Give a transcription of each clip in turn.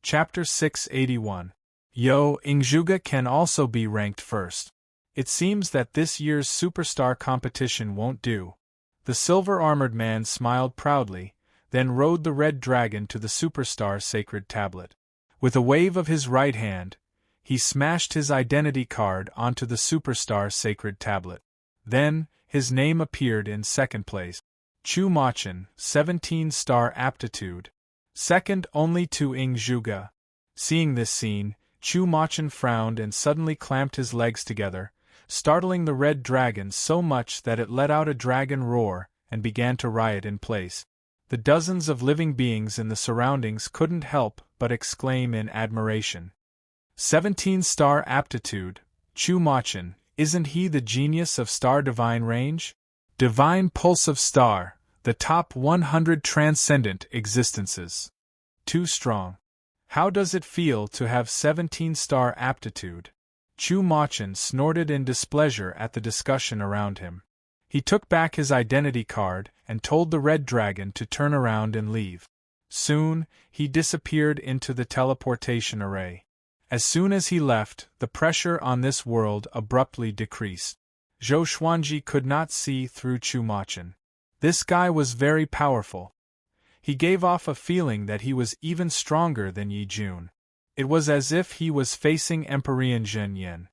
Chapter 681. Yo, Ingjuga can also be ranked first. It seems that this year's superstar competition won't do. The silver-armored man smiled proudly, then rode the red dragon to the superstar sacred tablet. With a wave of his right hand, he smashed his identity card onto the superstar sacred tablet. Then, his name appeared in second place. Chu Machin, 17-star aptitude. Second only to Ingjuga. Seeing this scene, Chu Machin frowned and suddenly clamped his legs together, startling the red dragon so much that it let out a dragon roar and began to riot in place. The dozens of living beings in the surroundings couldn't help but exclaim in admiration. 17-star aptitude, Chu Machin, isn't he the genius of star divine range? Divine pulse of star, the top 100 transcendent existences. Too strong. How does it feel to have 17-star aptitude? Chu Machin snorted in displeasure at the discussion around him. He took back his identity card and told the red dragon to turn around and leave. Soon, he disappeared into the teleportation array. As soon as he left, the pressure on this world abruptly decreased. Zhou Xuanji could not see through Chu Machin. This guy was very powerful. He gave off a feeling that he was even stronger than Yi Jun. It was as if he was facing Empyrean Zhen Yin.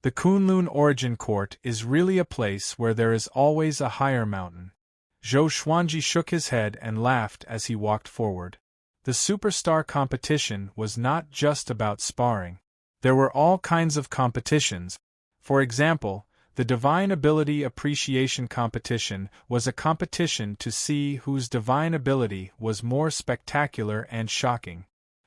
The Kunlun Origin Court is really a place where there is always a higher mountain. Zhou Xuanji shook his head and laughed as he walked forward. The superstar competition was not just about sparring. There were all kinds of competitions. For example, the Divine Ability Appreciation Competition was a competition to see whose divine ability was more spectacular and shocking.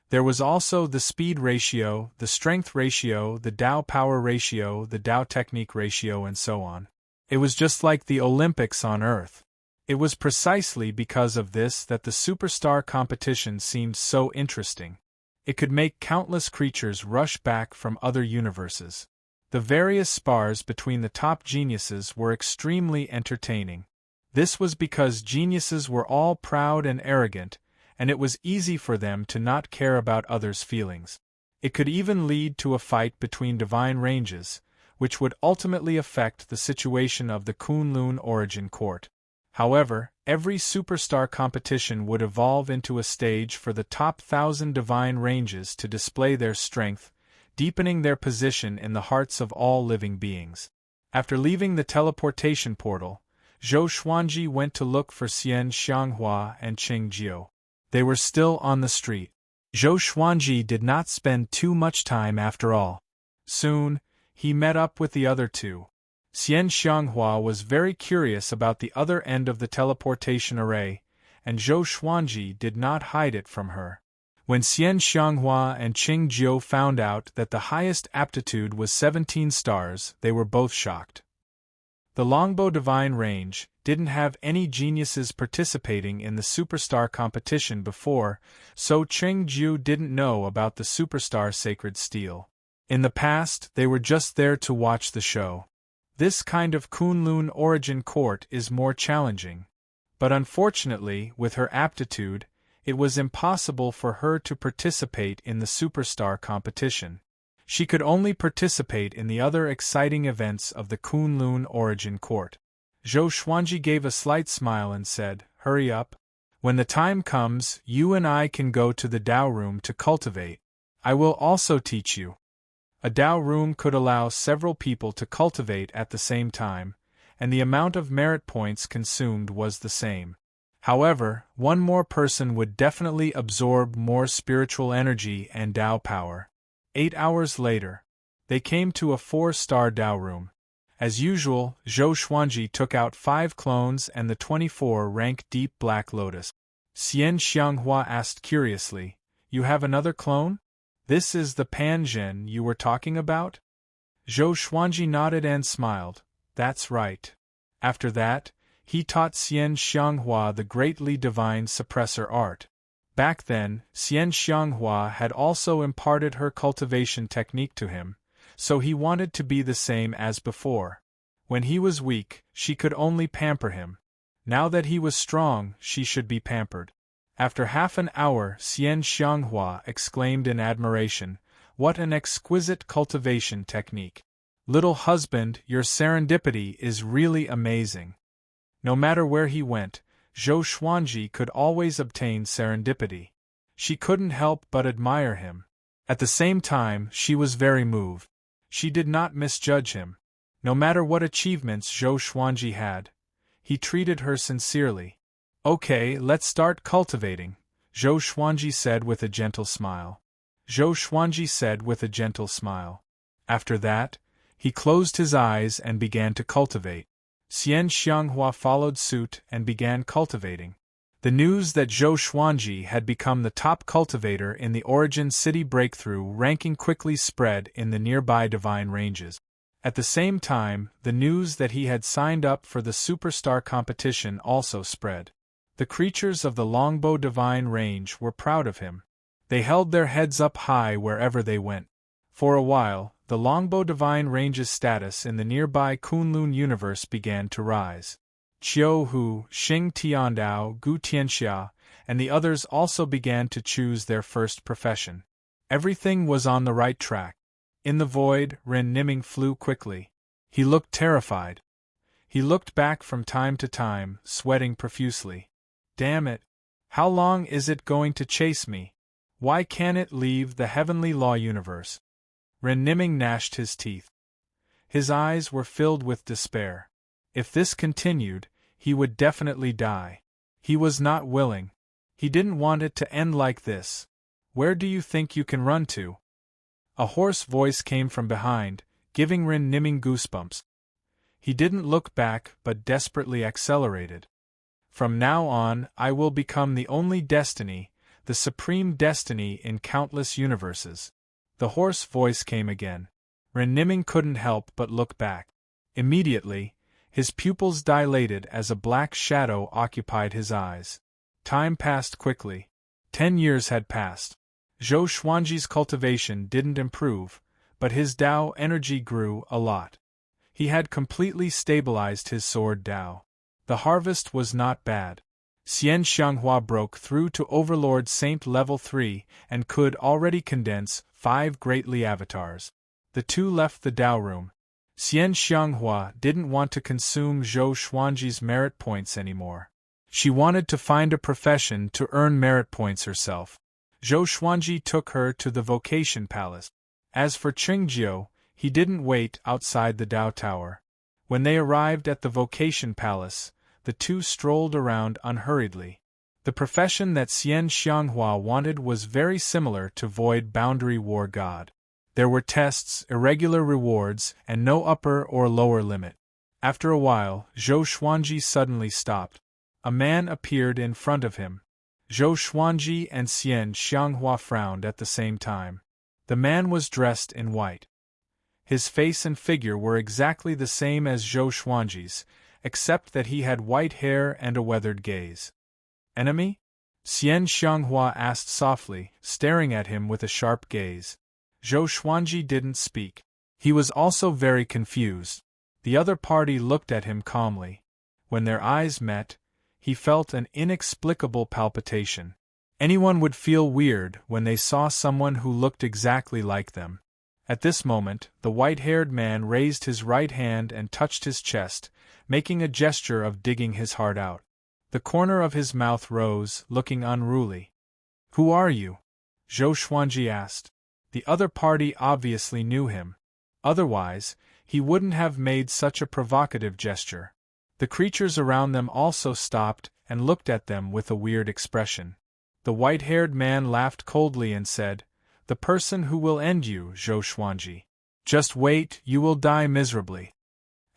There was also the speed ratio, the strength ratio, the Dao power ratio, the Dao technique ratio, and so on. It was just like the Olympics on Earth. It was precisely because of this that the superstar competition seemed so interesting. It could make countless creatures rush back from other universes. The various spars between the top geniuses were extremely entertaining. This was because geniuses were all proud and arrogant, and it was easy for them to not care about others' feelings. It could even lead to a fight between divine ranges, which would ultimately affect the situation of the Kunlun Origin Court. However, every superstar competition would evolve into a stage for the top 1,000 divine ranges to display their strength, deepening their position in the hearts of all living beings. After leaving the teleportation portal, Zhou Xuanji went to look for Xian Xianghua and Qing Jiu. They were still on the street. Zhou Xuanji did not spend too much time after all. Soon, he met up with the other two. Xian Xianghua was very curious about the other end of the teleportation array, and Zhou Xuanji did not hide it from her. When Xian Xianghua and Qing Jiu found out that the highest aptitude was 17 stars, they were both shocked. The Longbow Divine Range didn't have any geniuses participating in the superstar competition before, so Qing Jiu didn't know about the superstar sacred steel. In the past, they were just there to watch the show. This kind of Kunlun Origin Court is more challenging. But unfortunately, with her aptitude, it was impossible for her to participate in the superstar competition. She could only participate in the other exciting events of the Kunlun Origin Court. Zhou Xuanji gave a slight smile and said, "Hurry up. When the time comes, you and I can go to the Dao room to cultivate. I will also teach you." A Dao room could allow several people to cultivate at the same time, and the amount of merit points consumed was the same. However, one more person would definitely absorb more spiritual energy and Dao power. 8 hours later, they came to a 4-star Dao room. As usual, Zhou Xuanji took out 5 clones and the 24-rank Deep Black Lotus. Xian Xianghua asked curiously, "You have another clone? This is the Panzhen you were talking about?" Zhou Xuanji nodded and smiled. "That's right." After that, he taught Xian Xianghua the greatly divine suppressor art. Back then, Xian Xianghua had also imparted her cultivation technique to him, so he wanted to be the same as before. When he was weak, she could only pamper him. Now that he was strong, she should be pampered. After half an hour, Xian Xianghua exclaimed in admiration, "What an exquisite cultivation technique! Little husband, your serendipity is really amazing." No matter where he went, Zhou Xuanji could always obtain serendipity. She couldn't help but admire him. At the same time, she was very moved. She did not misjudge him. No matter what achievements Zhou Xuanji had, he treated her sincerely. "Okay, let's start cultivating," Zhou Xuanji said with a gentle smile. After that, he closed his eyes and began to cultivate. Xian Xianghua followed suit and began cultivating. The news that Zhou Xuanji had become the top cultivator in the Origin City Breakthrough ranking quickly spread in the nearby Divine Ranges. At the same time, the news that he had signed up for the Superstar competition also spread. The creatures of the Longbow Divine Range were proud of him. They held their heads up high wherever they went. For a while, the Longbow Divine Range's status in the nearby Kunlun universe began to rise. Qiu Hu, Xing Tiandao, Gu Tianxia, and the others also began to choose their first profession. Everything was on the right track. In the void, Ren Niming flew quickly. He looked terrified. He looked back from time to time, sweating profusely. "Damn it! How long is it going to chase me? Why can't it leave the heavenly law universe?" Ren Niming gnashed his teeth. His eyes were filled with despair. If this continued, he would definitely die. He was not willing. He didn't want it to end like this. "Where do you think you can run to?" A hoarse voice came from behind, giving Ren Niming goosebumps. He didn't look back but desperately accelerated. "From now on, I will become the only destiny, the supreme destiny in countless universes." The hoarse voice came again. Ren Niming couldn't help but look back. Immediately, his pupils dilated as a black shadow occupied his eyes. Time passed quickly. 10 years had passed. Zhou Xuanji's cultivation didn't improve, but his Dao energy grew a lot. He had completely stabilized his sword Dao. The harvest was not bad. Xian Xianghua broke through to Overlord Saint Level 3 and could already condense 5 greatly avatars. The two left the Dao room. Xian Xianghua didn't want to consume Zhou Xuanji's merit points anymore. She wanted to find a profession to earn merit points herself. Zhou Xuanji took her to the Vocation Palace. As for Qingjiu, he didn't wait outside the Dao Tower. When they arrived at the Vocation Palace, the two strolled around unhurriedly. The profession that Xian Xianghua wanted was very similar to Void Boundary War God. There were tests, irregular rewards, and no upper or lower limit. After a while, Zhou Xuanji suddenly stopped. A man appeared in front of him. Zhou Xuanji and Xian Xianghua frowned at the same time. The man was dressed in white. His face and figure were exactly the same as Zhou Xuanji's, except that he had white hair and a weathered gaze. "Enemy?" Xian Xianghua asked softly, staring at him with a sharp gaze. Zhou Xuanji didn't speak. He was also very confused. The other party looked at him calmly. When their eyes met, he felt an inexplicable palpitation. Anyone would feel weird when they saw someone who looked exactly like them. At this moment, the white-haired man raised his right hand and touched his chest, making a gesture of digging his heart out. The corner of his mouth rose, looking unruly. "Who are you?" Zhou Xuanji asked. The other party obviously knew him. Otherwise, he wouldn't have made such a provocative gesture. The creatures around them also stopped and looked at them with a weird expression. The white-haired man laughed coldly and said, "The person who will end you, Zhou Xuanji. Just wait, you will die miserably."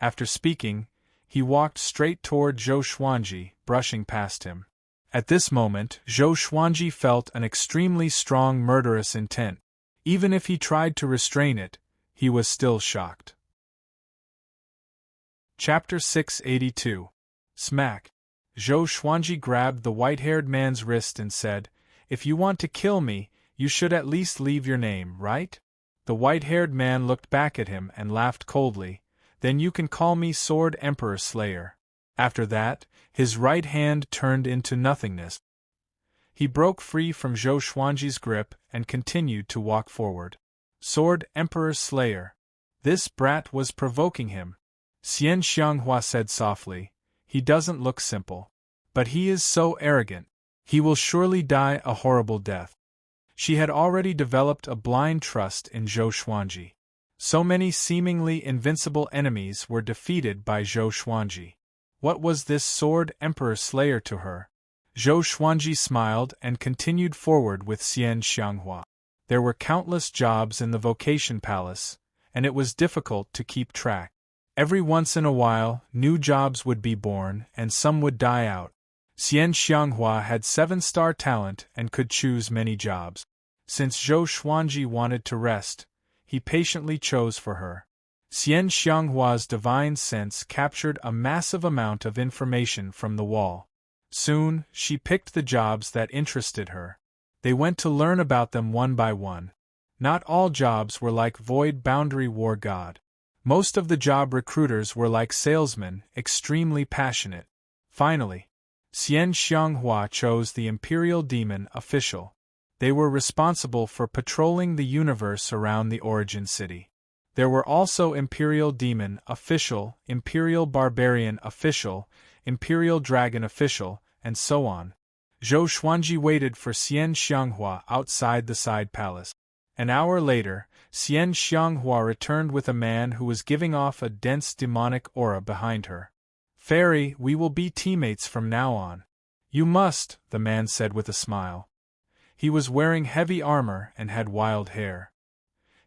After speaking, he walked straight toward Zhou Xuanji, brushing past him. At this moment, Zhou Xuanji felt an extremely strong murderous intent. Even if he tried to restrain it, he was still shocked. Chapter 682. Smack. Zhou Xuanji grabbed the white-haired man's wrist and said, "If you want to kill me, you should at least leave your name, right?" The white-haired man looked back at him and laughed coldly. "Then you can call me Sword Emperor Slayer." After that, his right hand turned into nothingness. He broke free from Zhou Xuanji's grip and continued to walk forward. Sword Emperor's Slayer. This brat was provoking him. Xian Xianghua said softly, he doesn't look simple. But he is so arrogant. He will surely die a horrible death. She had already developed a blind trust in Zhou Xuanji. So many seemingly invincible enemies were defeated by Zhou Xuanji. What was this Sword Emperor Slayer to her? Zhou Xuanji smiled and continued forward with Xian Xianghua. There were countless jobs in the Vocation Palace, and it was difficult to keep track. Every once in a while, new jobs would be born and some would die out. Xian Xianghua had 7-star talent and could choose many jobs. Since Zhou Xuanji wanted to rest, he patiently chose for her. Xian Xianghua's divine sense captured a massive amount of information from the wall. Soon, she picked the jobs that interested her. They went to learn about them one by one. Not all jobs were like Void Boundary War God. Most of the job recruiters were like salesmen, extremely passionate. Finally, Xian Xianghua chose the Imperial Demon Official. They were responsible for patrolling the universe around the Origin City. There were also Imperial Demon Official, Imperial Barbarian Official, Imperial Dragon Official, and so on. Zhou Xuanji waited for Xian Xianghua outside the side palace. An hour later, Xian Xianghua returned with a man who was giving off a dense demonic aura behind her. Fairy, we will be teammates from now on. You must, the man said with a smile. He was wearing heavy armor and had wild hair.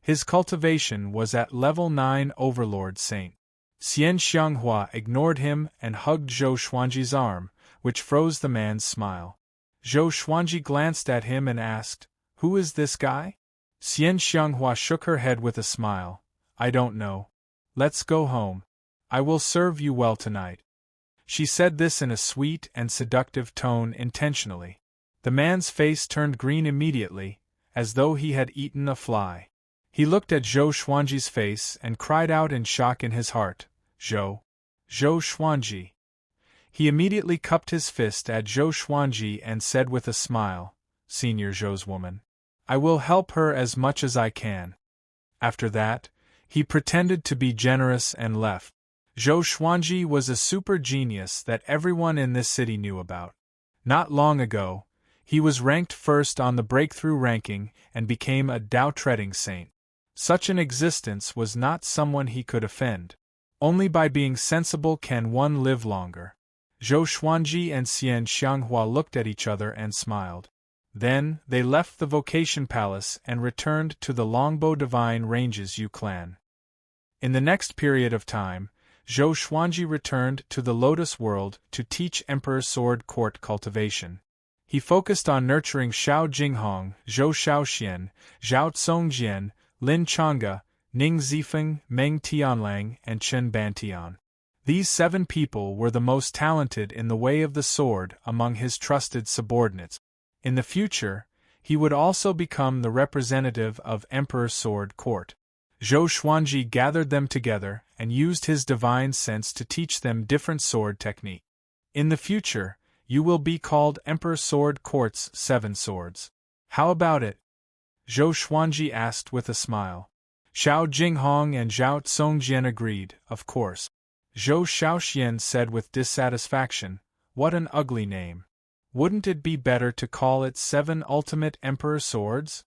His cultivation was at level 9 Overlord Saint. Xian Xianghua ignored him and hugged Zhou Xuanji's arm, which froze the man's smile. Zhou Xuanji glanced at him and asked, "Who is this guy?" Xian Xianghua shook her head with a smile. "I don't know. Let's go home. I will serve you well tonight." She said this in a sweet and seductive tone intentionally. The man's face turned green immediately, as though he had eaten a fly. He looked at Zhou Xuanji's face and cried out in shock in his heart, Zhou Xuanji. He immediately cupped his fist at Zhou Xuanji and said with a smile, "Senior Zhou's woman. I will help her as much as I can." After that, he pretended to be generous and left. Zhou Xuanji was a super genius that everyone in this city knew about. Not long ago, he was ranked first on the breakthrough ranking and became a Tao-treading saint. Such an existence was not someone he could offend. Only by being sensible can one live longer. Zhou Xuanji and Xian Xianghua looked at each other and smiled. Then, they left the Vocation Palace and returned to the Longbow Divine Ranges Yu clan. In the next period of time, Zhou Xuanji returned to the Lotus World to teach Emperor Sword Court cultivation. He focused on nurturing Xiao Jinghong, Zhou Shaoxian, Zhao Tsongjian, Lin Changge, Ning Zifeng, Meng Tianlang, and Chen Bantian. These 7 people were the most talented in the way of the sword among his trusted subordinates. In the future, he would also become the representative of Emperor Sword Court. Zhou Xuanji gathered them together and used his divine sense to teach them different sword technique. In the future, you will be called Emperor Sword Court's 7 swords. How about it? Zhou Xuanji asked with a smile. Xiao Jinghong and Zhao Tsongjian agreed, of course. Zhou Shaoxian said with dissatisfaction, "What an ugly name. Wouldn't it be better to call it 7 Ultimate Emperor Swords?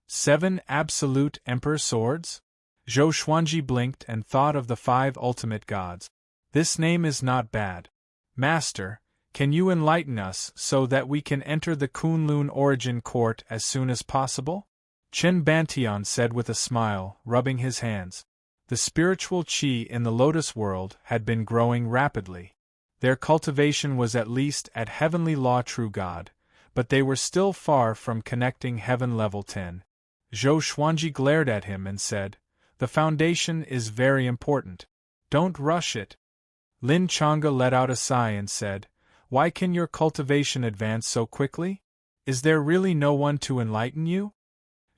7 Absolute Emperor Swords?" Zhou Xuanji blinked and thought of the 5 ultimate gods. This name is not bad. Master, can you enlighten us so that we can enter the Kunlun Origin Court as soon as possible? Chen Bantian said with a smile, rubbing his hands. The spiritual qi in the Lotus World had been growing rapidly. Their cultivation was at least at Heavenly Law True God, but they were still far from connecting Heaven Level 10. Zhou Xuanji glared at him and said, "The foundation is very important. Don't rush it." Lin Changge let out a sigh and said, "Why can your cultivation advance so quickly? Is there really no one to enlighten you?"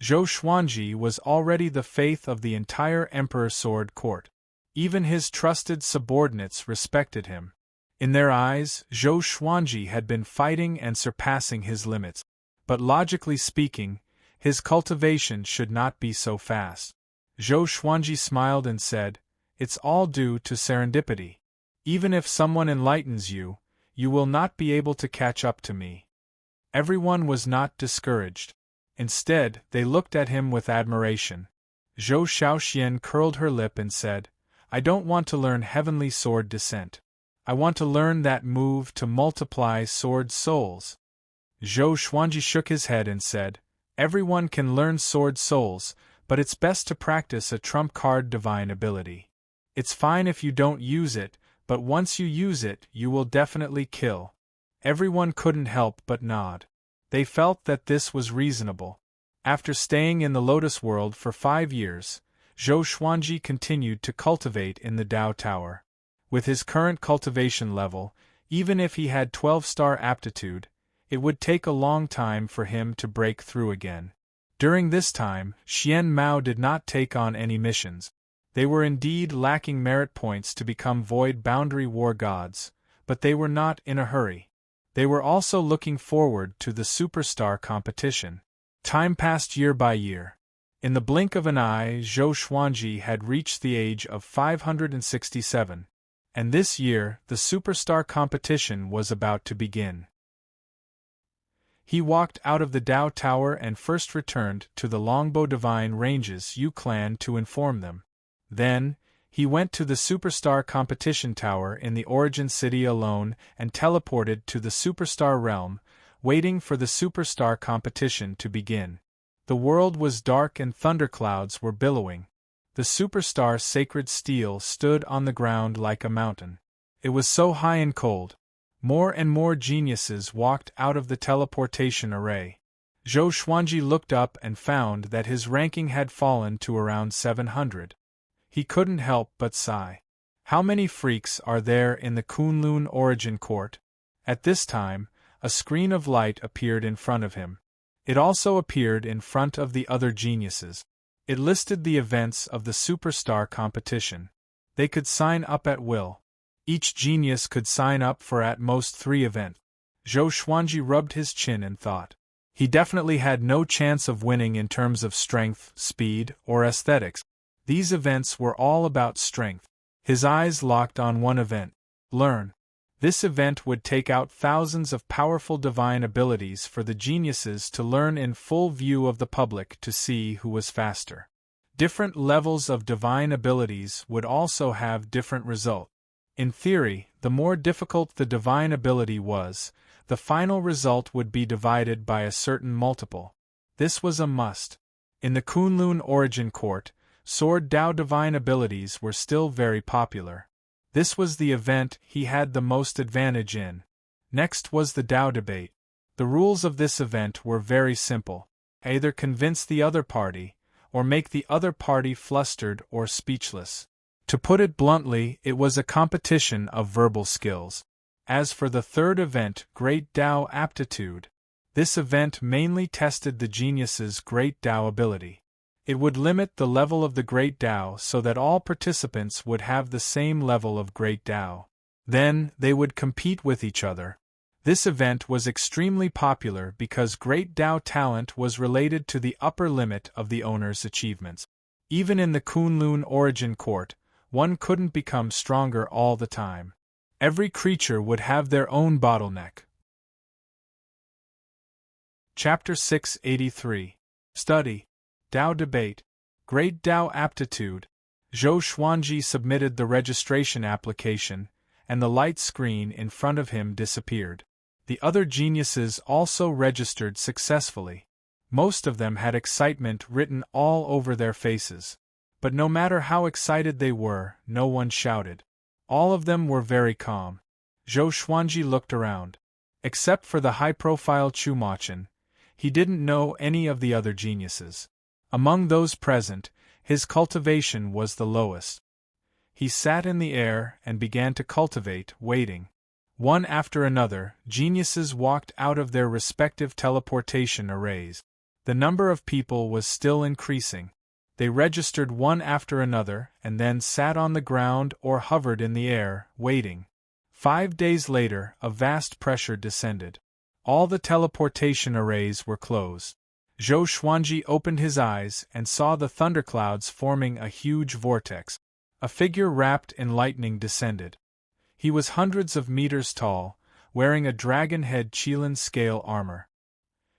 Zhou Xuanji was already the faith of the entire Emperor Sword Court. Even his trusted subordinates respected him. In their eyes, Zhou Xuanji had been fighting and surpassing his limits. But logically speaking, his cultivation should not be so fast. Zhou Xuanji smiled and said, "It's all due to serendipity. Even if someone enlightens you, you will not be able to catch up to me." Everyone was not discouraged. Instead, they looked at him with admiration. Zhou Xiaoxian curled her lip and said, "I don't want to learn heavenly sword descent. I want to learn that move to multiply sword souls." Zhou Xuanji shook his head and said, "Everyone can learn sword souls, but it's best to practice a trump card divine ability. It's fine if you don't use it, but once you use it, you will definitely kill." Everyone couldn't help but nod. They felt that this was reasonable. After staying in the Lotus World for 5 years, Zhou Xuanji continued to cultivate in the Dao Tower. With his current cultivation level, even if he had 12-star aptitude, it would take a long time for him to break through again. During this time, Xian Mao did not take on any missions. They were indeed lacking merit points to become void boundary war gods, but they were not in a hurry. They were also looking forward to the superstar competition. Time passed year by year. In the blink of an eye, Zhou Xuanji had reached the age of 567. And this year, the superstar competition was about to begin. He walked out of the Dao Tower and first returned to the Longbow Divine Ranges Yu clan to inform them. Then, he went to the Superstar Competition Tower in the Origin City alone and teleported to the Superstar Realm, waiting for the Superstar Competition to begin. The world was dark and thunderclouds were billowing. The Superstar Sacred Steel stood on the ground like a mountain. It was so high and cold. More and more geniuses walked out of the teleportation array. Zhou Xuanji looked up and found that his ranking had fallen to around 700. He couldn't help but sigh. How many freaks are there in the Kunlun Origin Court? At this time, a screen of light appeared in front of him. It also appeared in front of the other geniuses. It listed the events of the Superstar competition. They could sign up at will. Each genius could sign up for at most 3 events. Zhou Xuanji rubbed his chin and thought. He definitely had no chance of winning in terms of strength, speed, or aesthetics. These events were all about strength. His eyes locked on one event. Learn. This event would take out thousands of powerful divine abilities for the geniuses to learn in full view of the public to see who was faster. Different levels of divine abilities would also have different results. In theory, the more difficult the divine ability was, the final result would be divided by a certain multiple. This was a must. In the Kunlun Origin Court, Sword Dao divine abilities were still very popular. This was the event he had the most advantage in. Next was the Dao debate. The rules of this event were very simple. Either convince the other party, or make the other party flustered or speechless. To put it bluntly, it was a competition of verbal skills. As for the third event, Great Dao Aptitude, this event mainly tested the genius's Great Dao ability. It would limit the level of the Great Dao so that all participants would have the same level of Great Dao. Then, they would compete with each other. This event was extremely popular because Great Dao talent was related to the upper limit of the owner's achievements. Even in the Kunlun Origin Court, one couldn't become stronger all the time. Every creature would have their own bottleneck. Chapter 683. Study. Dao Debate. Great Dao Aptitude. Zhou Xuanji submitted the registration application, and the light screen in front of him disappeared. The other geniuses also registered successfully. Most of them had excitement written all over their faces. But no matter how excited they were, no one shouted. All of them were very calm. Zhou Xuanji looked around. Except for the high-profile Chumachin, he didn't know any of the other geniuses. Among those present, his cultivation was the lowest. He sat in the air and began to cultivate, waiting. One after another, geniuses walked out of their respective teleportation arrays. The number of people was still increasing. They registered one after another and then sat on the ground or hovered in the air, waiting. 5 days later, a vast pressure descended. All the teleportation arrays were closed. Zhou Xuanji opened his eyes and saw the thunderclouds forming a huge vortex. A figure wrapped in lightning descended. He was hundreds of meters tall, wearing a dragon-head Qilin scale armor.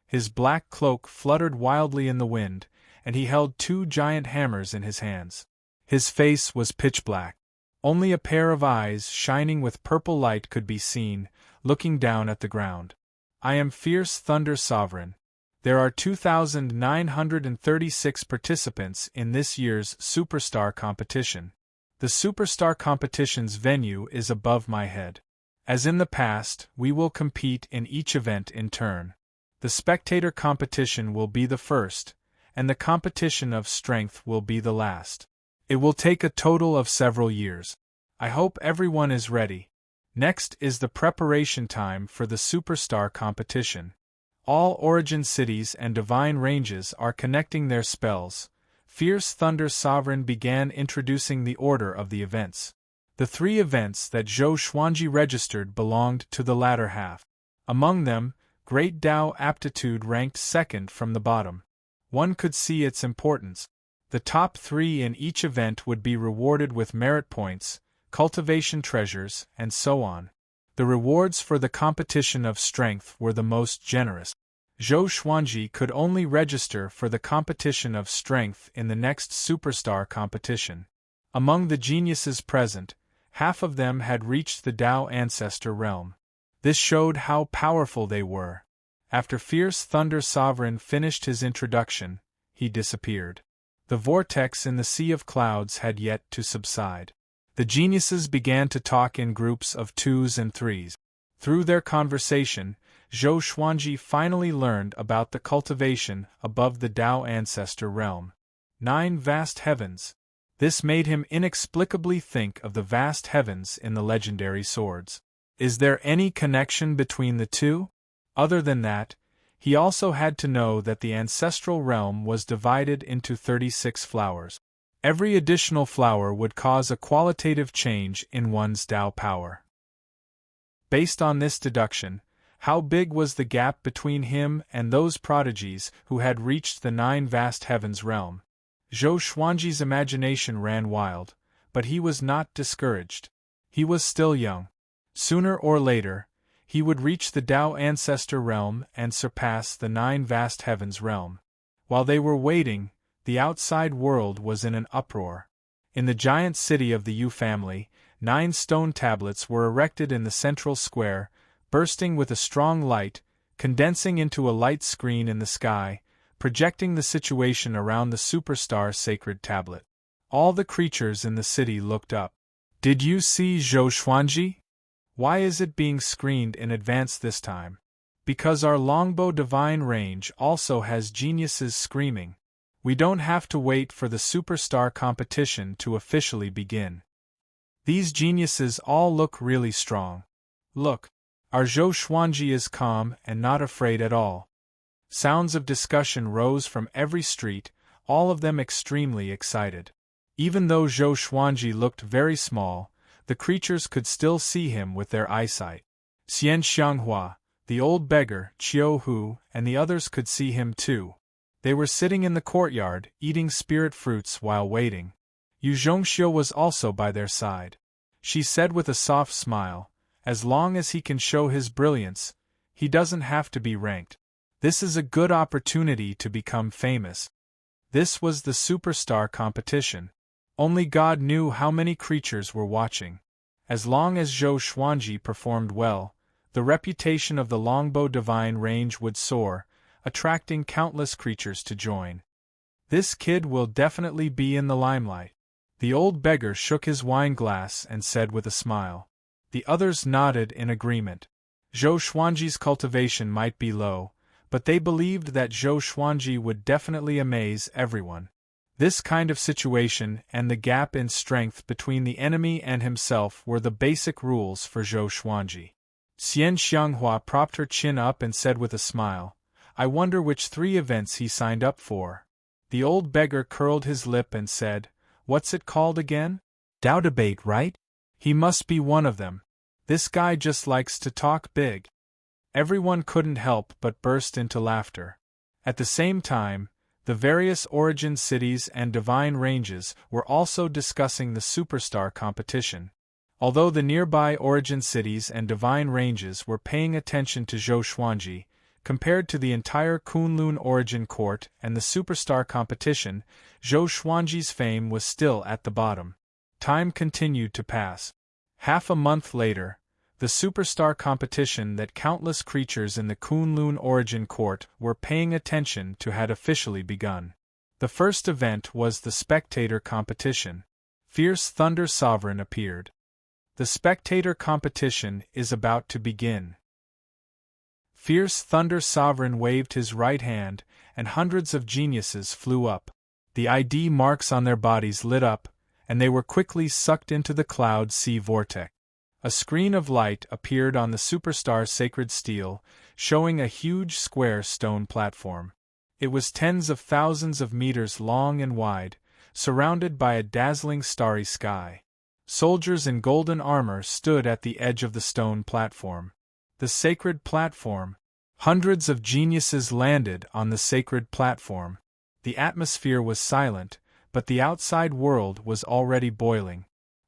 His black cloak fluttered wildly in the wind, and he held 2 giant hammers in his hands. His face was pitch black. Only a pair of eyes shining with purple light could be seen, looking down at the ground. I am Fierce Thunder Sovereign. There are 2,936 participants in this year's Superstar competition. The Superstar competition's venue is above my head. As in the past, we will compete in each event in turn. The spectator competition will be the first, and the competition of strength will be the last. It will take a total of several years. I hope everyone is ready. Next is the preparation time for the Superstar competition. All origin cities and divine ranges are connecting their spells. Fierce Thunder Sovereign began introducing the order of the events. The 3 events that Zhou Xuanji registered belonged to the latter half. Among them, Great Tao Aptitude ranked second from the bottom. One could see its importance. The top 3 in each event would be rewarded with merit points, cultivation treasures, and so on. The rewards for the competition of strength were the most generous. Zhou Xuanji could only register for the competition of strength in the next Superstar competition. Among the geniuses present, half of them had reached the Tao Ancestor realm. This showed how powerful they were. After Fierce Thunder Sovereign finished his introduction, he disappeared. The vortex in the sea of clouds had yet to subside. The geniuses began to talk in groups of 2s and 3s. Through their conversation, Zhou Xuanji finally learned about the cultivation above the Tao Ancestor realm. 9 vast heavens. This made him inexplicably think of the vast heavens in the legendary swords. Is there any connection between the 2? Other than that, he also had to know that the ancestral realm was divided into 36 flowers. Every additional flower would cause a qualitative change in one's Tao power. Based on this deduction, how big was the gap between him and those prodigies who had reached the 9 vast heavens realm? Zhou Xuanji's imagination ran wild, but he was not discouraged. He was still young. Sooner or later, he would reach the Tao Ancestor realm and surpass the 9 vast heavens realm. While they were waiting, the outside world was in an uproar. In the giant city of the Yu family, 9 stone tablets were erected in the central square, bursting with a strong light, condensing into a light screen in the sky, projecting the situation around the Superstar sacred tablet. All the creatures in the city looked up. Did you see Zhou Xuanji? Why is it being screened in advance this time? Because our longbow divine range also has geniuses screaming. We don't have to wait for the Superstar competition to officially begin. These geniuses all look really strong. Look, our Zhou Xuanji is calm and not afraid at all. Sounds of discussion rose from every street, all of them extremely excited. Even though Zhou Xuanji looked very small, the creatures could still see him with their eyesight. Xian Xianghua, the old beggar, Qiu Hu, and the others could see him too. They were sitting in the courtyard, eating spirit fruits while waiting. Yu Zhongxiu was also by their side. She said with a soft smile, "As long as he can show his brilliance, he doesn't have to be ranked. This is a good opportunity to become famous." This was the Superstar competition. Only God knew how many creatures were watching. As long as Zhou Xuanji performed well, the reputation of the longbow divine range would soar, attracting countless creatures to join. This kid will definitely be in the limelight. The old beggar shook his wine glass and said with a smile. The others nodded in agreement. Zhou Xuanji's cultivation might be low, but they believed that Zhou Xuanji would definitely amaze everyone. This kind of situation and the gap in strength between the enemy and himself were the basic rules for Zhou Xuanji. Xian Xianghua propped her chin up and said with a smile, "I wonder which 3 events he signed up for." The old beggar curled his lip and said, "What's it called again? Tao debate, right? He must be one of them." This guy just likes to talk big. Everyone couldn't help but burst into laughter. At the same time, the various origin cities and divine ranges were also discussing the superstar competition. Although the nearby origin cities and divine ranges were paying attention to Zhou Xuanji, compared to the entire Kunlun origin court and the superstar competition, Zhou Xuanji's fame was still at the bottom. Time continued to pass. Half a month later, the superstar competition that countless creatures in the Kunlun origin court were paying attention to had officially begun. The first event was the spectator competition. Fierce Thunder Sovereign appeared. The spectator competition is about to begin. Fierce Thunder Sovereign waved his right hand, and hundreds of geniuses flew up. The ID marks on their bodies lit up, and they were quickly sucked into the cloud sea vortex. A screen of light appeared on the superstar sacred steel, showing a huge square stone platform. It was tens of thousands of meters long and wide, surrounded by a dazzling starry sky. Soldiers in golden armor stood at the edge of the stone platform. The sacred platform. Hundreds of geniuses landed on the sacred platform. The atmosphere was silent, but the outside world was already boiling.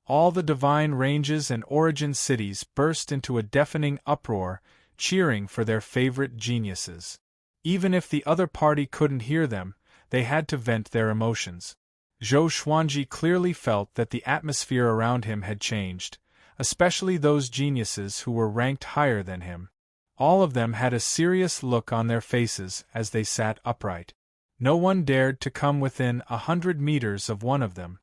All the divine ranges and origin cities burst into a deafening uproar, cheering for their favorite geniuses. Even if the other party couldn't hear them, they had to vent their emotions. Zhou Xuanji clearly felt that the atmosphere around him had changed, especially those geniuses who were ranked higher than him. All of them had a serious look on their faces as they sat upright. No one dared to come within 100 meters of one of them.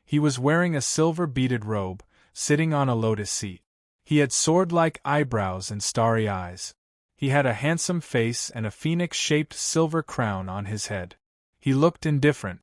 He was wearing a silver-beaded robe, sitting on a lotus seat. He had sword-like eyebrows and starry eyes. He had a handsome face and a phoenix-shaped silver crown on his head. He looked indifferent.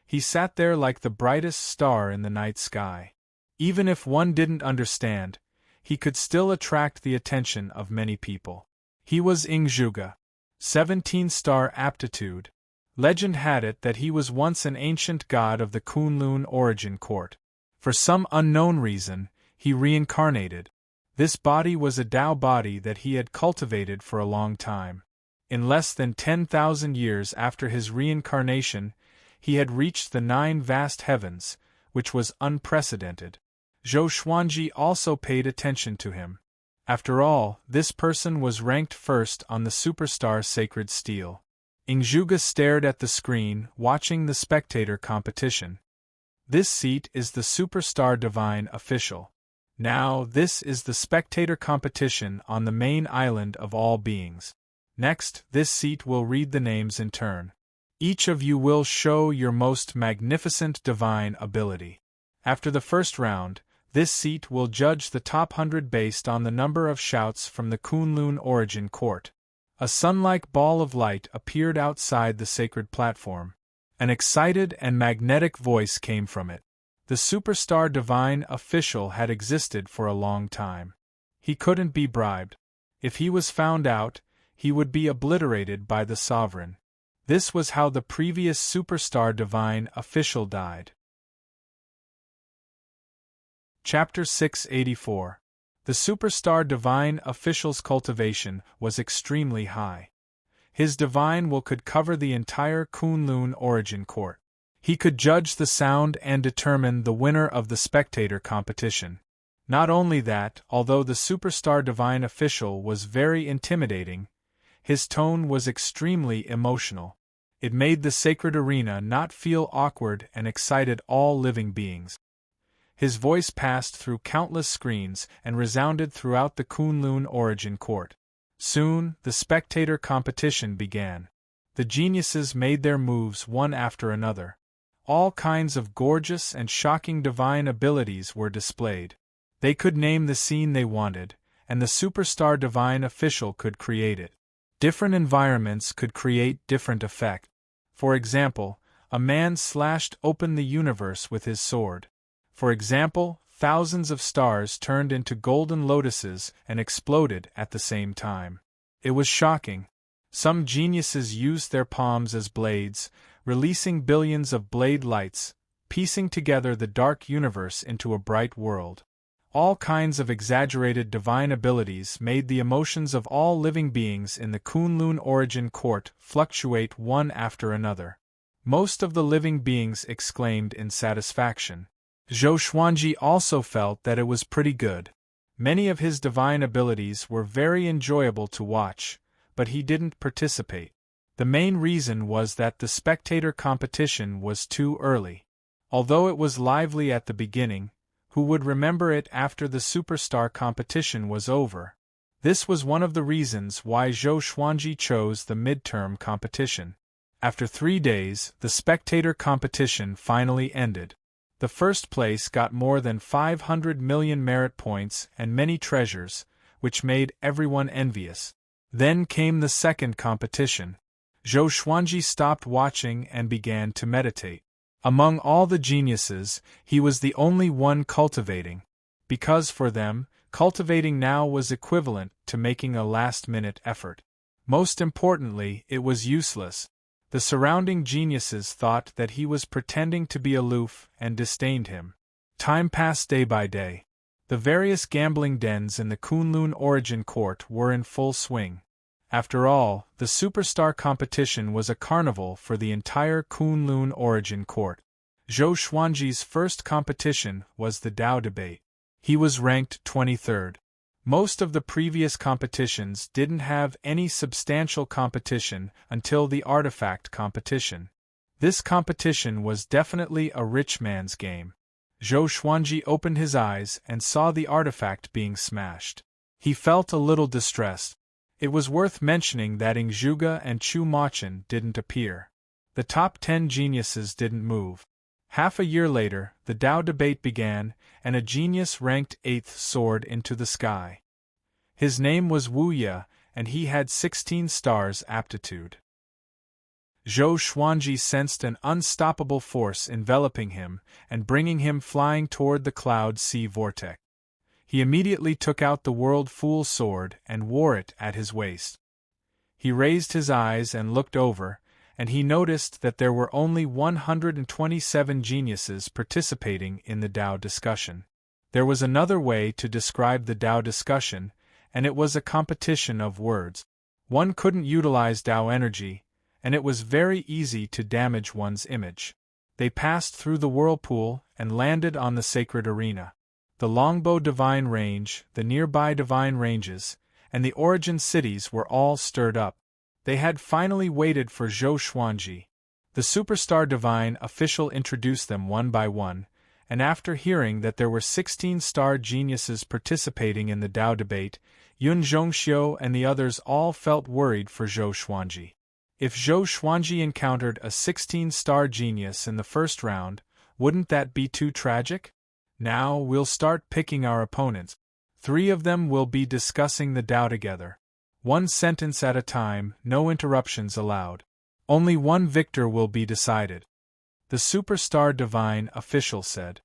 He sat there like the brightest star in the night sky. Even if one didn't understand, he could still attract the attention of many people. He was Ingzhuge. 17-star aptitude. Legend had it that he was once an ancient god of the Kunlun origin court. For some unknown reason, he reincarnated. This body was a Tao body that he had cultivated for a long time. In less than 10,000 years after his reincarnation, he had reached the 9 vast heavens, which was unprecedented. Zhou Xuanji also paid attention to him. After all, this person was ranked first on the superstar sacred steel. Ingzhuge stared at the screen, watching the spectator competition. This seat is the superstar divine official. Now, this is the spectator competition on the main island of all beings. Next, this seat will read the names in turn. Each of you will show your most magnificent divine ability. After the first round, this seat will judge the top 100 based on the number of shouts from the Kunlun origin court. A sun-like ball of light appeared outside the sacred platform. An excited and magnetic voice came from it. The superstar divine official had existed for a long time. He couldn't be bribed. If he was found out, he would be obliterated by the sovereign. This was how the previous superstar divine official died. Chapter 684. The superstar divine official's cultivation was extremely high. His divine will could cover the entire Kunlun origin court. He could judge the sound and determine the winner of the spectator competition. Not only that, although the superstar divine official was very intimidating, his tone was extremely emotional. It made the sacred arena not feel awkward and excited all living beings. His voice passed through countless screens and resounded throughout the Kunlun origin court. Soon, the spectator competition began. The geniuses made their moves one after another. All kinds of gorgeous and shocking divine abilities were displayed. They could name the scene they wanted, and the superstar divine official could create it. Different environments could create different effects. For example, a man slashed open the universe with his sword. For example, thousands of stars turned into golden lotuses and exploded at the same time. It was shocking. Some geniuses used their palms as blades, releasing billions of blade lights, piecing together the dark universe into a bright world. All kinds of exaggerated divine abilities made the emotions of all living beings in the Kunlun origin court fluctuate one after another. Most of the living beings exclaimed in satisfaction. Zhou Xuanji also felt that it was pretty good. Many of his divine abilities were very enjoyable to watch, but he didn't participate. The main reason was that the spectator competition was too early. Although it was lively at the beginning, who would remember it after the superstar competition was over? This was one of the reasons why Zhou Xuanji chose the midterm competition. After 3 days, the spectator competition finally ended. The first place got more than 500 million merit points and many treasures, which made everyone envious. Then came the second competition. Zhou Xuanji stopped watching and began to meditate. Among all the geniuses, he was the only one cultivating, because for them, cultivating now was equivalent to making a last-minute effort. Most importantly, it was useless. The surrounding geniuses thought that he was pretending to be aloof and disdained him. Time passed day by day. The various gambling dens in the Kunlun origin court were in full swing. After all, the superstar competition was a carnival for the entire Kunlun origin court. Zhou Xuanji's first competition was the Dao debate. He was ranked 23rd. Most of the previous competitions didn't have any substantial competition until the artifact competition. This competition was definitely a rich man's game. Zhou Xuanji opened his eyes and saw the artifact being smashed. He felt a little distressed. It was worth mentioning that Zhuge and Chu Machin didn't appear. The top 10 geniuses didn't move. Half a year later, the Dao debate began, and a genius ranked 8th soared into the sky. His name was Wu Ye, and he had 16 stars aptitude. Zhou Xuanji sensed an unstoppable force enveloping him and bringing him flying toward the cloud sea vortex. He immediately took out the World Fool sword and wore it at his waist. He raised his eyes and looked over, and he noticed that there were only 127 geniuses participating in the Dao discussion. There was another way to describe the Dao discussion, and it was a competition of words. One couldn't utilize Dao energy, and it was very easy to damage one's image. They passed through the whirlpool and landed on the sacred arena. The Longbow Divine Range, the nearby Divine Ranges, and the origin cities were all stirred up. They had finally waited for Zhou Xuanji. The Superstar Divine official introduced them one by one, and after hearing that there were 16 star geniuses participating in the Dao debate, Yun Zhongxiu and the others all felt worried for Zhou Xuanji. If Zhou Xuanji encountered a 16-star genius in the first round, wouldn't that be too tragic? Now we'll start picking our opponents. 3 of them will be discussing the Dao together. 1 sentence at a time, no interruptions allowed. Only one victor will be decided. The Superstar Divine official said.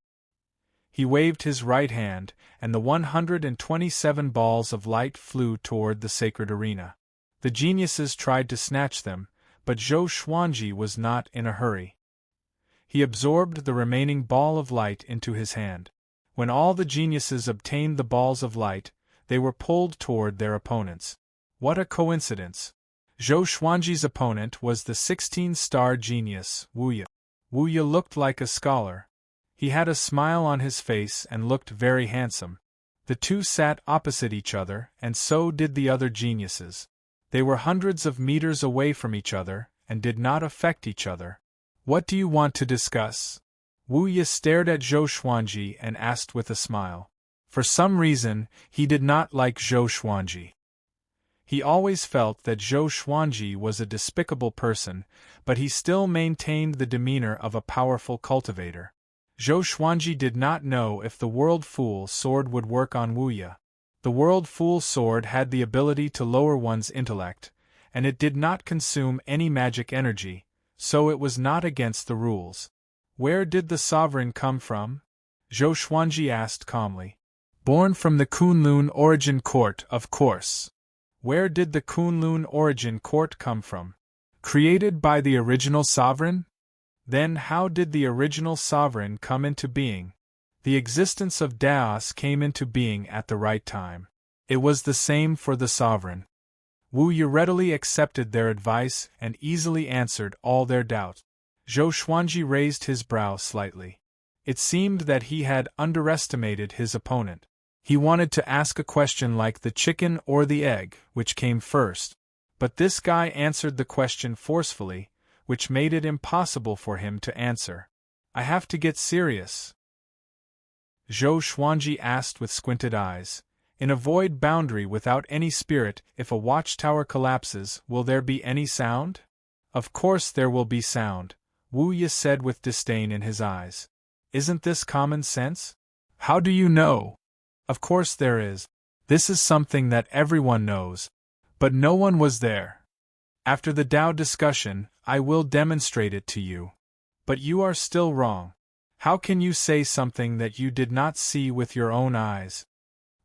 He waved his right hand, and the 127 balls of light flew toward the sacred arena. The geniuses tried to snatch them, but Zhou Xuanji was not in a hurry. He absorbed the remaining ball of light into his hand. When all the geniuses obtained the balls of light, they were pulled toward their opponents. What a coincidence! Zhou Xuanji's opponent was the 16-star genius, Wu Ye. Wu Ye looked like a scholar. He had a smile on his face and looked very handsome. The two sat opposite each other, and so did the other geniuses. They were hundreds of meters away from each other, and did not affect each other. What do you want to discuss? Wu Ye stared at Zhou Xuanji and asked with a smile. For some reason, he did not like Zhou Xuanji. He always felt that Zhou Xuanji was a despicable person, but he still maintained the demeanor of a powerful cultivator. Zhou Xuanji did not know if the World Fool sword would work on Wu Ye. The World Fool sword had the ability to lower one's intellect, and it did not consume any magic energy, so it was not against the rules. Where did the sovereign come from? Zhou Xuanji asked calmly. Born from the Kunlun origin court, of course. Where did the Kunlun origin court come from? Created by the original sovereign? Then how did the original sovereign come into being? The existence of Daos came into being at the right time. It was the same for the sovereign. Wu Yi readily accepted their advice and easily answered all their doubts. Zhou Xuanji raised his brow slightly. It seemed that he had underestimated his opponent. He wanted to ask a question like the chicken or the egg, which came first. But this guy answered the question forcefully, which made it impossible for him to answer. I have to get serious, Zhou Xuanji asked with squinted eyes. In a void boundary without any spirit, if a watchtower collapses, will there be any sound? Of course there will be sound, Wu Yi said with disdain in his eyes. Isn't this common sense? How do you know? Of course there is. This is something that everyone knows. But no one was there. After the Tao discussion, I will demonstrate it to you. But you are still wrong. How can you say something that you did not see with your own eyes?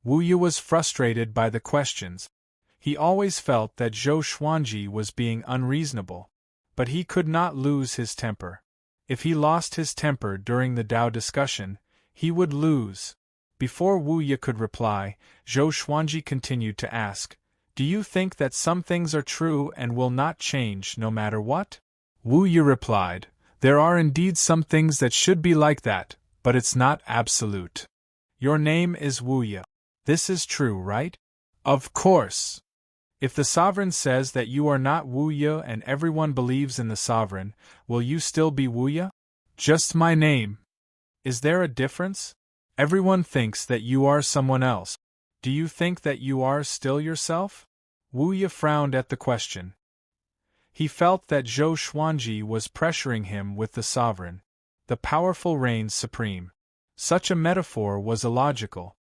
Wu Yi was frustrated by the questions. He always felt that Zhou Xuanji was being unreasonable. But he could not lose his temper. If he lost his temper during the Tao discussion, he would lose. Before Wu Yi could reply, Zhou Xuanji continued to ask, Do you think that some things are true and will not change no matter what? Wu Yi replied, There are indeed some things that should be like that, but it's not absolute. Your name is Wu Yi. This is true, right? Of course. If the sovereign says that you are not Wu Yi and everyone believes in the sovereign, will you still be Wu Yi? Just my name. Is there a difference? Everyone thinks that you are someone else. Do you think that you are still yourself? Wu Yi frowned at the question. He felt that Zhou Xuanji was pressuring him with the sovereign. The powerful reigns supreme. Such a metaphor was illogical.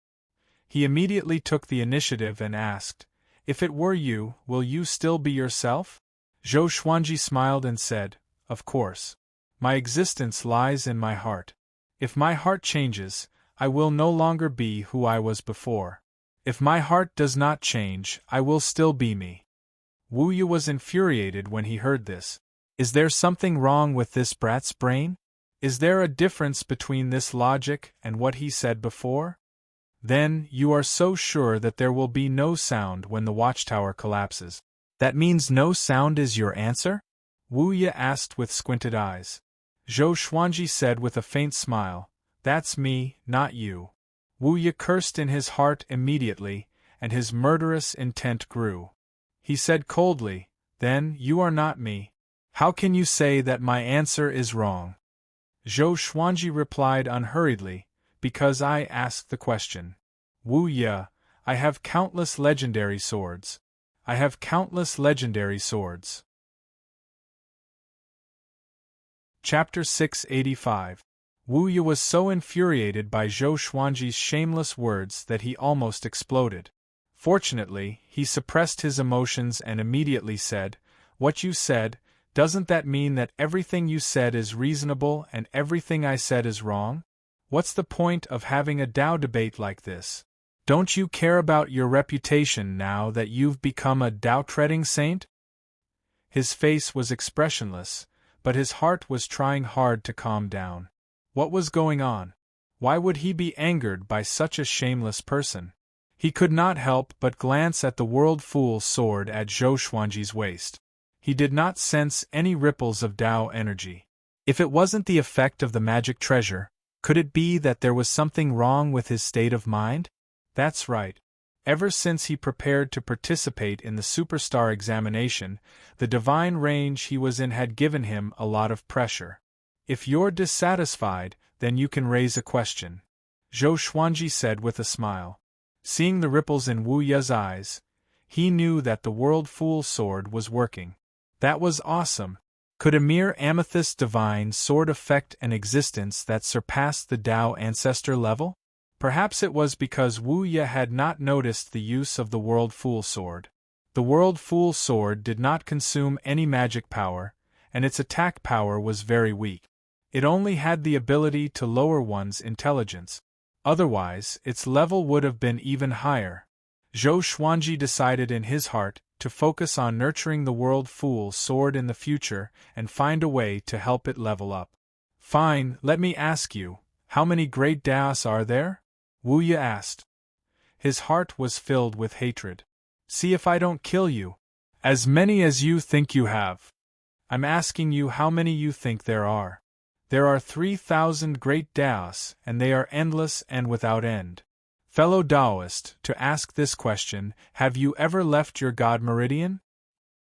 He immediately took the initiative and asked, If it were you, will you still be yourself? Zhou Xuanji smiled and said, Of course. My existence lies in my heart. If my heart changes, I will no longer be who I was before. If my heart does not change, I will still be me. Wu Yi was infuriated when he heard this. Is there something wrong with this brat's brain? Is there a difference between this logic and what he said before? Then, you are so sure that there will be no sound when the watchtower collapses. That means no sound is your answer? Wu Yi asked with squinted eyes. Zhou Xuanji said with a faint smile, That's me, not you. Wu Yi cursed in his heart immediately, and his murderous intent grew. He said coldly, Then, you are not me. How can you say that my answer is wrong? Zhou Xuanji replied unhurriedly, Because I asked the question. Wu Yi, I have countless legendary swords. I have countless legendary swords. Chapter 685. Wu Yi was so infuriated by Zhou Xuanji's shameless words that he almost exploded. Fortunately, he suppressed his emotions and immediately said, What you said, doesn't that mean that everything you said is reasonable and everything I said is wrong? What's the point of having a Tao debate like this? Don't you care about your reputation now that you've become a Tao-treading saint? His face was expressionless, but his heart was trying hard to calm down. What was going on? Why would he be angered by such a shameless person? He could not help but glance at the World Fool's sword at Zhou Xuanji's waist. He did not sense any ripples of Tao energy. If it wasn't the effect of the magic treasure, could it be that there was something wrong with his state of mind? That's right. Ever since he prepared to participate in the superstar examination, the divine range he was in had given him a lot of pressure. If you're dissatisfied, then you can raise a question, Zhou Xuanji said with a smile. Seeing the ripples in Wu Yi's eyes, he knew that the World Fool sword was working. That was awesome. Could a mere amethyst divine sword affect an existence that surpassed the Tao ancestor level? Perhaps it was because Wu Yi had not noticed the use of the World Fool sword. The World Fool sword did not consume any magic power, and its attack power was very weak. It only had the ability to lower one's intelligence. Otherwise, its level would have been even higher. Zhou Xuanji decided in his heart to focus on nurturing the World Fool sword in the future and find a way to help it level up. Fine, let me ask you, How many great Daos are there? Wu Ye asked. His heart was filled with hatred. See if I don't kill you. As many as you think you have. I'm asking you how many you think there are. There are 3,000 great Daos, and they are endless and without end. Fellow Taoist, to ask this question, have you ever left your God meridian?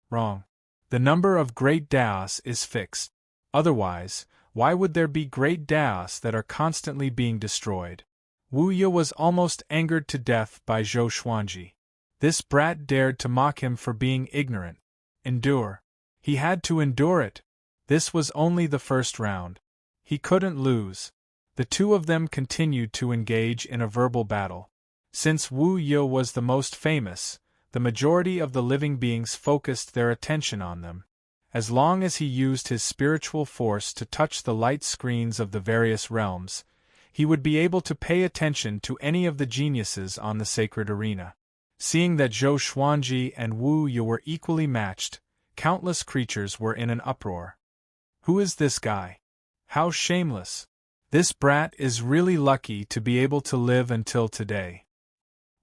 Wrong. The number of great Daos is fixed. Otherwise, why would there be great Daos that are constantly being destroyed? Wu Ye was almost angered to death by Zhou Xuanji. This brat dared to mock him for being ignorant. Endure. He had to endure it. This was only the first round. He couldn't lose. The two of them continued to engage in a verbal battle. Since Wu Ye was the most famous, the majority of the living beings focused their attention on them. As long as he used his spiritual force to touch the light screens of the various realms, he would be able to pay attention to any of the geniuses on the sacred arena. Seeing that Zhou Xuanji and Wu Ye were equally matched, countless creatures were in an uproar. Who is this guy? How shameless! This brat is really lucky to be able to live until today.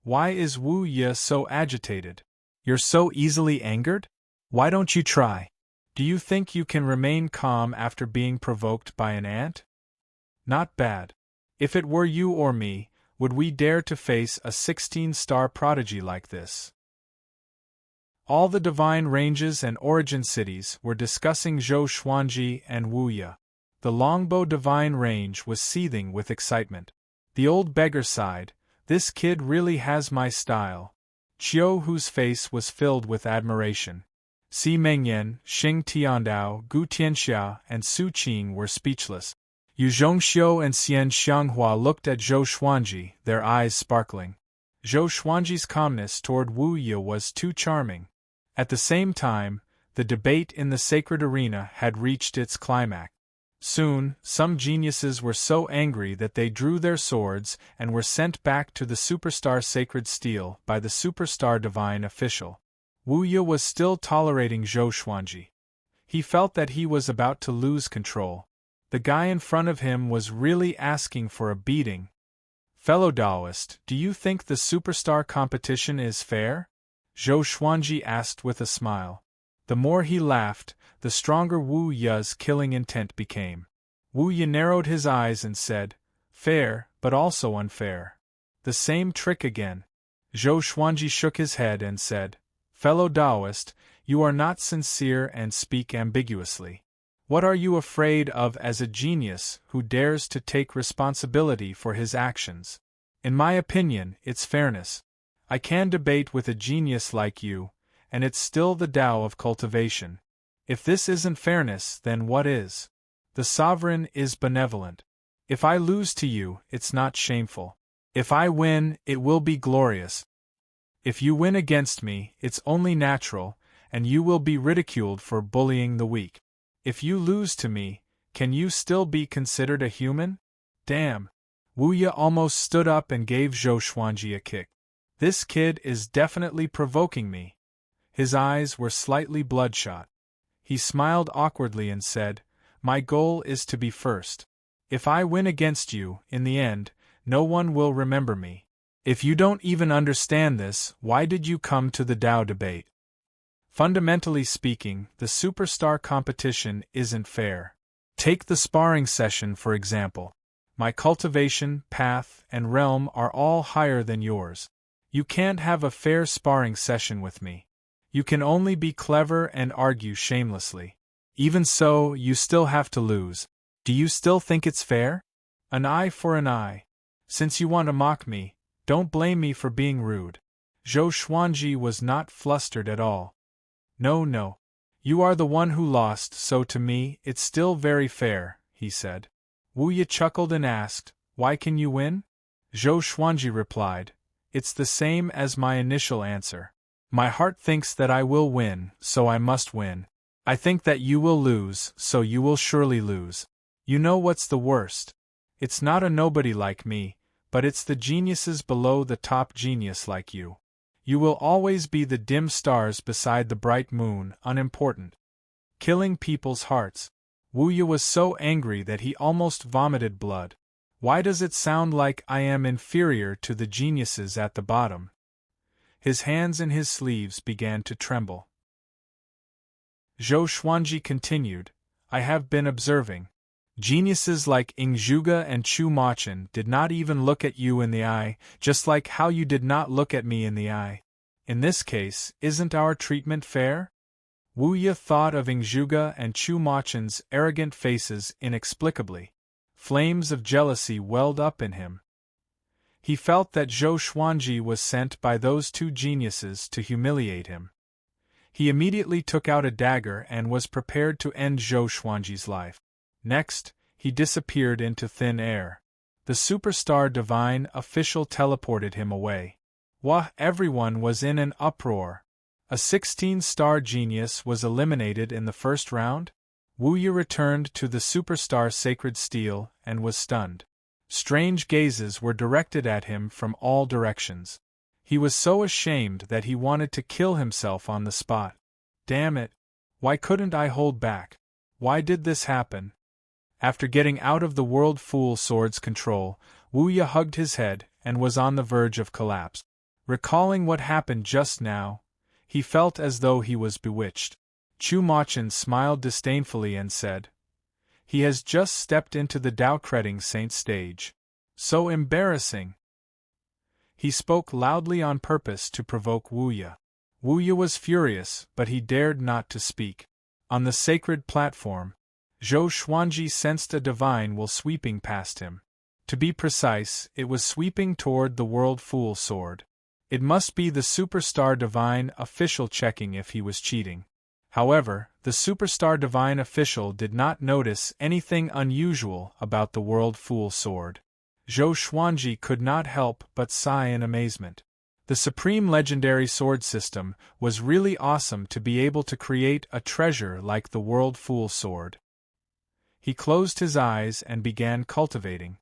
Why is Wu Ye so agitated? You're so easily angered? Why don't you try? Do you think you can remain calm after being provoked by an ant? Not bad. If it were you or me, would we dare to face a 16-star prodigy like this? All the divine ranges and origin cities were discussing Zhou Xuanji and Wu Ye. The Longbow divine range was seething with excitement. The old beggar sighed, "This kid really has my style." Qiu Hu's face was filled with admiration. Si Mengyan, Xing Tiandao, Gu Tianxia, and Su Qing were speechless. Yu Zhongxiu and Xian Xianghua looked at Zhou Xuanji, their eyes sparkling. Zhou Xuanji's calmness toward Wu Ye was too charming. At the same time, the debate in the sacred arena had reached its climax. Soon, some geniuses were so angry that they drew their swords and were sent back to the Superstar Sacred Steel by the Superstar Divine official. Wu Ye was still tolerating Zhou Xuanji. He felt that he was about to lose control. The guy in front of him was really asking for a beating. Fellow Taoist, do you think the Superstar competition is fair? Zhou Xuanji asked with a smile. The more he laughed, the stronger Wu Ye's killing intent became. Wu Ye narrowed his eyes and said, "Fair, but also unfair." The same trick again. Zhou Xuanji shook his head and said, "Fellow Taoist, you are not sincere and speak ambiguously. What are you afraid of as a genius who dares to take responsibility for his actions? In my opinion, it's fairness. I can debate with a genius like you, and it's still the Tao of cultivation. If this isn't fairness, then what is? The sovereign is benevolent. If I lose to you, it's not shameful. If I win, it will be glorious. If you win against me, it's only natural, and you will be ridiculed for bullying the weak. If you lose to me, can you still be considered a human? Damn!" Wu Ye almost stood up and gave Zhou Xuanji a kick. "This kid is definitely provoking me." His eyes were slightly bloodshot. He smiled awkwardly and said, "My goal is to be first. If I win against you, in the end, no one will remember me. If you don't even understand this, why did you come to the Tao debate? Fundamentally speaking, the Superstar competition isn't fair. Take the sparring session for example. My cultivation, path, and realm are all higher than yours. You can't have a fair sparring session with me. You can only be clever and argue shamelessly. Even so, you still have to lose. Do you still think it's fair? An eye for an eye. Since you want to mock me, don't blame me for being rude." Zhou Xuanji was not flustered at all. No. You are the one who lost, so to me, it's still very fair," he said. Wu Ye chuckled and asked, "Why can you win?" Zhou Xuanji replied, "It's the same as my initial answer. My heart thinks that I will win, so I must win. I think that you will lose, so you will surely lose. You know what's the worst? It's not a nobody like me, but it's the geniuses below the top genius like you. You will always be the dim stars beside the bright moon, unimportant. Killing people's hearts." Wu Ye was so angry that he almost vomited blood. Why does it sound like I am inferior to the geniuses at the bottom? His hands in his sleeves began to tremble. Zhou Xuanji continued, I have been observing. Geniuses like Ingzhuge and Chu Machin did not even look at you in the eye, just like how you did not look at me in the eye. In this case, isn't our treatment fair? Wu Ye thought of Ingzhuge and Chu Machin's arrogant faces inexplicably. Flames of jealousy welled up in him. He felt that Zhou Xuanji was sent by those two geniuses to humiliate him. He immediately took out a dagger and was prepared to end Zhou Xuanji's life. Next, he disappeared into thin air. The superstar divine official teleported him away. Wah! Everyone was in an uproar. A 16-star genius was eliminated in the first round? Wu Ye returned to the superstar sacred steel and was stunned. Strange gazes were directed at him from all directions. He was so ashamed that he wanted to kill himself on the spot. Damn it! Why couldn't I hold back? Why did this happen? After getting out of the World Fool Sword's control, Wu Ye hugged his head and was on the verge of collapse. Recalling what happened just now, he felt as though he was bewitched. Chu Machin smiled disdainfully and said, He has just stepped into the Tao Creting Saint stage. So embarrassing! He spoke loudly on purpose to provoke Wu Ye. Wu Ye was furious, but he dared not to speak. On the sacred platform, Zhou Xuanji sensed a divine will sweeping past him. To be precise, it was sweeping toward the World Fool Sword. It must be the Superstar Divine official checking if he was cheating. However, the Superstar Divine official did not notice anything unusual about the World Fool Sword. Zhou Xuanji could not help but sigh in amazement. The Supreme Legendary Sword System was really awesome to be able to create a treasure like the World Fool Sword. He closed his eyes and began cultivating.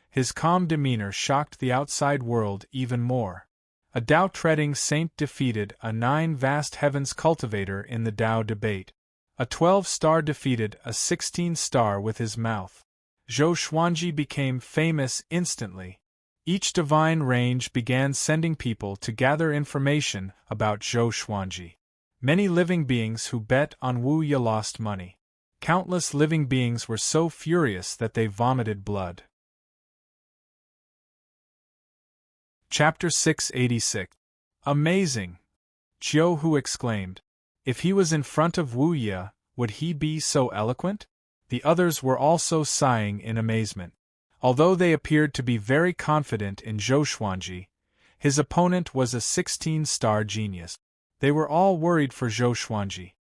His calm demeanor shocked the outside world even more. A Tao Treading Saint defeated a 9 vast heavens cultivator in the Tao debate. A 12-star defeated a 16-star with his mouth. Zhou Xuanji became famous instantly. Each divine range began sending people to gather information about Zhou Xuanji. Many living beings who bet on Wu Ye lost money. Countless living beings were so furious that they vomited blood. Chapter 686. Amazing! Chiu Hu exclaimed. If he was in front of Wu Ye, would he be so eloquent? The others were also sighing in amazement. Although they appeared to be very confident in Zhou Xuanji, his opponent was a 16-star genius. They were all worried for Zhou Xuanji.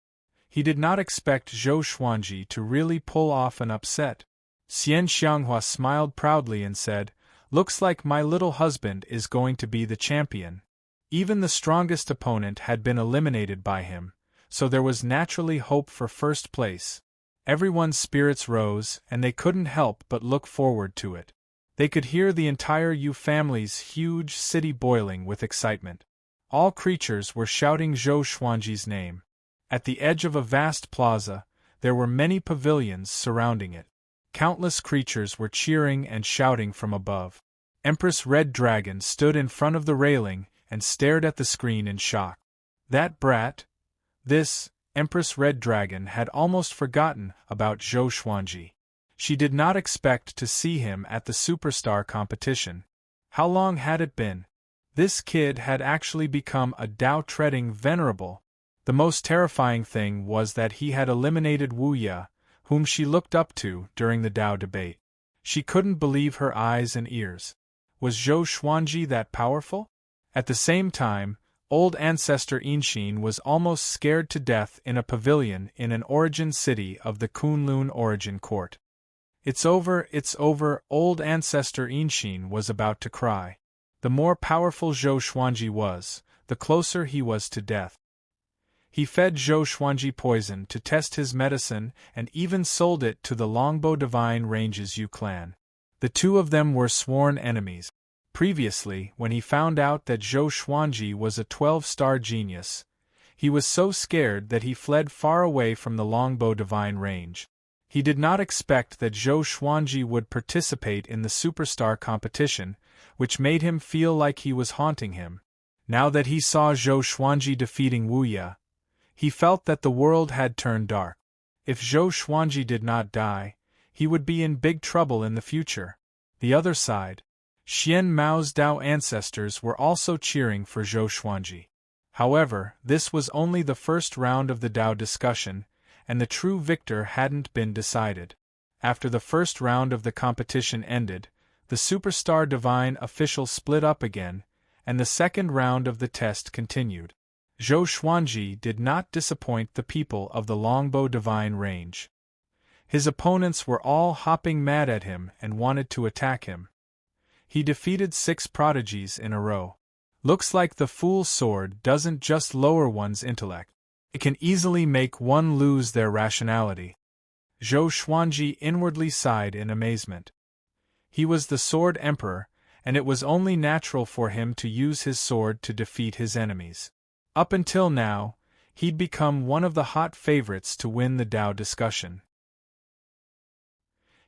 He did not expect Zhou Xuanji to really pull off an upset. Xian Xianghua smiled proudly and said, Looks like my little husband is going to be the champion. Even the strongest opponent had been eliminated by him, so there was naturally hope for first place. Everyone's spirits rose, and they couldn't help but look forward to it. They could hear the entire Yu family's huge city boiling with excitement. All creatures were shouting Zhou Xuanji's name. At the edge of a vast plaza, there were many pavilions surrounding it. Countless creatures were cheering and shouting from above. Empress Red Dragon stood in front of the railing and stared at the screen in shock. That brat? This, Empress Red Dragon had almost forgotten about Zhou Xuanji. She did not expect to see him at the superstar competition. How long had it been? This kid had actually become a Tao-treading venerable. The most terrifying thing was that he had eliminated Wu Ye, whom she looked up to during the Tao debate. She couldn't believe her eyes and ears. Was Zhou Xuanji that powerful? At the same time, old ancestor Inshin was almost scared to death in a pavilion in an origin city of the Kunlun origin court. It's over, old ancestor Inshin was about to cry. The more powerful Zhou Xuanji was, the closer he was to death. He fed Zhou Xuanji poison to test his medicine and even sold it to the Longbow Divine Ranges Yu clan. The two of them were sworn enemies. Previously, when he found out that Zhou Xuanji was a 12-star genius, he was so scared that he fled far away from the Longbow Divine Range. He did not expect that Zhou Xuanji would participate in the superstar competition, which made him feel like he was haunting him. Now that he saw Zhou Xuanji defeating Wu Ye, he felt that the world had turned dark. If Zhou Xuanji did not die, he would be in big trouble in the future. The other side, Xian Mao's Dao ancestors were also cheering for Zhou Xuanji. However, this was only the first round of the Dao discussion, and the true victor hadn't been decided. After the first round of the competition ended, the Superstar Divine officials split up again, and the second round of the test continued. Zhou Xuanji did not disappoint the people of the Longbow Divine range. His opponents were all hopping mad at him and wanted to attack him. He defeated 6 prodigies in a row. Looks like the Fool's Sword doesn't just lower one's intellect. It can easily make one lose their rationality. Zhou Xuanji inwardly sighed in amazement. He was the Sword Emperor, and it was only natural for him to use his sword to defeat his enemies. Up until now, he'd become one of the hot favorites to win the Dao discussion.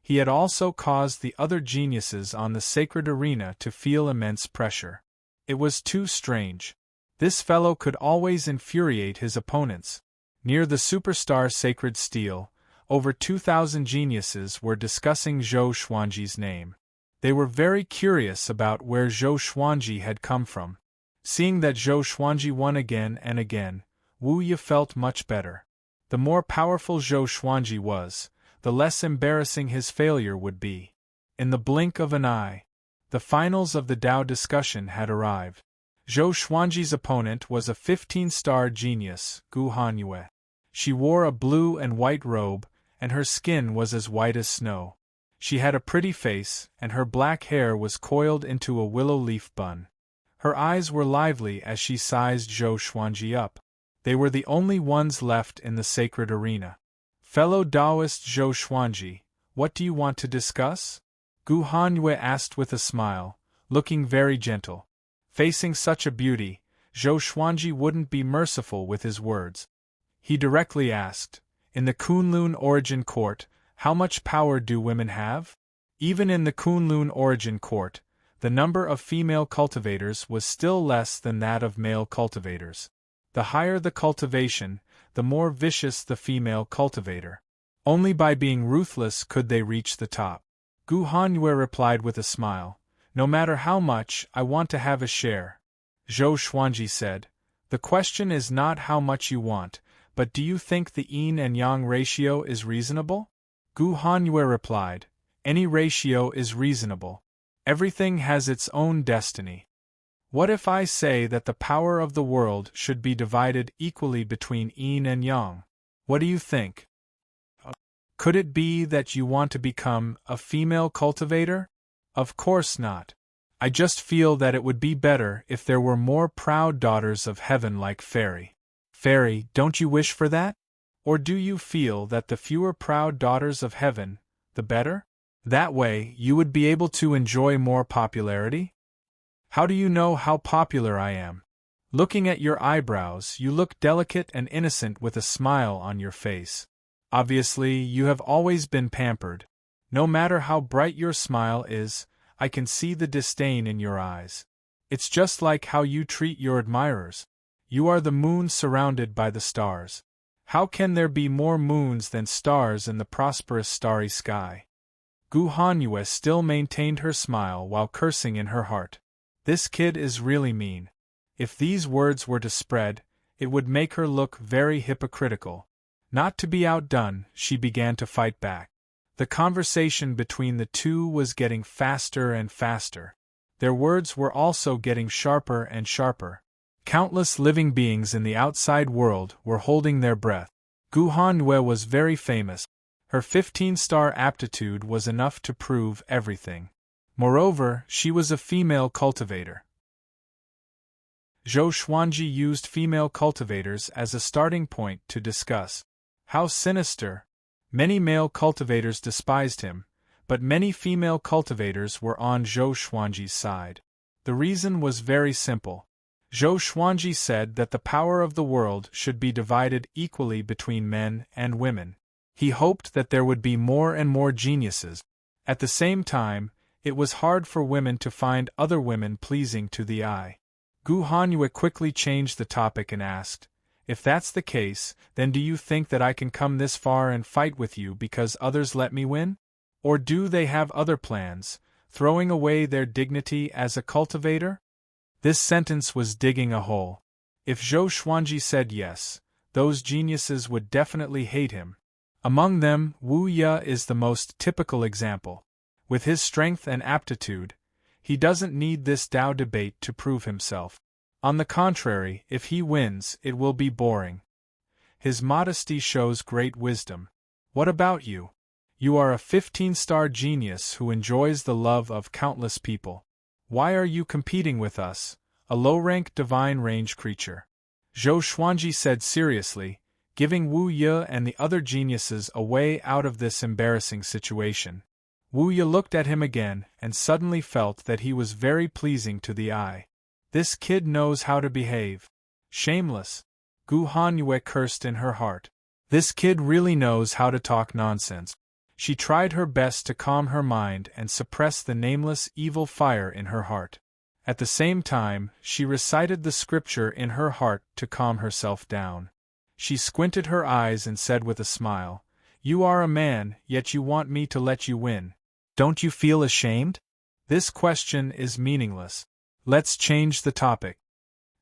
He had also caused the other geniuses on the sacred arena to feel immense pressure. It was too strange. This fellow could always infuriate his opponents. Near the superstar sacred steel, over 2,000 geniuses were discussing Zhou Xuanji's name. They were very curious about where Zhou Xuanji had come from. Seeing that Zhou Xuanji won again and again, Wu Ye felt much better. The more powerful Zhou Xuanji was, the less embarrassing his failure would be. In the blink of an eye, the finals of the Dao discussion had arrived. Zhou Xuanji's opponent was a 15-star genius, Gu Hanyue. She wore a blue and white robe, and her skin was as white as snow. She had a pretty face, and her black hair was coiled into a willow leaf bun. Her eyes were lively as she sized Zhou Xuanji up. They were the only ones left in the sacred arena. Fellow Taoist Zhou Xuanji, what do you want to discuss? Gu Hanyue asked with a smile, looking very gentle. Facing such a beauty, Zhou Xuanji wouldn't be merciful with his words. He directly asked, in the Kunlun Origin Court, how much power do women have? Even in the Kunlun Origin Court, the number of female cultivators was still less than that of male cultivators. The higher the cultivation, the more vicious the female cultivator. Only by being ruthless could they reach the top. Gu Hanyue replied with a smile, no matter how much, I want to have a share. Zhou Xuanji said, the question is not how much you want, but do you think the yin and yang ratio is reasonable? Gu Hanyue replied, any ratio is reasonable. Everything has its own destiny. What if I say that the power of the world should be divided equally between yin and yang? What do you think? Could it be that you want to become a female cultivator? Of course not. I just feel that it would be better if there were more proud daughters of heaven like Fairy. Fairy, don't you wish for that? Or do you feel that the fewer proud daughters of heaven, the better? That way, you would be able to enjoy more popularity? How do you know how popular I am? Looking at your eyebrows, you look delicate and innocent with a smile on your face. Obviously, you have always been pampered. No matter how bright your smile is, I can see the disdain in your eyes. It's just like how you treat your admirers. You are the moon surrounded by the stars. How can there be more moons than stars in the prosperous starry sky? Gu Hanyue still maintained her smile while cursing in her heart. This kid is really mean. If these words were to spread, it would make her look very hypocritical. Not to be outdone, she began to fight back. The conversation between the two was getting faster and faster. Their words were also getting sharper and sharper. Countless living beings in the outside world were holding their breath. Gu Hanyue was very famous. Her 15-star aptitude was enough to prove everything. Moreover, she was a female cultivator. Zhou Xuanji used female cultivators as a starting point to discuss. How sinister! Many male cultivators despised him, but many female cultivators were on Zhou Xuanji's side. The reason was very simple. Zhou Xuanji said that the power of the world should be divided equally between men and women. He hoped that there would be more and more geniuses. At the same time, it was hard for women to find other women pleasing to the eye. Gu Hanyue quickly changed the topic and asked, "If that's the case, then do you think that I can come this far and fight with you because others let me win? Or do they have other plans, throwing away their dignity as a cultivator?" This sentence was digging a hole. If Zhou Xuanji said yes, those geniuses would definitely hate him. Among them, Wu Ye is the most typical example. With his strength and aptitude, he doesn't need this Tao debate to prove himself. On the contrary, if he wins, it will be boring. His modesty shows great wisdom. What about you? You are a 15-star genius who enjoys the love of countless people. Why are you competing with us, a low-rank divine range creature? Zhou Xuanji said seriously, giving Wu Ye and the other geniuses a way out of this embarrassing situation. Wu Ye looked at him again and suddenly felt that he was very pleasing to the eye. This kid knows how to behave. Shameless. Gu Hanyue cursed in her heart. This kid really knows how to talk nonsense. She tried her best to calm her mind and suppress the nameless evil fire in her heart. At the same time, she recited the scripture in her heart to calm herself down. She squinted her eyes and said with a smile, "You are a man, yet you want me to let you win. Don't you feel ashamed?" This question is meaningless. Let's change the topic.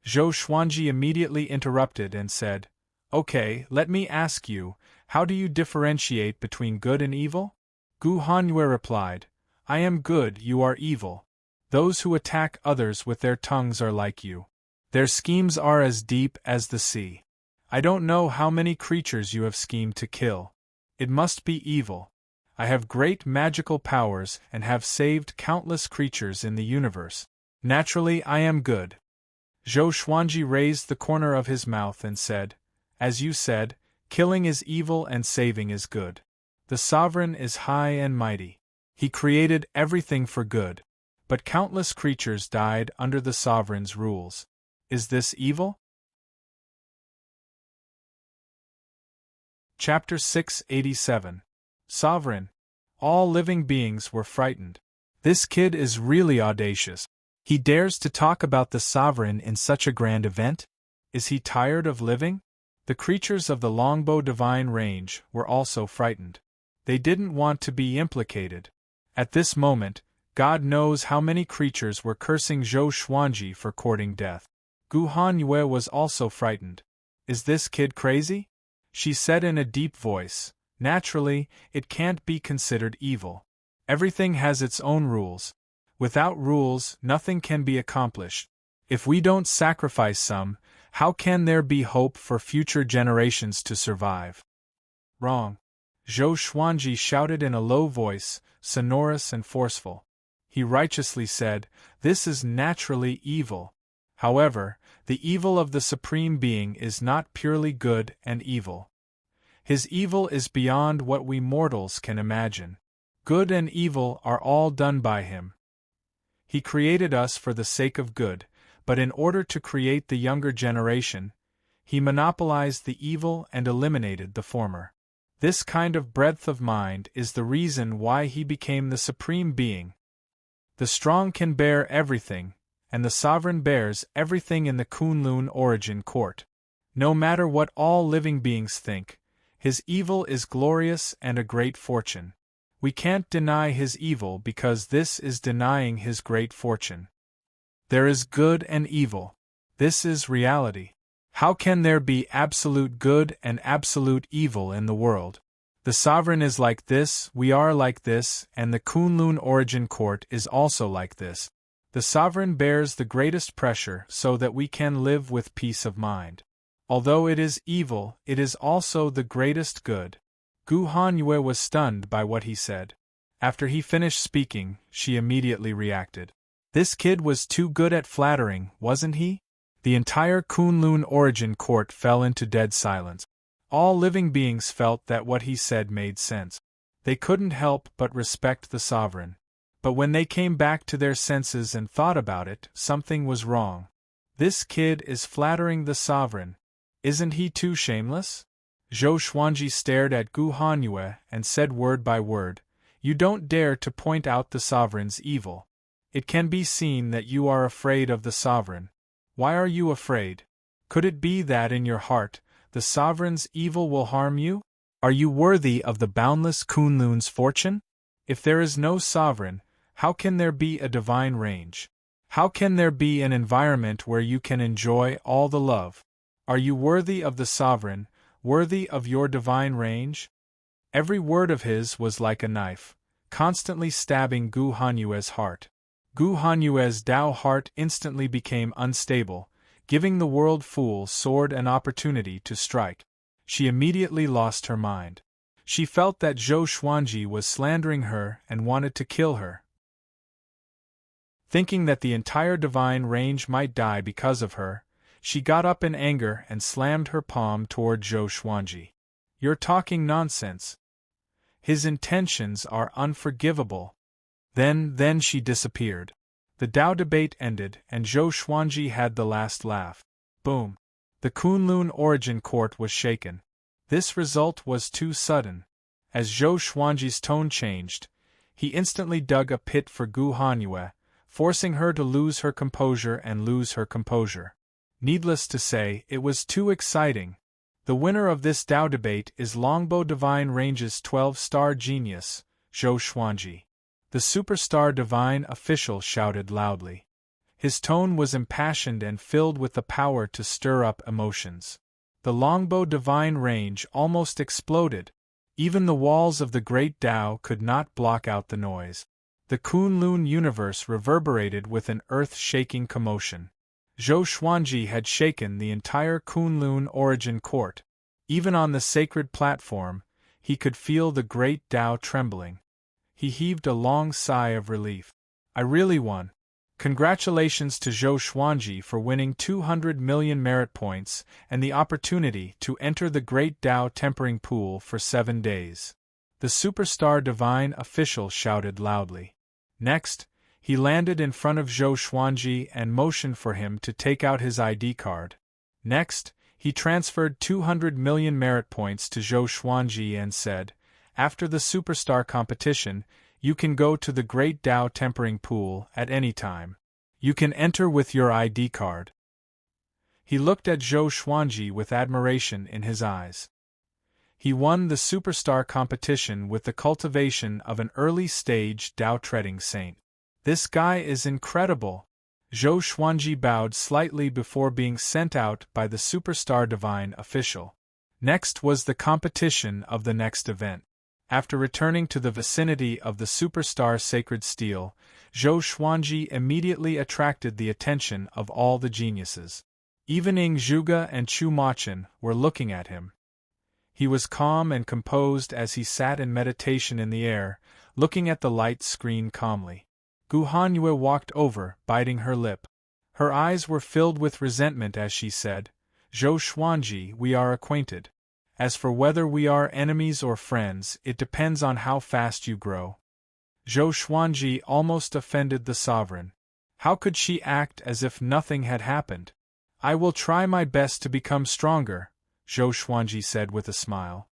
Zhou Xuanji immediately interrupted and said, "Okay, let me ask you, how do you differentiate between good and evil?" Gu Hanyue replied, "I am good, you are evil. Those who attack others with their tongues are like you. Their schemes are as deep as the sea. I don't know how many creatures you have schemed to kill. It must be evil. I have great magical powers and have saved countless creatures in the universe. Naturally, I am good." Zhou Xuanji raised the corner of his mouth and said, "As you said, killing is evil and saving is good. The sovereign is high and mighty. He created everything for good. But countless creatures died under the sovereign's rules. Is this evil?" Chapter 687. Sovereign. All living beings were frightened. This kid is really audacious. He dares to talk about the sovereign in such a grand event? Is he tired of living? The creatures of the Longbow Divine Range were also frightened. They didn't want to be implicated. At this moment, God knows how many creatures were cursing Zhou Xuanji for courting death. Gu Hanyue was also frightened. "Is this kid crazy?" she said in a deep voice. "Naturally, it can't be considered evil. Everything has its own rules. Without rules, nothing can be accomplished. If we don't sacrifice some, how can there be hope for future generations to survive?" "Wrong." Zhou Xuanji shouted in a low voice, sonorous and forceful. He righteously said, "This is naturally evil. However, the evil of the Supreme Being is not purely good and evil. His evil is beyond what we mortals can imagine. Good and evil are all done by him. He created us for the sake of good, but in order to create the younger generation, he monopolized the evil and eliminated the former. This kind of breadth of mind is the reason why he became the Supreme Being. The strong can bear everything, and the sovereign bears everything in the Kunlun origin court. No matter what all living beings think, his evil is glorious and a great fortune. We can't deny his evil because this is denying his great fortune. There is good and evil. This is reality. How can there be absolute good and absolute evil in the world? The sovereign is like this, we are like this, and the Kunlun origin court is also like this. The sovereign bears the greatest pressure so that we can live with peace of mind. Although it is evil, it is also the greatest good." Gu Hanyue was stunned by what he said. After he finished speaking, she immediately reacted. This kid was too good at flattering, wasn't he? The entire Kunlun origin court fell into dead silence. All living beings felt that what he said made sense. They couldn't help but respect the sovereign. But when they came back to their senses and thought about it, something was wrong. This kid is flattering the sovereign. Isn't he too shameless? Zhou Xuanji stared at Gu Hanyue and said word by word, "You don't dare to point out the sovereign's evil. It can be seen that you are afraid of the sovereign. Why are you afraid? Could it be that in your heart, the sovereign's evil will harm you? Are you worthy of the boundless Kunlun's fortune? If there is no sovereign, how can there be a divine range? How can there be an environment where you can enjoy all the love? Are you worthy of the sovereign, worthy of your divine range?" Every word of his was like a knife, constantly stabbing Gu Hanyue's heart. Gu Hanyue's Tao heart instantly became unstable, giving the world fool sword an opportunity to strike. She immediately lost her mind. She felt that Zhou Xuanji was slandering her and wanted to kill her. Thinking that the entire divine range might die because of her, she got up in anger and slammed her palm toward Zhou Xuanji. "You're talking nonsense. His intentions are unforgivable." Then she disappeared. The Tao debate ended and Zhou Xuanji had the last laugh. Boom! The Kunlun origin court was shaken. This result was too sudden. As Zhou Xuanji's tone changed, he instantly dug a pit for Gu Hanyue, forcing her to lose her composure and lose her composure. Needless to say, it was too exciting. The winner of this Tao debate is Longbow Divine Range's 12-star genius, Zhou Xuanji. The superstar divine official shouted loudly. His tone was impassioned and filled with the power to stir up emotions. The Longbow Divine Range almost exploded. Even the walls of the Great Tao could not block out the noise. The Kunlun universe reverberated with an earth-shaking commotion. Zhou Xuanji had shaken the entire Kunlun origin court. Even on the sacred platform, he could feel the Great Tao trembling. He heaved a long sigh of relief. "I really won. Congratulations to Zhou Xuanji for winning 200 million merit points and the opportunity to enter the Great Tao Tempering Pool for 7 days." The superstar divine official shouted loudly. Next, he landed in front of Zhou Xuanji and motioned for him to take out his ID card. Next, he transferred 200 million merit points to Zhou Xuanji and said, "After the superstar competition, you can go to the Great Tao Tempering Pool at any time. You can enter with your ID card." He looked at Zhou Xuanji with admiration in his eyes. He won the superstar competition with the cultivation of an early-stage Tao-treading saint. "This guy is incredible." Zhou Xuanji bowed slightly before being sent out by the superstar divine official. Next was the competition of the next event. After returning to the vicinity of the superstar sacred steel, Zhou Xuanji immediately attracted the attention of all the geniuses. Even Ing Zhuge and Chu Machin were looking at him. He was calm and composed as he sat in meditation in the air, looking at the light screen calmly. Gu Hanyue walked over, biting her lip. Her eyes were filled with resentment as she said, "Zhou Xuanji, we are acquainted. As for whether we are enemies or friends, it depends on how fast you grow." Zhou Xuanji almost offended the sovereign. How could she act as if nothing had happened? "I will try my best to become stronger," Zhou Xuanji said with a smile.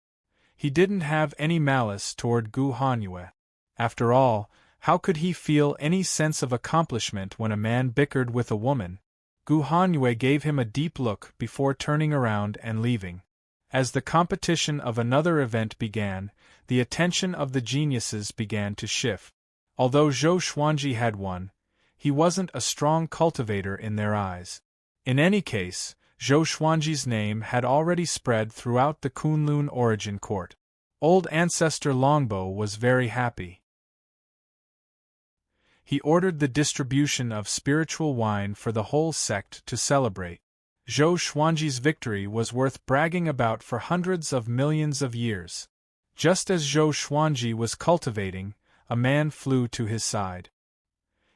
He didn't have any malice toward Gu Hanyue. After all, how could he feel any sense of accomplishment when a man bickered with a woman? Gu Hanyue gave him a deep look before turning around and leaving. As the competition of another event began, the attention of the geniuses began to shift. Although Zhou Xuanji had won, he wasn't a strong cultivator in their eyes. In any case, Zhou Xuanji's name had already spread throughout the Kunlun origin court. Old Ancestor Longbow was very happy. He ordered the distribution of spiritual wine for the whole sect to celebrate. Zhou Xuanji's victory was worth bragging about for hundreds of millions of years. Just as Zhou Xuanji was cultivating, a man flew to his side.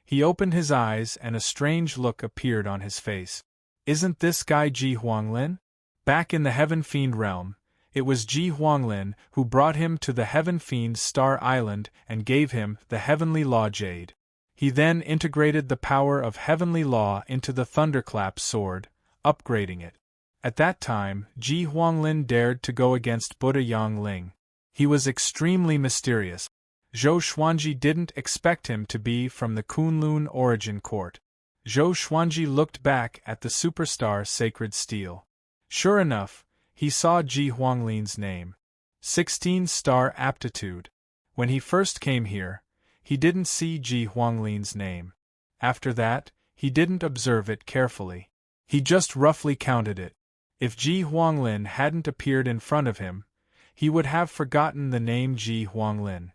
He opened his eyes and a strange look appeared on his face. "Isn't this guy Ji Huanglin?" Back in the Heaven Fiend realm, it was Ji Huanglin who brought him to the Heaven Fiend's Star Island and gave him the Heavenly Law Jade. He then integrated the power of Heavenly Law into the Thunderclap sword, upgrading it. At that time, Ji Huanglin dared to go against Buddha Yangling. He was extremely mysterious. Zhou Xuanji didn't expect him to be from the Kunlun origin court. Zhou Xuanji looked back at the superstar sacred steel. Sure enough, he saw Ji Huanglin's name. 16-star aptitude. When he first came here, he didn't see Ji Huanglin's name. After that, he didn't observe it carefully. He just roughly counted it. If Ji Huanglin hadn't appeared in front of him, he would have forgotten the name Ji Huanglin.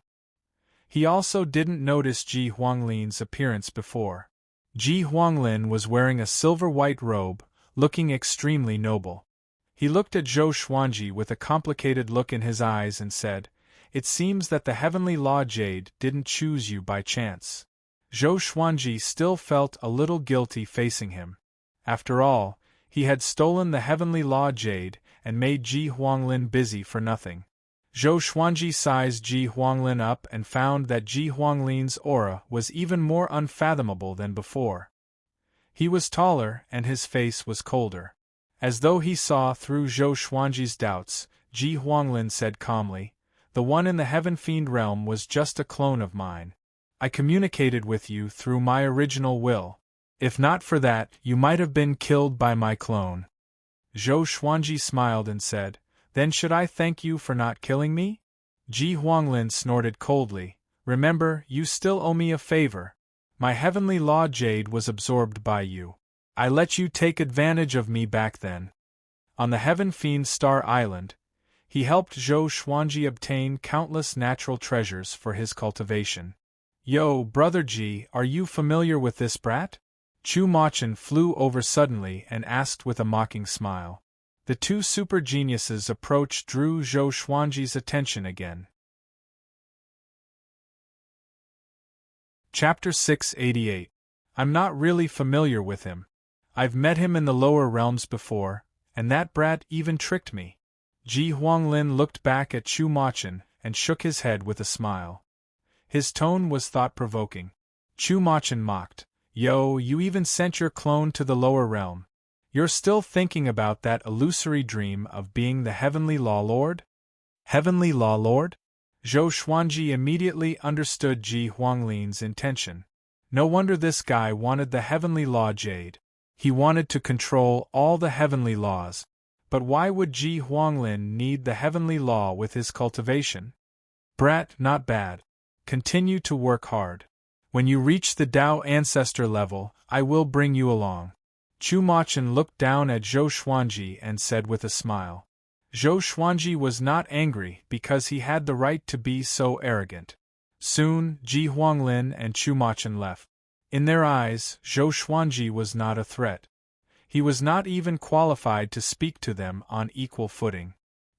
He also didn't notice Ji Huanglin's appearance before. Ji Huanglin was wearing a silver-white robe, looking extremely noble. He looked at Zhou Xuanji with a complicated look in his eyes and said, "It seems that the heavenly law jade didn't choose you by chance." Zhou Xuanji still felt a little guilty facing him. After all, he had stolen the heavenly law jade and made Ji Huanglin busy for nothing. Zhou Xuanji sized Ji Huanglin up and found that Ji Huanglin's aura was even more unfathomable than before. He was taller and his face was colder. As though he saw through Zhou Xuanji's doubts, Ji Huanglin said calmly, "The one in the Heaven Fiend realm was just a clone of mine. I communicated with you through my original will. If not for that, you might have been killed by my clone." Zhou Xuanji smiled and said, "Then should I thank you for not killing me?" Ji Huanglin snorted coldly, "Remember, you still owe me a favor. My heavenly law jade was absorbed by you. I let you take advantage of me back then." On the Heaven Fiend Star Island, he helped Zhou Xuanji obtain countless natural treasures for his cultivation. "Yo, Brother Ji, are you familiar with this brat?" Chu Machin flew over suddenly and asked with a mocking smile. The two super geniuses' approach drew Zhou Xuanji's attention again. Chapter 688. I'm not really familiar with him. I've met him in the lower realms before, and that brat even tricked me. Ji Huanglin looked back at Chu Machin and shook his head with a smile. His tone was thought-provoking. Chu Machin mocked, "Yo, you even sent your clone to the lower realm. You're still thinking about that illusory dream of being the Heavenly Law Lord?" Heavenly Law Lord? Zhou Xuanji immediately understood Ji Huanglin's intention. No wonder this guy wanted the Heavenly Law Jade. He wanted to control all the heavenly laws. But why would Ji Huanglin need the heavenly law with his cultivation? Brat, not bad. Continue to work hard. When you reach the Tao Ancestor level, I will bring you along. Chu Machin looked down at Zhou Xuanji and said with a smile. Zhou Xuanji was not angry because he had the right to be so arrogant. Soon, Ji Huanglin and Chu Machin left. In their eyes, Zhou Xuanji was not a threat. He was not even qualified to speak to them on equal footing.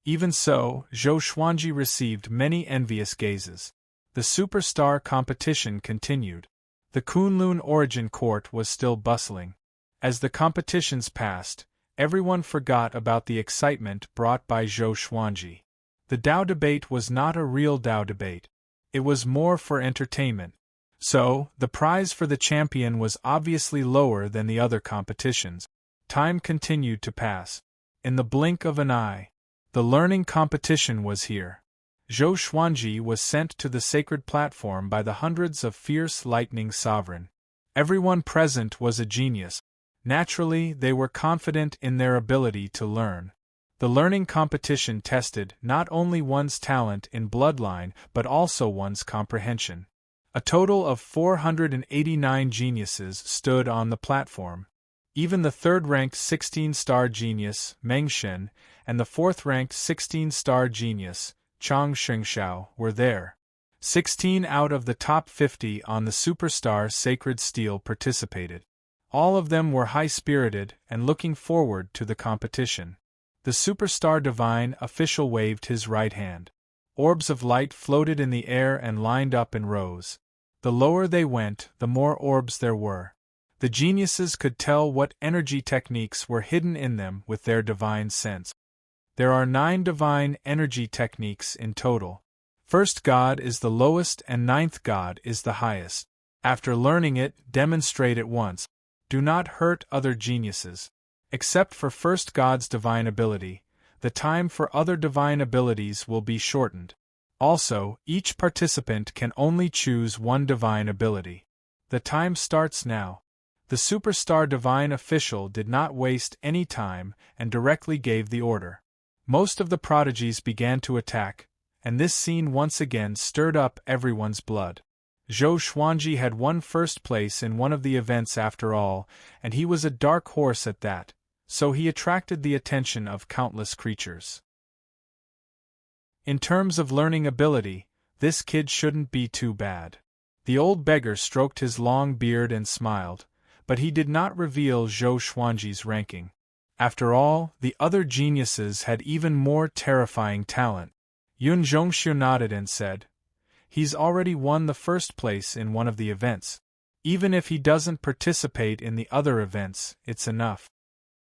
Even so, Zhou Xuanji received many envious gazes. The superstar competition continued. The Kunlun Origin Court was still bustling. As the competitions passed, everyone forgot about the excitement brought by Zhou Xuanji. The Tao debate was not a real Tao debate. It was more for entertainment. So, the prize for the champion was obviously lower than the other competitions. Time continued to pass. In the blink of an eye, the learning competition was here. Zhou Xuanji was sent to the sacred platform by the hundreds of fierce lightning sovereign. Everyone present was a genius. Naturally, they were confident in their ability to learn. The learning competition tested not only one's talent in bloodline but also one's comprehension. A total of 489 geniuses stood on the platform. Even the third-ranked 16-star genius, Meng Shen, and the fourth-ranked 16-star genius, Chang Shengshao, were there. 16 out of the top 50 on the Superstar Sacred Steel participated. All of them were high-spirited and looking forward to the competition. The Superstar Divine official waved his right hand. Orbs of light floated in the air and lined up in rows. The lower they went, the more orbs there were. The geniuses could tell what energy techniques were hidden in them with their divine sense. There are 9 divine energy techniques in total. First God is the lowest and 9th God is the highest. After learning it, demonstrate it once. Do not hurt other geniuses. Except for first God's divine ability, the time for other divine abilities will be shortened. Also, each participant can only choose one divine ability. The time starts now. The superstar divine official did not waste any time and directly gave the order. Most of the prodigies began to attack, and this scene once again stirred up everyone's blood. Zhou Xuanji had won first place in one of the events after all, and he was a dark horse at that, so he attracted the attention of countless creatures. In terms of learning ability, this kid shouldn't be too bad. The old beggar stroked his long beard and smiled, but he did not reveal Zhou Xuanji's ranking. After all, the other geniuses had even more terrifying talent. Yun Zhongxiu nodded and said, "He's already won the first place in one of the events. Even if he doesn't participate in the other events, it's enough."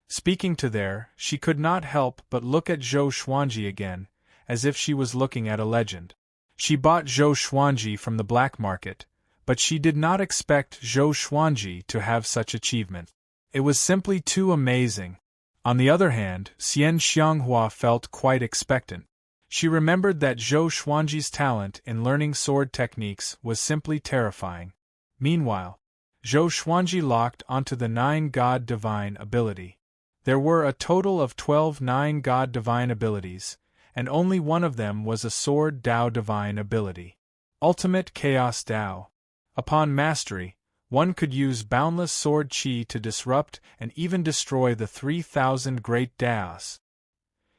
Speaking to there, she could not help but look at Zhou Xuanji again, as if she was looking at a legend. She bought Zhou Xuanji from the black market, but she did not expect Zhou Xuanji to have such achievement. It was simply too amazing. On the other hand, Xian Xianghua felt quite expectant. She remembered that Zhou Xuanji's talent in learning sword techniques was simply terrifying. Meanwhile, Zhou Xuanji locked onto the 9-god divine ability. There were a total of 12 9-god divine abilities, and only one of them was a sword Dao divine ability. Ultimate Chaos Dao. Upon mastery, one could use boundless sword qi to disrupt and even destroy the 3,000 great Daos.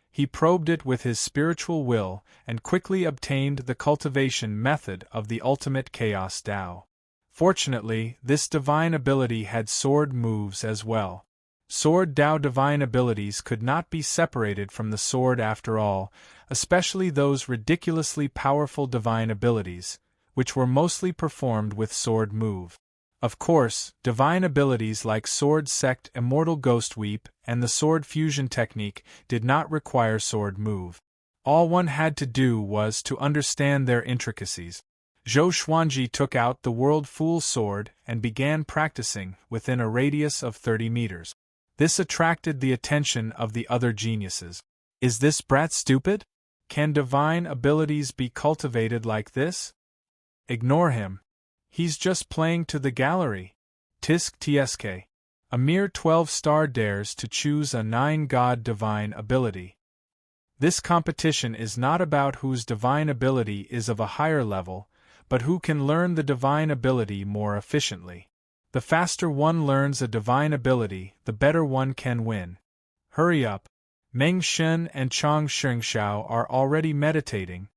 He probed it with his spiritual will and quickly obtained the cultivation method of the ultimate Chaos Dao. Fortunately, this divine ability had sword moves as well. Sword Dao divine abilities could not be separated from the sword after all, especially those ridiculously powerful divine abilities, which were mostly performed with sword move. Of course, divine abilities like Sword Sect Immortal Ghost Weep and the Sword Fusion Technique did not require sword move. All one had to do was to understand their intricacies. Zhou Xuanji took out the World Fool Sword and began practicing within a radius of 30 meters. This attracted the attention of the other geniuses. Is this brat stupid? Can divine abilities be cultivated like this? Ignore him. He's just playing to the gallery. Tisk tsk. A mere 12-star dares to choose a 9-god divine ability. This competition is not about whose divine ability is of a higher level, but who can learn the divine ability more efficiently. The faster one learns a divine ability, the better one can win. Hurry up. Meng Shen and Chang Shengshao are already meditating.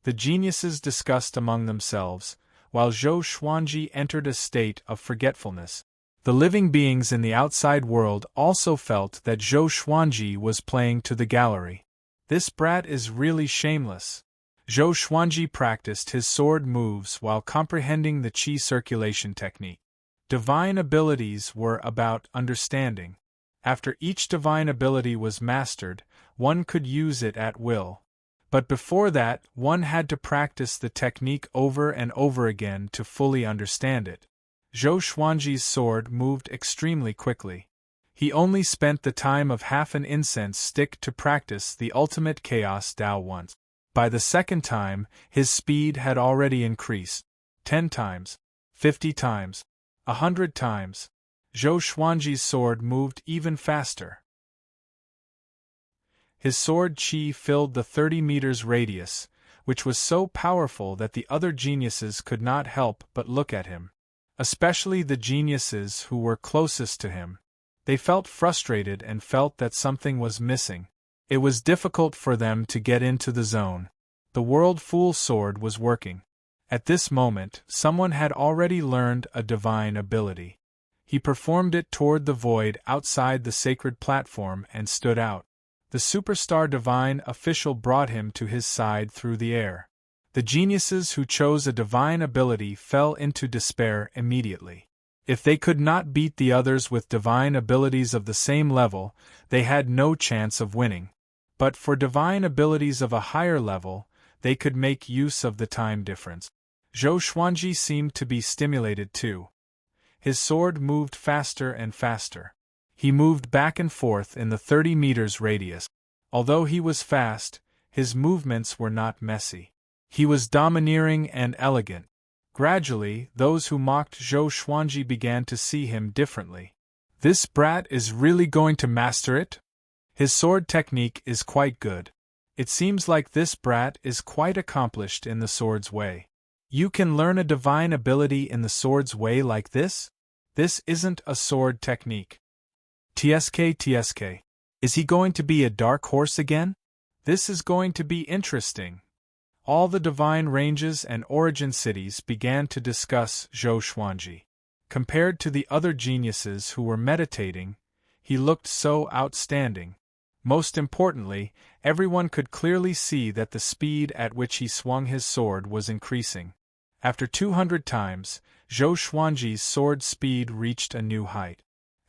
The geniuses discussed among themselves, while Zhou Xuanji entered a state of forgetfulness. The living beings in the outside world also felt that Zhou Xuanji was playing to the gallery. This brat is really shameless. Zhou Xuanji practiced his sword moves while comprehending the qi circulation technique. Divine abilities were about understanding. After each divine ability was mastered, one could use it at will. But before that, one had to practice the technique over and over again to fully understand it. Zhou Xuanji's sword moved extremely quickly. He only spent the time of half an incense stick to practice the ultimate Chaos Dao once. By the second time, his speed had already increased. 10 times, 50 times, 100 times. Zhou Xuanji's sword moved even faster. His sword qi filled the 30 meters radius, which was so powerful that the other geniuses could not help but look at him. Especially the geniuses who were closest to him. They felt frustrated and felt that something was missing. It was difficult for them to get into the zone. The World Fool Sword was working. At this moment, someone had already learned a divine ability. He performed it toward the void outside the sacred platform and stood out. The superstar divine official brought him to his side through the air. The geniuses who chose a divine ability fell into despair immediately. If they could not beat the others with divine abilities of the same level, they had no chance of winning. But for divine abilities of a higher level, they could make use of the time difference. Zhou Xuanji seemed to be stimulated too. His sword moved faster and faster. He moved back and forth in the 30 meters radius. Although he was fast, his movements were not messy. He was domineering and elegant. Gradually, those who mocked Zhou Xuanji began to see him differently. This brat is really going to master it? His sword technique is quite good. It seems like this brat is quite accomplished in the sword's way. You can learn a divine ability in the sword's way like this? This isn't a sword technique. TSK. Is he going to be a dark horse again? This is going to be interesting. All the divine ranges and origin cities began to discuss Zhou Xuanji. Compared to the other geniuses who were meditating, he looked so outstanding. Most importantly, everyone could clearly see that the speed at which he swung his sword was increasing. After 200 times, Zhou Xuanji's sword speed reached a new height.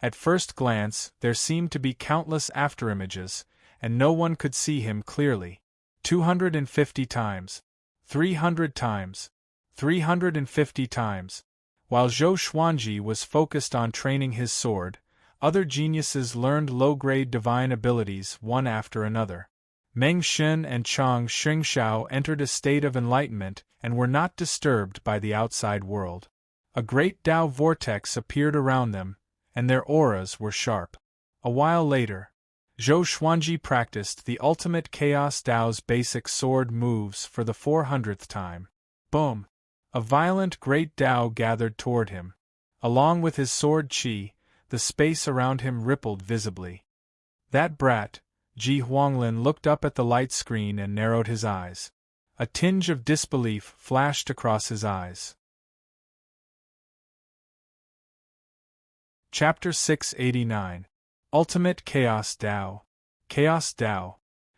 At first glance, there seemed to be countless afterimages, and no one could see him clearly. 250 times. 300 times. 350 times. While Zhou Xuanji was focused on training his sword, other geniuses learned low-grade divine abilities one after another. Meng Xin and Chang Xingxiao entered a state of enlightenment and were not disturbed by the outside world. A great Tao vortex appeared around them, and their auras were sharp. A while later, Zhou Xuanji practiced the ultimate Chaos Tao's basic sword moves for the 400th time. Boom! A violent great Tao gathered toward him. Along with his sword qi, the space around him rippled visibly. That brat, Ji Huanglin, looked up at the light screen and narrowed his eyes. A tinge of disbelief flashed across his eyes. Chapter 689. Ultimate Chaos Tao. Chaos Tao.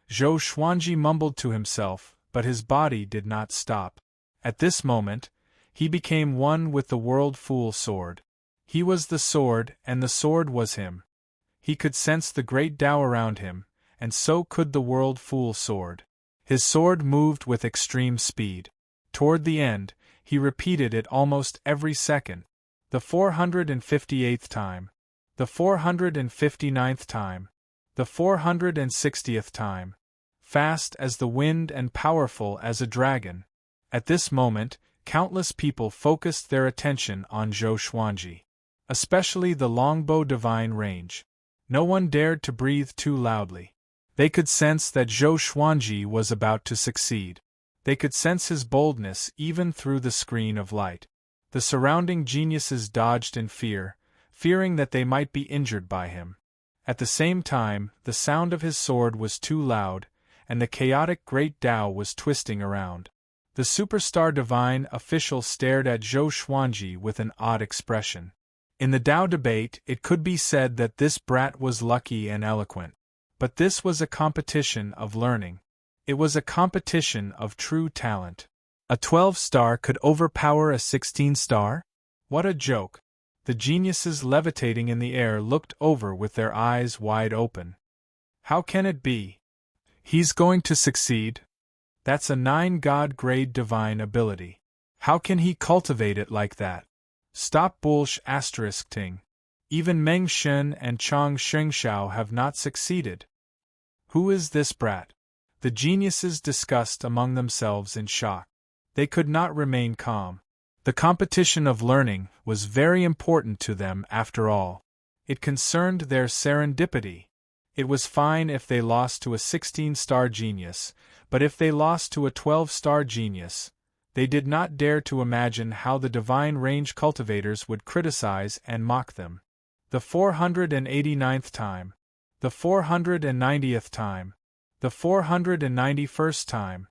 Zhou Xuanji mumbled to himself, but his body did not stop. At this moment, he became one with the World Fool Sword. He was the sword, and the sword was him. He could sense the great Tao around him, and so could the World Fool Sword. His sword moved with extreme speed. Toward the end, he repeated it almost every second. The 458th time. The 459th time. The 460th time. Fast as the wind and powerful as a dragon. At this moment, countless people focused their attention on Zhou Xuanji. Especially the longbow divine range. No one dared to breathe too loudly. They could sense that Zhou Xuanji was about to succeed. They could sense his boldness even through the screen of light. The surrounding geniuses dodged in fear, fearing that they might be injured by him. At the same time, the sound of his sword was too loud, and the chaotic great Tao was twisting around. The superstar divine official stared at Zhou Xuanji with an odd expression. In the Tao debate, it could be said that this brat was lucky and eloquent. But this was a competition of learning. It was a competition of true talent. A 12-star could overpower a 16-star? What a joke! The geniuses levitating in the air looked over with their eyes wide open. How can it be? He's going to succeed? That's a 9-god grade divine ability. How can he cultivate it like that? Stop ting. Even Meng Xin and Chang Xingxiao have not succeeded. Who is this brat? The geniuses discussed among themselves in shock. They could not remain calm. The competition of learning was very important to them after all. It concerned their serendipity. It was fine if they lost to a 16-star genius, but if they lost to a 12-star genius, they did not dare to imagine how the divine range cultivators would criticize and mock them. The 489th time. The 490th time. The 491st time.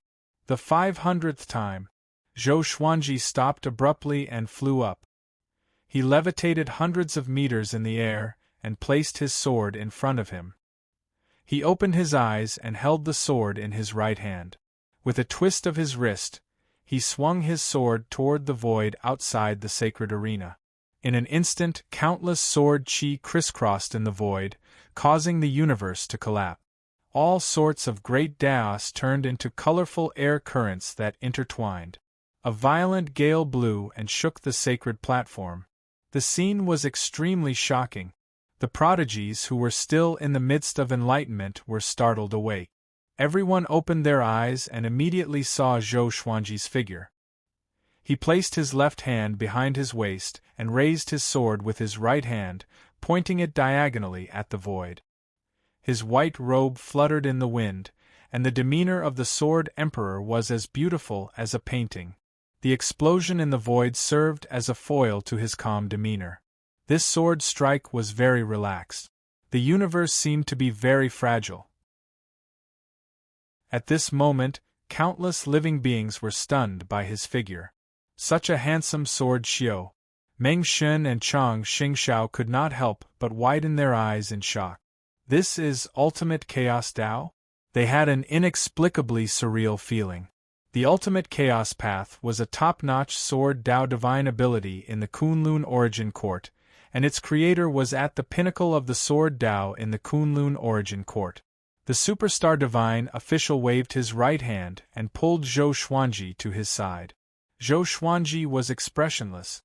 The 500th time. Zhou Xuanji stopped abruptly and flew up. He levitated hundreds of meters in the air and placed his sword in front of him. He opened his eyes and held the sword in his right hand. With a twist of his wrist, he swung his sword toward the void outside the sacred arena. In an instant, countless sword qi crisscrossed in the void, causing the universe to collapse. All sorts of great Taos turned into colorful air currents that intertwined. A violent gale blew and shook the sacred platform. The scene was extremely shocking. The prodigies who were still in the midst of enlightenment were startled awake. Everyone opened their eyes and immediately saw Zhou Xuanji's figure. He placed his left hand behind his waist and raised his sword with his right hand, pointing it diagonally at the void. His white robe fluttered in the wind, and the demeanor of the Sword Emperor was as beautiful as a painting. The explosion in the void served as a foil to his calm demeanor. This sword strike was very relaxed. The universe seemed to be very fragile. At this moment, countless living beings were stunned by his figure. Such a handsome sword Xiao, Meng Shun and Chang Xingxiao could not help but widen their eyes in shock. This is ultimate chaos Dao? They had an inexplicably surreal feeling. The ultimate chaos path was a top-notch sword Dao divine ability in the Kunlun Origin Court, and its creator was at the pinnacle of the sword Dao in the Kunlun Origin Court. The superstar divine official waved his right hand and pulled Zhou Xuanji to his side. Zhou Xuanji was expressionless.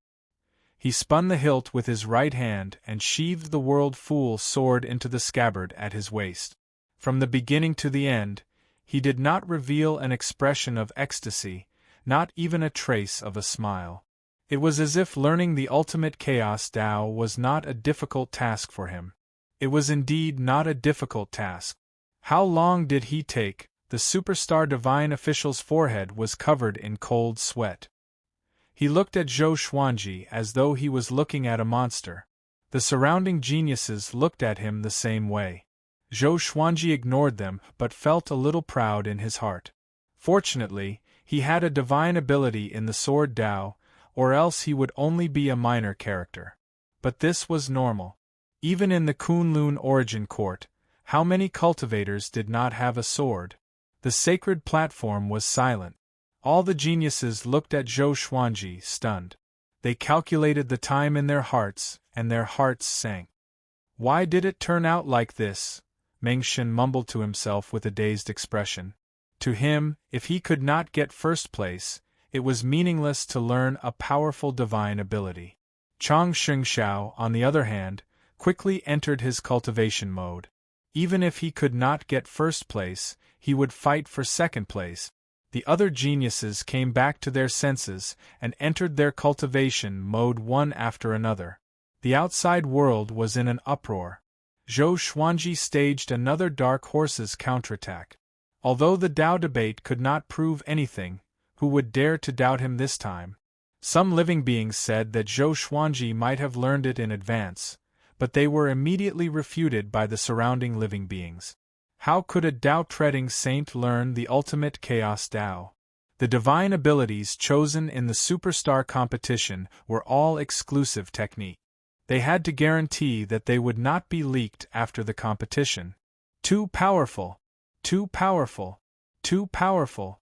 He spun the hilt with his right hand and sheathed the World Fool sword into the scabbard at his waist. From the beginning to the end, he did not reveal an expression of ecstasy, not even a trace of a smile. It was as if learning the ultimate chaos Dao was not a difficult task for him. It was indeed not a difficult task. How long did he take? The superstar divine official's forehead was covered in cold sweat. He looked at Zhou Xuanji as though he was looking at a monster. The surrounding geniuses looked at him the same way. Zhou Xuanji ignored them but felt a little proud in his heart. Fortunately, he had a divine ability in the Sword Dao, or else he would only be a minor character. But this was normal. Even in the Kunlun Origin Court, how many cultivators did not have a sword? The sacred platform was silent. All the geniuses looked at Zhou Xuanji, stunned. They calculated the time in their hearts, and their hearts sank. Why did it turn out like this? Meng Shen mumbled to himself with a dazed expression. To him, if he could not get first place, it was meaningless to learn a powerful divine ability. Chang Xingxiao, on the other hand, quickly entered his cultivation mode. Even if he could not get first place, he would fight for second place. The other geniuses came back to their senses and entered their cultivation mode one after another. The outside world was in an uproar. Zhou Xuanji staged another dark horse's counterattack. Although the Dao debate could not prove anything, who would dare to doubt him this time? Some living beings said that Zhou Xuanji might have learned it in advance, but they were immediately refuted by the surrounding living beings. How could a Dao-treading saint learn the ultimate chaos Dao? The divine abilities chosen in the superstar competition were all exclusive technique. They had to guarantee that they would not be leaked after the competition. Too powerful! Too powerful! Too powerful!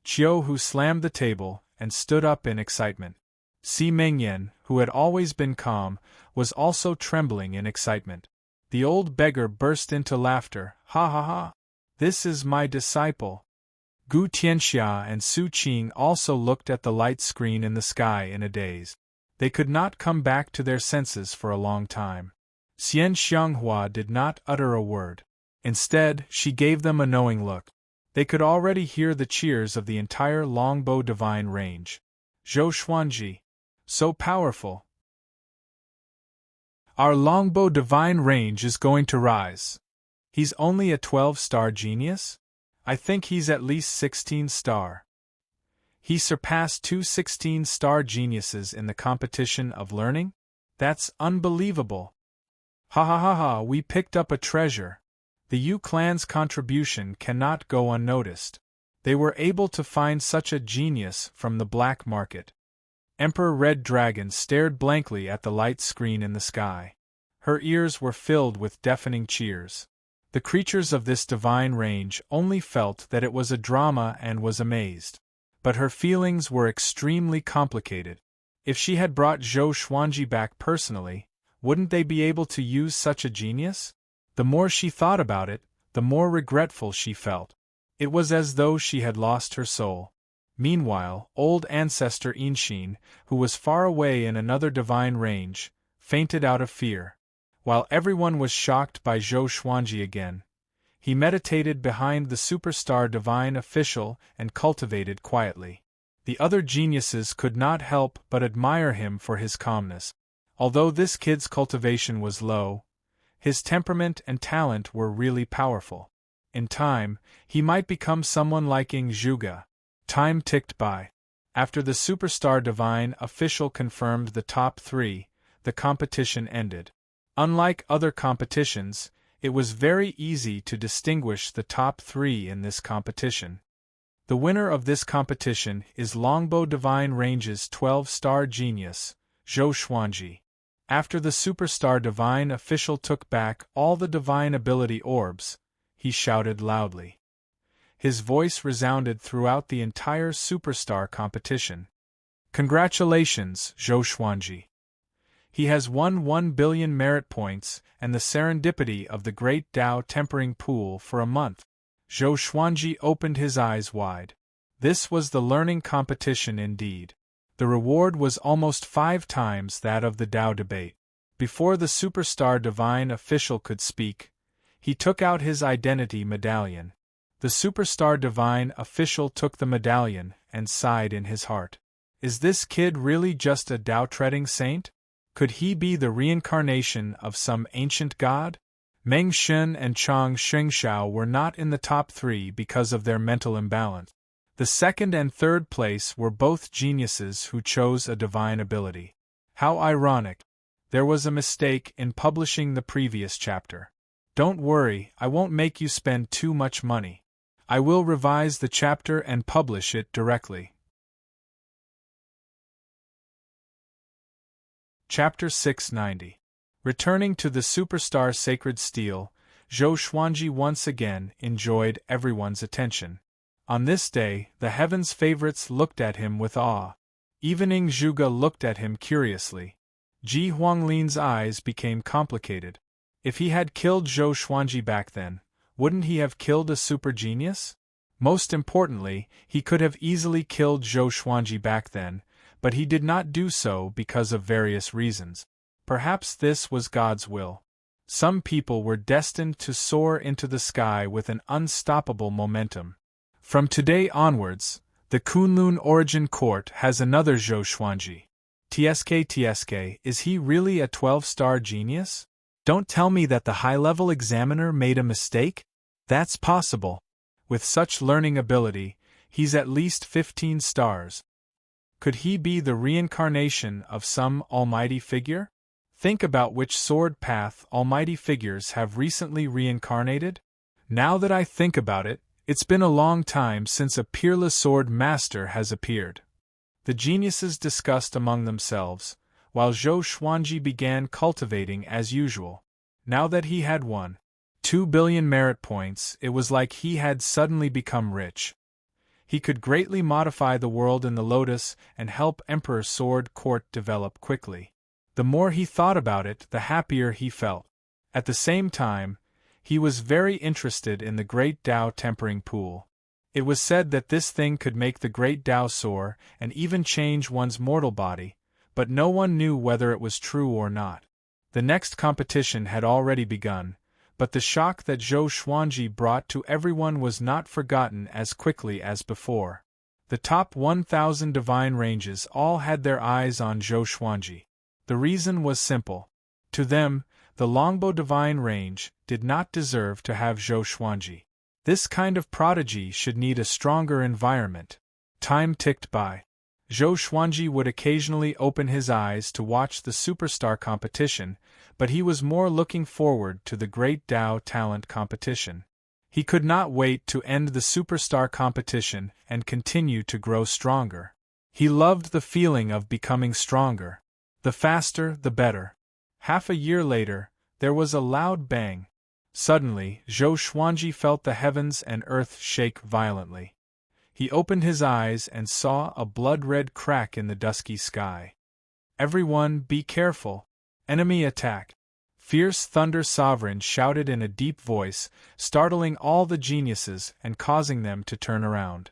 Qiu Hu slammed the table and stood up in excitement. Si Mengyan, who had always been calm, was also trembling in excitement. The old beggar burst into laughter. Ha ha ha! This is my disciple. Gu Tianxia and Su Qing also looked at the light screen in the sky in a daze. They could not come back to their senses for a long time. Xian Xianghua did not utter a word. Instead, she gave them a knowing look. They could already hear the cheers of the entire longbow divine range. Zhou Xuanji. So powerful. Our longbow divine range is going to rise. He's only a 12-star genius? I think he's at least 16-star. He surpassed two 16-star geniuses in the competition of learning? That's unbelievable. Ha ha ha ha, we picked up a treasure. The Yu clan's contribution cannot go unnoticed. They were able to find such a genius from the black market. Emperor Red Dragon stared blankly at the light screen in the sky. Her ears were filled with deafening cheers. The creatures of this divine range only felt that it was a drama and was amazed. But her feelings were extremely complicated. If she had brought Zhou Xuanji back personally, wouldn't they be able to use such a genius? The more she thought about it, the more regretful she felt. It was as though she had lost her soul. Meanwhile, old ancestor Inshin, who was far away in another divine range, fainted out of fear. While everyone was shocked by Zhou Xuanji again, he meditated behind the superstar divine official and cultivated quietly. The other geniuses could not help but admire him for his calmness. Although this kid's cultivation was low, his temperament and talent were really powerful. In time, he might become someone like Ing Zhuge. Time ticked by. After the superstar divine official confirmed the top 3, the competition ended. Unlike other competitions, it was very easy to distinguish the top 3 in this competition. The winner of this competition is Longbow Divine Range's 12-star genius, Zhou Xuanji. After the superstar divine official took back all the divine ability orbs, he shouted loudly. His voice resounded throughout the entire superstar competition. Congratulations, Zhou Xuanji. He has won 1 billion merit points and the serendipity of the Great Tao Tempering Pool for a month. Zhou Xuanji opened his eyes wide. This was the learning competition indeed. The reward was almost 5 times that of the Tao debate. Before the superstar divine official could speak, he took out his identity medallion. The superstar divine official took the medallion and sighed in his heart. Is this kid really just a Tao-treading saint? Could he be the reincarnation of some ancient god? Meng Shun and Chang Shengshao were not in the top 3 because of their mental imbalance. The second and third place were both geniuses who chose a divine ability. How ironic. There was a mistake in publishing the previous chapter. Don't worry, I won't make you spend too much money. I will revise the chapter and publish it directly. Chapter 690. Returning to the superstar sacred steel, Zhou Xuanji once again enjoyed everyone's attention. On this day, the heavens' favorites looked at him with awe. Even Ing Zhuge looked at him curiously. Ji Huanglin's eyes became complicated. If he had killed Zhou Xuanji back then, wouldn't he have killed a super genius? Most importantly, he could have easily killed Zhou Xuanji back then, but he did not do so because of various reasons. Perhaps this was God's will. Some people were destined to soar into the sky with an unstoppable momentum. From today onwards, the Kunlun Origin Court has another Zhou Xuanji. TSK, is he really a 12-star genius? Don't tell me that the high-level examiner made a mistake? That's possible. With such learning ability, he's at least 15 stars. Could he be the reincarnation of some almighty figure? Think about which sword path almighty figures have recently reincarnated. Now that I think about it, it's been a long time since a peerless sword master has appeared. The geniuses discussed among themselves, while Zhou Xuanji began cultivating as usual. Now that he had won 2 billion merit points, it was like he had suddenly become rich. He could greatly modify the world in the Lotus and help Emperor Sword Court develop quickly. The more he thought about it, the happier he felt. At the same time, he was very interested in the Great Tao Tempering Pool. It was said that this thing could make the Great Tao soar and even change one's mortal body, but no one knew whether it was true or not. The next competition had already begun, but the shock that Zhou Xuanji brought to everyone was not forgotten as quickly as before. The top 1,000 divine ranges all had their eyes on Zhou Xuanji. The reason was simple. To them, the Longbow Divine Range did not deserve to have Zhou Xuanji. This kind of prodigy should need a stronger environment. Time ticked by. Zhou Xuanji would occasionally open his eyes to watch the superstar competition, but he was more looking forward to the Great Tao Talent competition. He could not wait to end the superstar competition and continue to grow stronger. He loved the feeling of becoming stronger. The faster, the better. Half a year later, there was a loud bang. Suddenly, Zhou Xuanji felt the heavens and earth shake violently. He opened his eyes and saw a blood-red crack in the dusky sky. Everyone, be careful. Enemy attack. Fierce Thunder Sovereign shouted in a deep voice, startling all the geniuses and causing them to turn around.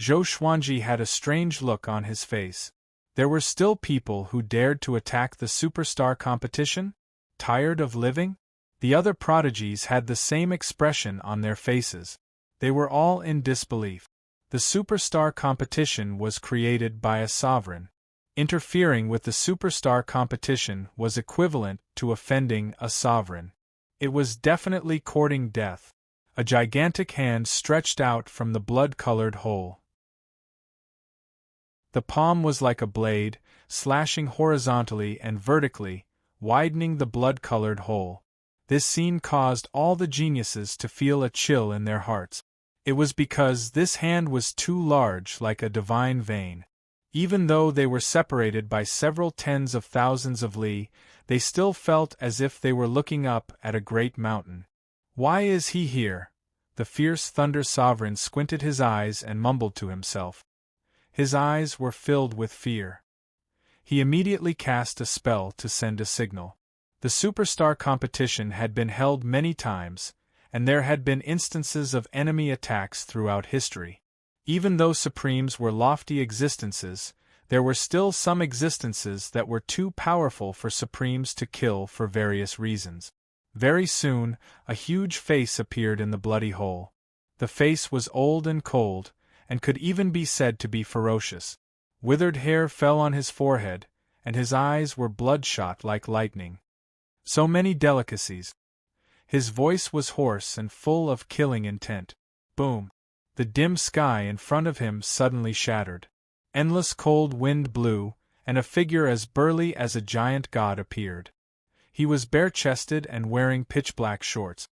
Zhou Xuanji had a strange look on his face. There were still people who dared to attack the superstar competition? Tired of living? The other prodigies had the same expression on their faces. They were all in disbelief. The superstar competition was created by a sovereign. Interfering with the superstar competition was equivalent to offending a sovereign. It was definitely courting death. A gigantic hand stretched out from the blood-colored hole. The palm was like a blade, slashing horizontally and vertically, widening the blood-colored hole. This scene caused all the geniuses to feel a chill in their hearts. It was because this hand was too large, like a divine vein. Even though they were separated by several tens of thousands of li, they still felt as if they were looking up at a great mountain. Why is he here? The fierce Thunder Sovereign squinted his eyes and mumbled to himself. His eyes were filled with fear. He immediately cast a spell to send a signal. The superstar competition had been held many times, and there had been instances of enemy attacks throughout history. Even though supremes were lofty existences, there were still some existences that were too powerful for supremes to kill for various reasons. Very soon, a huge face appeared in the bloody hole. The face was old and cold, and could even be said to be ferocious. Withered hair fell on his forehead, and his eyes were bloodshot like lightning. So many delicacies. His voice was hoarse and full of killing intent. Boom! The dim sky in front of him suddenly shattered. Endless cold wind blew, and a figure as burly as a giant god appeared. He was bare-chested and wearing pitch-black shorts.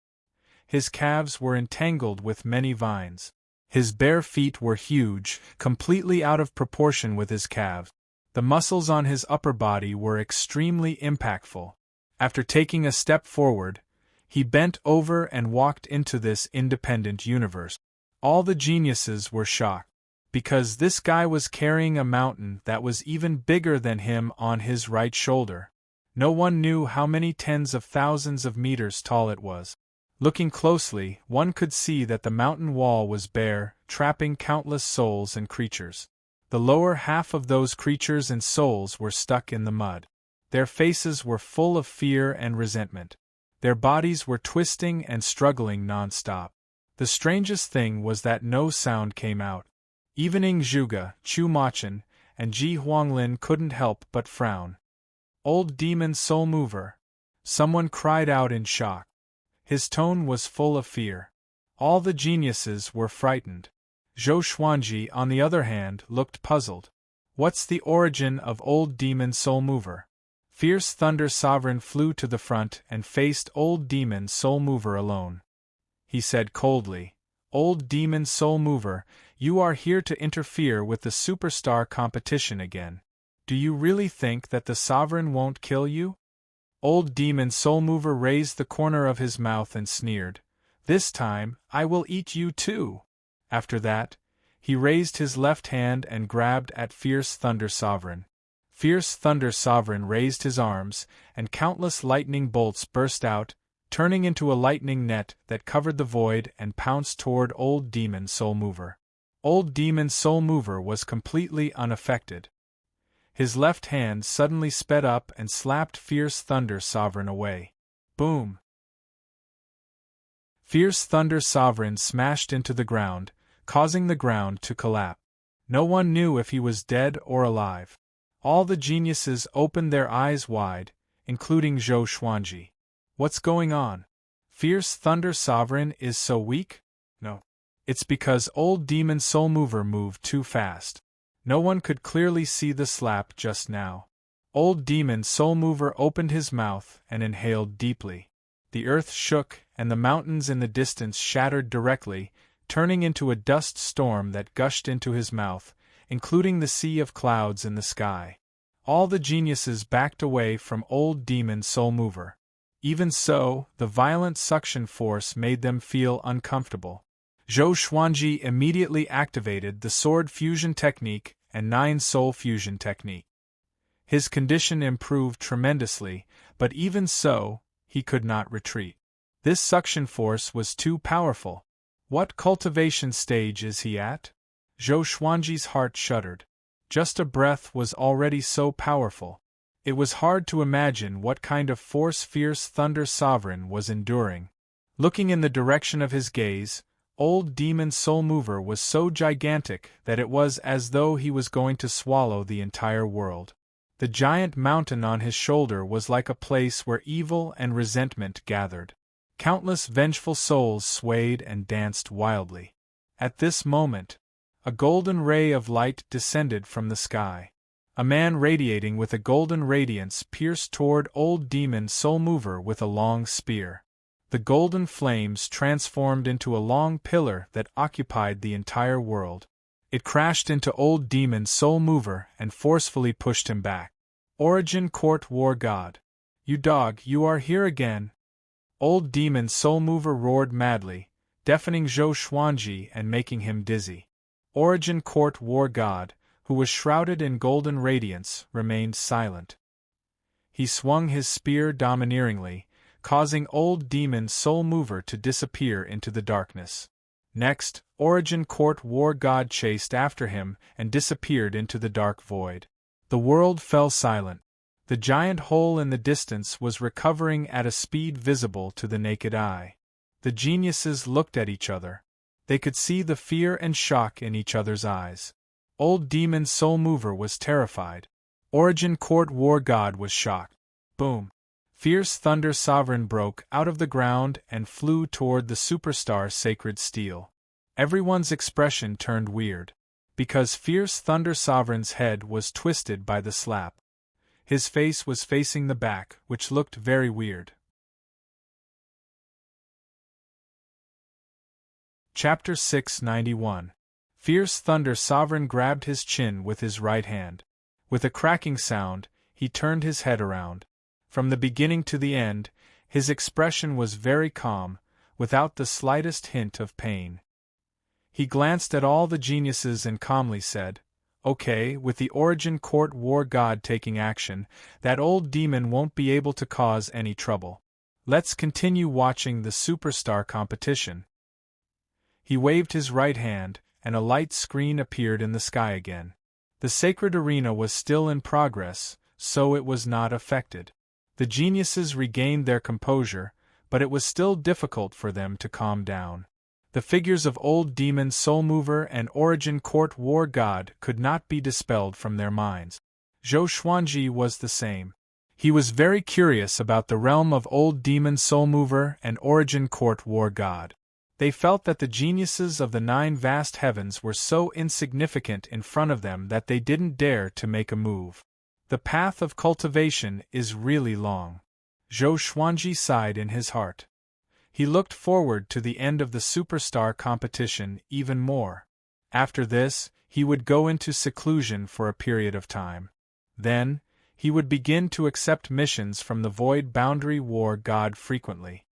His calves were entangled with many vines. His bare feet were huge, completely out of proportion with his calves. The muscles on his upper body were extremely impactful. After taking a step forward, he bent over and walked into this independent universe. All the geniuses were shocked, because this guy was carrying a mountain that was even bigger than him on his right shoulder. No one knew how many tens of thousands of meters tall it was. Looking closely, one could see that the mountain wall was bare, trapping countless souls and creatures. The lower half of those creatures and souls were stuck in the mud. Their faces were full of fear and resentment. Their bodies were twisting and struggling non-stop. The strangest thing was that no sound came out. Even Ingzhuge, Chu Machin, and Ji Huanglin couldn't help but frown. Old demon soul mover! Someone cried out in shock. His tone was full of fear. All the geniuses were frightened. Zhou Xuanji, on the other hand, looked puzzled. What's the origin of old demon soul mover? Fierce Thunder Sovereign flew to the front and faced old demon soul mover alone. He said coldly, "Old demon soul mover, you are here to interfere with the superstar competition again. Do you really think that the sovereign won't kill you?" Old demon soul mover raised the corner of his mouth and sneered, "This time, I will eat you too." After that, he raised his left hand and grabbed at Fierce Thunder Sovereign. Fierce Thunder Sovereign raised his arms, and countless lightning bolts burst out, turning into a lightning net that covered the void and pounced toward Old Demon Soul Mover. Old Demon Soul Mover was completely unaffected. His left hand suddenly sped up and slapped Fierce Thunder Sovereign away. Boom! Fierce Thunder Sovereign smashed into the ground, causing the ground to collapse. No one knew if he was dead or alive. All the geniuses opened their eyes wide, including Zhou Xuanji. What's going on? Fierce Thunder Sovereign is so weak? No. It's because Old Demon Soul Mover moved too fast. No one could clearly see the slap just now. Old Demon Soul Mover opened his mouth and inhaled deeply. The earth shook, and the mountains in the distance shattered directly, turning into a dust storm that gushed into his mouth, including the sea of clouds in the sky. All the geniuses backed away from Old Demon Soul Mover. Even so, the violent suction force made them feel uncomfortable. Zhou Xuanji immediately activated the Sword Fusion Technique and 9 Soul Fusion Technique. His condition improved tremendously, but even so, he could not retreat. This suction force was too powerful. What cultivation stage is he at? Zhou Xuanji's heart shuddered. Just a breath was already so powerful. It was hard to imagine what kind of force fierce Thunder Sovereign was enduring. Looking in the direction of his gaze, old Demon Soul Mover was so gigantic that it was as though he was going to swallow the entire world. The giant mountain on his shoulder was like a place where evil and resentment gathered. Countless vengeful souls swayed and danced wildly. At this moment, a golden ray of light descended from the sky. A man radiating with a golden radiance pierced toward old Demon Soul Mover with a long spear. The golden flames transformed into a long pillar that occupied the entire world. It crashed into old Demon Soul Mover and forcefully pushed him back. Origin Court War God. You dog, you are here again! Old Demon Soul Mover roared madly, deafening Zhou Xuanji and making him dizzy. Origin Court War God, who was shrouded in golden radiance, remained silent. He swung his spear domineeringly, causing old Demon Soul Mover to disappear into the darkness. Next, Origin Court War God chased after him and disappeared into the dark void. The world fell silent. The giant hole in the distance was recovering at a speed visible to the naked eye. The geniuses looked at each other. They could see the fear and shock in each other's eyes. Old Demon Soul Mover was terrified. Origin Court War God was shocked. Boom! Fierce Thunder Sovereign broke out of the ground and flew toward the superstar Sacred Steel. Everyone's expression turned weird, because Fierce Thunder Sovereign's head was twisted by the slap. His face was facing the back, which looked very weird. Chapter 691. Fierce Thunder Sovereign grabbed his chin with his right hand. With a cracking sound, he turned his head around. From the beginning to the end, his expression was very calm, without the slightest hint of pain. He glanced at all the geniuses and calmly said, "Okay, with the Origin Court War God taking action, that old demon won't be able to cause any trouble. Let's continue watching the superstar competition." He waved his right hand, and a light screen appeared in the sky again. The sacred arena was still in progress, so it was not affected. The geniuses regained their composure, but it was still difficult for them to calm down. The figures of old Demon Soul Mover and Origin Court War God could not be dispelled from their minds. Zhou Xuanji was the same. He was very curious about the realm of old Demon Soul Mover and Origin Court War God. They felt that the geniuses of the 9 vast heavens were so insignificant in front of them that they didn't dare to make a move. The path of cultivation is really long. Zhou Xuanji sighed in his heart. He looked forward to the end of the superstar competition even more. After this, he would go into seclusion for a period of time. Then, he would begin to accept missions from the Void Boundary War God frequently.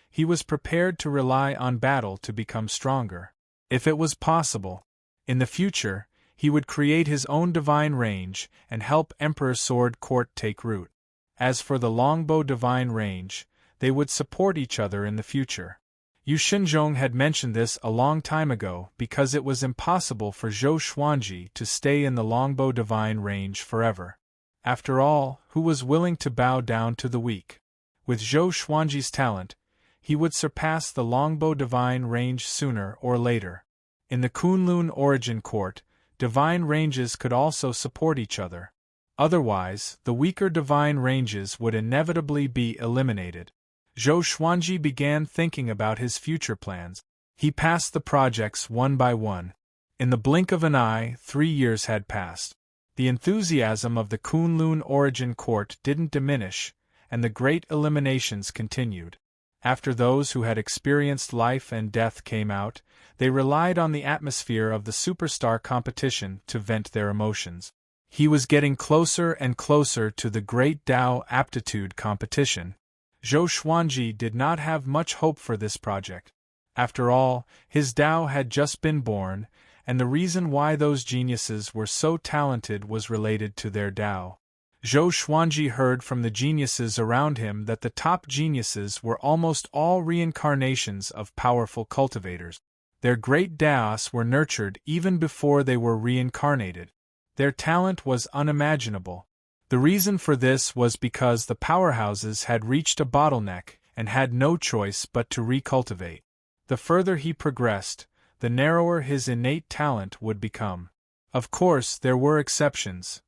He was prepared to rely on battle to become stronger. If it was possible, in the future, he would create his own divine range and help Emperor Sword Court take root. As for the Longbow Divine Range, they would support each other in the future. Yu Xinzhong had mentioned this a long time ago because it was impossible for Zhou Xuanji to stay in the Longbow Divine Range forever. After all, who was willing to bow down to the weak? With Zhou Xuanji's talent, he would surpass the Longbow Divine Range sooner or later. In the Kunlun Origin Court, divine ranges could also support each other. Otherwise, the weaker divine ranges would inevitably be eliminated. Zhou Xuanji began thinking about his future plans. He passed the projects one by one. In the blink of an eye, 3 years had passed. The enthusiasm of the Kunlun Origin Court didn't diminish, and the great eliminations continued. After those who had experienced life and death came out, they relied on the atmosphere of the superstar competition to vent their emotions. He was getting closer and closer to the Great Tao Aptitude competition. Zhou Xuanji did not have much hope for this project. After all, his Tao had just been born, and the reason why those geniuses were so talented was related to their Tao. Zhou Xuanji heard from the geniuses around him that the top geniuses were almost all reincarnations of powerful cultivators. Their great Taos were nurtured even before they were reincarnated. Their talent was unimaginable. The reason for this was because the powerhouses had reached a bottleneck and had no choice but to recultivate. The further he progressed, the narrower his innate talent would become. Of course, there were exceptions.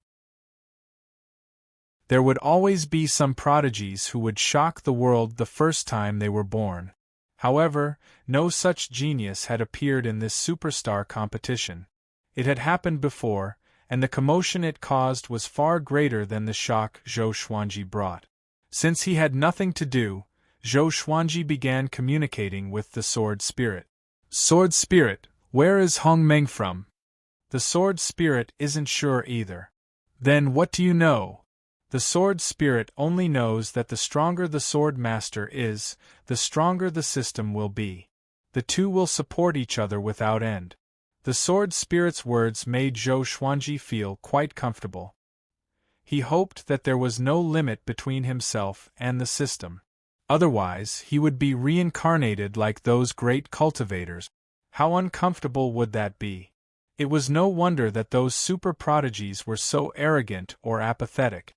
There would always be some prodigies who would shock the world the first time they were born. However, no such genius had appeared in this superstar competition. It had happened before, and the commotion it caused was far greater than the shock Zhou Xuanji brought. Since he had nothing to do, Zhou Xuanji began communicating with the Sword Spirit. Sword Spirit, where is Hong Meng from? The Sword Spirit isn't sure either. Then what do you know? The Sword Spirit only knows that the stronger the Sword Master is, the stronger the system will be. The two will support each other without end. The Sword Spirit's words made Zhou Xuanji feel quite comfortable. He hoped that there was no limit between himself and the system. Otherwise, he would be reincarnated like those great cultivators. How uncomfortable would that be? It was no wonder that those super prodigies were so arrogant or apathetic.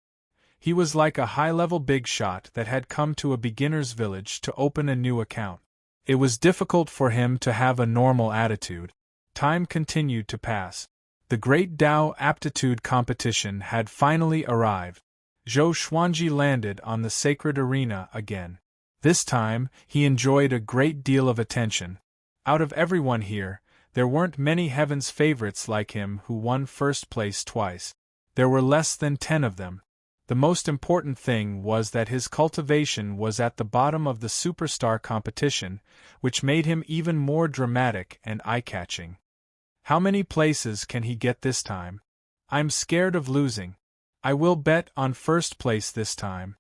He was like a high-level big shot that had come to a beginner's village to open a new account. It was difficult for him to have a normal attitude. Time continued to pass. The Great Tao Aptitude Competition had finally arrived. Zhou Xuanji landed on the sacred arena again. This time, he enjoyed a great deal of attention. Out of everyone here, there weren't many Heaven's favorites like him who won first place twice. There were less than 10 of them. The most important thing was that his cultivation was at the bottom of the superstar competition, which made him even more dramatic and eye-catching. How many places can he get this time? I'm scared of losing. I will bet on first place this time.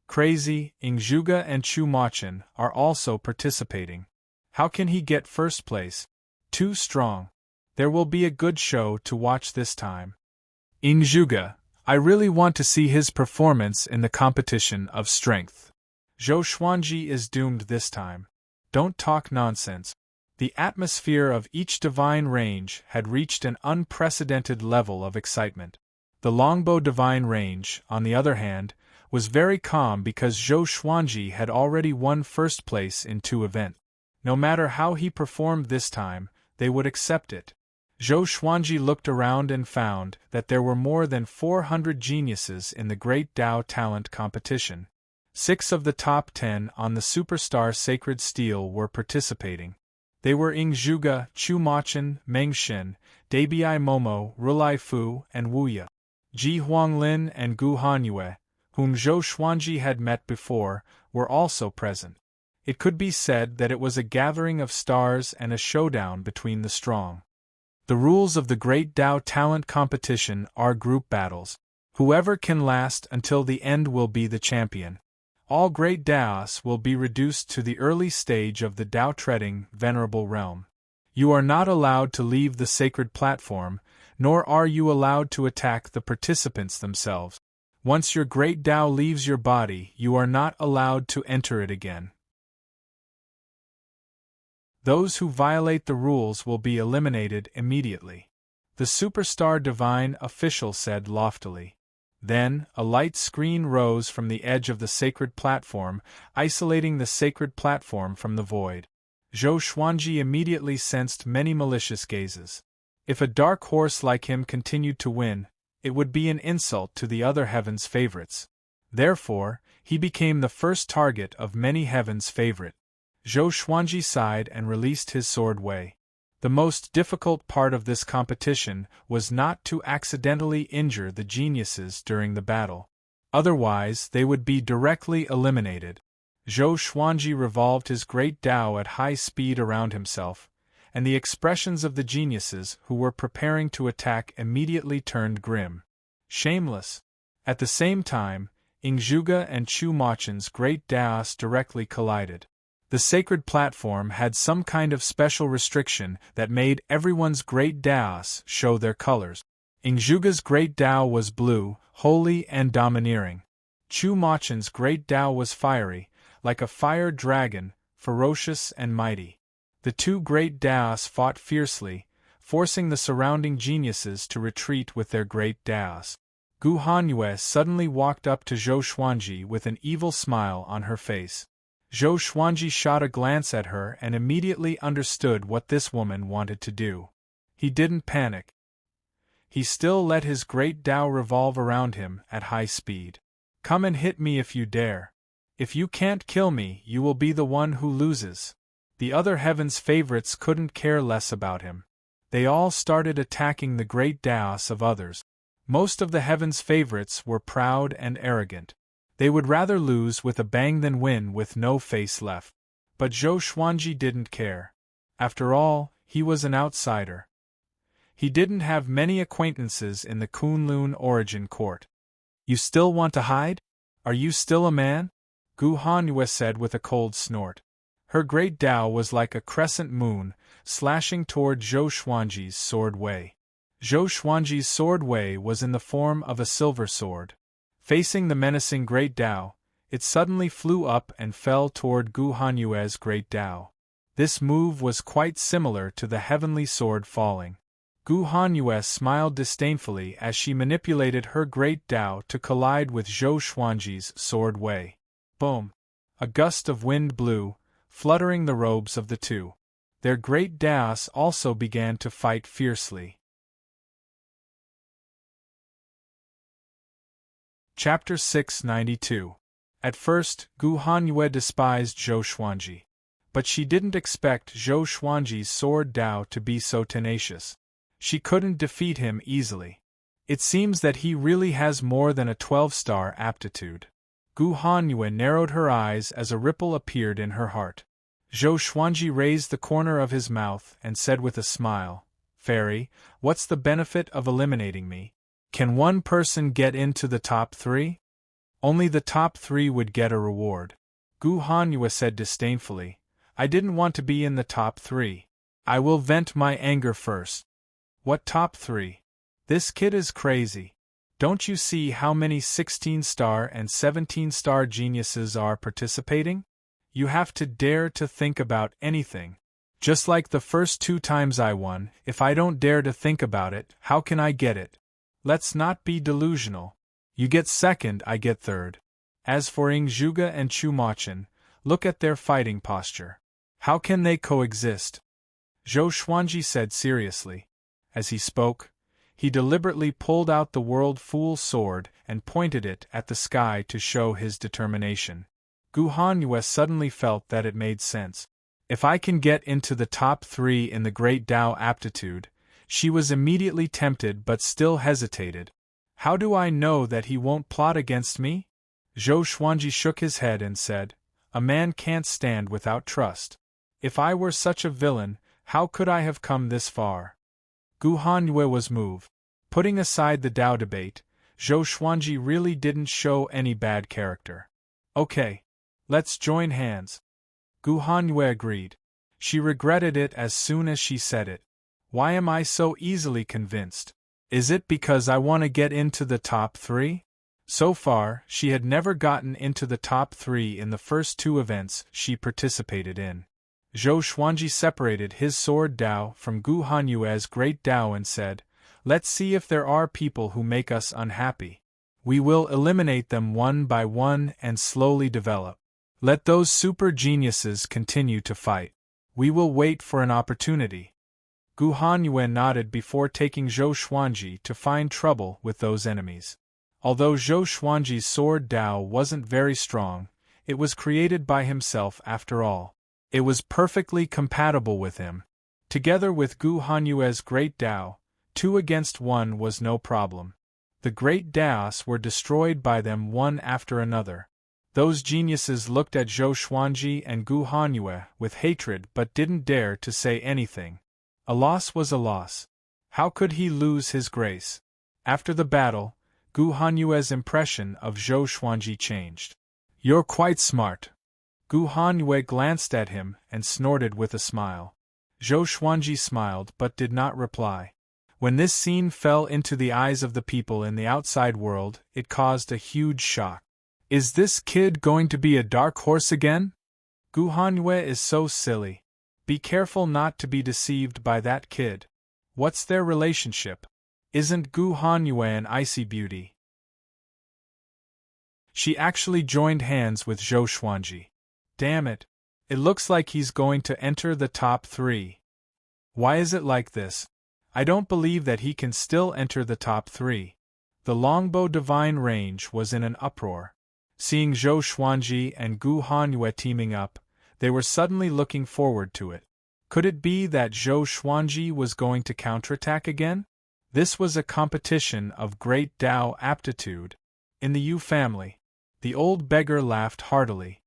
Crazy, Ingzhuge and Chu Machin are also participating. How can he get first place? Too strong. There will be a good show to watch this time. Ingzhuge, I really want to see his performance in the competition of strength. Zhou Xuanji is doomed this time. Don't talk nonsense. The atmosphere of each divine range had reached an unprecedented level of excitement. The longbow divine range, on the other hand, was very calm because Zhou Xuanji had already won first place in 2 events. No matter how he performed this time, they would accept it. Zhou Xuanji looked around and found that there were more than 400 geniuses in the Great Tao Talent Competition. 6 of the top 10 on the Superstar Sacred Steel were participating. They were Ingzhuge, Chu Machin, Meng Xin, Dabii Momo, Rulai Fu, and Wu Ye. Ji Huanglin and Gu Hanyue, whom Zhou Xuanji had met before, were also present. It could be said that it was a gathering of stars and a showdown between the strong. The rules of the Great Tao Talent Competition are group battles. Whoever can last until the end will be the champion. All Great Taos will be reduced to the early stage of the Tao-treading, venerable realm. You are not allowed to leave the sacred platform, nor are you allowed to attack the participants themselves. Once your Great Tao leaves your body, you are not allowed to enter it again. Those who violate the rules will be eliminated immediately. The Superstar Divine official said loftily. Then, a light screen rose from the edge of the sacred platform, isolating the sacred platform from the void. Zhou Xuanji immediately sensed many malicious gazes. If a dark horse like him continued to win, it would be an insult to the other Heaven's favorites. Therefore, he became the first target of many Heaven's favorite. Zhou Xuanji sighed and released his sword Wei. The most difficult part of this competition was not to accidentally injure the geniuses during the battle. Otherwise, they would be directly eliminated. Zhou Xuanji revolved his great Tao at high speed around himself, and the expressions of the geniuses who were preparing to attack immediately turned grim. Shameless. At the same time, Ingzhuge and Chu Machin's great Taos directly collided. The sacred platform had some kind of special restriction that made everyone's great Taos show their colors. Ingzhuge's great Tao was blue, holy and domineering. Chu Machin's great Tao was fiery, like a fire dragon, ferocious and mighty. The two great Taos fought fiercely, forcing the surrounding geniuses to retreat with their great Taos. Gu Hanyue suddenly walked up to Zhou Xuanji with an evil smile on her face. Zhou Xuanji shot a glance at her and immediately understood what this woman wanted to do. He didn't panic. He still let his great Tao revolve around him at high speed. Come and hit me if you dare. If you can't kill me, you will be the one who loses. The other heaven's favorites couldn't care less about him. They all started attacking the great Daos of others. Most of the heaven's favorites were proud and arrogant. They would rather lose with a bang than win with no face left. But Zhou Xuanji didn't care. After all, he was an outsider. He didn't have many acquaintances in the Kunlun origin court. You still want to hide? Are you still a man? Gu Hanyue said with a cold snort. Her great Tao was like a crescent moon, slashing toward Zhou Xuanji's sword Wei. Zhou Xuanji's sword Wei was in the form of a silver sword. Facing the menacing great Tao, it suddenly flew up and fell toward Gu Hanyue's great Tao. This move was quite similar to the heavenly sword falling. Gu Hanyue smiled disdainfully as she manipulated her great Tao to collide with Zhou Xuanji's sword Wei. Boom! A gust of wind blew, fluttering the robes of the two. Their great Daos also began to fight fiercely. Chapter 692. At first, Gu Hanyue despised Zhou Xuanji. But she didn't expect Zhou Xuanji's sword Tao to be so tenacious. She couldn't defeat him easily. It seems that he really has more than a 12-star aptitude. Gu Hanyue narrowed her eyes as a ripple appeared in her heart. Zhou Xuanji raised the corner of his mouth and said with a smile, "Fairy, what's the benefit of eliminating me? Can one person get into the top 3? Only the top 3 would get a reward." Gu Hanyue said disdainfully, "I didn't want to be in the top 3. I will vent my anger first." "What top 3? This kid is crazy. Don't you see how many 16-star and 17-star geniuses are participating? You have to dare to think about anything. Just like the first 2 times I won, if I don't dare to think about it, how can I get it? Let's not be delusional. You get second, I get third. As for Ingzhuge and Chu Machin, look at their fighting posture. How can they coexist?" Zhou Xuanji said seriously. As he spoke, he deliberately pulled out the World Fool sword and pointed it at the sky to show his determination. Gu Hanyue suddenly felt that it made sense. If I can get into the top 3 in the Great Tao aptitude, she was immediately tempted but still hesitated. How do I know that he won't plot against me? Zhou Xuanji shook his head and said, "A man can't stand without trust. If I were such a villain, how could I have come this far?" Gu Hanyue was moved. Putting aside the Tao debate, Zhou Xuanji really didn't show any bad character. "Okay. Let's join hands." Gu Hanyue agreed. She regretted it as soon as she said it. Why am I so easily convinced? Is it because I want to get into the top 3? So far, she had never gotten into the top 3 in the first 2 events she participated in. Zhou Xuanji separated his sword Tao from Gu Hanyue's great Tao and said, "Let's see if there are people who make us unhappy. We will eliminate them one by one and slowly develop. Let those super geniuses continue to fight. We will wait for an opportunity." Gu Hanyue nodded before taking Zhou Xuanji to find trouble with those enemies. Although Zhou Xuanji's sword Tao wasn't very strong, it was created by himself after all. It was perfectly compatible with him. Together with Gu Hanyue's great Tao, 2 against 1 was no problem. The great Daos were destroyed by them one after another. Those geniuses looked at Zhou Xuanji and Gu Hanyue with hatred but didn't dare to say anything. A loss was a loss. How could he lose his grace? After the battle, Gu Hanyue's impression of Zhou Xuanji changed. "You're quite smart." Gu Hanyue glanced at him and snorted with a smile. Zhou Xuanji smiled but did not reply. When this scene fell into the eyes of the people in the outside world, it caused a huge shock. Is this kid going to be a dark horse again? Gu Hanyue is so silly. Be careful not to be deceived by that kid. What's their relationship? Isn't Gu Hanyue an icy beauty? She actually joined hands with Zhou Xuanji. Damn it. It looks like he's going to enter the top 3. Why is it like this? I don't believe that he can still enter the top 3. The Longbow Divine Range was in an uproar. Seeing Zhou Xuanji and Gu Hanyue teaming up, they were suddenly looking forward to it. Could it be that Zhou Xuanji was going to counterattack again? This was a competition of great Dao aptitude. In the Yu family, the old beggar laughed heartily.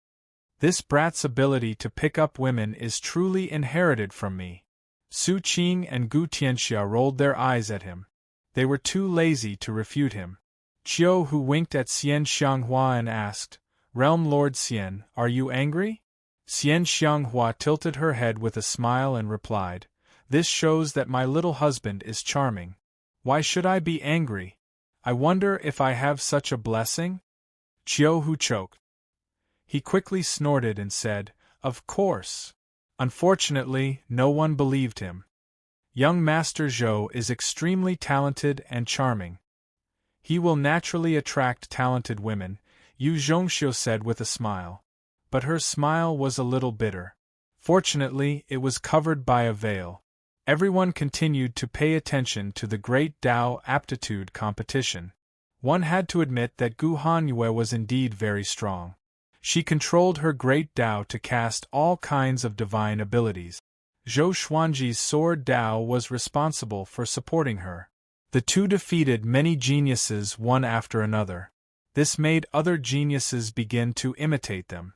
This brat's ability to pick up women is truly inherited from me. Su Qing and Gu Tianxia rolled their eyes at him. They were too lazy to refute him. Qiu Hu winked at Xian Xianghua and asked, "Realm Lord Xian, are you angry?" Xian Xianghua tilted her head with a smile and replied, "This shows that my little husband is charming. Why should I be angry? I wonder if I have such a blessing?" Qiu Hu choked. He quickly snorted and said, "Of course." Unfortunately, no one believed him. Young Master Zhou is extremely talented and charming. He will naturally attract talented women, Yu Zhongxiu said with a smile. But her smile was a little bitter. Fortunately, it was covered by a veil. Everyone continued to pay attention to the Great Dao Aptitude competition. One had to admit that Gu Hanyue was indeed very strong. She controlled her Great Dao to cast all kinds of divine abilities. Zhou Xuanji's Sword Dao was responsible for supporting her. The two defeated many geniuses one after another. This made other geniuses begin to imitate them.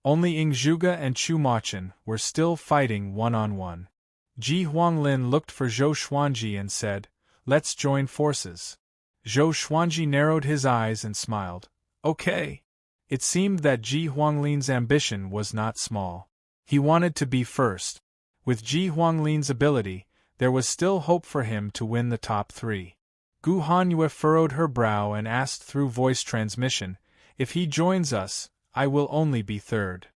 Only Yingzhuge and Chu Machun were still fighting one-on-one. Ji Huanglin looked for Zhou Xuanji and said, "Let's join forces." Zhou Xuanji narrowed his eyes and smiled. "Okay." It seemed that Ji Huanglin's ambition was not small. He wanted to be first. With Ji Huanglin's ability, there was still hope for him to win the top 3. Gu Hanyue furrowed her brow and asked through voice transmission, "If he joins us, I will only be third."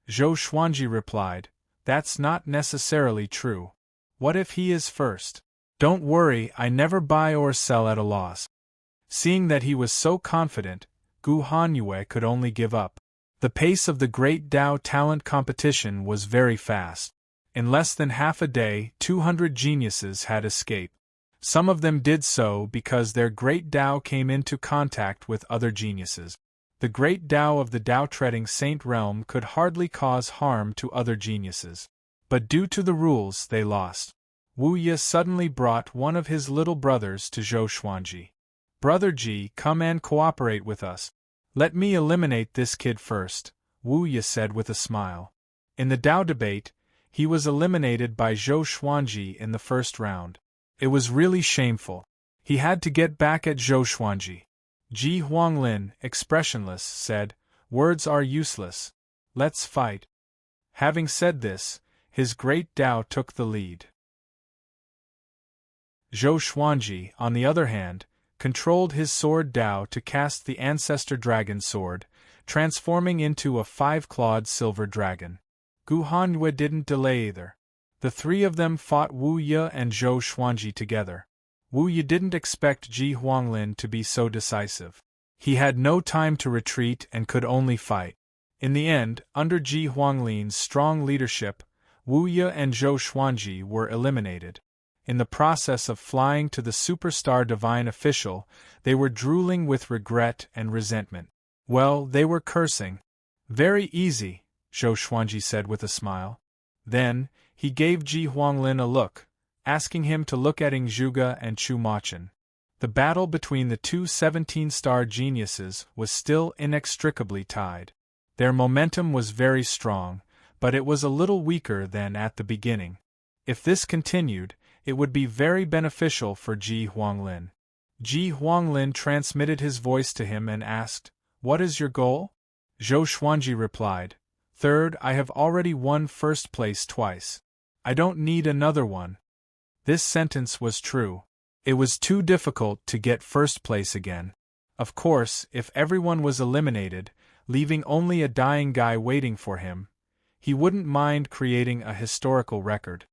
Zhou Xuanji replied, "That's not necessarily true. What if he is first?" "Don't worry, I never buy or sell at a loss." Seeing that he was so confident, Gu Hanyue could only give up. The pace of the Great Dao Talent competition was very fast. In less than half a day, 200 geniuses had escaped. Some of them did so because their Great Dao came into contact with other geniuses. The Great Dao of the Dao-treading Saint Realm could hardly cause harm to other geniuses. But due to the rules, they lost. Wu Ye suddenly brought one of his little brothers to Zhou Xuanji. "Brother Ji, come and cooperate with us." "Let me eliminate this kid first," Wu Ye said with a smile. In the Dao debate, he was eliminated by Zhou Xuanji in the first round. It was really shameful. He had to get back at Zhou Xuanji. Ji Huanglin, expressionless, said, "Words are useless. Let's fight." Having said this, his Great Dao took the lead. Zhou Xuanji, on the other hand, controlled his Sword Dao to cast the Ancestor Dragon Sword, transforming into a 5-clawed silver dragon. Gu Hanyue didn't delay either. The three of them fought Wu Ye and Zhou Xuanji together. Wu Ye didn't expect Ji Huanglin to be so decisive. He had no time to retreat and could only fight. In the end, under Ji Huanglin's strong leadership, Wu Ye and Zhou Xuanji were eliminated. In the process of flying to the Superstar Divine Official, they were drooling with regret and resentment. Well, they were cursing. "Very easy," Zhou Xuanji said with a smile. Then, he gave Ji Huanglin a look, asking him to look at Yingzhuge and Chu Machun. The battle between the two 17-star geniuses was still inextricably tied. Their momentum was very strong, but it was a little weaker than at the beginning. If this continued, it would be very beneficial for Ji Huanglin. Ji Huanglin transmitted his voice to him and asked, "What is your goal?" Zhou Xuanji replied, "Third, I have already won first place twice. I don't need another one." This sentence was true. It was too difficult to get first place again. Of course, if everyone was eliminated, leaving only a dying guy waiting for him, he wouldn't mind creating a historical record.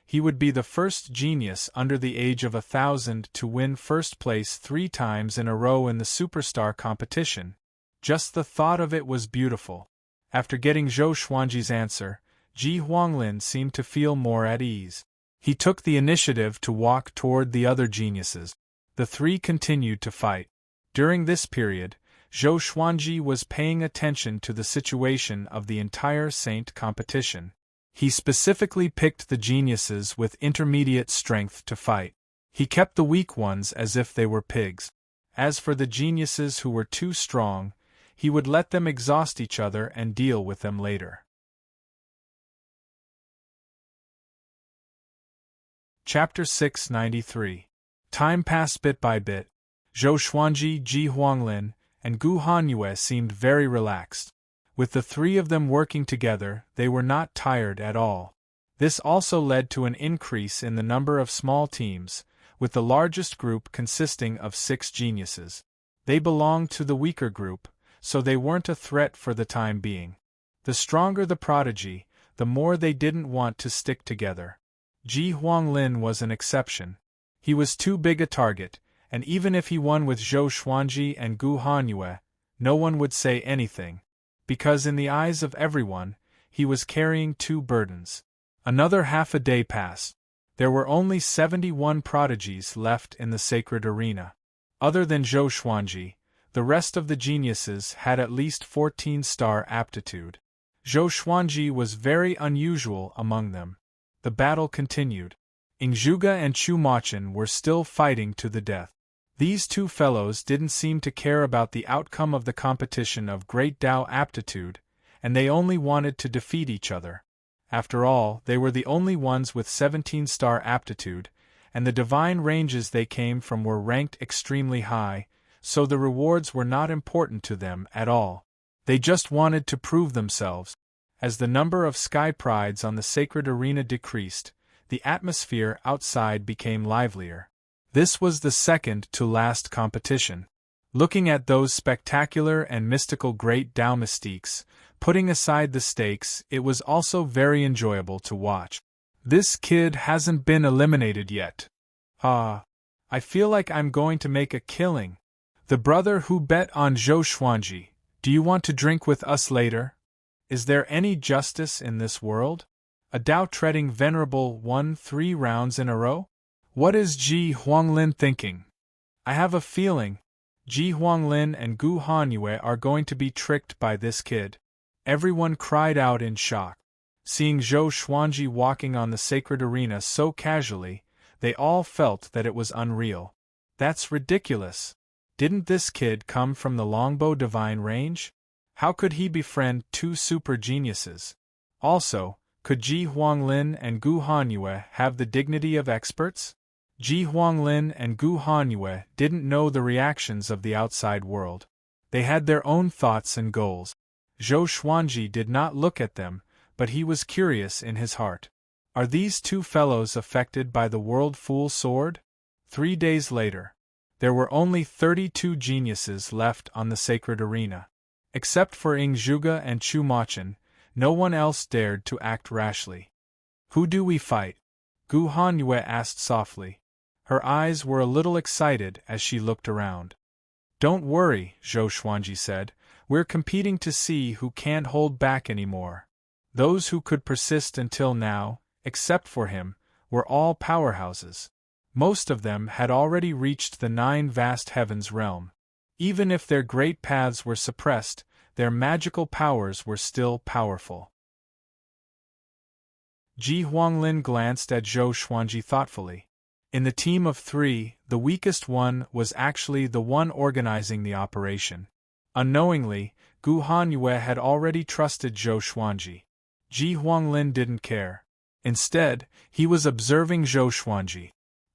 He would be the first genius under the age of 1,000 to win first place 3 times in a row in the Superstar competition. Just the thought of it was beautiful. After getting Zhou Xuanji's answer, Ji Huanglin seemed to feel more at ease. He took the initiative to walk toward the other geniuses. The three continued to fight. During this period, Zhou Xuanji was paying attention to the situation of the entire Saint competition. He specifically picked the geniuses with intermediate strength to fight. He kept the weak ones as if they were pigs. As for the geniuses who were too strong, he would let them exhaust each other and deal with them later. Chapter 693. Time passed bit by bit. Zhou Xuanji, Ji Huanglin, and Gu Hanyue seemed very relaxed. With the three of them working together, they were not tired at all. This also led to an increase in the number of small teams, with the largest group consisting of 6 geniuses. They belonged to the weaker group, so they weren't a threat for the time being. The stronger the prodigy, the more they didn't want to stick together. Ji Huanglin was an exception. He was too big a target, and even if he won with Zhou Xuanji and Gu Hanyue, no one would say anything, because in the eyes of everyone, he was carrying 2 burdens. Another half a day passed. There were only 71 prodigies left in the sacred arena. Other than Zhou Xuanji, the rest of the geniuses had at least 14-star aptitude. Zhou Xuanji was very unusual among them. The battle continued. Zhuge and Chu Machin were still fighting to the death. These two fellows didn't seem to care about the outcome of the competition of Great Tao aptitude, and they only wanted to defeat each other. After all, they were the only ones with 17-star aptitude, and the divine ranges they came from were ranked extremely high, so the rewards were not important to them at all. They just wanted to prove themselves. As the number of sky prides on the sacred arena decreased, the atmosphere outside became livelier. This was the second to last competition. Looking at those spectacular and mystical Great Tao mystiques, putting aside the stakes, it was also very enjoyable to watch. This kid hasn't been eliminated yet. I feel like I'm going to make a killing. The brother who bet on Zhou Xuanji, do you want to drink with us later? Is there any justice in this world? A Tao treading venerable won 3 rounds in a row? What is Ji Huanglin thinking? I have a feeling Ji Huanglin and Gu Hanyue are going to be tricked by this kid. Everyone cried out in shock. Seeing Zhou Xuanji walking on the sacred arena so casually, they all felt that it was unreal. That's ridiculous. Didn't this kid come from the Longbow Divine Range? How could he befriend 2 super geniuses? Also, could Ji Huanglin and Gu Hanyue have the dignity of experts? Ji Huanglin and Gu Hanyue didn't know the reactions of the outside world. They had their own thoughts and goals. Zhou Xuanji did not look at them, but he was curious in his heart. Are these 2 fellows affected by the World Fool Sword? 3 days later, there were only 32 geniuses left on the sacred arena. Except for Zhuge and Chu Machin, no one else dared to act rashly. Who do we fight? Gu Hanyue asked softly. Her eyes were a little excited as she looked around. Don't worry, Zhou Xuanji said, we're competing to see who can't hold back anymore. Those who could persist until now, except for him, were all powerhouses. Most of them had already reached the 9 vast heavens realm. Even if their great paths were suppressed, their magical powers were still powerful. Ji Huanglin glanced at Zhou Xuanji thoughtfully. In the team of 3, the weakest one was actually the one organizing the operation. Unknowingly, Gu Hanyue had already trusted Zhou Xuanji. Ji Huanglin didn't care. Instead, he was observing Zhou Xuanji.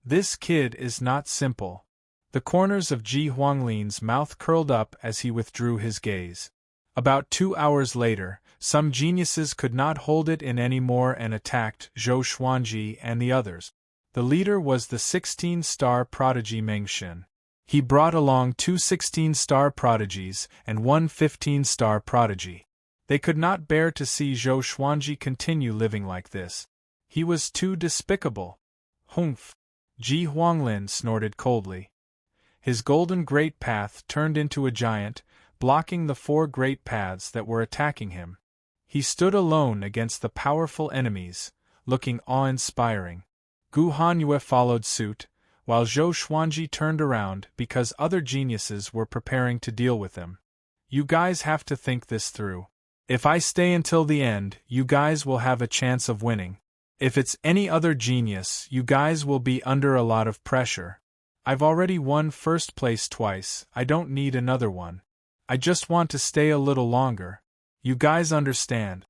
This kid is not simple. The corners of Ji Huanglin's mouth curled up as he withdrew his gaze. About 2 hours later, some geniuses could not hold it in anymore and attacked Zhou Xuanji and the others. The leader was the 16-star prodigy Mengxin. He brought along 2 16-star prodigies and 1 15-star prodigy. They could not bear to see Zhou Xuanji continue living like this. He was too despicable. Humph! Ji Huanglin snorted coldly. His golden great path turned into a giant, blocking the four great paths that were attacking him. He stood alone against the powerful enemies, looking awe-inspiring. Gu Hanyue followed suit, while Zhou Xuanji turned around because other geniuses were preparing to deal with him. You guys have to think this through. If I stay until the end, you guys will have a chance of winning. If it's any other genius, you guys will be under a lot of pressure. I've already won first place twice, I don't need another one. I just want to stay a little longer. You guys understand?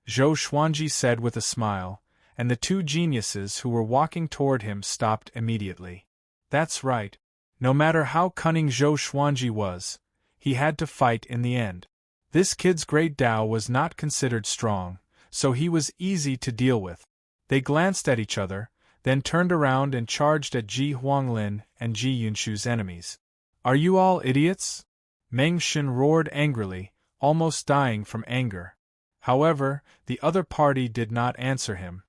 Zhou Xuanji said with a smile, and the two geniuses who were walking toward him stopped immediately. That's right. No matter how cunning Zhou Xuanji was, he had to fight in the end. This kid's great Tao was not considered strong, so he was easy to deal with. They glanced at each other, then turned around and charged at Ji Huanglin and Ji Yunshu's enemies. Are you all idiots? Meng Shen roared angrily, almost dying from anger. However, the other party did not answer him.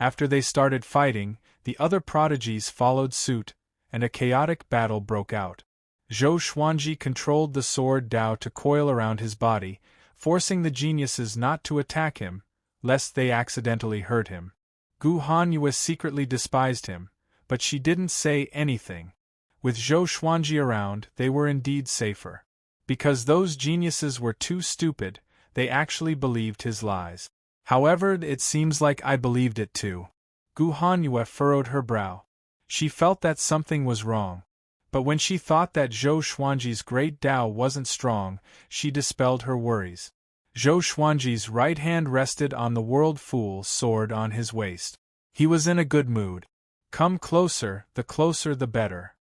After they started fighting, the other prodigies followed suit, and a chaotic battle broke out. Zhou Xuanji controlled the sword Dao to coil around his body, forcing the geniuses not to attack him, lest they accidentally hurt him. Gu Hanyue secretly despised him, but she didn't say anything. With Zhou Xuanji around, they were indeed safer. Because those geniuses were too stupid, they actually believed his lies. However, it seems like I believed it too. Gu Hanyue furrowed her brow. She felt that something was wrong. But when she thought that Zhou Xuanji's great Tao wasn't strong, she dispelled her worries. Zhou Xuanji's right hand rested on the World Fool's sword on his waist. He was in a good mood. Come closer the better.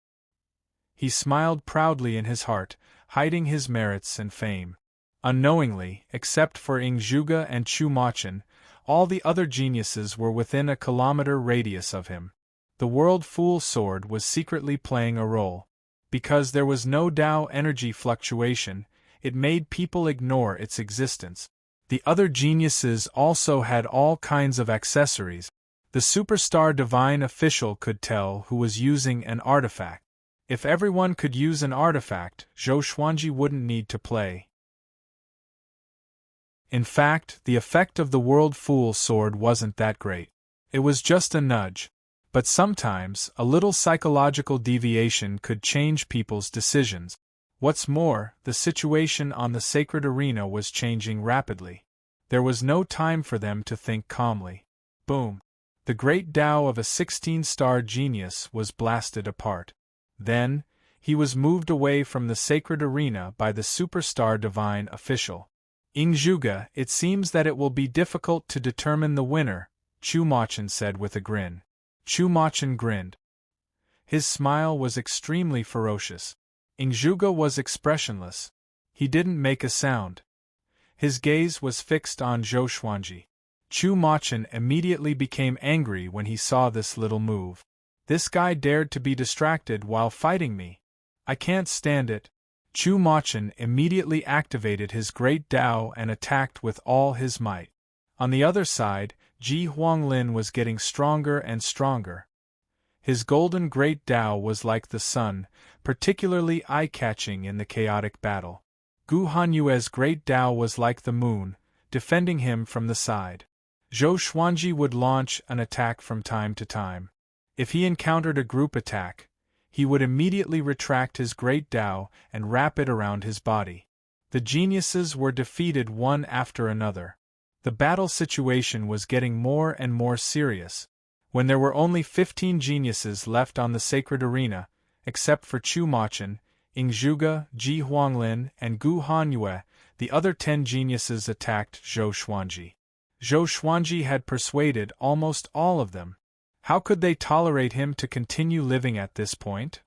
He smiled proudly in his heart, hiding his merits and fame. Unknowingly, except for Ing Zhuge and Chu Machin, all the other geniuses were within a kilometer radius of him. The World Fool's sword was secretly playing a role. Because there was no Tao energy fluctuation, it made people ignore its existence. The other geniuses also had all kinds of accessories. The superstar divine official could tell who was using an artifact. If everyone could use an artifact, Zhou Xuanji wouldn't need to play. In fact, the effect of the World Fool's sword wasn't that great. It was just a nudge. But sometimes, a little psychological deviation could change people's decisions. What's more, the situation on the sacred arena was changing rapidly. There was no time for them to think calmly. Boom! The great Tao of a 16-star genius was blasted apart. Then, he was moved away from the sacred arena by the superstar divine official. Ing Zhuge, it seems that it will be difficult to determine the winner, Chu Machin said with a grin. Chu Machin grinned. His smile was extremely ferocious. Ing Zhuge was expressionless. He didn't make a sound. His gaze was fixed on Zhou Xuanji. Chu Machin immediately became angry when he saw this little move. This guy dared to be distracted while fighting me. I can't stand it. Chu Machin immediately activated his great Tao and attacked with all his might. On the other side, Ji Huanglin was getting stronger and stronger. His golden great Tao was like the sun, particularly eye-catching in the chaotic battle. Gu Hanyue's great Tao was like the moon, defending him from the side. Zhou Xuanji would launch an attack from time to time. If he encountered a group attack, he would immediately retract his great Tao and wrap it around his body. The geniuses were defeated one after another. The battle situation was getting more and more serious. When there were only 15 geniuses left on the sacred arena, except for Chu Machin, Ing Zhuge, Ji Huanglin, and Gu Hanyue, the other 10 geniuses attacked Zhou Xuanji. Zhou Xuanji had persuaded almost all of them. How could they tolerate him to continue living at this point?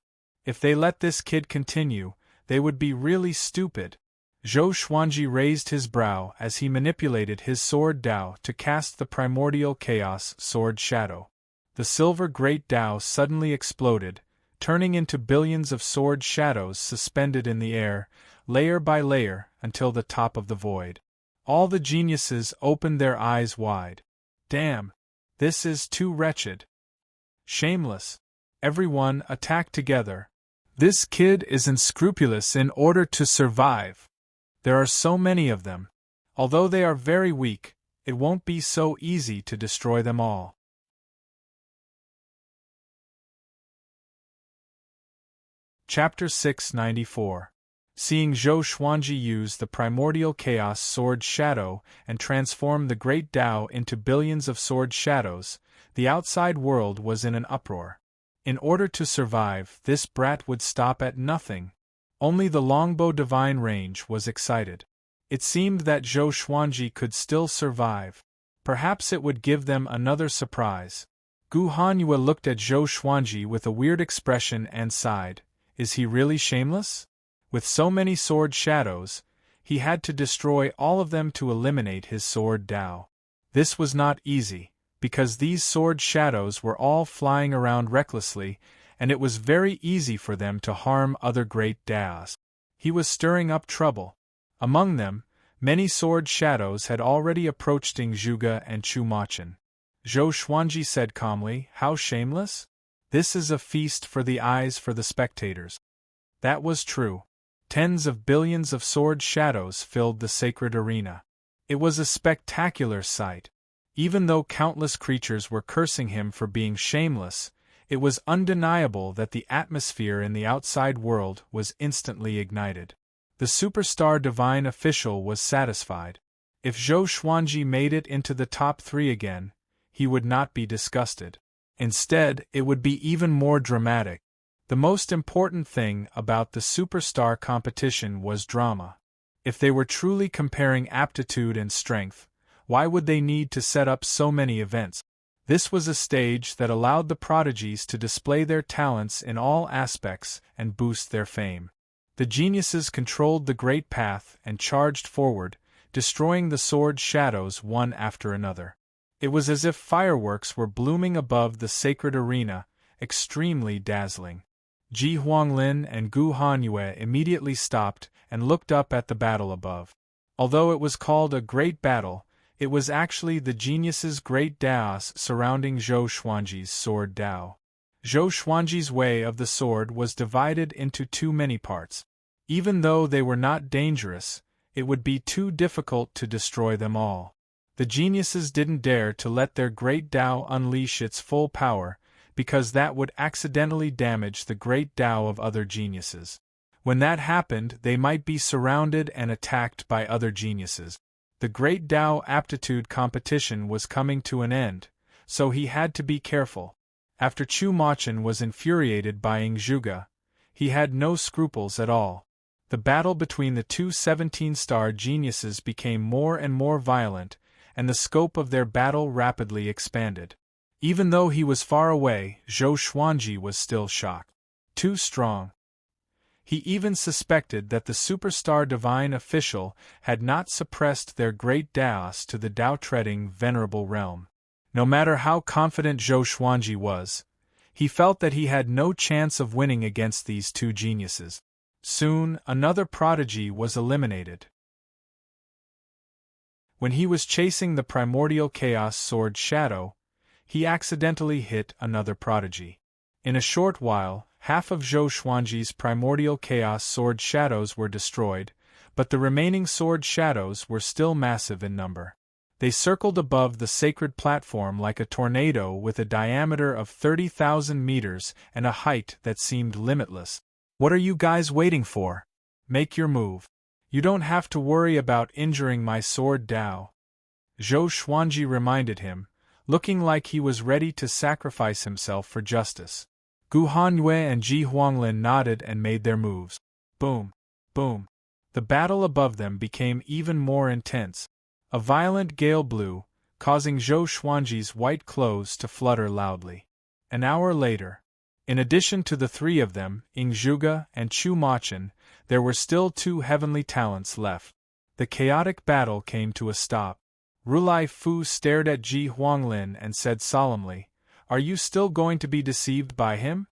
If they let this kid continue, they would be really stupid. Zhou Xuanji raised his brow as he manipulated his sword Tao to cast the primordial chaos sword shadow. The silver great Tao suddenly exploded, turning into billions of sword shadows suspended in the air, layer by layer, until the top of the void. All the geniuses opened their eyes wide. Damn! This is too wretched. Shameless. Everyone attack together. This kid is unscrupulous in order to survive. There are so many of them. Although they are very weak, it won't be so easy to destroy them all. Chapter 694. Seeing Zhou Xuanji use the primordial chaos sword shadow and transform the great Tao into billions of sword shadows, the outside world was in an uproar. In order to survive, this brat would stop at nothing. Only the longbow divine range was excited. It seemed that Zhou Xuanji could still survive. Perhaps it would give them another surprise. Gu Hanyue looked at Zhou Xuanji with a weird expression and sighed. Is he really shameless? With so many sword shadows, he had to destroy all of them to eliminate his sword Tao. This was not easy, because these sword shadows were all flying around recklessly, and it was very easy for them to harm other great Taos. He was stirring up trouble. Among them, many sword shadows had already approached Zhuge and Chu Machin. Zhou Xuanji said calmly, "How shameless? This is a feast for the eyes for the spectators." That was true. Tens of billions of sword shadows filled the sacred arena. It was a spectacular sight. Even though countless creatures were cursing him for being shameless, it was undeniable that the atmosphere in the outside world was instantly ignited. The superstar divine official was satisfied. If Zhou Xuanji made it into the top 3 again, he would not be disgusted. Instead, it would be even more dramatic. The most important thing about the superstar competition was drama. If they were truly comparing aptitude and strength, why would they need to set up so many events? This was a stage that allowed the prodigies to display their talents in all aspects and boost their fame. The geniuses controlled the great path and charged forward, destroying the sword shadows one after another. It was as if fireworks were blooming above the sacred arena, extremely dazzling. Ji Huanglin and Gu Hanyue immediately stopped and looked up at the battle above. Although it was called a great battle, it was actually the genius's great Daos surrounding Zhou Xuanji's sword Dao. Zhou Xuanji's way of the sword was divided into too many parts. Even though they were not dangerous, it would be too difficult to destroy them all. The geniuses didn't dare to let their great Dao unleash its full power, because that would accidentally damage the great Tao of other geniuses. When that happened, they might be surrounded and attacked by other geniuses. The great Tao aptitude competition was coming to an end, so he had to be careful. After Chu Machin was infuriated by Zhuge, he had no scruples at all. The battle between the two 17-star geniuses became more and more violent, and the scope of their battle rapidly expanded. Even though he was far away, Zhou Xuanji was still shocked. Too strong. He even suspected that the superstar divine official had not suppressed their great Daos to the Tao-treading venerable realm. No matter how confident Zhou Xuanji was, he felt that he had no chance of winning against these two geniuses. Soon, another prodigy was eliminated. When he was chasing the primordial chaos sword Shadow, he accidentally hit another prodigy. In a short while, half of Zhou Xuanji's primordial chaos sword shadows were destroyed, but the remaining sword shadows were still massive in number. They circled above the sacred platform like a tornado with a diameter of 30,000 meters and a height that seemed limitless. "What are you guys waiting for? Make your move. You don't have to worry about injuring my sword Dao," Zhou Xuanji reminded him, looking like he was ready to sacrifice himself for justice. Gu Hanyue and Ji Huanglin nodded and made their moves. Boom! Boom! The battle above them became even more intense. A violent gale blew, causing Zhou Xuanji's white clothes to flutter loudly. An hour later, in addition to the 3 of them, Zhuge and Chu Machin, there were still 2 heavenly talents left. The chaotic battle came to a stop. Rulai Fu stared at Ji Huanglin and said solemnly, "Are you still going to be deceived by him?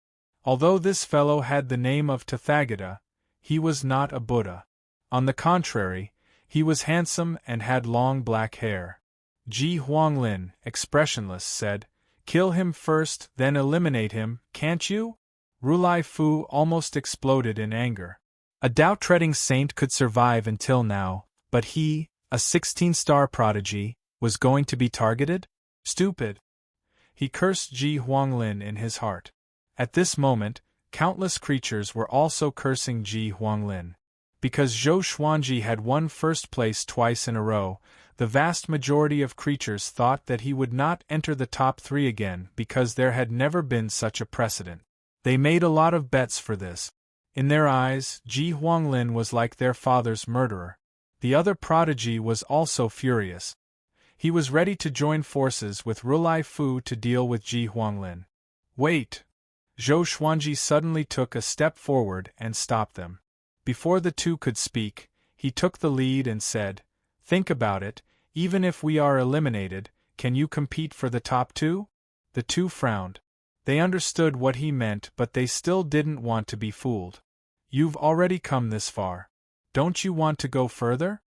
Although this fellow had the name of Tathagata, he was not a Buddha. On the contrary, he was handsome and had long black hair." Ji Huanglin, expressionless, said, "Kill him first, then eliminate him, can't you?" Rulai Fu almost exploded in anger. A doubt-treading saint could survive until now, but he, a 16-star prodigy, was going to be targeted? Stupid! He cursed Ji Huanglin in his heart. At this moment, countless creatures were also cursing Ji Huanglin. Because Zhou Xuanji had won first place twice in a row, the vast majority of creatures thought that he would not enter the top 3 again because there had never been such a precedent. They made a lot of bets for this. In their eyes, Ji Huanglin was like their father's murderer. The other prodigy was also furious. He was ready to join forces with Rulai Fu to deal with Ji Huanglin. Wait! Zhou Xuanji suddenly took a step forward and stopped them. Before the two could speak, he took the lead and said, "Think about it, even if we are eliminated, can you compete for the top 2? The two frowned. They understood what he meant, but they still didn't want to be fooled. You've already come this far. Don't you want to go further?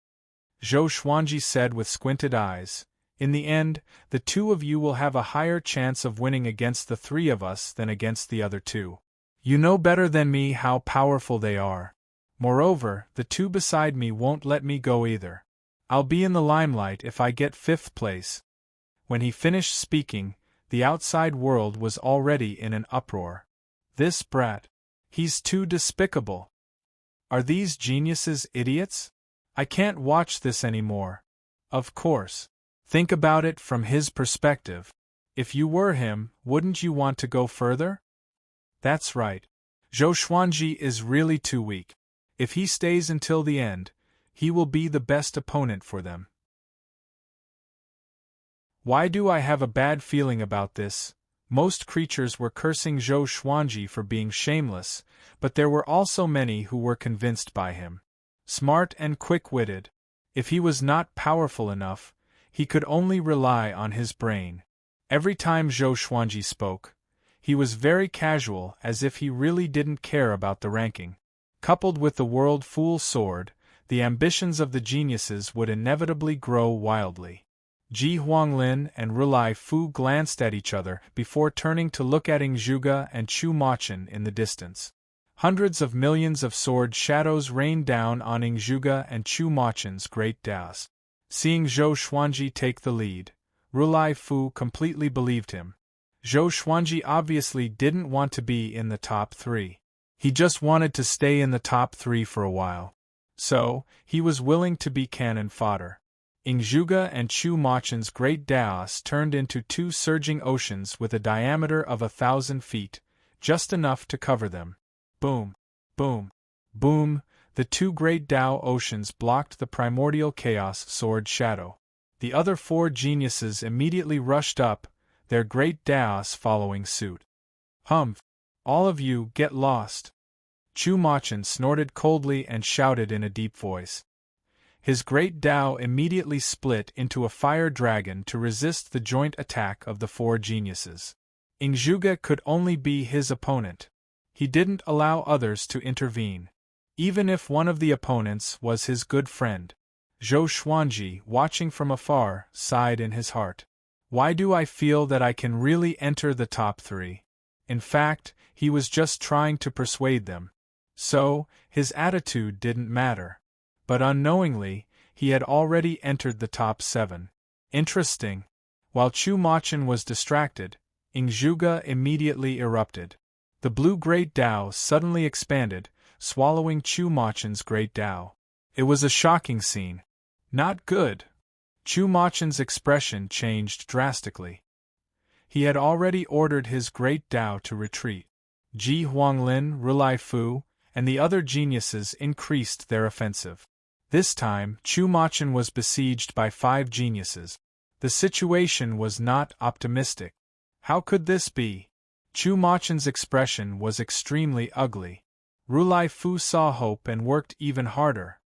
Zhou Xuanji said with squinted eyes. In the end, the two of you will have a higher chance of winning against the 3 of us than against the other 2. You know better than me how powerful they are. Moreover, the 2 beside me won't let me go either. I'll be in the limelight if I get 5th place. When he finished speaking, the outside world was already in an uproar. This brat. He's too despicable. Are these geniuses idiots? I can't watch this anymore. Of course. Think about it from his perspective. If you were him, wouldn't you want to go further? That's right. Zhou Xuanji is really too weak. If he stays until the end, he will be the best opponent for them. Why do I have a bad feeling about this? Most creatures were cursing Zhou Xuanji for being shameless, but there were also many who were convinced by him. Smart and quick-witted. If he was not powerful enough, he could only rely on his brain. Every time Zhou Xuanji spoke, he was very casual, as if he really didn't care about the ranking. Coupled with the World Fool Sword, the ambitions of the geniuses would inevitably grow wildly. Ji Huanglin and Rulai Fu glanced at each other before turning to look at Ingzhuge and Chu Machin in the distance. Hundreds of millions of sword shadows rained down on Ingzhuge and Chu Machin's great daos. Seeing Zhou Xuanji take the lead, Rulai Fu completely believed him. Zhou Xuanji obviously didn't want to be in the top 3. He just wanted to stay in the top 3 for a while. So, he was willing to be cannon fodder. Ingzhuge and Chu Machin's great daos turned into 2 surging oceans with a diameter of 1,000 feet, just enough to cover them. Boom! Boom! Boom! The 2 great Dao oceans blocked the primordial chaos sword shadow. The other 4 geniuses immediately rushed up, their great daos following suit. Humph! All of you, get lost! Chu Machin snorted coldly and shouted in a deep voice. His great Dao immediately split into a fire dragon to resist the joint attack of the 4 geniuses. Ingzhuge could only be his opponent. He didn't allow others to intervene, even if one of the opponents was his good friend. Zhou Xuanji, watching from afar, sighed in his heart. Why do I feel that I can really enter the top 3? In fact, he was just trying to persuade them. So, his attitude didn't matter. But unknowingly, he had already entered the top 7. Interesting. While Chu Machin was distracted, Ingzhuge immediately erupted. The blue Great Dao suddenly expanded, swallowing Chu Machin's Great Dao. It was a shocking scene. Not good. Chu Machin's expression changed drastically. He had already ordered his Great Dao to retreat. Ji Huanglin, Rulai Fu, and the other geniuses increased their offensive. This time, Chu Machin was besieged by 5 geniuses. The situation was not optimistic. How could this be? Chu Machin's expression was extremely ugly. Rulai Fu saw hope and worked even harder.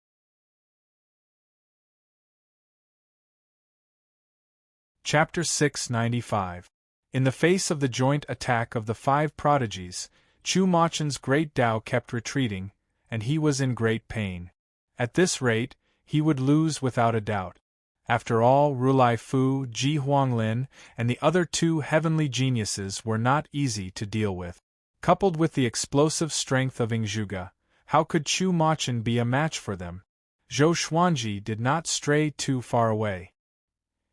Chapter 695. In the face of the joint attack of the 5 prodigies, Chu Machin's great Dao kept retreating, and he was in great pain. At this rate, he would lose without a doubt. After all, Rulai Fu, Ji Huanglin, and the other 2 heavenly geniuses were not easy to deal with. Coupled with the explosive strength of Ingzhuge, How could Chu Machin be a match for them? Zhou Xuanji did not stray too far away.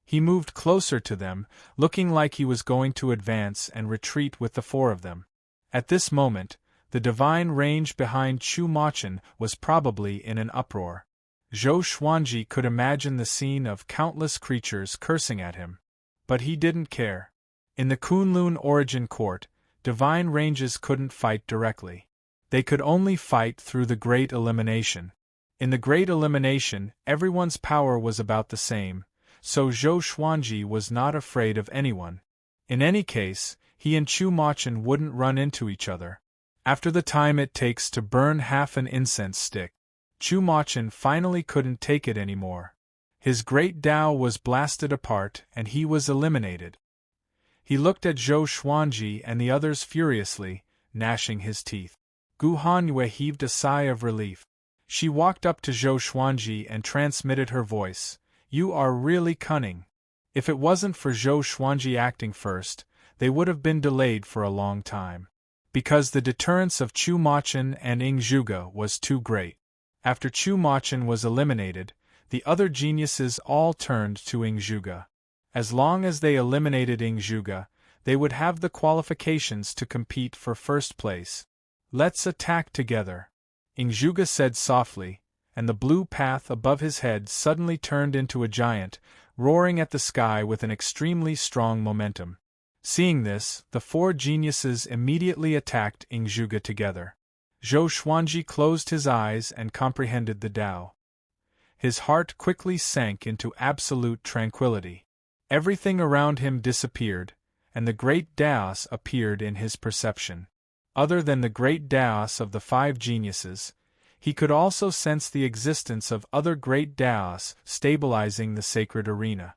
He moved closer to them, looking like he was going to advance and retreat with the four of them. At this moment, the divine range behind Chu Machin was probably in an uproar. Zhou Xuanji could imagine the scene of countless creatures cursing at him. But he didn't care. In the Kunlun Origin Court, divine ranges couldn't fight directly. They could only fight through the Great Elimination. In the Great Elimination, everyone's power was about the same, so Zhou Xuanji was not afraid of anyone. In any case, he and Chu Machin wouldn't run into each other. After the time it takes to burn half an incense stick, Chu Machin finally couldn't take it anymore. His great Tao was blasted apart and he was eliminated. He looked at Zhou Xuanji and the others furiously, gnashing his teeth. Gu Hanyue heaved a sigh of relief. She walked up to Zhou Xuanji and transmitted her voice. You are really cunning. If it wasn't for Zhou Xuanji acting first, they would have been delayed for a long time. Because the deterrence of Chu Machin and Ing Zhuge was too great. After Chu Machin was eliminated, the other geniuses all turned to Ing Zhuge. As long as they eliminated Ing Zhuge, they would have the qualifications to compete for first place. Let's attack together, Ing Zhuge said softly, and the blue path above his head suddenly turned into a giant, roaring at the sky with an extremely strong momentum. Seeing this, the four geniuses immediately attacked Ing Zhuge together. Zhou Xuanji closed his eyes and comprehended the Tao. His heart quickly sank into absolute tranquility. Everything around him disappeared, and the great Taos appeared in his perception. Other than the great Taos of the five geniuses, he could also sense the existence of other great Taos stabilizing the sacred arena.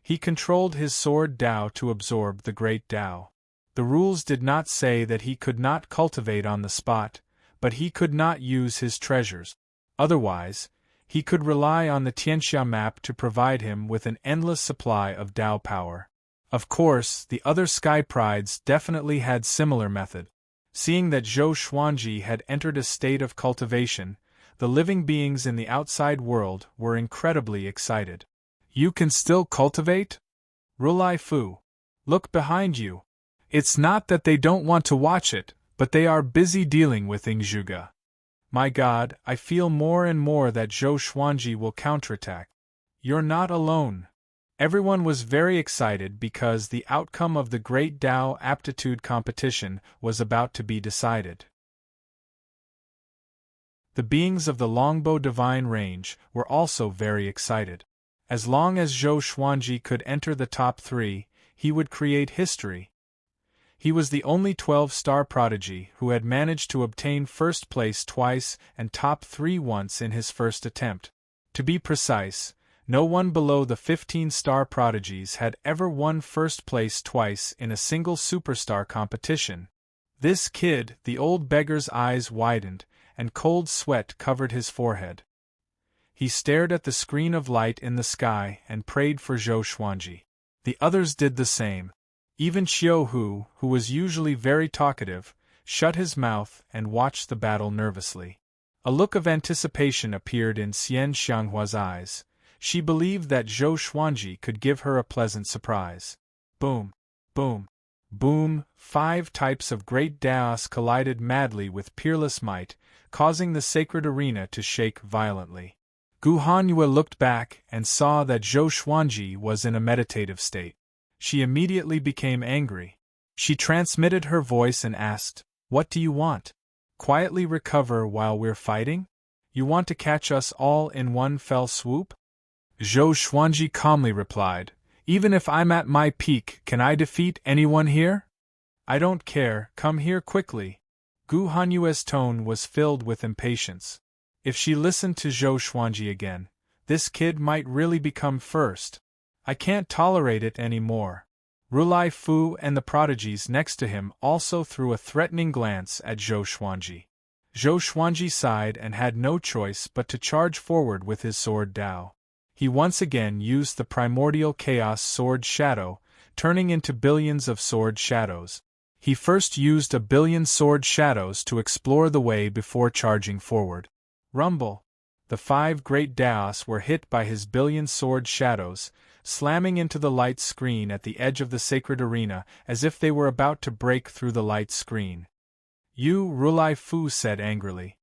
He controlled his sword Tao to absorb the great Tao. The rules did not say that he could not cultivate on the spot, but he could not use his treasures. Otherwise, he could rely on the Tianxia map to provide him with an endless supply of Tao power. Of course, the other Sky Prides definitely had similar method. Seeing that Zhou Xuanji had entered a state of cultivation, the living beings in the outside world were incredibly excited. You can still cultivate? Rulai Fu. Look behind you. It's not that they don't want to watch it, but they are busy dealing with Ing Zhuge. My God, I feel more and more that Zhou Xuanji will counterattack. You're not alone. Everyone was very excited because the outcome of the Great Tao Aptitude competition was about to be decided. The beings of the Longbow Divine Range were also very excited. As long as Zhou Xuanji could enter the top 3, he would create history. He was the only 12-star prodigy who had managed to obtain first place twice and top 3 once in his first attempt. To be precise, no one below the 15-star prodigies had ever won first place twice in a single superstar competition. This kid, the old beggar's eyes widened, and cold sweat covered his forehead. He stared at the screen of light in the sky and prayed for Zhou Xuanji. The others did the same. Even Xiao Hu, who was usually very talkative, shut his mouth and watched the battle nervously. A look of anticipation appeared in Xian Xianghua's eyes. She believed that Zhou Xuanji could give her a pleasant surprise. Boom! Boom! Boom! 5 types of great Taos collided madly with peerless might, causing the sacred arena to shake violently. Gu Hanyue looked back and saw that Zhou Xuanji was in a meditative state. She immediately became angry. She transmitted her voice and asked, "What do you want? Quietly recover while we're fighting? You want to catch us all in one fell swoop?" Zhou Xuanji calmly replied, "Even if I'm at my peak, can I defeat anyone here? I don't care, come here quickly." Gu Hanyue's tone was filled with impatience. If she listened to Zhou Xuanji again, this kid might really become first. I can't tolerate it anymore. Rulai Fu and the prodigies next to him also threw a threatening glance at Zhou Xuanji. Zhou Xuanji sighed and had no choice but to charge forward with his sword Dao. He once again used the primordial chaos sword shadow, turning into billions of sword shadows. He first used a billion sword shadows to explore the way before charging forward. Rumble! The 5 great Daos were hit by his billion sword shadows, slamming into the light screen at the edge of the sacred arena as if they were about to break through the light screen. You, Rulai Fu said angrily.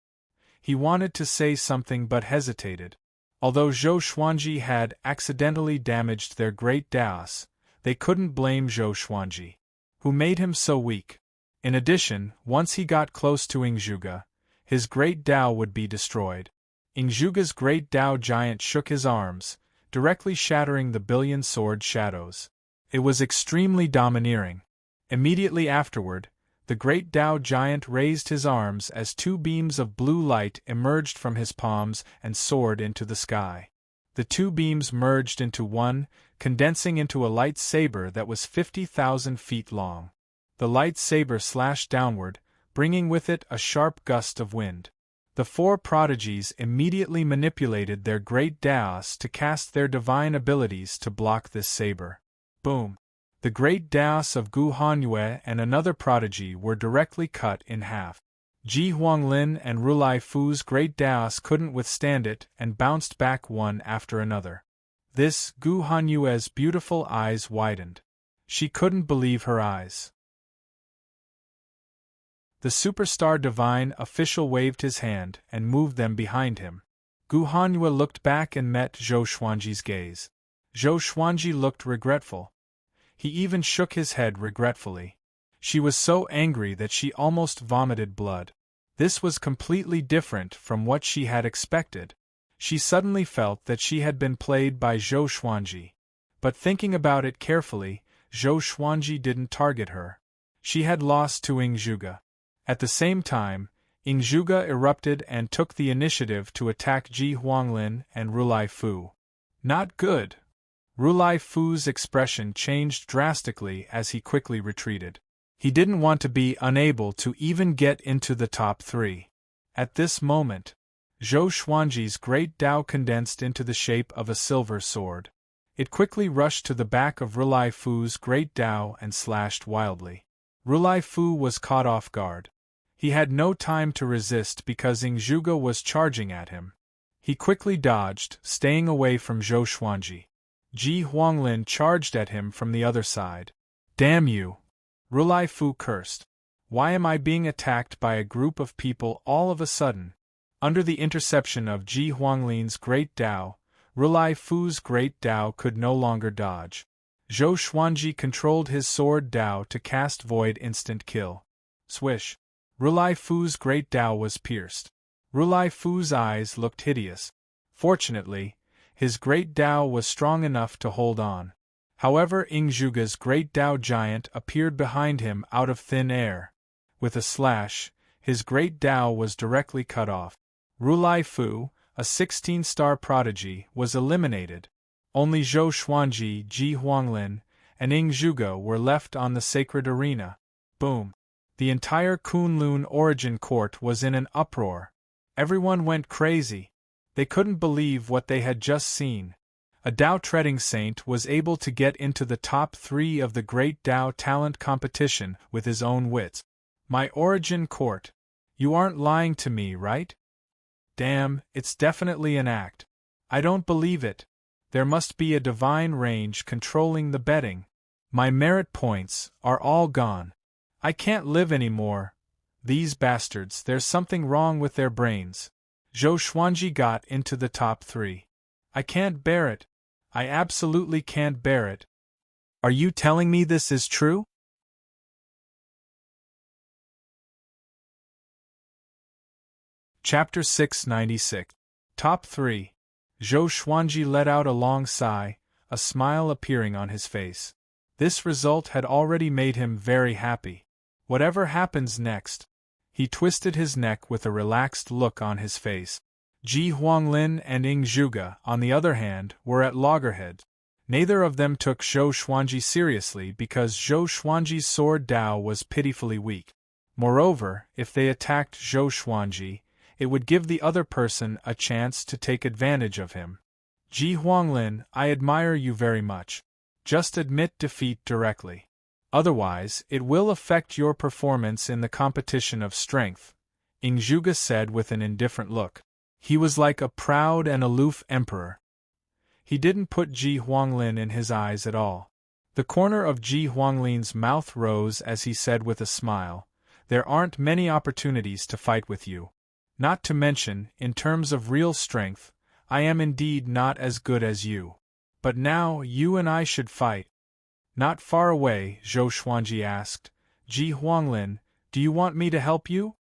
He wanted to say something but hesitated. Although Zhou Xuanji had accidentally damaged their great Daos, they couldn't blame Zhou Xuanji, who made him so weak. In addition, once he got close to Ingzhuge, his great Dao would be destroyed. Ingzhuge's great Dao giant shook his arms, directly shattering the billion sword shadows. It was extremely domineering. Immediately afterward, the great Dao giant raised his arms as 2 beams of blue light emerged from his palms and soared into the sky. The 2 beams merged into one, condensing into a light saber that was 50,000 feet long. The light saber slashed downward, bringing with it a sharp gust of wind. The 4 prodigies immediately manipulated their great Daos to cast their divine abilities to block this saber. Boom! The great Daos of Gu Hanyue and another prodigy were directly cut in half. Ji Huanglin and Rulai Fu's great Daos couldn't withstand it and bounced back one after another. This, Gu Hanyue's beautiful eyes widened. She couldn't believe her eyes. The superstar divine official waved his hand and moved them behind him. Gu Hanyue looked back and met Zhou Xuanji's gaze. Zhou Xuanji looked regretful. He even shook his head regretfully. She was so angry that she almost vomited blood. This was completely different from what she had expected. She suddenly felt that she had been played by Zhou Xuanji. But thinking about it carefully, Zhou Xuanji didn't target her. She had lost to Ingzhuge. At the same time, Ingzhuge erupted and took the initiative to attack Ji Huanglin and Rulai Fu. Not good. Rulai Fu's expression changed drastically as he quickly retreated. He didn't want to be unable to even get into the top 3. At this moment, Zhou Xuanji's great Dao condensed into the shape of a silver sword. It quickly rushed to the back of Rulai Fu's great Dao and slashed wildly. Rulai Fu was caught off guard. He had no time to resist because Ingzhuge was charging at him. He quickly dodged, staying away from Zhou Xuanji. Ji Huanglin charged at him from the other side. Damn you! Rulai Fu cursed. Why am I being attacked by a group of people all of a sudden? Under the interception of Ji Huanglin's great Dao, Rulai Fu's great Dao could no longer dodge. Zhou Xuanji controlled his sword Dao to cast Void Instant Kill. Swish! Rulai Fu's great Dao was pierced. Rulai Fu's eyes looked hideous. Fortunately, his great Dao was strong enough to hold on. However, Ingzhuge's great Dao giant appeared behind him out of thin air. With a slash, his great Dao was directly cut off. Rulai Fu, a 16-star prodigy, was eliminated. Only Zhou Xuanji, Ji Huanglin, and Ingzhuge were left on the sacred arena. Boom! The entire Kunlun Origin Court was in an uproar. Everyone went crazy. They couldn't believe what they had just seen. A Dao treading saint was able to get into the top 3 of the Great Dao Talent Competition with his own wits. My Origin Court. You aren't lying to me, right? Damn, it's definitely an act. I don't believe it. There must be a divine range controlling the betting. My merit points are all gone. I can't live anymore. These bastards, there's something wrong with their brains. Zhou Xuanji got into the top 3. I can't bear it. I absolutely can't bear it. Are you telling me this is true? Chapter 696. Top 3. Zhou Xuanji let out a long sigh, a smile appearing on his face. This result had already made him very happy. Whatever happens next. He twisted his neck with a relaxed look on his face. Ji Huanglin and Ingzhuge, on the other hand, were at loggerheads. Neither of them took Zhou Xuanji seriously because Zhou Xuanji's sword Dao was pitifully weak. Moreover, if they attacked Zhou Xuanji, it would give the other person a chance to take advantage of him. Ji Huanglin, I admire you very much. Just admit defeat directly. Otherwise, it will affect your performance in the competition of strength, Ingzhuge said with an indifferent look. He was like a proud and aloof emperor. He didn't put Ji Huanglin in his eyes at all. The corner of Ji Huanglin's mouth rose as he said with a smile, "There aren't many opportunities to fight with you. Not to mention, in terms of real strength, I am indeed not as good as you. But now you and I should fight." Not far away, Zhou Xuanji asked, "Ji Huanglin, do you want me to help you?"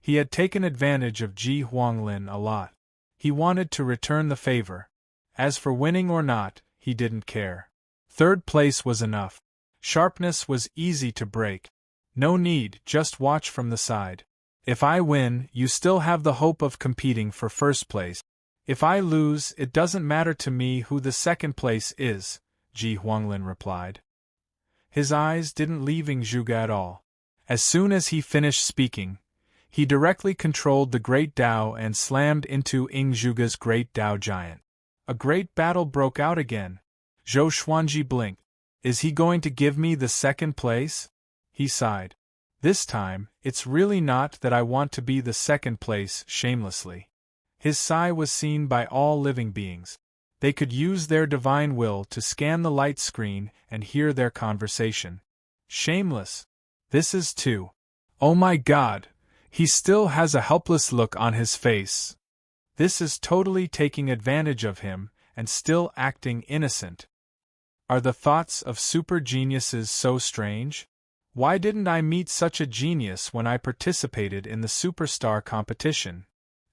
He had taken advantage of Ji Huanglin a lot. He wanted to return the favor. As for winning or not, he didn't care. Third place was enough. Sharpness was easy to break. No need, just watch from the side. If I win, you still have the hope of competing for first place. If I lose, it doesn't matter to me who the second place is, Ji Huanglin replied. His eyes didn't leave Ingzhuge at all. As soon as he finished speaking, he directly controlled the Great Tao and slammed into Ingzhuge's Great Tao Giant. A great battle broke out again. Zhou Xuanji blinked. Is he going to give me the second place? He sighed. This time, it's really not that I want to be the second place shamelessly. His sigh was seen by all living beings. They could use their divine will to scan the light screen and hear their conversation. Shameless. This is too. Oh my God! He still has a helpless look on his face. This is totally taking advantage of him and still acting innocent. Are the thoughts of super geniuses so strange? Why didn't I meet such a genius when I participated in the superstar competition?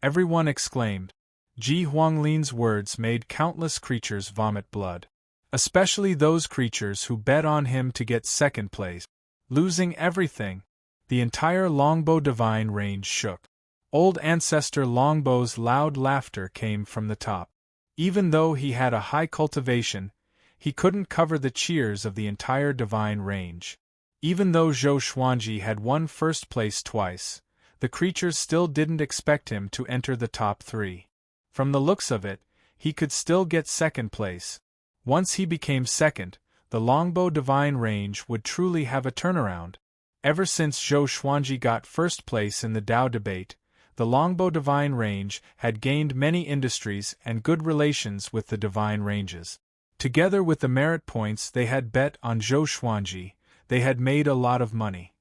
Everyone exclaimed. Ji Huanglin's words made countless creatures vomit blood. Especially those creatures who bet on him to get second place. Losing everything. The entire Longbow Divine range shook. Old Ancestor Longbow's loud laughter came from the top. Even though he had a high cultivation, he couldn't cover the cheers of the entire Divine range. Even though Zhou Xuanji had won first place twice, the creatures still didn't expect him to enter the top 3. From the looks of it, he could still get second place. Once he became second, the Longbow Divine range would truly have a turnaround. Ever since Zhou Xuanji got first place in the Tao debate, the Longbow Divine range had gained many industries and good relations with the Divine ranges. Together with the merit points they had bet on Zhou Xuanji, they had made a lot of money.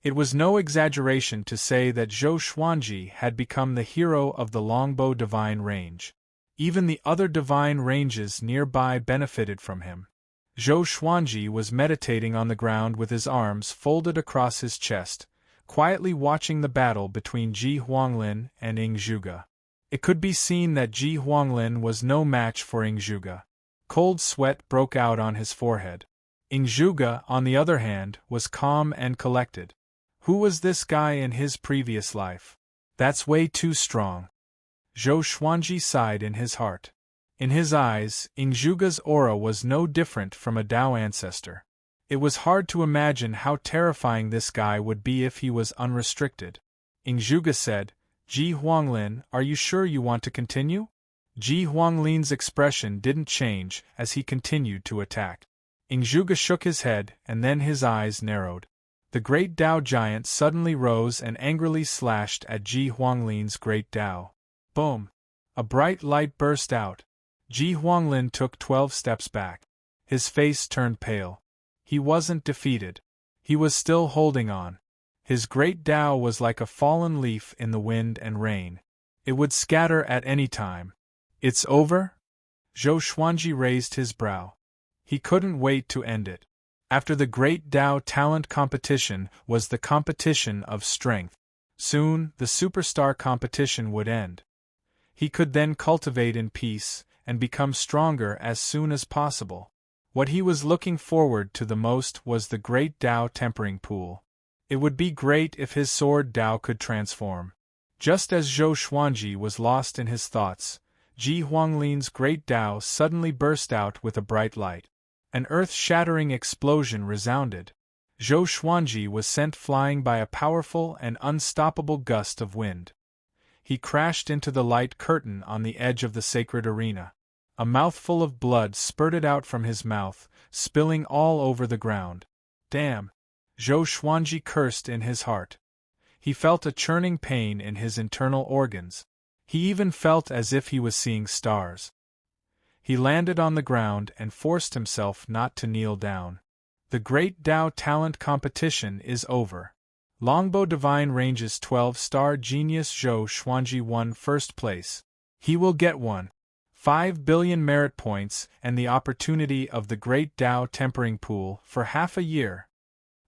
It was no exaggeration to say that Zhou Xuanji had become the hero of the Longbow Divine range. Even the other divine ranges nearby benefited from him. Zhou Xuanji was meditating on the ground with his arms folded across his chest, quietly watching the battle between Ji Huanglin and Ingzhuge. It could be seen that Ji Huanglin was no match for Ingzhuge. Cold sweat broke out on his forehead. Ingzhuge, on the other hand, was calm and collected. Who was this guy in his previous life? That's way too strong. Zhou Xuanji sighed in his heart. In his eyes, Ingzhuge's aura was no different from a Tao ancestor. It was hard to imagine how terrifying this guy would be if he was unrestricted. Ingzhuge said, Ji Huanglin, are you sure you want to continue? Ji Huanglin's expression didn't change as he continued to attack. Ingzhuge shook his head and then his eyes narrowed. The Great Tao Giant suddenly rose and angrily slashed at Ji Huanglin's Great Tao. Boom! A bright light burst out. Ji Huanglin took 12 steps back. His face turned pale. He wasn't defeated. He was still holding on. His Great Tao was like a fallen leaf in the wind and rain. It would scatter at any time. It's over? Zhou Xuanji raised his brow. He couldn't wait to end it. After the Great Tao talent competition was the competition of strength. Soon, the superstar competition would end. He could then cultivate in peace and become stronger as soon as possible. What he was looking forward to the most was the Great Tao tempering pool. It would be great if his sword Tao could transform. Just as Zhou Xuanji was lost in his thoughts, Ji Huanglin's Great Tao suddenly burst out with a bright light. An earth-shattering explosion resounded. Zhou Xuanji was sent flying by a powerful and unstoppable gust of wind. He crashed into the light curtain on the edge of the sacred arena. A mouthful of blood spurted out from his mouth, spilling all over the ground. Damn! Zhou Xuanji cursed in his heart. He felt a churning pain in his internal organs. He even felt as if he was seeing stars. He landed on the ground and forced himself not to kneel down. The Great Tao Talent Competition is over. Longbow Divine Range's 12-star genius Zhou Xuanji won first place. He will get 5 billion merit points and the opportunity of the Great Tao Tempering Pool for half a year.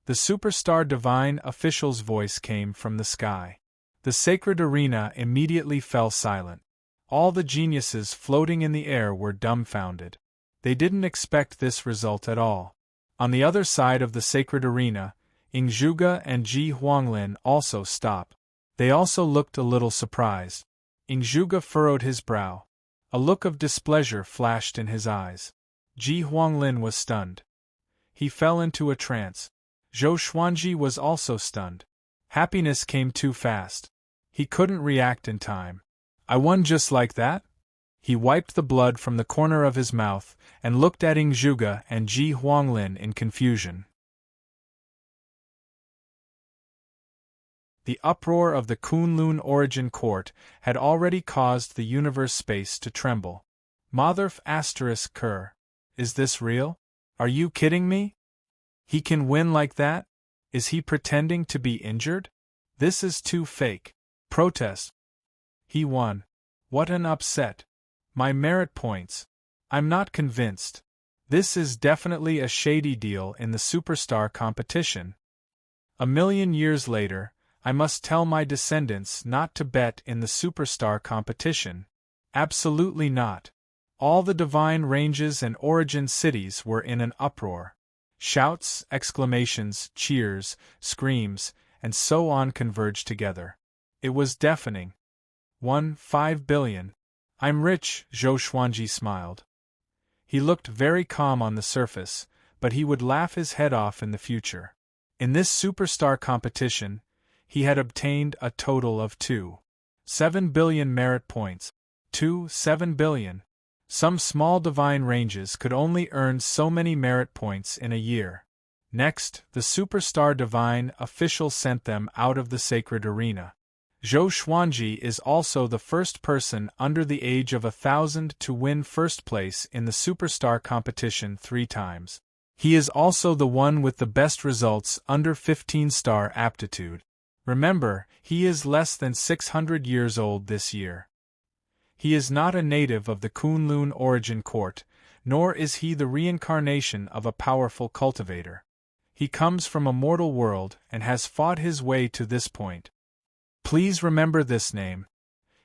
The superstar divine official's voice came from the sky. The sacred arena immediately fell silent. All the geniuses floating in the air were dumbfounded. They didn't expect this result at all. On the other side of the sacred arena, Ying Zhuge and Ji Huanglin also stopped. They also looked a little surprised. Ying Zhuge furrowed his brow. A look of displeasure flashed in his eyes. Ji Huanglin was stunned. He fell into a trance. Zhou Xuanji was also stunned. Happiness came too fast. He couldn't react in time. I won just like that? He wiped the blood from the corner of his mouth and looked at Ying Zhuge and Ji Huanglin in confusion. The uproar of the Kunlun Origin Court had already caused the universe space to tremble. Motherf *****. Is this real? Are you kidding me? He can win like that? Is he pretending to be injured? This is too fake. Protest. He won. What an upset. My merit points. I'm not convinced. This is definitely a shady deal in the superstar competition. A million years later, I must tell my descendants not to bet in the superstar competition. Absolutely not. All the divine ranges and origin cities were in an uproar. Shouts, exclamations, cheers, screams, and so on converged together. It was deafening. 5 billion. I'm rich, Zhou Xuanji smiled. He looked very calm on the surface, but he would laugh his head off in the future. In this superstar competition, he had obtained a total of 7 billion merit points. 7 billion. Some small divine ranges could only earn so many merit points in a year. Next, the superstar divine official sent them out of the sacred arena. Zhou Xuanji is also the first person under the age of 1,000 to win first place in the superstar competition 3 times. He is also the one with the best results under 15-star aptitude. Remember, he is less than 600 years old this year. He is not a native of the Kunlun Origin Court, nor is he the reincarnation of a powerful cultivator. He comes from a mortal world and has fought his way to this point. Please remember this name.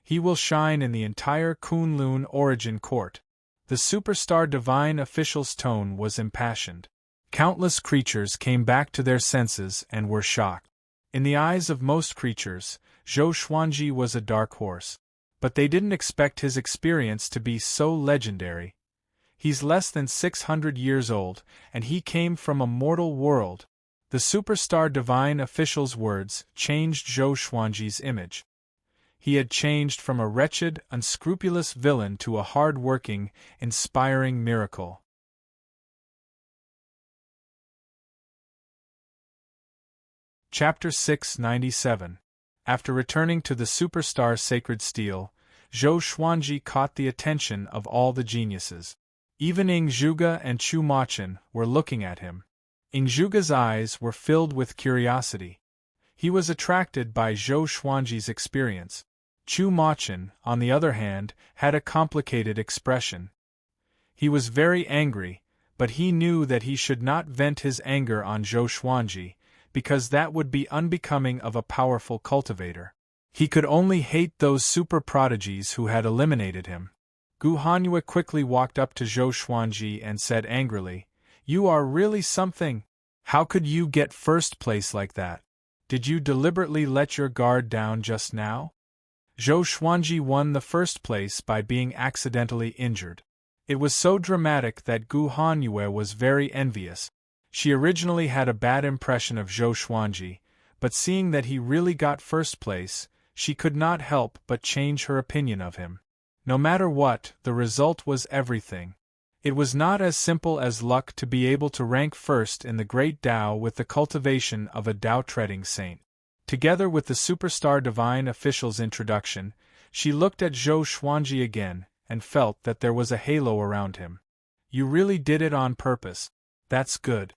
He will shine in the entire Kunlun Origin Court. The superstar divine official's tone was impassioned. Countless creatures came back to their senses and were shocked. In the eyes of most creatures, Zhou Xuanji was a dark horse. But they didn't expect his experience to be so legendary. He's less than 600 years old, and he came from a mortal world. The superstar divine official's words changed Zhou Xuanji's image. He had changed from a wretched, unscrupulous villain to a hard-working, inspiring miracle. Chapter 697. After returning to the superstar sacred steel, Zhou Xuanji caught the attention of all the geniuses. Even Ying Zhuge and Chu Machun were looking at him. Ying Zhuge's eyes were filled with curiosity. He was attracted by Zhou Xuanji's experience. Chu Machun, on the other hand, had a complicated expression. He was very angry, but he knew that he should not vent his anger on Zhou Xuanji, because that would be unbecoming of a powerful cultivator. He could only hate those super prodigies who had eliminated him. Gu Hanyue quickly walked up to Zhou Xuanji and said angrily, "You are really something. How could you get first place like that? Did you deliberately let your guard down just now?" Zhou Xuanji won the first place by being accidentally injured. It was so dramatic that Gu Hanyue was very envious. She originally had a bad impression of Zhou Xuanji, but seeing that he really got first place, she could not help but change her opinion of him. No matter what, the result was everything. It was not as simple as luck to be able to rank first in the great Tao with the cultivation of a Tao-treading saint. Together with the superstar divine official's introduction, she looked at Zhou Xuanji again, and felt that there was a halo around him. You really did it on purpose. That's good.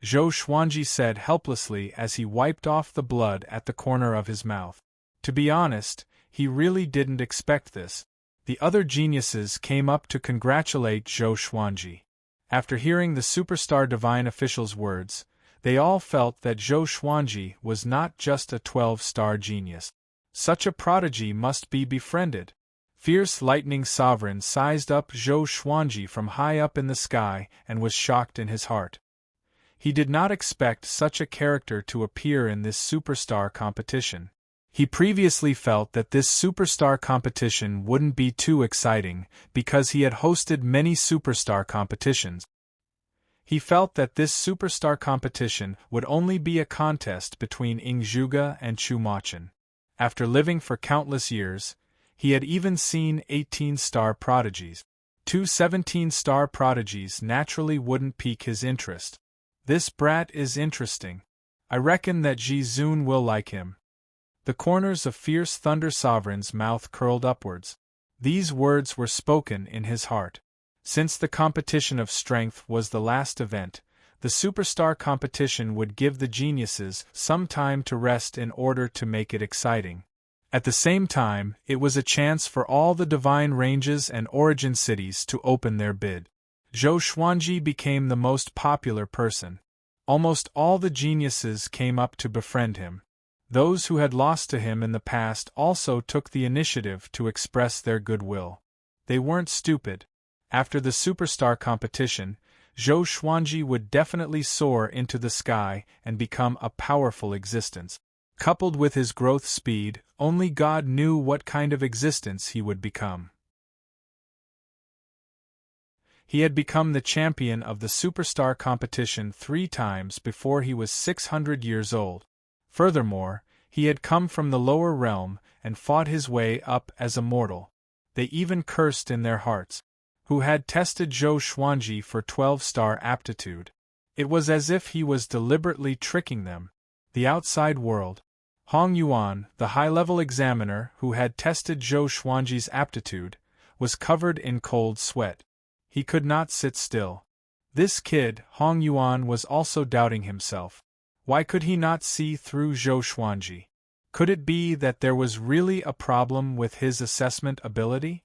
Zhou Xuanji said helplessly as he wiped off the blood at the corner of his mouth. To be honest, he really didn't expect this. The other geniuses came up to congratulate Zhou Xuanji. After hearing the superstar divine official's words, they all felt that Zhou Xuanji was not just a 12-star genius. Such a prodigy must be befriended. Fierce lightning sovereign sized up Zhou Xuanji from high up in the sky and was shocked in his heart. He did not expect such a character to appear in this superstar competition. He previously felt that this superstar competition wouldn't be too exciting because he had hosted many superstar competitions. He felt that this superstar competition would only be a contest between Ing Zhuge and Chu Machen. After living for countless years, he had even seen 18-star prodigies. Two 17-star prodigies naturally wouldn't pique his interest. This brat is interesting. I reckon that Ji Zun will like him. The corners of fierce Thunder Sovereign's mouth curled upwards. These words were spoken in his heart. Since the competition of strength was the last event, the superstar competition would give the geniuses some time to rest in order to make it exciting. At the same time, it was a chance for all the divine ranges and origin cities to open their bid. Zhou Xuanji became the most popular person. Almost all the geniuses came up to befriend him. Those who had lost to him in the past also took the initiative to express their goodwill. They weren't stupid. After the superstar competition, Zhou Xuanji would definitely soar into the sky and become a powerful existence. Coupled with his growth speed, only God knew what kind of existence he would become. He had become the champion of the superstar competition 3 times before he was 600 years old. Furthermore, he had come from the lower realm and fought his way up as a mortal. They even cursed in their hearts. Who had tested Zhou Xuanji for 12-star aptitude. It was as if he was deliberately tricking them. The outside world. Hong Yuan, the high-level examiner who had tested Zhou Xuanji's aptitude, was covered in cold sweat. He could not sit still. This kid, Hong Yuan, was also doubting himself. Why could he not see through Zhou Xuanji? Could it be that there was really a problem with his assessment ability?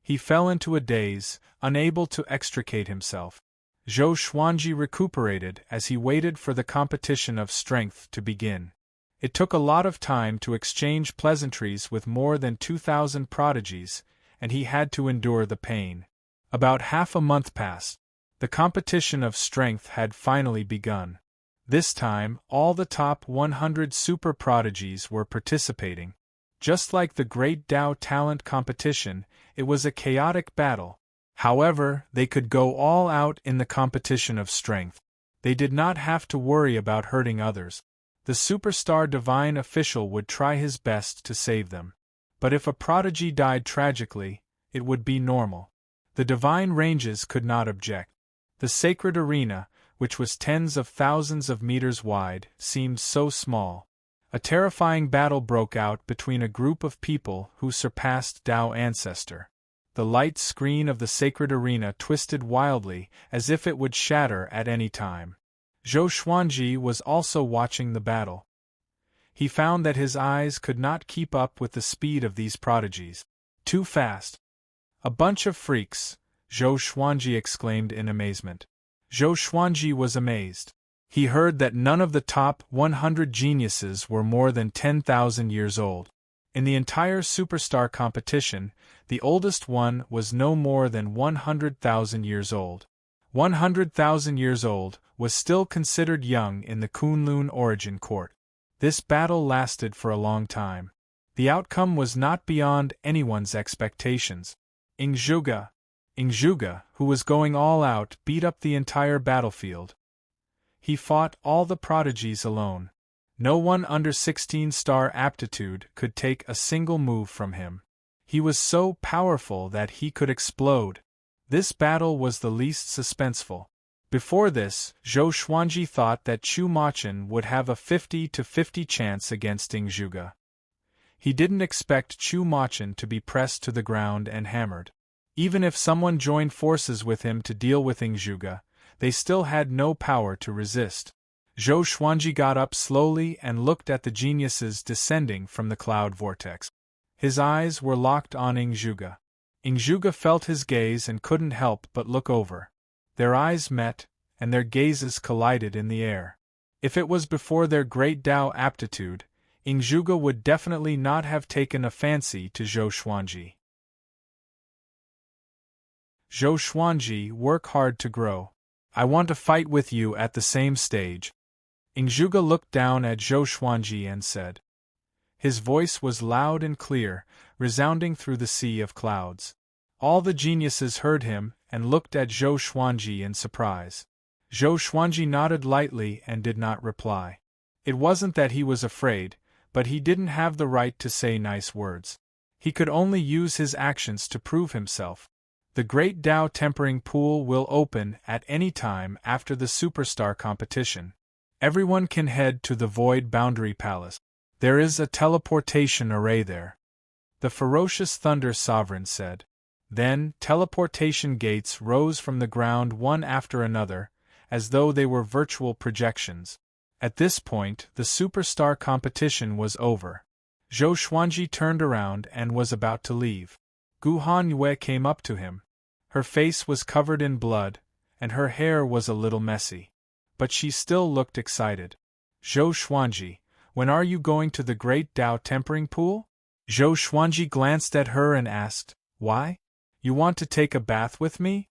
He fell into a daze, unable to extricate himself. Zhou Xuanji recuperated as he waited for the competition of strength to begin. It took a lot of time to exchange pleasantries with more than 2,000 prodigies, and he had to endure the pain. About half a month passed. The competition of strength had finally begun. This time, all the top 100 super prodigies were participating. Just like the Great Tao Talent competition, it was a chaotic battle. However, they could go all out in the competition of strength. They did not have to worry about hurting others. The superstar divine official would try his best to save them. But if a prodigy died tragically, it would be normal. The divine ranges could not object. The sacred arena, which was tens of thousands of meters wide, seemed so small. A terrifying battle broke out between a group of people who surpassed Tao ancestor. The light screen of the sacred arena twisted wildly, as if it would shatter at any time. Zhou Xuanji was also watching the battle. He found that his eyes could not keep up with the speed of these prodigies. Too fast. A bunch of freaks, Zhou Xuanji exclaimed in amazement. Zhou Xuanji was amazed. He heard that none of the top 100 geniuses were more than 10,000 years old. In the entire superstar competition, the oldest one was no more than 100,000 years old. 100,000 years old was still considered young in the Kunlun origin court. This battle lasted for a long time. The outcome was not beyond anyone's expectations. Ing Zhuge, who was going all out, beat up the entire battlefield. He fought all the prodigies alone. No one under 16-star aptitude could take a single move from him. He was so powerful that he could explode. This battle was the least suspenseful. Before this, Zhou Xuanji thought that Chu Machin would have a 50-50 chance against Ingzhuge. He didn't expect Chu Machin to be pressed to the ground and hammered. Even if someone joined forces with him to deal with Ingzhuge, they still had no power to resist. Zhou Xuanji got up slowly and looked at the geniuses descending from the cloud vortex. His eyes were locked on Ingzhuge. Ingzhuge felt his gaze and couldn't help but look over. Their eyes met, and their gazes collided in the air. If it was before their great Tao aptitude, Ingzhuge would definitely not have taken a fancy to Zhou Xuanji. Zhou Xuanji, work hard to grow. I want to fight with you at the same stage. Ingzhuge looked down at Zhou Xuanji and said. His voice was loud and clear, resounding through the sea of clouds. All the geniuses heard him and looked at Zhou Xuanji in surprise. Zhou Xuanji nodded lightly and did not reply. It wasn't that he was afraid, but he didn't have the right to say nice words. He could only use his actions to prove himself. The Great Tao Tempering Pool will open at any time after the Superstar competition. Everyone can head to the Void Boundary Palace. There is a teleportation array there. The ferocious Thunder Sovereign said. Then, teleportation gates rose from the ground one after another, as though they were virtual projections. At this point, the Superstar competition was over. Zhou Xuanji turned around and was about to leave. Gu Hanyue came up to him. Her face was covered in blood, and her hair was a little messy. But she still looked excited. Zhou Xuanji, when are you going to the Great Tao Tempering Pool? Zhou Xuanji glanced at her and asked, Why? You want to take a bath with me?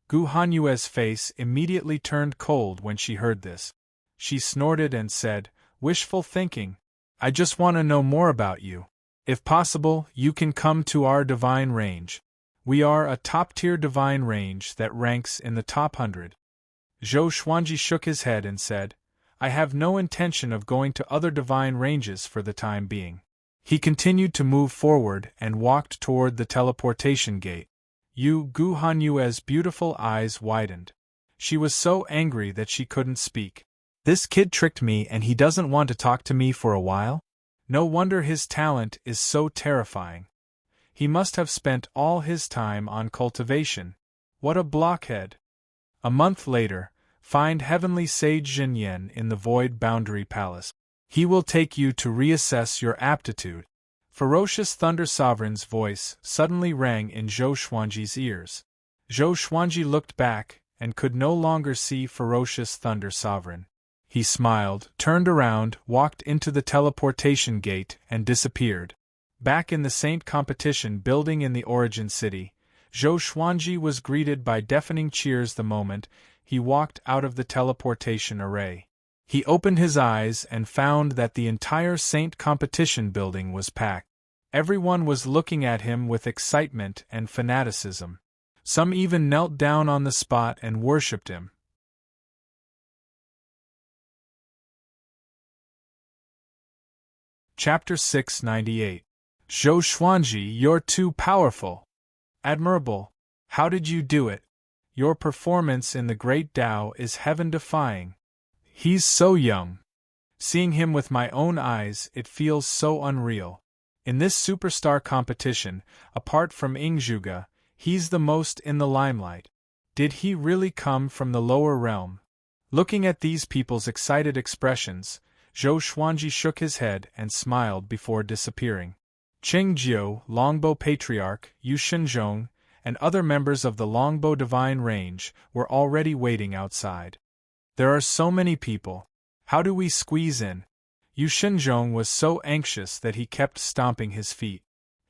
Gu Hanyue's face immediately turned cold when she heard this. She snorted and said, Wishful thinking. I just want to know more about you. If possible, you can come to our divine range. We are a top-tier divine range that ranks in the top 100. Zhou Xuanji shook his head and said, I have no intention of going to other divine ranges for the time being. He continued to move forward and walked toward the teleportation gate. Gu Hanyue's beautiful eyes widened. She was so angry that she couldn't speak. This kid tricked me and he doesn't want to talk to me for a while? No wonder his talent is so terrifying. He must have spent all his time on cultivation. What a blockhead. A month later, find Heavenly Sage Jinyan in the Void Boundary Palace. He will take you to reassess your aptitude. Ferocious Thunder Sovereign's voice suddenly rang in Zhou Xuanji's ears. Zhou Xuanji looked back and could no longer see Ferocious Thunder Sovereign. He smiled, turned around, walked into the teleportation gate, and disappeared. Back in the Saint competition building in the Origin City, Zhou Xuanji was greeted by deafening cheers the moment he walked out of the teleportation array. He opened his eyes and found that the entire Saint competition building was packed. Everyone was looking at him with excitement and fanaticism. Some even knelt down on the spot and worshipped him. Chapter 698. Zhou Xuanji, you're too powerful. Admirable. How did you do it? Your performance in the Great Tao is heaven-defying. He's so young. Seeing him with my own eyes, it feels so unreal. In this superstar competition, apart from Ingzhuge, he's the most in the limelight. Did he really come from the lower realm? Looking at these people's excited expressions, Zhou Xuanji shook his head and smiled before disappearing. Qing Jiu, Longbow Patriarch, Yu Shenzhong, and other members of the Longbow Divine Range were already waiting outside. There are so many people. How do we squeeze in? Yu Shenzhong was so anxious that he kept stomping his feet.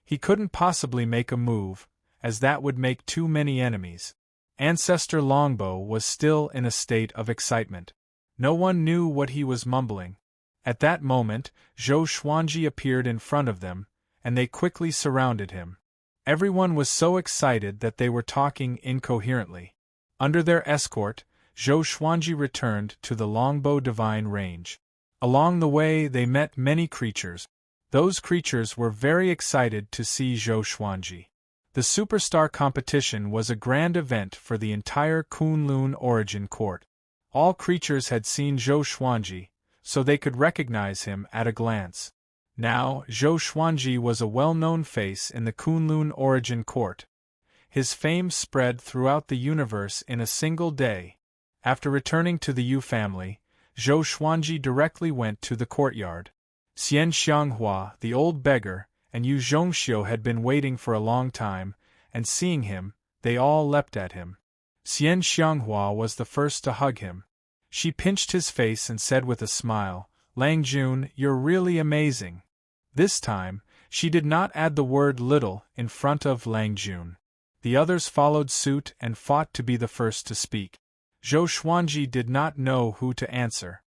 He couldn't possibly make a move, as that would make too many enemies. Ancestor Longbow was still in a state of excitement. No one knew what he was mumbling. At that moment, Zhou Xuanji appeared in front of them, and they quickly surrounded him. Everyone was so excited that they were talking incoherently. Under their escort, Zhou Xuanji returned to the Longbow Divine Range. Along the way they met many creatures. Those creatures were very excited to see Zhou Xuanji. The Superstar competition was a grand event for the entire Kunlun Origin Court. All creatures had seen Zhou Xuanji, so they could recognize him at a glance. Now, Zhou Xuanji was a well-known face in the Kunlun Origin Court. His fame spread throughout the universe in a single day. After returning to the Yu family, Zhou Xuanji directly went to the courtyard. Xian Xianghua, the old beggar, and Yu Zhongxiu had been waiting for a long time, and seeing him, they all leapt at him. Xian Xianghua was the first to hug him. She pinched his face and said with a smile, "Lang Jun, you're really amazing." This time, she did not add the word little in front of Lang Jun. The others followed suit and fought to be the first to speak. Zhou Xuanji did not know who to answer.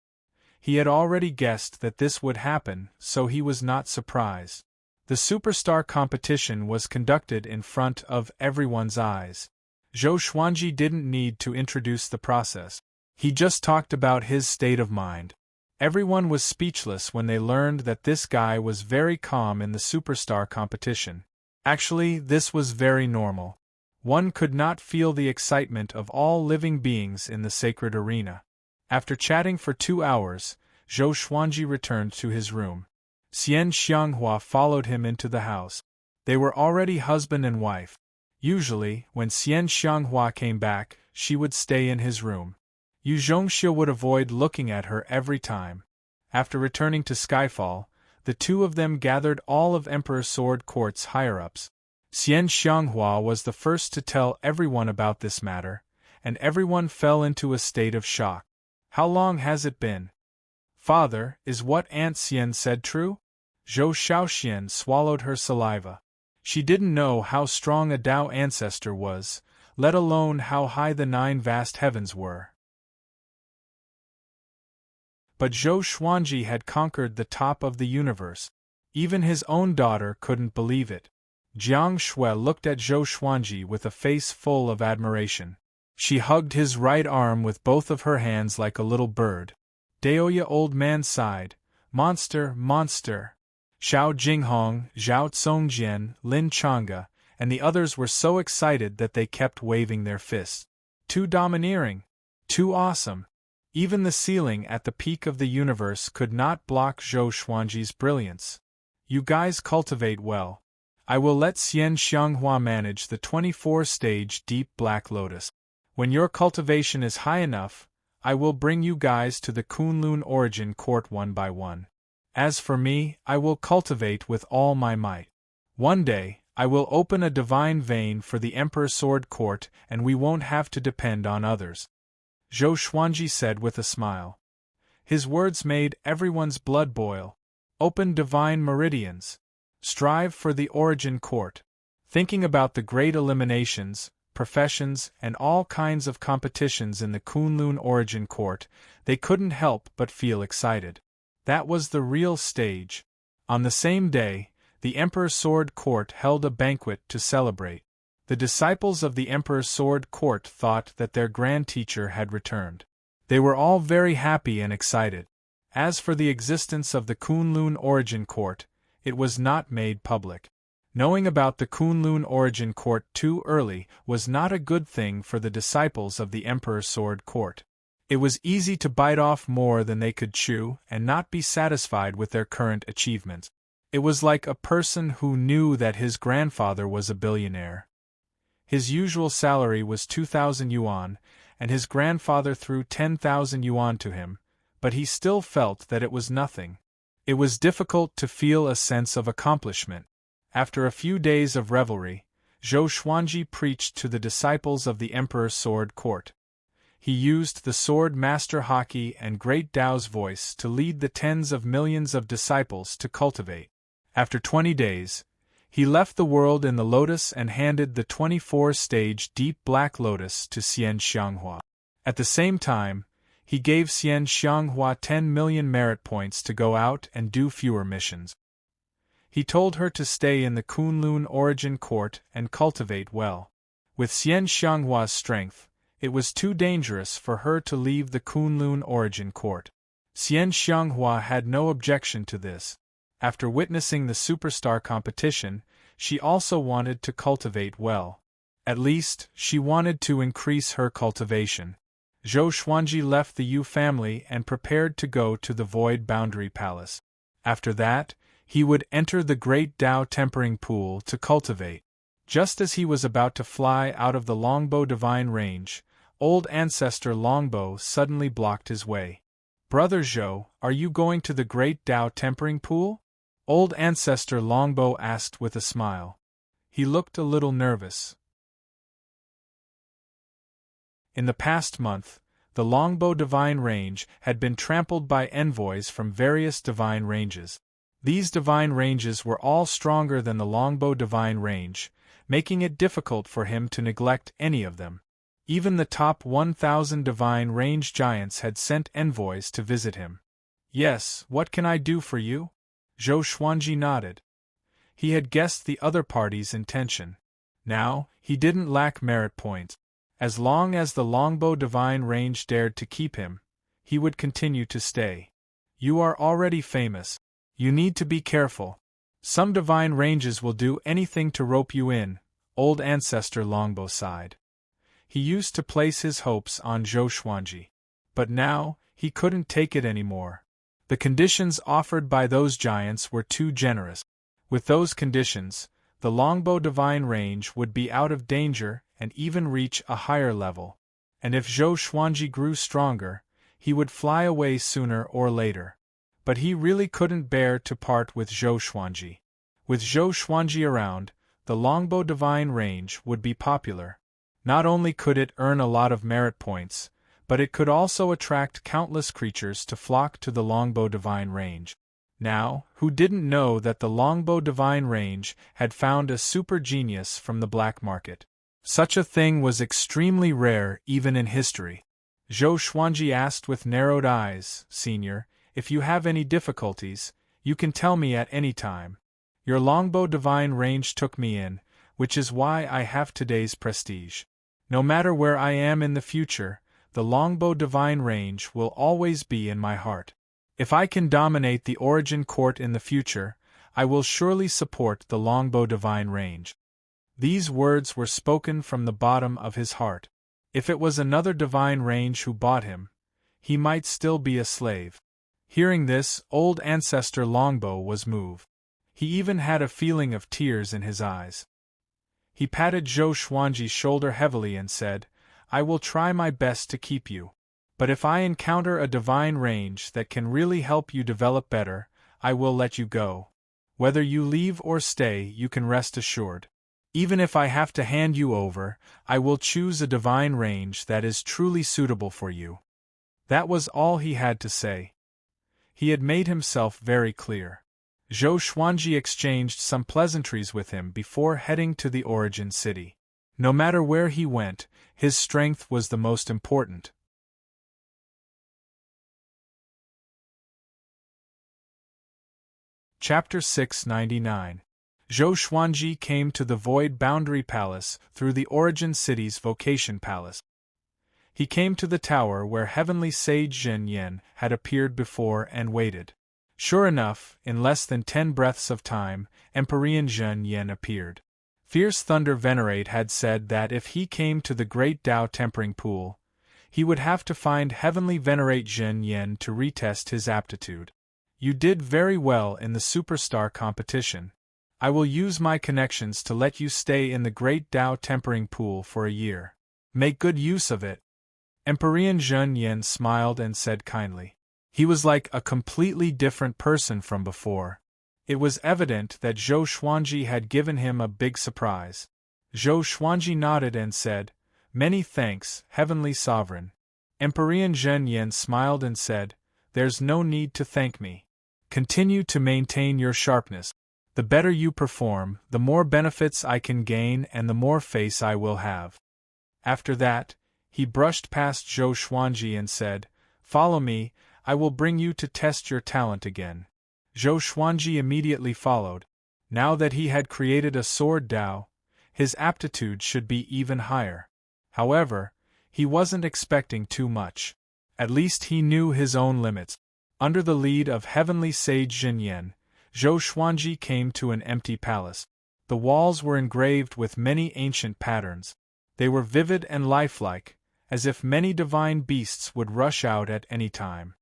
He had already guessed that this would happen, so he was not surprised. The Superstar competition was conducted in front of everyone's eyes. Zhou Xuanji didn't need to introduce the process. He just talked about his state of mind. Everyone was speechless when they learned that this guy was very calm in the Superstar competition. Actually, this was very normal. One could not feel the excitement of all living beings in the sacred arena. After chatting for 2 hours, Zhou Xuanji returned to his room. Xian Xianghua followed him into the house. They were already husband and wife. Usually, when Xian Xianghua came back, she would stay in his room. Yu Zhongxiu would avoid looking at her every time. After returning to Skyfall, the two of them gathered all of Emperor Sword Court's higher-ups. Xian Xianghua was the first to tell everyone about this matter, and everyone fell into a state of shock. "How long has it been?" "Father, is what Aunt Xian said true?" Zhou Shaoxian swallowed her saliva. She didn't know how strong a Tao ancestor was, let alone how high the 9 vast heavens were. But Zhou Xuanji had conquered the top of the universe. Even his own daughter couldn't believe it. Jiang Shui looked at Zhou Xuanji with a face full of admiration. She hugged his right arm with both of her hands like a little bird. Daoya old man sighed, "Monster, monster." Xiao Jinghong, Zhao Tsongjian, Lin Chang'e, and the others were so excited that they kept waving their fists. Too domineering. Too awesome. Even the ceiling at the peak of the universe could not block Zhou Xuanji's brilliance. "You guys cultivate well. I will let Xian Xianghua manage the 24-stage Deep Black Lotus. When your cultivation is high enough, I will bring you guys to the Kunlun Origin Court one by one. As for me, I will cultivate with all my might. One day, I will open a divine vein for the Emperor Sword Court and we won't have to depend on others," Zhou Xuanji said with a smile. His words made everyone's blood boil. "Open divine meridians. Strive for the Origin Court." Thinking about the great eliminations, professions, and all kinds of competitions in the Kunlun Origin Court, they couldn't help but feel excited. That was the real stage. On the same day, the Emperor Sword Court held a banquet to celebrate. The disciples of the Emperor Sword Court thought that their grand teacher had returned. They were all very happy and excited. As for the existence of the Kunlun Origin Court, it was not made public. Knowing about the Kunlun Origin Court too early was not a good thing for the disciples of the Emperor Sword Court. It was easy to bite off more than they could chew and not be satisfied with their current achievements. It was like a person who knew that his grandfather was a billionaire. His usual salary was 2,000 yuan, and his grandfather threw 10,000 yuan to him, but he still felt that it was nothing. It was difficult to feel a sense of accomplishment. After a few days of revelry, Zhou Xuanji preached to the disciples of the Emperor Sword Court. He used the Sword Master Haki and Great Tao's voice to lead the tens of millions of disciples to cultivate. After 20 days, he left the world in the lotus and handed the 24-stage Deep Black Lotus to Xian Xianghua. At the same time, he gave Xian Xianghua 10 million merit points to go out and do fewer missions. He told her to stay in the Kunlun Origin Court and cultivate well. With Xian Xianghua's strength, it was too dangerous for her to leave the Kunlun Origin Court. Xian Xianghua had no objection to this. After witnessing the superstar competition, she also wanted to cultivate well. At least, she wanted to increase her cultivation. Zhou Xuanji left the Yu family and prepared to go to the Void Boundary Palace. After that, he would enter the Great Tao Tempering Pool to cultivate. Just as he was about to fly out of the Longbow Divine Range, old ancestor Longbow suddenly blocked his way. "Brother Zhou, are you going to the Great Tao Tempering Pool?" Old ancestor Longbow asked with a smile. He looked a little nervous. In the past month, the Longbow Divine Range had been trampled by envoys from various divine ranges. These divine ranges were all stronger than the Longbow Divine Range, making it difficult for him to neglect any of them. Even the top 1,000 divine range giants had sent envoys to visit him. "Yes, what can I do for you?" Zhou Xuanji nodded. He had guessed the other party's intention. Now, he didn't lack merit points. As long as the Longbow Divine Range dared to keep him, he would continue to stay. "You are already famous. You need to be careful. Some divine ranges will do anything to rope you in," old ancestor Longbow sighed. He used to place his hopes on Zhou Xuanji. But now, he couldn't take it anymore. The conditions offered by those giants were too generous. With those conditions, the Longbow Divine Range would be out of danger and even reach a higher level. And if Zhou Xuanji grew stronger, he would fly away sooner or later. But he really couldn't bear to part with Zhou Xuanji. With Zhou Xuanji around, the Longbow Divine Range would be popular. Not only could it earn a lot of merit points, but it could also attract countless creatures to flock to the Longbow Divine Range. Now, who didn't know that the Longbow Divine Range had found a super genius from the black market? Such a thing was extremely rare even in history. Zhou Xuanji asked with narrowed eyes, "Senior, if you have any difficulties, you can tell me at any time. Your Longbow Divine Range took me in, which is why I have today's prestige. No matter where I am in the future, the Longbow Divine Range will always be in my heart. If I can dominate the Origin Court in the future, I will surely support the Longbow Divine Range." These words were spoken from the bottom of his heart. If it was another divine range who bought him, he might still be a slave. Hearing this, old ancestor Longbow was moved. He even had a feeling of tears in his eyes. He patted Zhou Xuanji's shoulder heavily and said, "I will try my best to keep you. But if I encounter a divine range that can really help you develop better, I will let you go. Whether you leave or stay, you can rest assured. Even if I have to hand you over, I will choose a divine range that is truly suitable for you." That was all he had to say. He had made himself very clear. Zhou Xuanji exchanged some pleasantries with him before heading to the Origin City. No matter where he went, his strength was the most important. Chapter 699. Zhou Xuanji came to the Void Boundary Palace through the Origin City's Vocation Palace. He came to the tower where Heavenly Sage Zhen Yan had appeared before and waited. Sure enough, in less than 10 breaths of time, Empyrean Zhen Yan appeared. Fierce Thunder Venerate had said that if he came to the Great Tao Tempering Pool, he would have to find Heavenly Venerate Zhen Yan to retest his aptitude. "You did very well in the Superstar competition. I will use my connections to let you stay in the Great Tao Tempering Pool for a year. Make good use of it." Empyrean Zhen Yan smiled and said kindly. He was like a completely different person from before. It was evident that Zhou Xuanji had given him a big surprise. Zhou Xuanji nodded and said, "Many thanks, Heavenly Sovereign." Empyrean Zhen Yan smiled and said, "There's no need to thank me. Continue to maintain your sharpness. The better you perform, the more benefits I can gain and the more face I will have." After that, he brushed past Zhou Xuanji and said, "Follow me, I will bring you to test your talent again." Zhou Xuanji immediately followed. Now that he had created a sword Dao, his aptitude should be even higher. However, he wasn't expecting too much. At least he knew his own limits. Under the lead of Heavenly Sage Zhen Yan, Zhou Xuanji came to an empty palace. The walls were engraved with many ancient patterns. They were vivid and lifelike, as if many divine beasts would rush out at any time.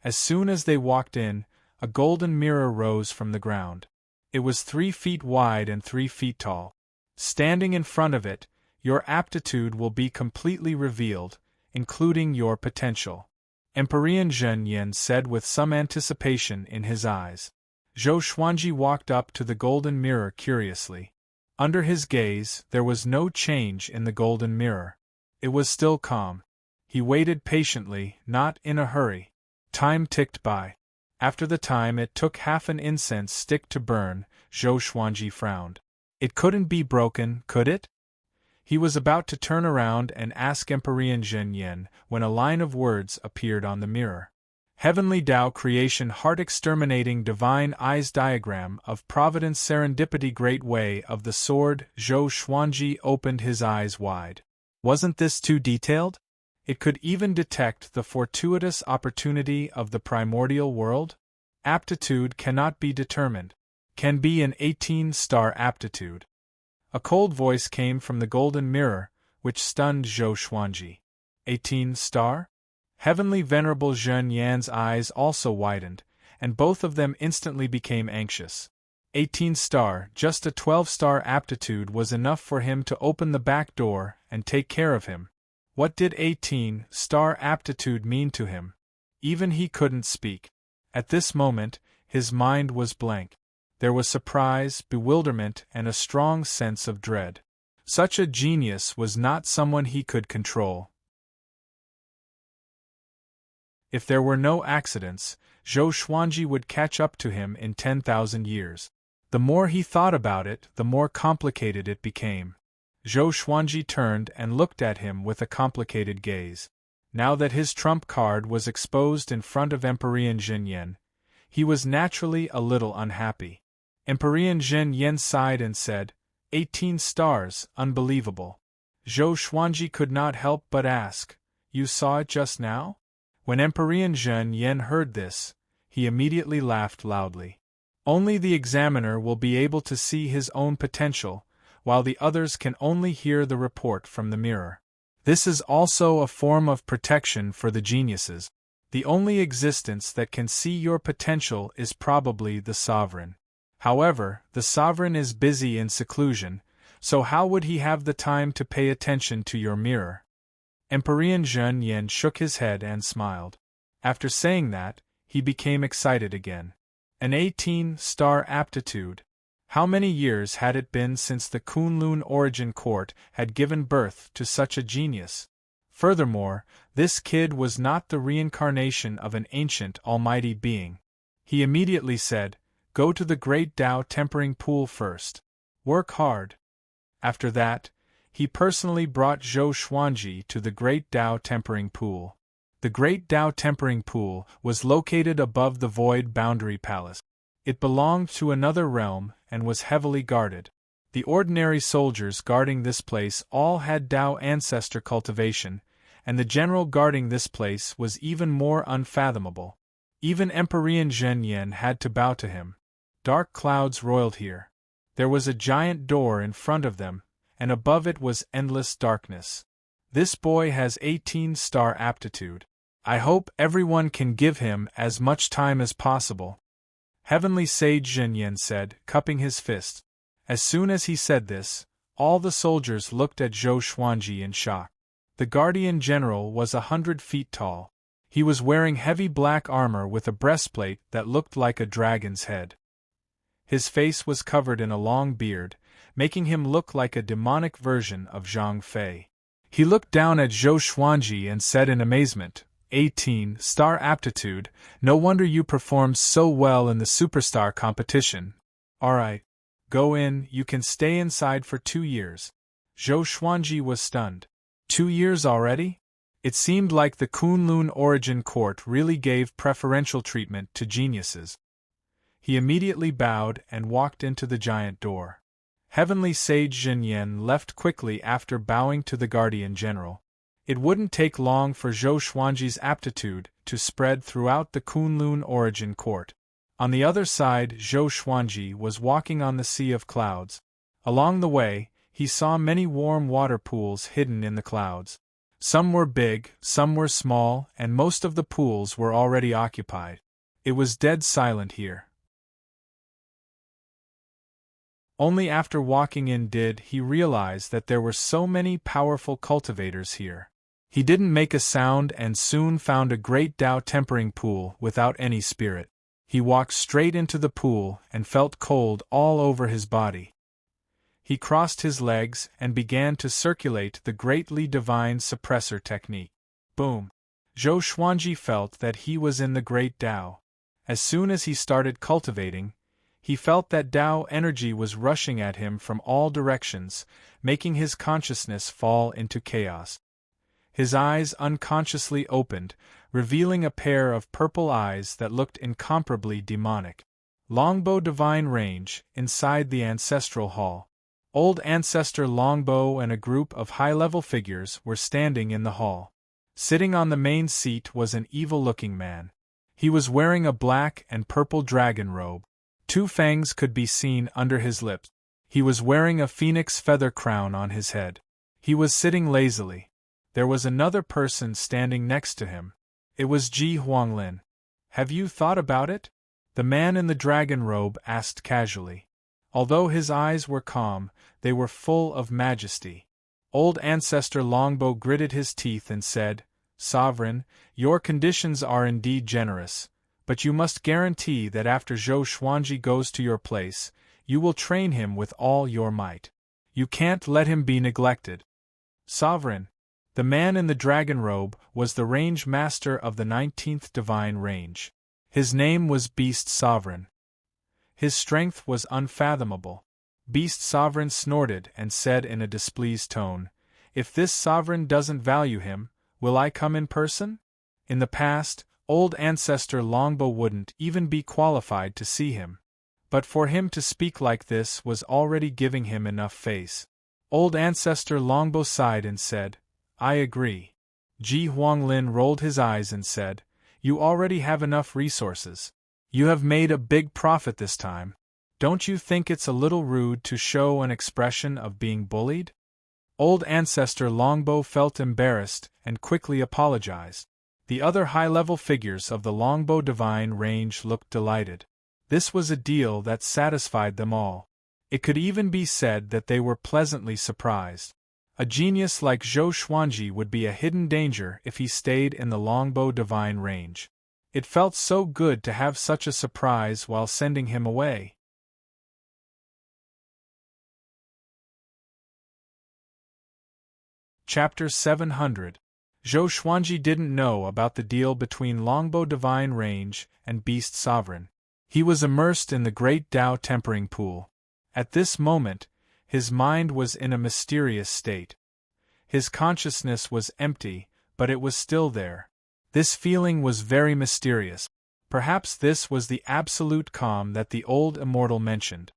As soon as they walked in, a golden mirror rose from the ground. It was 3 feet wide and 3 feet tall. Standing in front of it, your aptitude will be completely revealed, including your potential. Emperor Zhen Yan said with some anticipation in his eyes. Zhou Xuanji walked up to the golden mirror curiously. Under his gaze, there was no change in the golden mirror. It was still calm. He waited patiently, not in a hurry. Time ticked by. After the time it took half an incense stick to burn, Zhou Xuanji frowned. It couldn't be broken, could it? He was about to turn around and ask Emperor Zhen Yan when a line of words appeared on the mirror. Heavenly Tao Creation Heart Exterminating Divine Eyes Diagram of Providence Serendipity Great Way of the Sword. Zhou Xuanji opened his eyes wide. Wasn't this too detailed? It could even detect the fortuitous opportunity of the primordial world? Aptitude cannot be determined. Can be an 18-star aptitude. A cold voice came from the golden mirror, which stunned Zhou Xuanji. 18-star? Heavenly Venerable Zhen Yan's eyes also widened, and both of them instantly became anxious. 18-star, just a 12-star aptitude was enough for him to open the back door and take care of him. What did 18-star aptitude mean to him? Even he couldn't speak. At this moment, his mind was blank. There was surprise, bewilderment, and a strong sense of dread. Such a genius was not someone he could control. If there were no accidents, Zhou Xuanji would catch up to him in 10,000 years. The more he thought about it, the more complicated it became. Zhou Xuanji turned and looked at him with a complicated gaze. Now that his trump card was exposed in front of Emperor Zhen Yan, he was naturally a little unhappy. Emperor Zhen Yan sighed and said, 18 stars, unbelievable. Zhou Xuanji could not help but ask, you saw it just now? When Emperor Zhen Yan heard this, he immediately laughed loudly. Only the examiner will be able to see his own potential, while the others can only hear the report from the mirror. This is also a form of protection for the geniuses. The only existence that can see your potential is probably the sovereign. However, the sovereign is busy in seclusion, so how would he have the time to pay attention to your mirror? Emperor Zhen Yan shook his head and smiled. After saying that, he became excited again. An 18-star aptitude. How many years had it been since the Kunlun Origin Court had given birth to such a genius? Furthermore, this kid was not the reincarnation of an ancient almighty being. He immediately said, go to the Great Tao Tempering Pool first. Work hard. After that, he personally brought Zhou Xuanji to the Great Tao Tempering Pool. The Great Tao Tempering Pool was located above the Void Boundary Palace. It belonged to another realm and was heavily guarded. The ordinary soldiers guarding this place all had Tao ancestor cultivation, and the general guarding this place was even more unfathomable. Even Emperor Zhen Yan had to bow to him. Dark clouds roiled here. There was a giant door in front of them, and above it was endless darkness. This boy has 18-star aptitude. I hope everyone can give him as much time as possible. Heavenly Sage Zhen Yan said, cupping his fist. As soon as he said this, all the soldiers looked at Zhou Xuanji in shock. The Guardian General was 100 feet tall. He was wearing heavy black armor with a breastplate that looked like a dragon's head. His face was covered in a long beard, making him look like a demonic version of Zhang Fei. He looked down at Zhou Xuanji and said in amazement, 18-star aptitude, no wonder you performed so well in the superstar competition. Alright. Go in, you can stay inside for 2 years. Zhou Xuanji was stunned. 2 years already? It seemed like the Kunlun Origin Court really gave preferential treatment to geniuses. He immediately bowed and walked into the giant door. Heavenly Sage Zhen Yan left quickly after bowing to the Guardian General. It wouldn't take long for Zhou Xuanji's aptitude to spread throughout the Kunlun Origin Court. On the other side, Zhou Xuanji was walking on the sea of clouds. Along the way, he saw many warm water pools hidden in the clouds. Some were big, some were small, and most of the pools were already occupied. It was dead silent here. Only after walking in did he realize that there were so many powerful cultivators here. He didn't make a sound and soon found a great Tao tempering pool without any spirit. He walked straight into the pool and felt cold all over his body. He crossed his legs and began to circulate the greatly divine suppressor technique. Boom! Zhou Xuanji felt that he was in the great Tao. As soon as he started cultivating, he felt that Tao energy was rushing at him from all directions, making his consciousness fall into chaos. His eyes unconsciously opened, revealing a pair of purple eyes that looked incomparably demonic. Longbow Divine Range, inside the Ancestral Hall. Old Ancestor Longbow and a group of high-level figures were standing in the hall. Sitting on the main seat was an evil-looking man. He was wearing a black and purple dragon robe. 2 fangs could be seen under his lips. He was wearing a phoenix feather crown on his head. He was sitting lazily. There was another person standing next to him. It was Ji Huanglin. "Have you thought about it?" the man in the dragon robe asked casually. Although his eyes were calm, they were full of majesty. Old Ancestor Longbow gritted his teeth and said, "Sovereign, your conditions are indeed generous, but you must guarantee that after Zhou Xuanji goes to your place, you will train him with all your might. You can't let him be neglected." "Sovereign." The man in the dragon robe was the range master of the 19th Divine Range. His name was Beast Sovereign. His strength was unfathomable. Beast Sovereign snorted and said in a displeased tone, "If this sovereign doesn't value him, will I come in person?" In the past, Old Ancestor Longbow wouldn't even be qualified to see him. But for him to speak like this was already giving him enough face. Old Ancestor Longbow sighed and said, "I agree." Ji Huanglin rolled his eyes and said, "You already have enough resources. You have made a big profit this time. Don't you think it's a little rude to show an expression of being bullied?" Old Ancestor Longbow felt embarrassed and quickly apologized. The other high-level figures of the Longbow Divine Range looked delighted. This was a deal that satisfied them all. It could even be said that they were pleasantly surprised. A genius like Zhou Xuanji would be a hidden danger if he stayed in the Longbow Divine Range. It felt so good to have such a surprise while sending him away. Chapter 700. Zhou Xuanji didn't know about the deal between Longbow Divine Range and Beast Sovereign. He was immersed in the great Tao tempering pool. At this moment, his mind was in a mysterious state. His consciousness was empty, but it was still there. This feeling was very mysterious. Perhaps this was the absolute calm that the old immortal mentioned.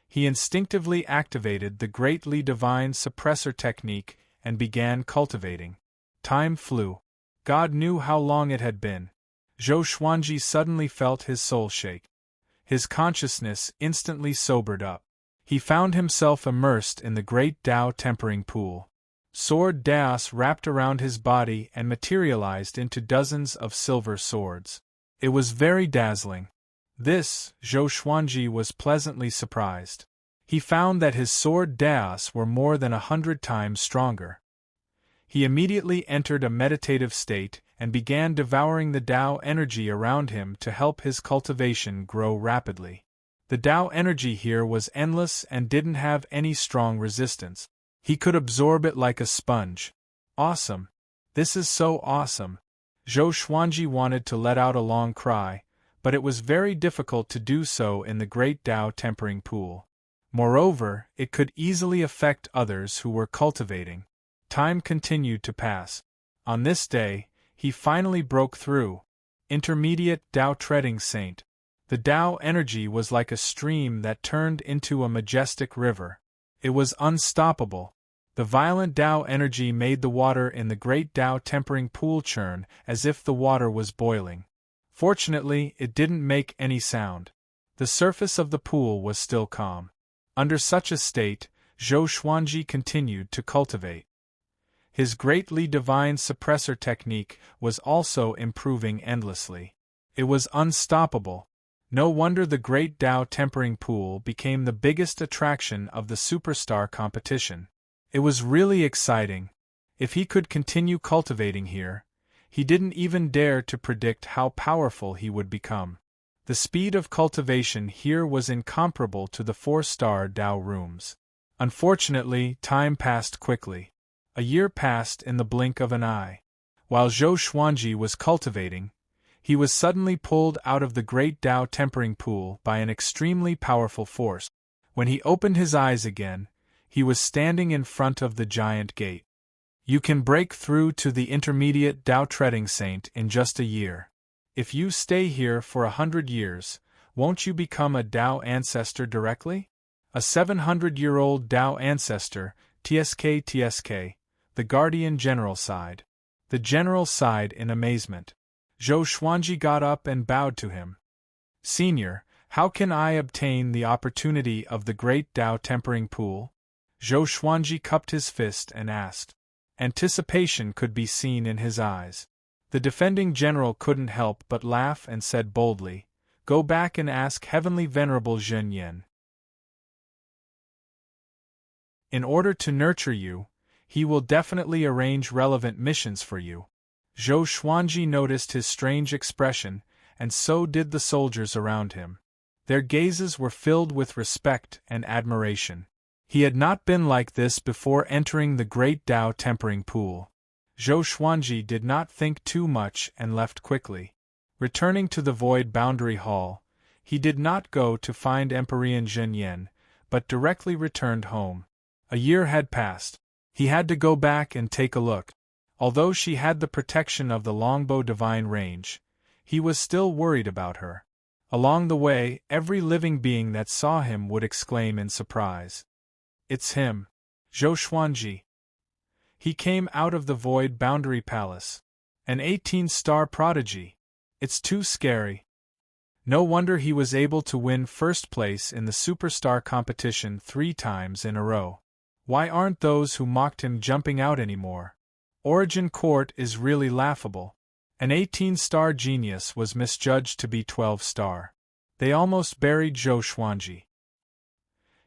He instinctively activated the greatly divine suppressor technique and began cultivating. Time flew. God knew how long it had been. Zhou Xuanji suddenly felt his soul shake. His consciousness instantly sobered up. He found himself immersed in the great Tao tempering pool. Sword Daos wrapped around his body and materialized into dozens of silver swords. It was very dazzling. This, Zhou Xuanji was pleasantly surprised. He found that his sword Daos were more than 100 times stronger. He immediately entered a meditative state and began devouring the Tao energy around him to help his cultivation grow rapidly. The Tao energy here was endless and didn't have any strong resistance. He could absorb it like a sponge. Awesome! This is so awesome! Zhou Xuanji wanted to let out a long cry, but it was very difficult to do so in the great Tao tempering pool. Moreover, it could easily affect others who were cultivating. Time continued to pass. On this day, he finally broke through. Intermediate Tao treading saint. The Tao energy was like a stream that turned into a majestic river. It was unstoppable. The violent Tao energy made the water in the great Tao tempering pool churn as if the water was boiling. Fortunately, it didn't make any sound. The surface of the pool was still calm. Under such a state, Zhou Xuanji continued to cultivate. His greatly divine suppressor technique was also improving endlessly. It was unstoppable. No wonder the Great Tao Tempering Pool became the biggest attraction of the superstar competition. It was really exciting. If he could continue cultivating here, he didn't even dare to predict how powerful he would become. The speed of cultivation here was incomparable to the 4-star Tao rooms. Unfortunately, time passed quickly. A year passed in the blink of an eye. While Zhou Xuanji was cultivating, he was suddenly pulled out of the Great Tao Tempering Pool by an extremely powerful force. When he opened his eyes again, he was standing in front of the giant gate. You can break through to the intermediate Tao Treading Saint in just a year. If you stay here for 100 years, won't you become a Tao ancestor directly? A 700-year-old Tao ancestor, TSK. The Guardian General sighed. The General sighed in amazement. Zhou Xuanji got up and bowed to him. Senior, how can I obtain the opportunity of the Great Tao Tempering Pool? Zhou Xuanji cupped his fist and asked. Anticipation could be seen in his eyes. The defending general couldn't help but laugh and said boldly, Go back and ask Heavenly Venerable Zhen Yin. In order to nurture you, he will definitely arrange relevant missions for you. Zhou Xuanji noticed his strange expression, and so did the soldiers around him. Their gazes were filled with respect and admiration. He had not been like this before entering the Great Tao Tempering Pool. Zhou Xuanji did not think too much and left quickly. Returning to the Void Boundary Hall, he did not go to find Emperor Zhen Yin, but directly returned home. A year had passed. He had to go back and take a look. Although she had the protection of the Longbow Divine Range, he was still worried about her. Along the way, every living being that saw him would exclaim in surprise. It's him, Zhou Xuanji. He came out of the Void Boundary Palace. An 18-star prodigy. It's too scary. No wonder he was able to win first place in the Superstar competition 3 times in a row. Why aren't those who mocked him jumping out anymore? Origin Court is really laughable. An 18-star genius was misjudged to be 12-star. They almost buried Zhou Xuanji.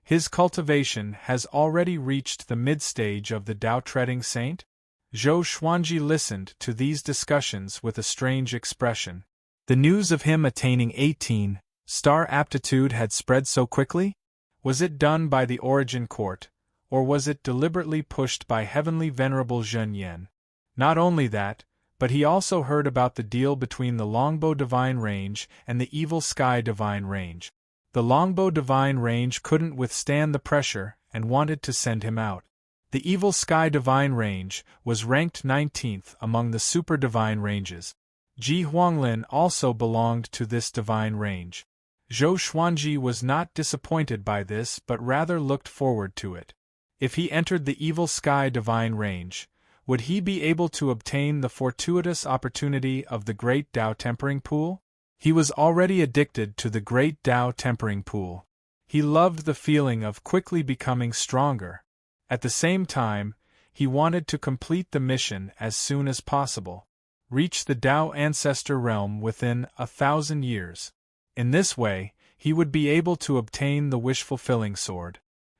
His cultivation has already reached the mid-stage of the Tao Treading Saint? Zhou Xuanji listened to these discussions with a strange expression. The news of him attaining 18-star aptitude had spread so quickly? Was it done by the Origin Court, or was it deliberately pushed by Heavenly Venerable Zhen Yin? Not only that, but he also heard about the deal between the Longbow Divine Range and the Evil Sky Divine Range. The Longbow Divine Range couldn't withstand the pressure and wanted to send him out. The Evil Sky Divine Range was ranked 19th among the Super Divine Ranges. Ji Huanglin also belonged to this divine range. Zhou Xuanji was not disappointed by this but rather looked forward to it. If he entered the Evil Sky Divine Range, would he be able to obtain the fortuitous opportunity of the Great Tao Tempering Pool? He was already addicted to the Great Tao Tempering Pool. He loved the feeling of quickly becoming stronger. At the same time, he wanted to complete the mission as soon as possible. Reach the Tao Ancestor Realm within 1,000 years. In this way, he would be able to obtain the wish-fulfilling sword.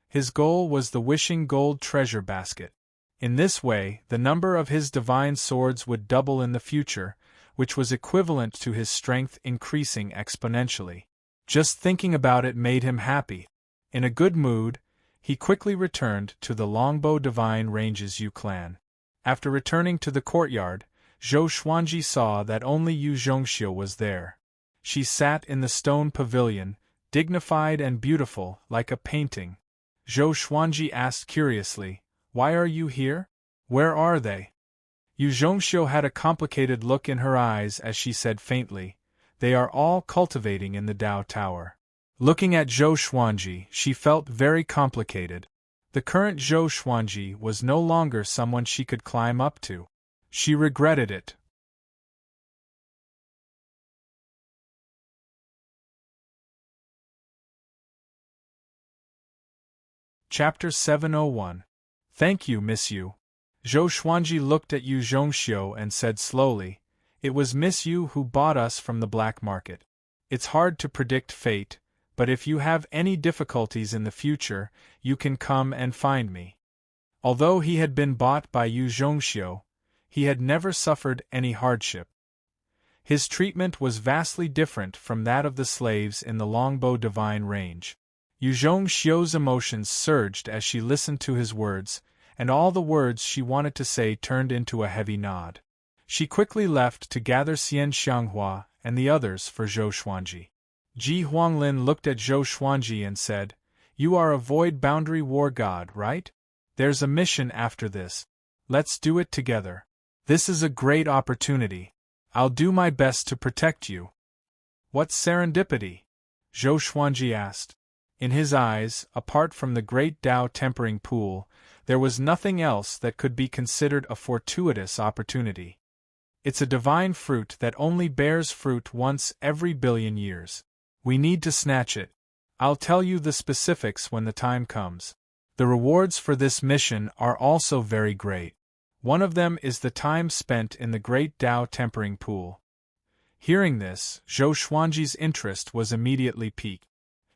His goal was the wishing gold treasure basket. In this way, the number of his divine swords would double in the future, which was equivalent to his strength increasing exponentially. Just thinking about it made him happy. In a good mood, he quickly returned to the Longbow Divine Ranges Yu clan. After returning to the courtyard, Zhou Xuanji saw that only Yu Zhongxiu was there. She sat in the stone pavilion, dignified and beautiful, like a painting. Zhou Xuanji asked curiously, "Why are you here? Where are they?" Yu Zhongxiu had a complicated look in her eyes as she said faintly, "They are all cultivating in the Tao Tower." Looking at Zhou Xuanji, she felt very complicated. The current Zhou Xuanji was no longer someone she could climb up to. She regretted it. Chapter 701. Thank you, Miss Yu. Zhou Xuanji looked at Yu Zhongxiu and said slowly, "It was Miss Yu who bought us from the black market. It's hard to predict fate, but if you have any difficulties in the future, you can come and find me." Although he had been bought by Yu Zhongxiu, he had never suffered any hardship. His treatment was vastly different from that of the slaves in the Longbow Divine Range. Yu Zhongxiu's emotions surged as she listened to his words, and all the words she wanted to say turned into a heavy nod. She quickly left to gather Xian Xianghua and the others for Zhou Xuanji. Ji Huanglin looked at Zhou Xuanji and said, "You are a void boundary war god, right? There's a mission after this. Let's do it together. This is a great opportunity. I'll do my best to protect you." "What serendipity?" Zhou Xuanji asked. In his eyes, apart from the great Tao tempering pool, there was nothing else that could be considered a fortuitous opportunity. It's a divine fruit that only bears fruit once every billion years. We need to snatch it. I'll tell you the specifics when the time comes. The rewards for this mission are also very great. One of them is the time spent in the great Tao tempering pool. Hearing this, Zhou Xuanji's interest was immediately piqued.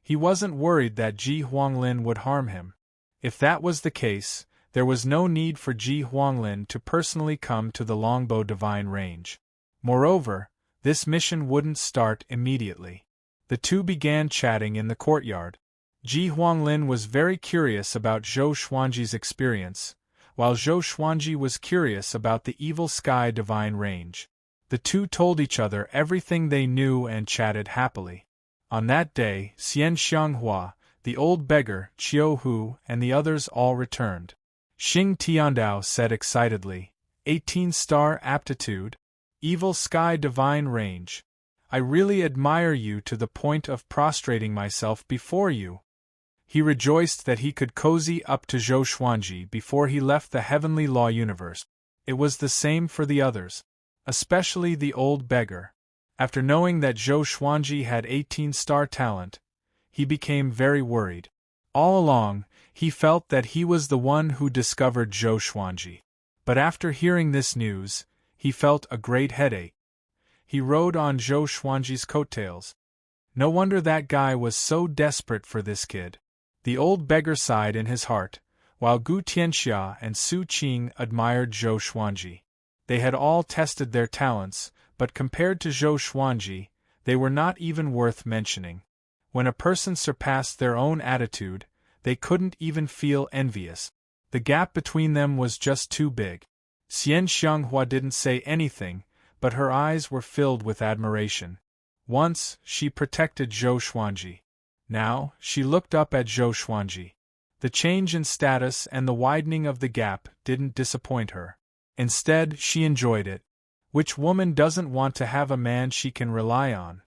He wasn't worried that Ji Huanglin would harm him. If that was the case, there was no need for Ji Huanglin to personally come to the Longbow Divine Range. Moreover, this mission wouldn't start immediately. The two began chatting in the courtyard. Ji Huanglin was very curious about Zhou Xuanji's experience, while Zhou Xuanji was curious about the Evil Sky Divine Range. The two told each other everything they knew and chatted happily. On that day, Xian Xianghua, the old beggar, Qiu Hu, and the others all returned. Xing Tiandao said excitedly, 18-star aptitude, Evil Sky Divine Range. I really admire you to the point of prostrating myself before you. He rejoiced that he could cozy up to Zhou Xuanji before he left the heavenly law universe. It was the same for the others, especially the old beggar. After knowing that Zhou Xuanji had 18-star talent, he became very worried. All along, he felt that he was the one who discovered Zhou Xuanji. But after hearing this news, he felt a great headache. He rode on Zhou Xuanji's coattails. No wonder that guy was so desperate for this kid. The old beggar sighed in his heart, while Gu Tianxia and Su Qing admired Zhou Xuanji. They had all tested their talents, but compared to Zhou Xuanji, they were not even worth mentioning. When a person surpassed their own attitude, they couldn't even feel envious. The gap between them was just too big. Xian Xianghua didn't say anything, but her eyes were filled with admiration. Once, she protected Zhou Xuanji. Now, she looked up at Zhou Xuanji. The change in status and the widening of the gap didn't disappoint her. Instead, she enjoyed it. Which woman doesn't want to have a man she can rely on?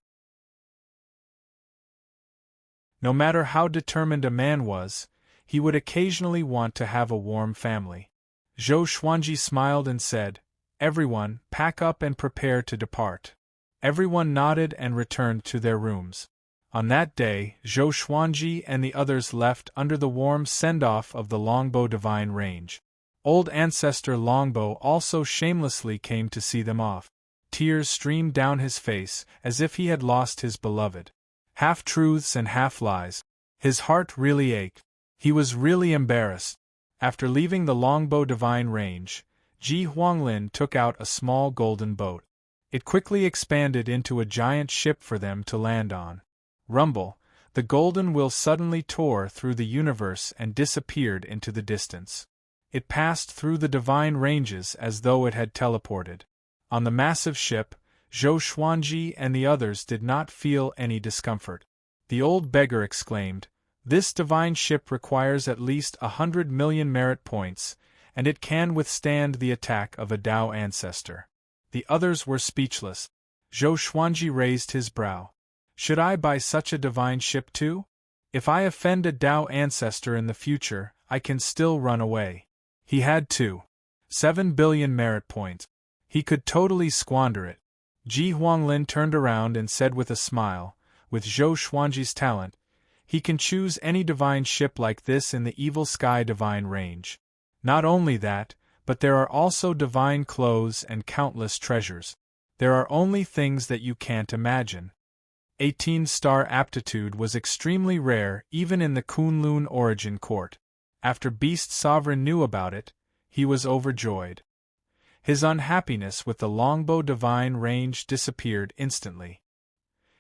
No matter how determined a man was, he would occasionally want to have a warm family. Zhou Xuanji smiled and said, "Everyone, pack up and prepare to depart." Everyone nodded and returned to their rooms. On that day, Zhou Xuanji and the others left under the warm send-off of the Longbow Divine Range. Old Ancestor Longbow also shamelessly came to see them off. Tears streamed down his face as if he had lost his beloved. Half-truths and half-lies. His heart really ached. He was really embarrassed. After leaving the Longbow Divine Range, Ji Huanglin took out a small golden boat. It quickly expanded into a giant ship for them to land on. Rumble, the golden wheel suddenly tore through the universe and disappeared into the distance. It passed through the divine ranges as though it had teleported. On the massive ship, Zhou Xuanji and the others did not feel any discomfort. The old beggar exclaimed, "This divine ship requires at least 100 million merit points, and it can withstand the attack of a Tao ancestor." The others were speechless. Zhou Xuanji raised his brow. "Should I buy such a divine ship too? If I offend a Tao ancestor in the future, I can still run away." He had 7 billion merit points. He could totally squander it. Ji Huanglin turned around and said with a smile, with Zhou Xuanji's talent, He can choose any divine ship like this in the Evil Sky Divine range. Not only that, but there are also divine clothes and countless treasures. There are only things that you can't imagine. 18-star aptitude was extremely rare even in the Kunlun Origin Court. After Beast Sovereign knew about it, he was overjoyed. His unhappiness with the longbow divine range disappeared instantly.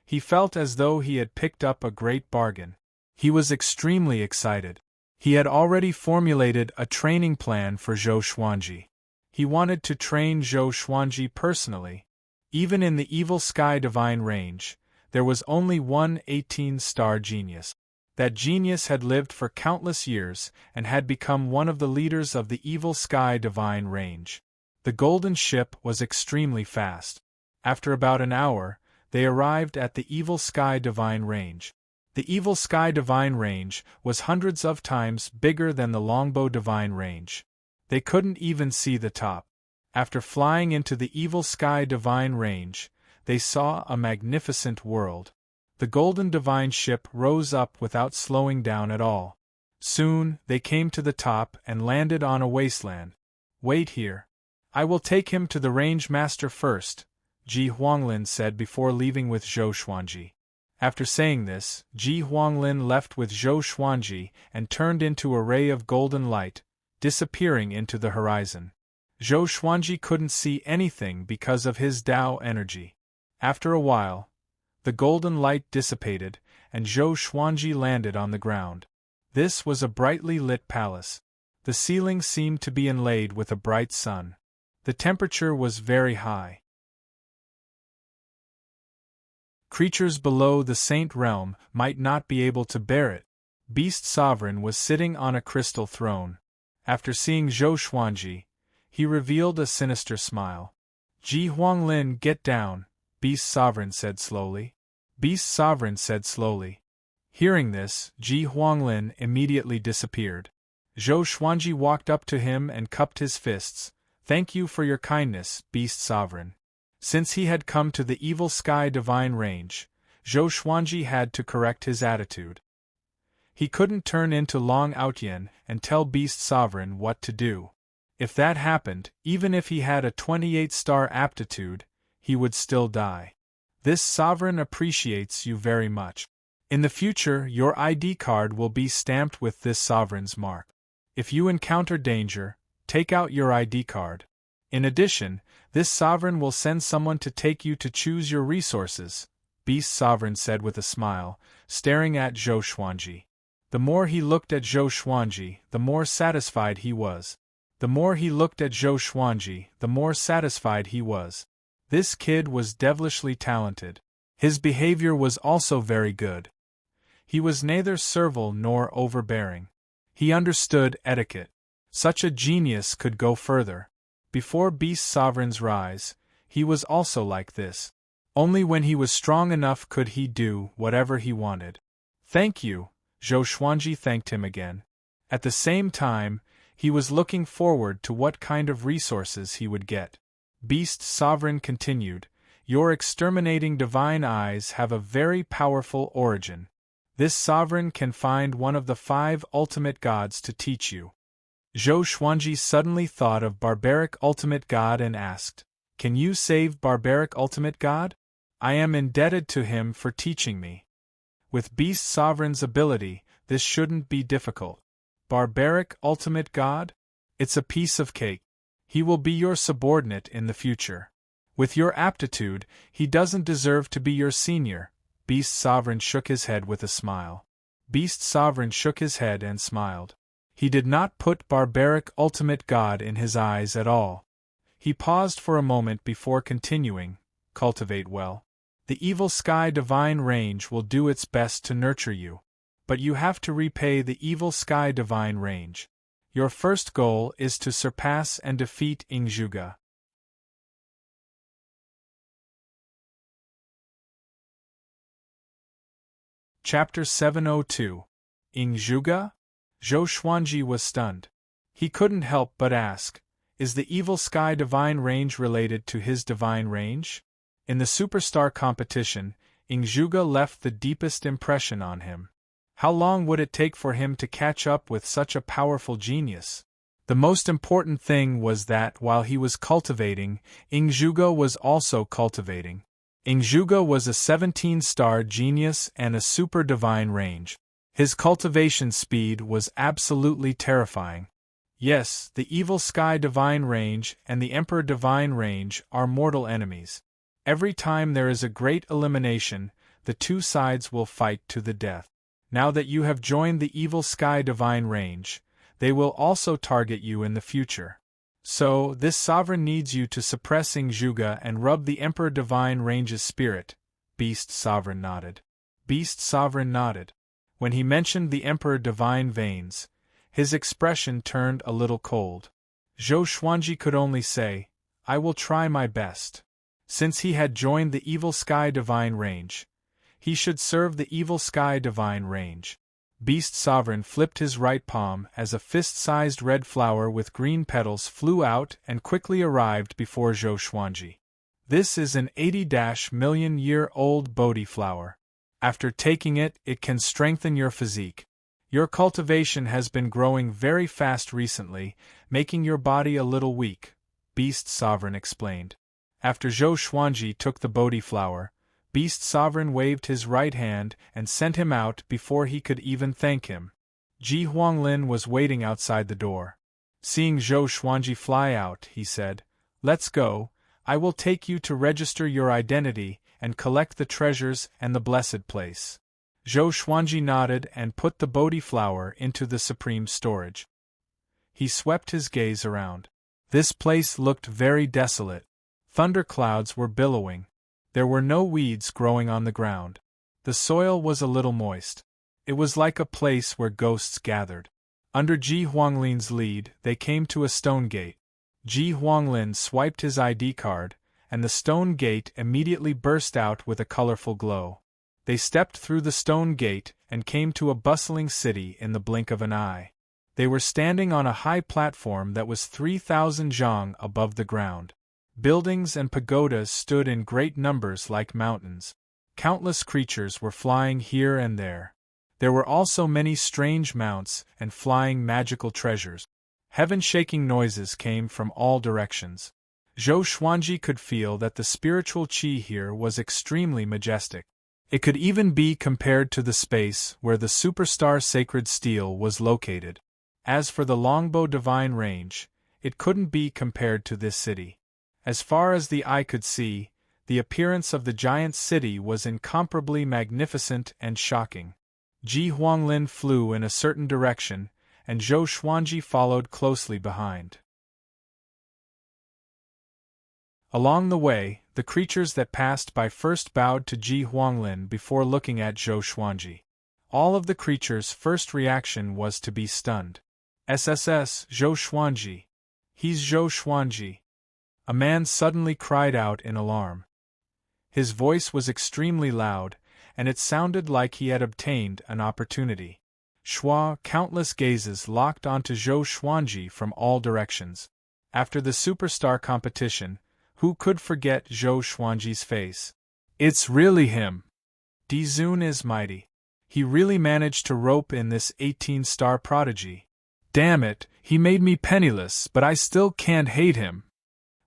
He felt as though he had picked up a great bargain. He was extremely excited. He had already formulated a training plan for Zhou Xuanji. He wanted to train Zhou Xuanji personally. Even in the Evil Sky Divine range, there was only one 18-star genius. That genius had lived for countless years and had become one of the leaders of the Evil Sky Divine range. The golden ship was extremely fast. After about an hour, they arrived at the Evil Sky Divine range. The Evil Sky Divine range was hundreds of times bigger than the Longbow Divine range. They couldn't even see the top. After flying into the Evil Sky Divine range, they saw a magnificent world. The golden divine ship rose up without slowing down at all. Soon, they came to the top and landed on a wasteland. "Wait here. I will take him to the range master first," Ji Huanglin said before leaving with Zhou Xuanji. After saying this, Ji Huanglin left with Zhou Xuanji and turned into a ray of golden light, disappearing into the horizon. Zhou Xuanji couldn't see anything because of his Dao energy. After a while, the golden light dissipated, and Zhou Xuanji landed on the ground. This was a brightly lit palace. The ceiling seemed to be inlaid with a bright sun. The temperature was very high. Creatures below the Saint Realm might not be able to bear it. Beast Sovereign was sitting on a crystal throne. After seeing Zhou Xuanji, he revealed a sinister smile. "Ji Huanglin, get down," Beast Sovereign said slowly. Beast Sovereign said slowly. Hearing this, Ji Huanglin immediately disappeared. Zhou Xuanji walked up to him and cupped his fists. "Thank you for your kindness, Beast Sovereign." Since he had come to the Evil Sky Divine range, Zhou Xuanji had to correct his attitude. He couldn't turn into Long Outyen and tell Beast Sovereign what to do. If that happened, even if he had a 28-star aptitude, he would still die. "This sovereign appreciates you very much. In the future, your ID card will be stamped with this sovereign's mark. If you encounter danger, take out your ID card. In addition, this sovereign will send someone to take you to choose your resources," Beast Sovereign said with a smile, staring at Zhou Xuanji. The more he looked at Zhou Xuanji, the more satisfied he was. The more he looked at Zhou Xuanji, the more satisfied he was. This kid was devilishly talented. His behavior was also very good. He was neither servile nor overbearing. He understood etiquette. Such a genius could go further. Before Beast Sovereign's rise, he was also like this. Only when he was strong enough could he do whatever he wanted. "Thank you," Zhou Xuanji thanked him again. At the same time, he was looking forward to what kind of resources he would get. Beast Sovereign continued, "Your exterminating divine eyes have a very powerful origin. This sovereign can find one of the 5 ultimate gods to teach you." Zhou Xuanji suddenly thought of Barbaric Ultimate God and asked, "Can you save Barbaric Ultimate God? I am indebted to him for teaching me." With Beast Sovereign's ability, this shouldn't be difficult. Barbaric Ultimate God? It's a piece of cake. He will be your subordinate in the future. With your aptitude, he doesn't deserve to be your senior. Beast Sovereign shook his head with a smile. Beast Sovereign shook his head and smiled. He did not put Barbaric Ultimate God in his eyes at all. He paused for a moment before continuing, "Cultivate well. The Evil Sky Divine range will do its best to nurture you. But you have to repay the Evil Sky Divine range. Your first goal is to surpass and defeat Ingzhuge." Chapter 702. Ingzhuge? Zhou Xuanji was stunned. He couldn't help but ask, "Is the Evil Sky Divine range related to his divine range?" In the superstar competition, Ingzhuge left the deepest impression on him. How long would it take for him to catch up with such a powerful genius? The most important thing was that while he was cultivating, Ingjuga was also cultivating. Ingjuga was a 17-star genius and a super divine range. His cultivation speed was absolutely terrifying. Yes, the evil sky divine range and the emperor divine range are mortal enemies. Every time there is a great elimination, the two sides will fight to the death. Now that you have joined the evil sky divine range, they will also target you in the future. So, this sovereign needs you to suppress Ingjuga and rub the Emperor Divine Range's spirit. Beast Sovereign nodded. Beast Sovereign nodded. When he mentioned the Emperor Divine Veins, his expression turned a little cold. Zhou Xuanji could only say, "I will try my best." Since he had joined the Evil Sky Divine Range, he should serve the Evil Sky Divine Range. Beast Sovereign flipped his right palm as a fist-sized red flower with green petals flew out and quickly arrived before Zhou Xuanji. This is an 80-million-year-old Bodhi flower. After taking it, it can strengthen your physique. Your cultivation has been growing very fast recently, making your body a little weak, Beast Sovereign explained. After Zhou Xuanji took the Bodhi flower, Beast Sovereign waved his right hand and sent him out before he could even thank him. Ji Huanglin was waiting outside the door. Seeing Zhou Xuanji fly out, he said, "Let's go, I will take you to register your identity and collect the treasures and the blessed place." Zhou Xuanji nodded and put the Bodhi flower into the supreme storage. He swept his gaze around. This place looked very desolate. Thunderclouds were billowing. There were no weeds growing on the ground. The soil was a little moist. It was like a place where ghosts gathered. Under Ji Huanglin's lead, they came to a stone gate. Ji Huanglin swiped his ID card, and the stone gate immediately burst out with a colorful glow. They stepped through the stone gate and came to a bustling city in the blink of an eye. They were standing on a high platform that was 3,000 zhang above the ground. Buildings and pagodas stood in great numbers like mountains. Countless creatures were flying here and there. There were also many strange mounts and flying magical treasures. Heaven-shaking noises came from all directions. Zhou Xuanji could feel that the spiritual qi here was extremely majestic. It could even be compared to the space where the superstar sacred steel was located. As for the longbow divine range, it couldn't be compared to this city. As far as the eye could see, the appearance of the giant city was incomparably magnificent and shocking. Ji Huanglin flew in a certain direction, and Zhou Xuanji followed closely behind. Along the way, the creatures that passed by first bowed to Ji Huanglin before looking at Zhou Xuanji. All of the creatures' first reaction was to be stunned. "SSS, Zhou Xuanji. He's Zhou Xuanji." A man suddenly cried out in alarm. His voice was extremely loud, and it sounded like he had obtained an opportunity. Countless gazes locked onto Zhou Xuanji from all directions. After the superstar competition, who could forget Zhou Xuanji's face? It's really him. Dizun is mighty. He really managed to rope in this 18-star prodigy. Damn it, he made me penniless, but I still can't hate him.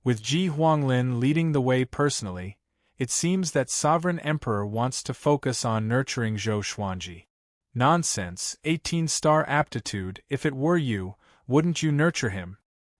With Ji Huanglin leading the way personally, it seems that Sovereign Emperor wants to focus on nurturing Zhou Xuanji. Nonsense, 18-star aptitude, if it were you, wouldn't you nurture him?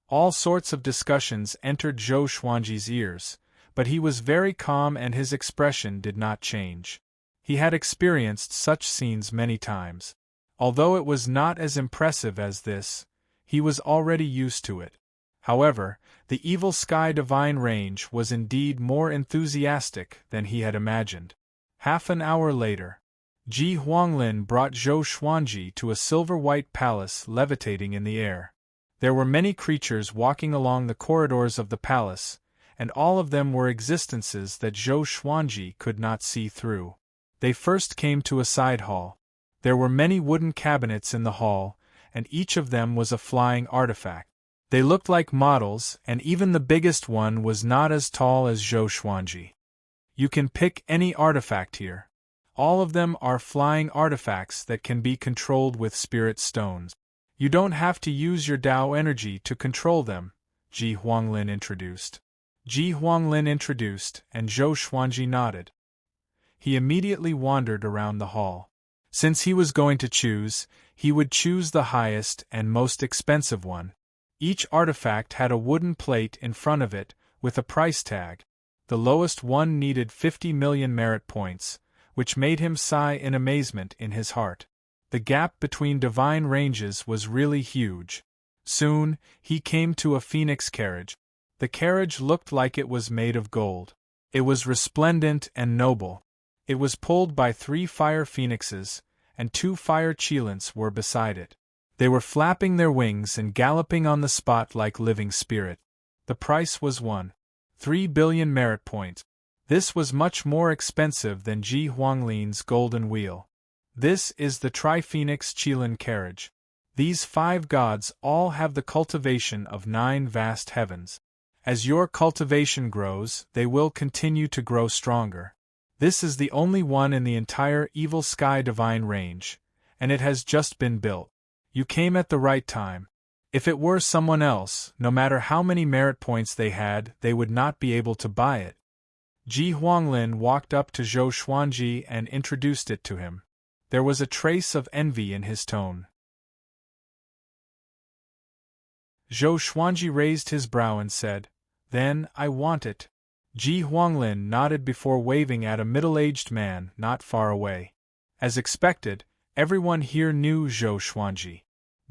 All sorts of discussions entered Zhou Xuanji's ears, but he was very calm and his expression did not change. He had experienced such scenes many times. Although it was not as impressive as this, he was already used to it. However, the Evil Sky Divine Range was indeed more enthusiastic than he had imagined. Half an hour later, Ji Huanglin brought Zhou Xuanji to a silver-white palace levitating in the air. There were many creatures walking along the corridors of the palace, and all of them were existences that Zhou Xuanji could not see through. They first came to a side hall. There were many wooden cabinets in the hall, and each of them was a flying artifact. They looked like models, and even the biggest one was not as tall as Zhou Xuanji. You can pick any artifact here. All of them are flying artifacts that can be controlled with spirit stones. You don't have to use your Tao energy to control them, Ji Huanglin introduced. Ji Huanglin introduced, and Zhou Xuanji nodded. He immediately wandered around the hall. Since he was going to choose, he would choose the highest and most expensive one. Each artifact had a wooden plate in front of it, with a price tag. The lowest one needed 50 million merit points, which made him sigh in amazement in his heart. The gap between divine ranges was really huge. Soon, he came to a phoenix carriage. The carriage looked like it was made of gold. It was resplendent and noble. It was pulled by 3 fire phoenixes, and 2 fire cheilants were beside it. They were flapping their wings and galloping on the spot like living spirit. The price was 1.3 billion merit points. This was much more expensive than Ji Huanglin's golden wheel. This is the Tri-Phoenix Qilin carriage. These 5 gods all have the cultivation of 9 vast heavens. As your cultivation grows, they will continue to grow stronger. This is the only one in the entire Evil Sky Divine range, and it has just been built. You came at the right time. If it were someone else, no matter how many merit points they had, they would not be able to buy it. Ji Huanglin walked up to Zhou Xuanji and introduced it to him. There was a trace of envy in his tone. Zhou Xuanji raised his brow and said, "Then, I want it." Ji Huanglin nodded before waving at a middle-aged man not far away. As expected, everyone here knew Zhou Xuanji.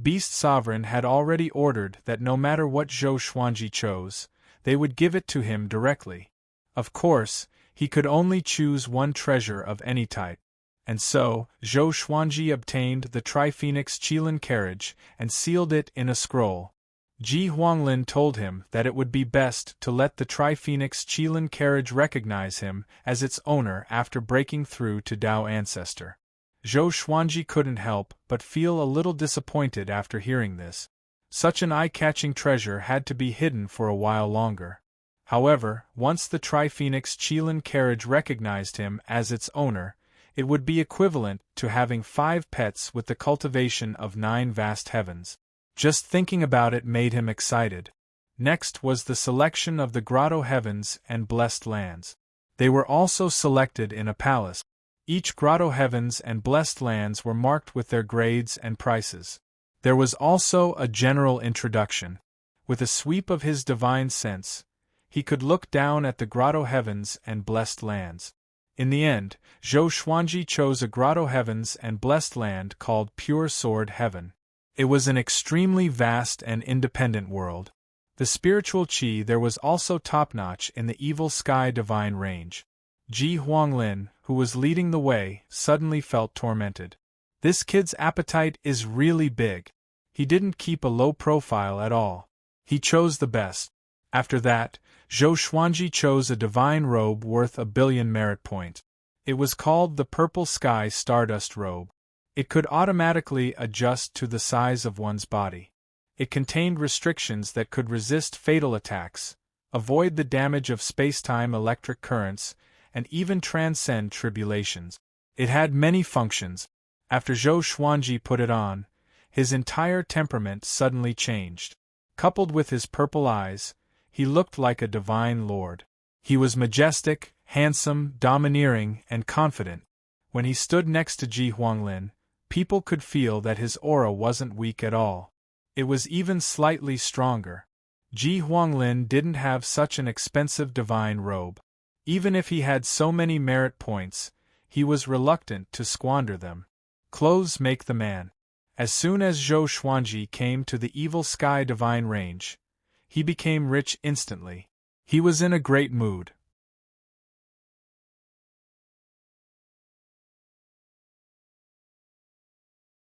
Beast Sovereign had already ordered that no matter what Zhou Xuanji chose, they would give it to him directly. Of course, he could only choose one treasure of any type. And so, Zhou Xuanji obtained the Tri-Phoenix Qilin carriage and sealed it in a scroll. Ji Huanglin told him that it would be best to let the Tri-Phoenix Qilin carriage recognize him as its owner after breaking through to Tao Ancestor. Zhou Xuanji couldn't help but feel a little disappointed after hearing this. Such an eye-catching treasure had to be hidden for a while longer. However, once the Tri-Phoenix Qilin carriage recognized him as its owner, it would be equivalent to having 5 pets with the cultivation of 9 vast heavens. Just thinking about it made him excited. Next was the selection of the Grotto Heavens and Blessed Lands. They were also selected in a palace. Each Grotto Heavens and Blessed Lands were marked with their grades and prices. There was also a general introduction. With a sweep of his divine sense, he could look down at the Grotto Heavens and Blessed Lands. In the end, Zhou Xuanji chose a Grotto Heavens and Blessed Land called Pure Sword Heaven. It was an extremely vast and independent world. The spiritual qi there was also top-notch in the Evil Sky Divine range. Ji Huanglin, who was leading the way, suddenly felt tormented. This kid's appetite is really big. He didn't keep a low profile at all. He chose the best. After that, Zhou Xuanji chose a divine robe worth 1 billion merit points. It was called the Purple Sky Stardust Robe. It could automatically adjust to the size of one's body. It contained restrictions that could resist fatal attacks, avoid the damage of space-time electric currents, and even transcend tribulations. It had many functions. After Zhou Xuanji put it on, his entire temperament suddenly changed. Coupled with his purple eyes, he looked like a divine lord. He was majestic, handsome, domineering, and confident. When he stood next to Ji Huanglin, people could feel that his aura wasn't weak at all. It was even slightly stronger. Ji Huanglin didn't have such an expensive divine robe. Even if he had so many merit points, he was reluctant to squander them. Clothes make the man. As soon as Zhou Xuanji came to the Evil Sky Divine range, he became rich instantly. He was in a great mood.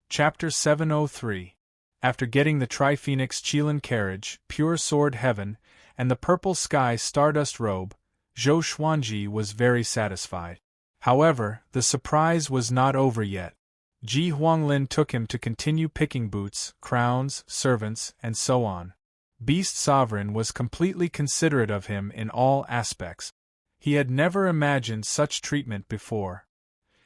Chapter 703. After getting the Tri-Phoenix Qilin carriage, Pure Sword Heaven, and the Purple Sky Stardust Robe, Zhou Xuanji was very satisfied. However, the surprise was not over yet. Ji Huanglin took him to continue picking boots, crowns, servants, and so on. Beast Sovereign was completely considerate of him in all aspects. He had never imagined such treatment before.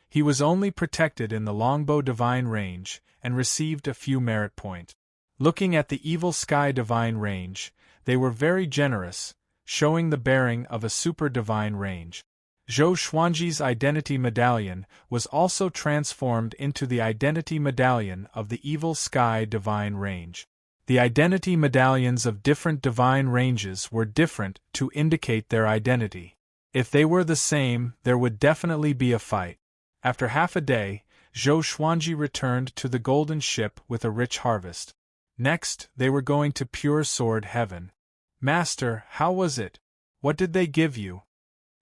He was only protected in the longbow divine range, and received a few merit points. Looking at the evil sky divine range, they were very generous, showing the bearing of a super divine range. Zhou Xuanji's identity medallion was also transformed into the identity medallion of the evil sky divine range. The identity medallions of different divine ranges were different to indicate their identity. If they were the same, there would definitely be a fight. After half a day, Zhou Xuanji returned to the golden ship with a rich harvest. Next, they were going to Pure Sword Heaven. Master, how was it? What did they give you?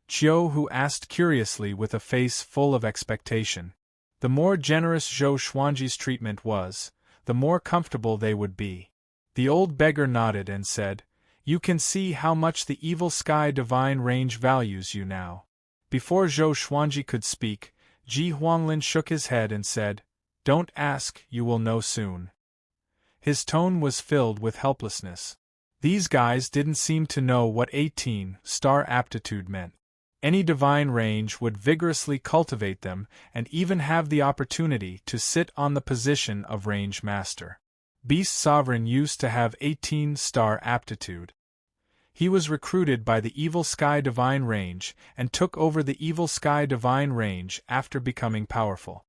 Qiu Hu asked curiously with a face full of expectation. The more generous Zhou Xuanji's treatment was, the more comfortable they would be. The old beggar nodded and said, "You can see how much the evil sky divine range values you now." Before Zhou Xuanji could speak, Ji Huanglin shook his head and said, "Don't ask, you will know soon." His tone was filled with helplessness. These guys didn't seem to know what 18-star aptitude meant. Any divine range would vigorously cultivate them and even have the opportunity to sit on the position of range master. Beast Sovereign used to have 18-star aptitude. He was recruited by the Evil Sky Divine Range and took over the Evil Sky Divine Range after becoming powerful.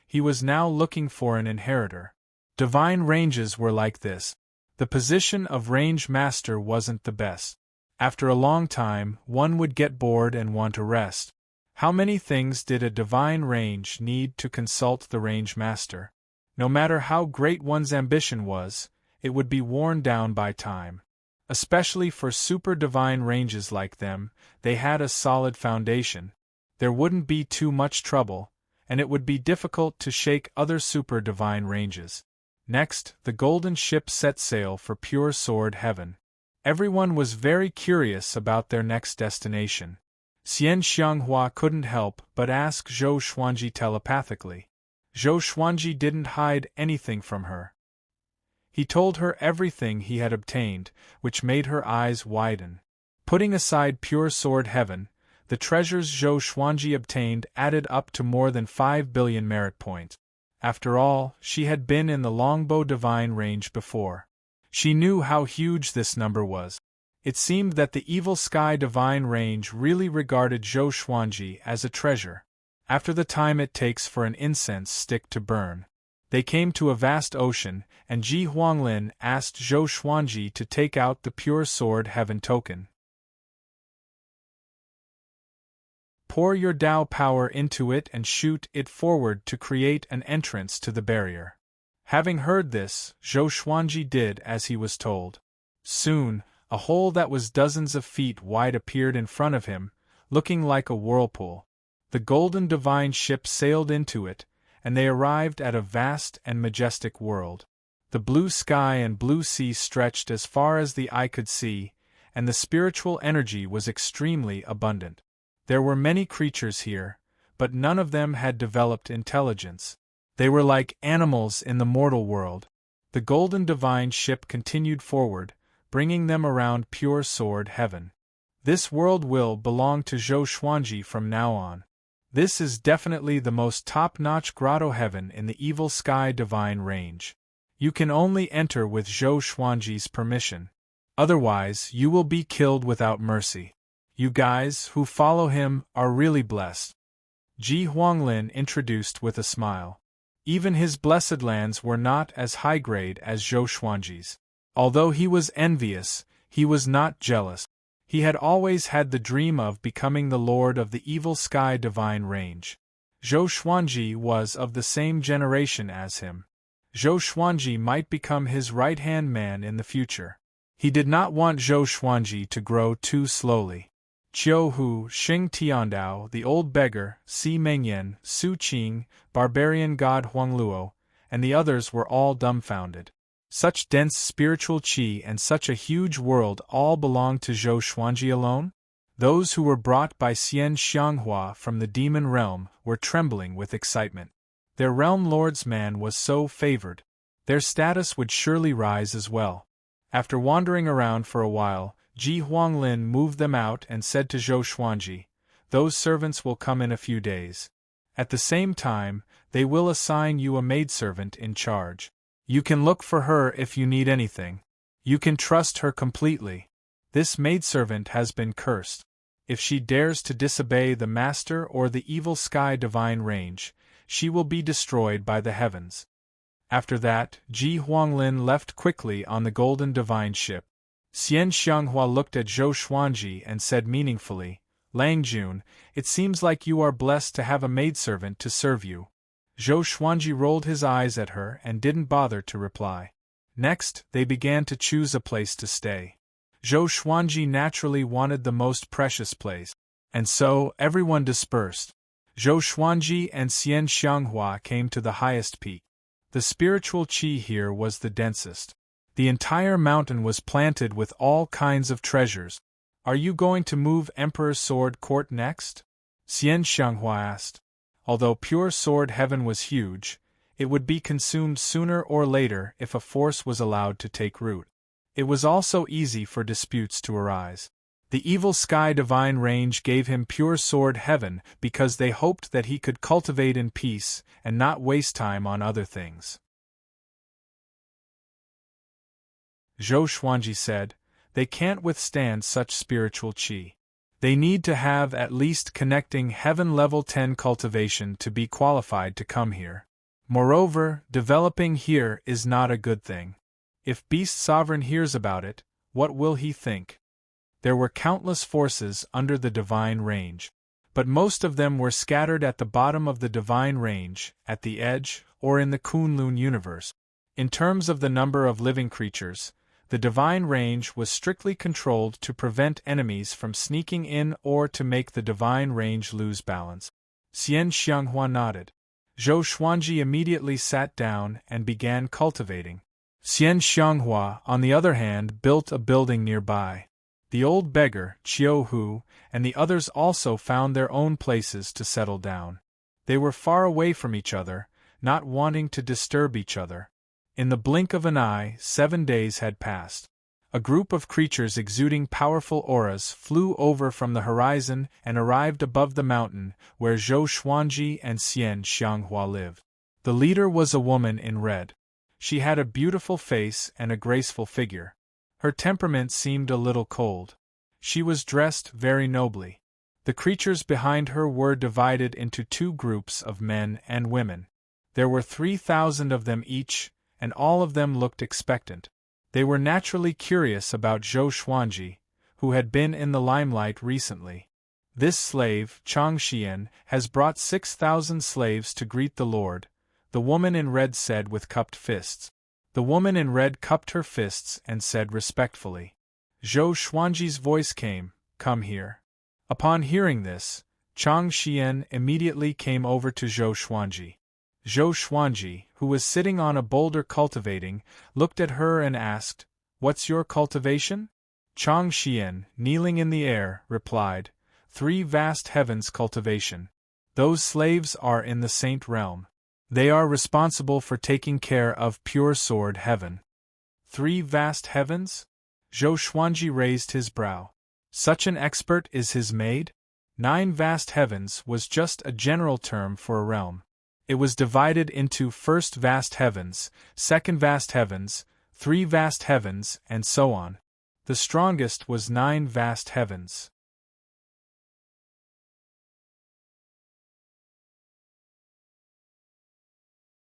He was now looking for an inheritor. Divine ranges were like this. The position of range master wasn't the best. After a long time, one would get bored and want to rest. How many things did a divine range need to consult the range master? No matter how great one's ambition was, it would be worn down by time. Especially for super divine ranges like them, they had a solid foundation. There wouldn't be too much trouble, and it would be difficult to shake other super divine ranges. Next, the golden ship set sail for Pure Sword Heaven. Everyone was very curious about their next destination. Xian Xianghua couldn't help but ask Zhou Xuanji telepathically. Zhou Xuanji didn't hide anything from her. He told her everything he had obtained, which made her eyes widen. Putting aside Pure Sword Heaven, the treasures Zhou Xuanji obtained added up to more than 5 billion merit points. After all, she had been in the longbow divine range before. She knew how huge this number was. It seemed that the Evil Sky Divine Range really regarded Zhou Xuanji as a treasure. After the time it takes for an incense stick to burn, they came to a vast ocean, and Ji Huanglin asked Zhou Xuanji to take out the Pure Sword Heaven token. Pour your Dao power into it and shoot it forward to create an entrance to the barrier. Having heard this, Zhou Xuanji did as he was told. Soon, a hole that was dozens of feet wide appeared in front of him, looking like a whirlpool. The golden divine ship sailed into it, and they arrived at a vast and majestic world. The blue sky and blue sea stretched as far as the eye could see, and the spiritual energy was extremely abundant. There were many creatures here, but none of them had developed intelligence. They were like animals in the mortal world. The golden divine ship continued forward, bringing them around Pure Sword Heaven. This world will belong to Zhou Xuanji from now on. This is definitely the most top-notch grotto heaven in the Evil Sky Divine Range. You can only enter with Zhou Xuanji's permission. Otherwise, you will be killed without mercy. You guys who follow him are really blessed. Ji Huanglin introduced with a smile. Even his blessed lands were not as high-grade as Zhou Xuanji's. Although he was envious, he was not jealous. He had always had the dream of becoming the lord of the Evil Sky Divine Range. Zhou Xuanji was of the same generation as him. Zhou Xuanji might become his right-hand man in the future. He did not want Zhou Xuanji to grow too slowly. Qiu Hu, Xing Tiandao, the old beggar, Si Mengyan, Su Qing, barbarian god Huangluo, and the others were all dumbfounded. Such dense spiritual qi and such a huge world all belonged to Zhou Xuanji alone? Those who were brought by Xian Xianghua from the demon realm were trembling with excitement. Their realm lord's man was so favored. Their status would surely rise as well. After wandering around for a while, Ji Huanglin moved them out and said to Zhou Xuanji, "Those servants will come in a few days." At the same time, they will assign you a maidservant in charge. You can look for her if you need anything. You can trust her completely. This maidservant has been cursed. If she dares to disobey the Master or the evil sky divine range, she will be destroyed by the heavens. After that, Ji Huanglin left quickly on the golden divine ship. Xian Xianghua looked at Zhou Xuanji and said meaningfully, Lang Jun, it seems like you are blessed to have a maidservant to serve you. Zhou Xuanji rolled his eyes at her and didn't bother to reply. Next, they began to choose a place to stay. Zhou Xuanji naturally wanted the most precious place, and so everyone dispersed. Zhou Xuanji and Xian Xianghua came to the highest peak. The spiritual qi here was the densest. The entire mountain was planted with all kinds of treasures. Are you going to move Emperor's Sword Court next? Xian Xianghua asked. Although pure sword heaven was huge, it would be consumed sooner or later if a force was allowed to take root. It was also easy for disputes to arise. The evil sky divine range gave him pure sword heaven because they hoped that he could cultivate in peace and not waste time on other things. Zhou Xuanji said, they can't withstand such spiritual qi. They need to have at least connecting heaven level 10 cultivation to be qualified to come here. Moreover, developing here is not a good thing. If Beast Sovereign hears about it, what will he think? There were countless forces under the divine range, but most of them were scattered at the bottom of the divine range, at the edge, or in the Kunlun universe. In terms of the number of living creatures, the divine range was strictly controlled to prevent enemies from sneaking in or to make the divine range lose balance. Xian Xianghua nodded. Zhou Xuanji immediately sat down and began cultivating. Xian Xianghua, on the other hand, built a building nearby. The old beggar, Qiu Hu, and the others also found their own places to settle down. They were far away from each other, not wanting to disturb each other. In the blink of an eye, 7 days had passed. A group of creatures exuding powerful auras flew over from the horizon and arrived above the mountain where Zhou Xuanji and Xian Xianghua lived. The leader was a woman in red. She had a beautiful face and a graceful figure. Her temperament seemed a little cold. She was dressed very nobly. The creatures behind her were divided into 2 groups of men and women. There were 3,000 of them each, and all of them looked expectant. They were naturally curious about Zhou Xuanji, who had been in the limelight recently. This slave, Chang Xian, has brought 6,000 slaves to greet the Lord, the woman in red said with cupped fists. The woman in red cupped her fists and said respectfully. Zhou Xuanji's voice came, come here. Upon hearing this, Chang Xian immediately came over to Zhou Xuanji. Zhou Xuanji, who was sitting on a boulder cultivating, looked at her and asked, What's your cultivation? Chang Xian, kneeling in the air, replied, 3 vast heavens cultivation. Those slaves are in the saint realm. They are responsible for taking care of pure sword heaven. 3 vast heavens? Zhou Xuanji raised his brow. Such an expert is his maid? 9 vast heavens was just a general term for a realm. It was divided into first vast heavens, second vast heavens, 3 vast heavens, and so on. The strongest was 9 vast heavens.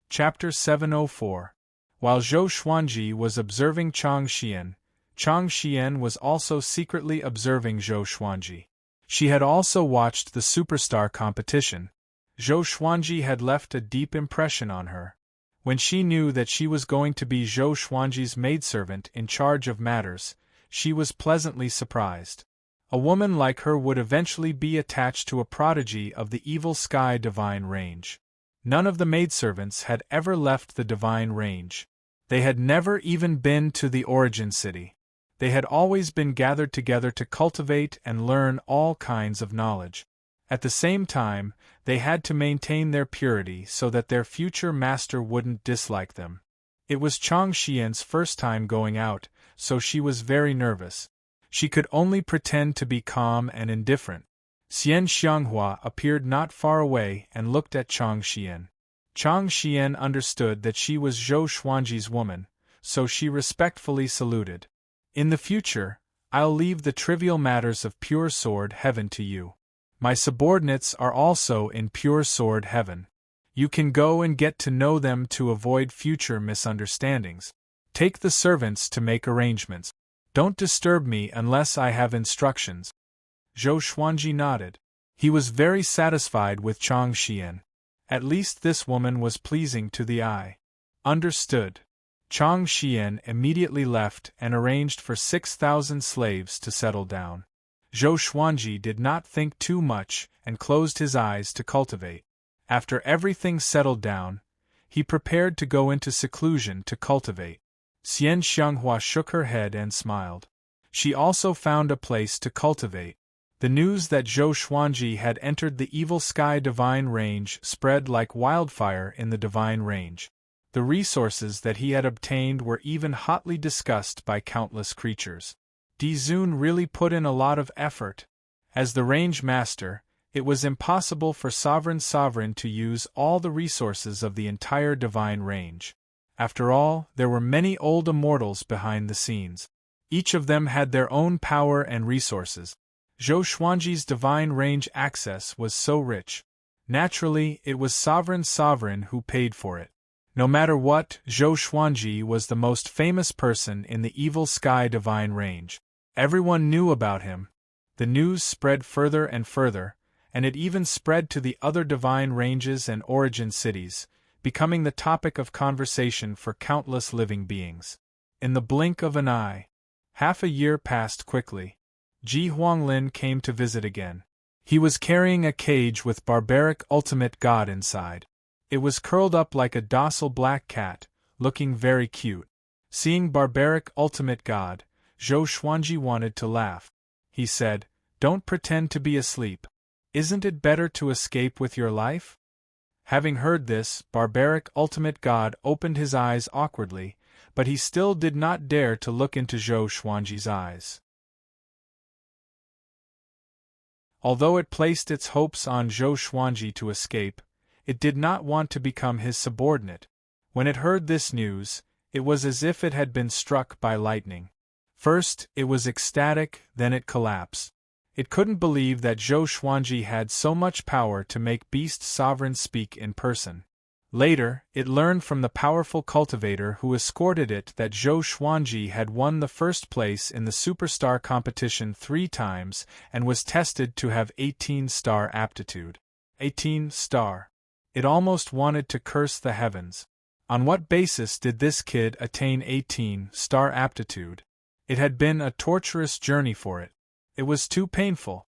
Chapter 704. While Zhou Xuanji was observing Chang Xian was also secretly observing Zhou Xuanji. She had also watched the superstar competition. Zhou Xuanji had left a deep impression on her. When she knew that she was going to be Zhou Xuanji's maidservant in charge of matters, she was pleasantly surprised. A woman like her would eventually be attached to a prodigy of the evil sky divine range. None of the maidservants had ever left the divine range. They had never even been to the origin city. They had always been gathered together to cultivate and learn all kinds of knowledge. At the same time, they had to maintain their purity so that their future master wouldn't dislike them. It was Chang Xian's first time going out, so she was very nervous. She could only pretend to be calm and indifferent. Xian Xianghua appeared not far away and looked at Chang Xian. Chang Xian understood that she was Zhou Xuanji's woman, so she respectfully saluted. In the future, I'll leave the trivial matters of pure sword heaven to you. My subordinates are also in pure sword heaven. You can go and get to know them to avoid future misunderstandings. Take the servants to make arrangements. Don't disturb me unless I have instructions. Zhou Xuanji nodded. He was very satisfied with Chang Xian. At least this woman was pleasing to the eye. Understood. Chang Xian immediately left and arranged for 6,000 slaves to settle down. Zhou Xuanji did not think too much and closed his eyes to cultivate. After everything settled down, he prepared to go into seclusion to cultivate. Xian Xianghua shook her head and smiled. She also found a place to cultivate. The news that Zhou Xuanji had entered the Evil Sky Divine Range spread like wildfire in the Divine Range. The resources that he had obtained were even hotly discussed by countless creatures. Di Zun really put in a lot of effort. As the Range Master, it was impossible for Sovereign to use all the resources of the entire Divine Range. After all, there were many old immortals behind the scenes. Each of them had their own power and resources. Zhou Xuanji's Divine Range access was so rich. Naturally, it was Sovereign who paid for it. No matter what, Zhou Xuanji was the most famous person in the Evil Sky Divine Range. Everyone knew about him. The news spread further and further, and it even spread to the other Divine Ranges and origin cities, becoming the topic of conversation for countless living beings. In the blink of an eye, half a year passed quickly. Ji Huanglin came to visit again. He was carrying a cage with barbaric ultimate god inside. It was curled up like a docile black cat, looking very cute. Seeing barbaric ultimate god, Zhou Xuanji wanted to laugh. He said, "Don't pretend to be asleep. Isn't it better to escape with your life?" Having heard this, barbaric ultimate god opened his eyes awkwardly, but he still did not dare to look into Zhou Xuanji's eyes. Although it placed its hopes on Zhou Xuanji to escape, it did not want to become his subordinate. When it heard this news, it was as if it had been struck by lightning. First, it was ecstatic, then it collapsed. It couldn't believe that Zhou Xuanji had so much power to make Beast Sovereign speak in person. Later, it learned from the powerful cultivator who escorted it that Zhou Xuanji had won the first place in the Superstar competition 3 times and was tested to have 18-star aptitude. 18-star. It almost wanted to curse the heavens. On what basis did this kid attain 18-star aptitude? It had been a torturous journey for it. It was too painful.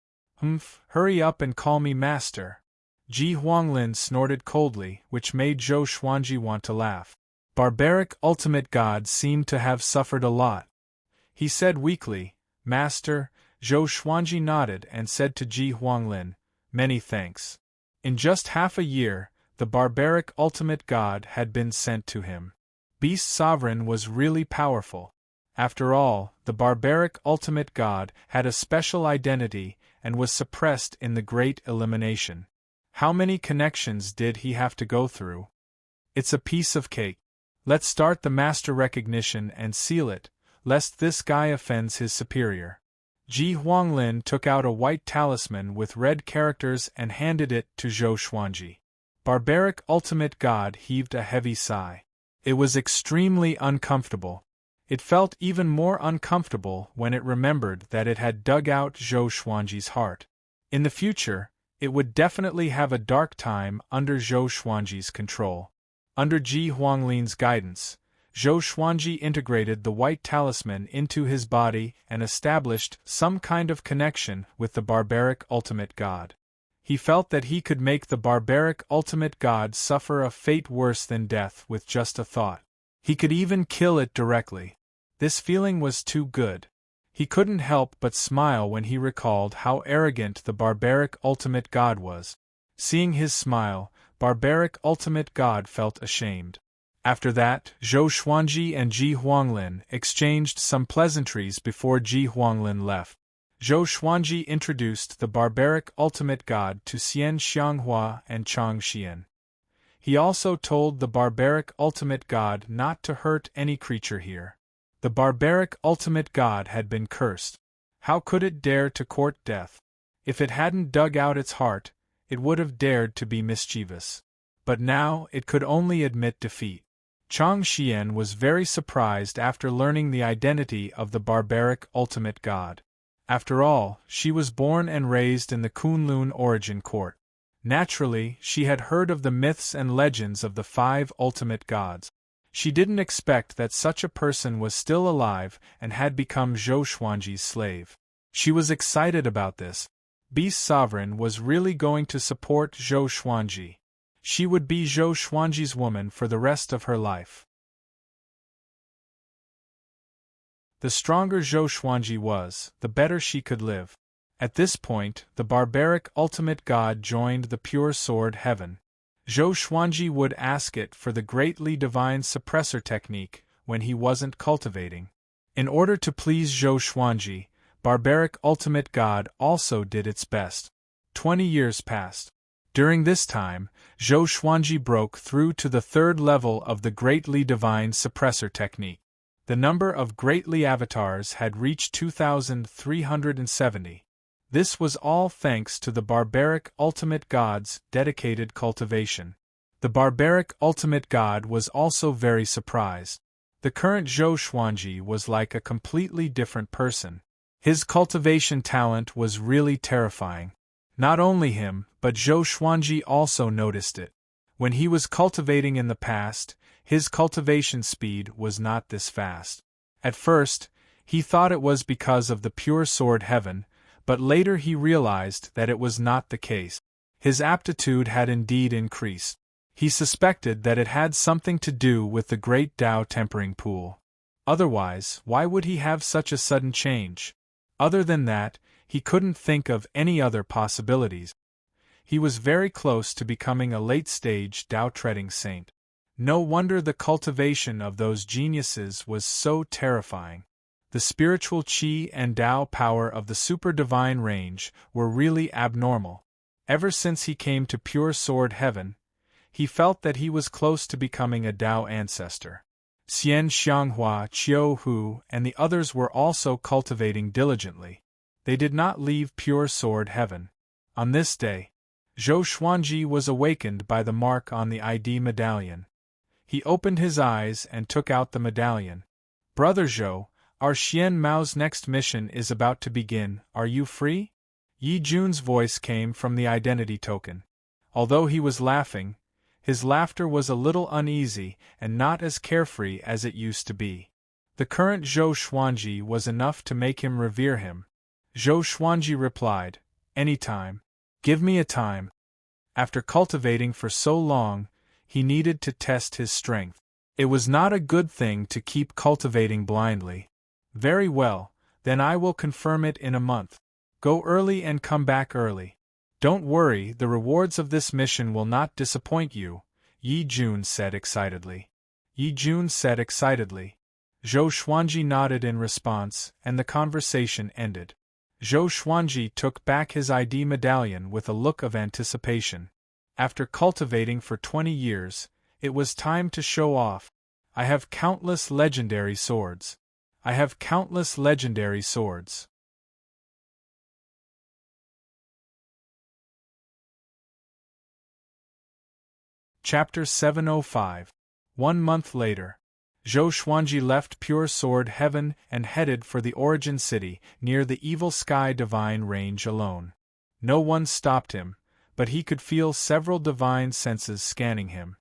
Hurry up and call me master. Ji Huanglin snorted coldly, which made Zhou Xuanji want to laugh. Barbaric ultimate god seemed to have suffered a lot. He said weakly, "Master." Zhou Xuanji nodded and said to Ji Huanglin, "Many thanks." In just half a year, the barbaric ultimate god had been sent to him. Beast Sovereign was really powerful. After all, the barbaric ultimate god had a special identity and was suppressed in the Great Elimination. How many connections did he have to go through? It's a piece of cake. Let's start the master recognition and seal it, lest this guy offends his superior. Ji Huanglin took out a white talisman with red characters and handed it to Zhou Xuanji. Barbaric ultimate god heaved a heavy sigh. It was extremely uncomfortable. It felt even more uncomfortable when it remembered that it had dug out Zhou Xuanji's heart. In the future, it would definitely have a dark time under Zhou Xuanji's control. Under Ji Huanglin's guidance, Zhou Xuanji integrated the white talisman into his body and established some kind of connection with the barbaric ultimate god. He felt that he could make the barbaric ultimate god suffer a fate worse than death with just a thought. He could even kill it directly. This feeling was too good. He couldn't help but smile when he recalled how arrogant the barbaric ultimate god was. Seeing his smile, barbaric ultimate god felt ashamed. After that, Zhou Xuanji and Ji Huanglin exchanged some pleasantries before Ji Huanglin left. Zhou Xuanji introduced the barbaric ultimate god to Xian Xianghua and Chang Xian. He also told the barbaric ultimate god not to hurt any creature here. The barbaric ultimate god had been cursed. How could it dare to court death? If it hadn't dug out its heart, it would have dared to be mischievous. But now it could only admit defeat. Chang Xian was very surprised after learning the identity of the barbaric ultimate god. After all, she was born and raised in the Kunlun origin court. Naturally, she had heard of the myths and legends of the 5 ultimate gods. She didn't expect that such a person was still alive and had become Zhou Xuanji's slave. She was excited about this. Beast Sovereign was really going to support Zhou Xuanji. She would be Zhou Xuanji's woman for the rest of her life. The stronger Zhou Xuanji was, the better she could live. At this point, the barbaric ultimate god joined the pure sword heaven. Zhou Xuanji would ask it for the greatly divine suppressor technique when he wasn't cultivating. In order to please Zhou Xuanji, barbaric ultimate god also did its best. 20 years passed. During this time, Zhou Xuanji broke through to the 3rd level of the greatly divine suppressor technique. The number of greatly avatars had reached 2,370. This was all thanks to the barbaric ultimate god's dedicated cultivation. The barbaric ultimate god was also very surprised. The current Zhou Xuanji was like a completely different person. His cultivation talent was really terrifying. Not only him, but Zhou Xuanji also noticed it. When he was cultivating in the past, his cultivation speed was not this fast. At first, he thought it was because of the pure sword heaven, but later he realized that it was not the case. His aptitude had indeed increased. He suspected that it had something to do with the great Tao tempering pool. Otherwise, why would he have such a sudden change? Other than that, he couldn't think of any other possibilities. He was very close to becoming a late-stage Tao-treading saint. No wonder the cultivation of those geniuses was so terrifying. The spiritual qi and Tao power of the super-divine range were really abnormal. Ever since he came to pure sword heaven, he felt that he was close to becoming a Tao ancestor. Xian Xianghua, Qiu Hu, and the others were also cultivating diligently. They did not leave pure sword heaven. On this day, Zhou Xuanji was awakened by the mark on the ID medallion. He opened his eyes and took out the medallion. "Brother Zhou, our Xian Mao's next mission is about to begin. Are you free?" Yi Jun's voice came from the identity token. Although he was laughing, his laughter was a little uneasy and not as carefree as it used to be. The current Zhou Xuanji was enough to make him revere him. Zhou Xuanji replied, "Any time. Give me a time." After cultivating for so long, he needed to test his strength. It was not a good thing to keep cultivating blindly. "Very well, then I will confirm it in a month. Go early and come back early. Don't worry, the rewards of this mission will not disappoint you," Yi Jun said excitedly. Yi Jun said excitedly. Zhou Xuanji nodded in response, and the conversation ended. Zhou Xuanji took back his ID medallion with a look of anticipation. After cultivating for 20 years, it was time to show off. "I have countless legendary swords. I have countless legendary swords." Chapter 705. 1 month later. Zhou Xuanji left Pure Sword Heaven and headed for the Origin City, near the Evil Sky Divine Range alone. No one stopped him, but he could feel several divine senses scanning him.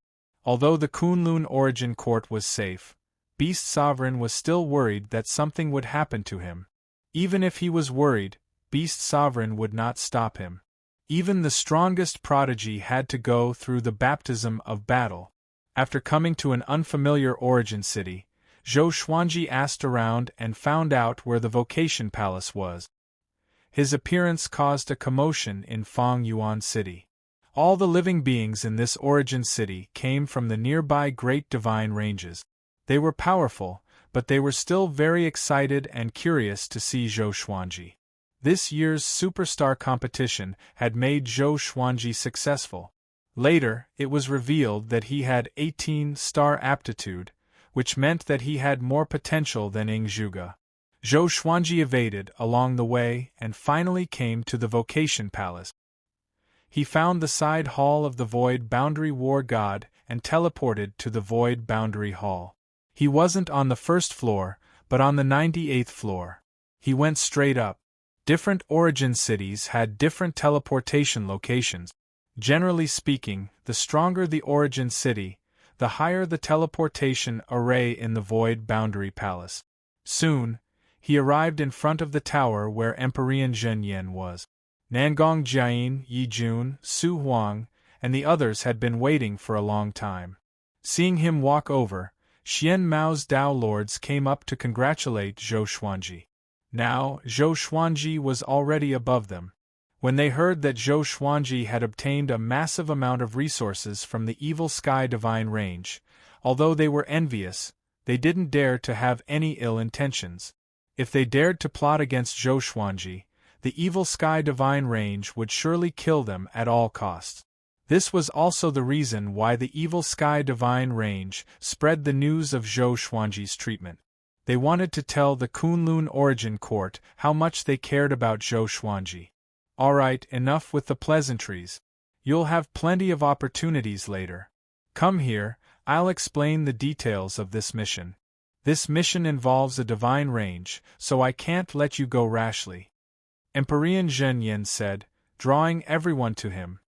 Although the Kunlun Origin Court was safe, Beast Sovereign was still worried that something would happen to him. Even if he was worried, Beast Sovereign would not stop him. Even the strongest prodigy had to go through the baptism of battle. After coming to an unfamiliar origin city, Zhou Xuanji asked around and found out where the Vocation Palace was. His appearance caused a commotion in Fang Yuan City. All the living beings in this origin city came from the nearby Great Divine Ranges. They were powerful, but they were still very excited and curious to see Zhou Xuanji. This year's superstar competition had made Zhou Xuanji successful. Later, it was revealed that he had 18-star aptitude, which meant that he had more potential than Zhuge. Zhou Xuanji evaded along the way and finally came to the Vocation Palace. He found the side hall of the Void Boundary War God and teleported to the Void Boundary Hall. He wasn't on the first floor, but on the 98th floor. He went straight up. Different origin cities had different teleportation locations. Generally speaking, the stronger the origin city, the higher the teleportation array in the Void Boundary Palace. Soon, he arrived in front of the tower where Emperor Zhen Yan was. Nangong Jiayin, Yi Jun, Su Huang, and the others had been waiting for a long time. Seeing him walk over, Xian Mao's Dao lords came up to congratulate Zhou Xuanji. Now, Zhou Xuanji was already above them. When they heard that Zhou Xuanji had obtained a massive amount of resources from the Evil Sky Divine Range, although they were envious, they didn't dare to have any ill intentions. If they dared to plot against Zhou Xuanji, the Evil Sky Divine Range would surely kill them at all costs. This was also the reason why the Evil Sky Divine Range spread the news of Zhou Xuanji's treatment. They wanted to tell the Kunlun Origin Court how much they cared about Zhou Xuanji. Alright, enough with the pleasantries. You'll have plenty of opportunities later. Come here, I'll explain the details of this mission. This mission involves a divine range, so I can't let you go rashly. Emperor Zhen Yan said, drawing everyone to him.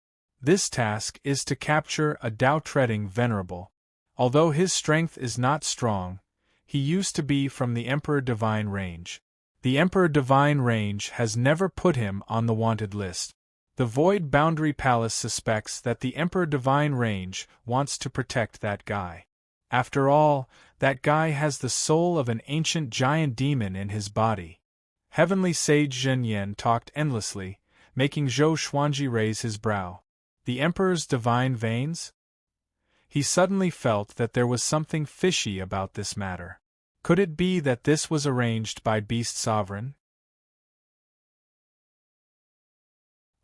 This task is to capture a Dao-treading venerable. Although his strength is not strong, he used to be from the Emperor Divine Range. The Emperor Divine Range has never put him on the wanted list. The Void Boundary Palace suspects that the Emperor Divine Range wants to protect that guy. After all, that guy has the soul of an ancient giant demon in his body. Heavenly Sage Zhen Yan talked endlessly, making Zhou Xuanji raise his brow. The Emperor's divine veins? He suddenly felt that there was something fishy about this matter. Could it be that this was arranged by Beast Sovereign?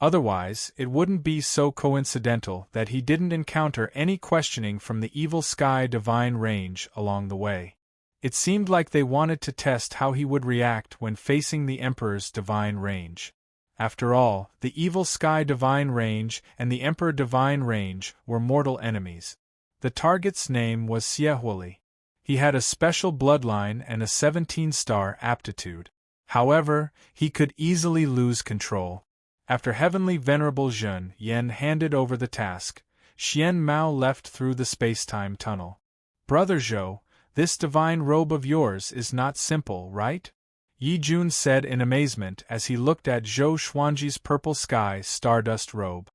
Otherwise, it wouldn't be so coincidental that he didn't encounter any questioning from the Evil Sky Divine Range along the way. It seemed like they wanted to test how he would react when facing the Emperor's Divine Range. After all, the Evil Sky Divine Range and the Emperor Divine Range were mortal enemies. The target's name was Xiehuoli. He had a special bloodline and a 17-star aptitude. However, he could easily lose control. After Heavenly Venerable Zhen Yan handed over the task, Xian Mao left through the space-time tunnel. Brother Zhou, this divine robe of yours is not simple, right? Yi Jun said in amazement as he looked at Zhou Xuanji's purple sky stardust robe.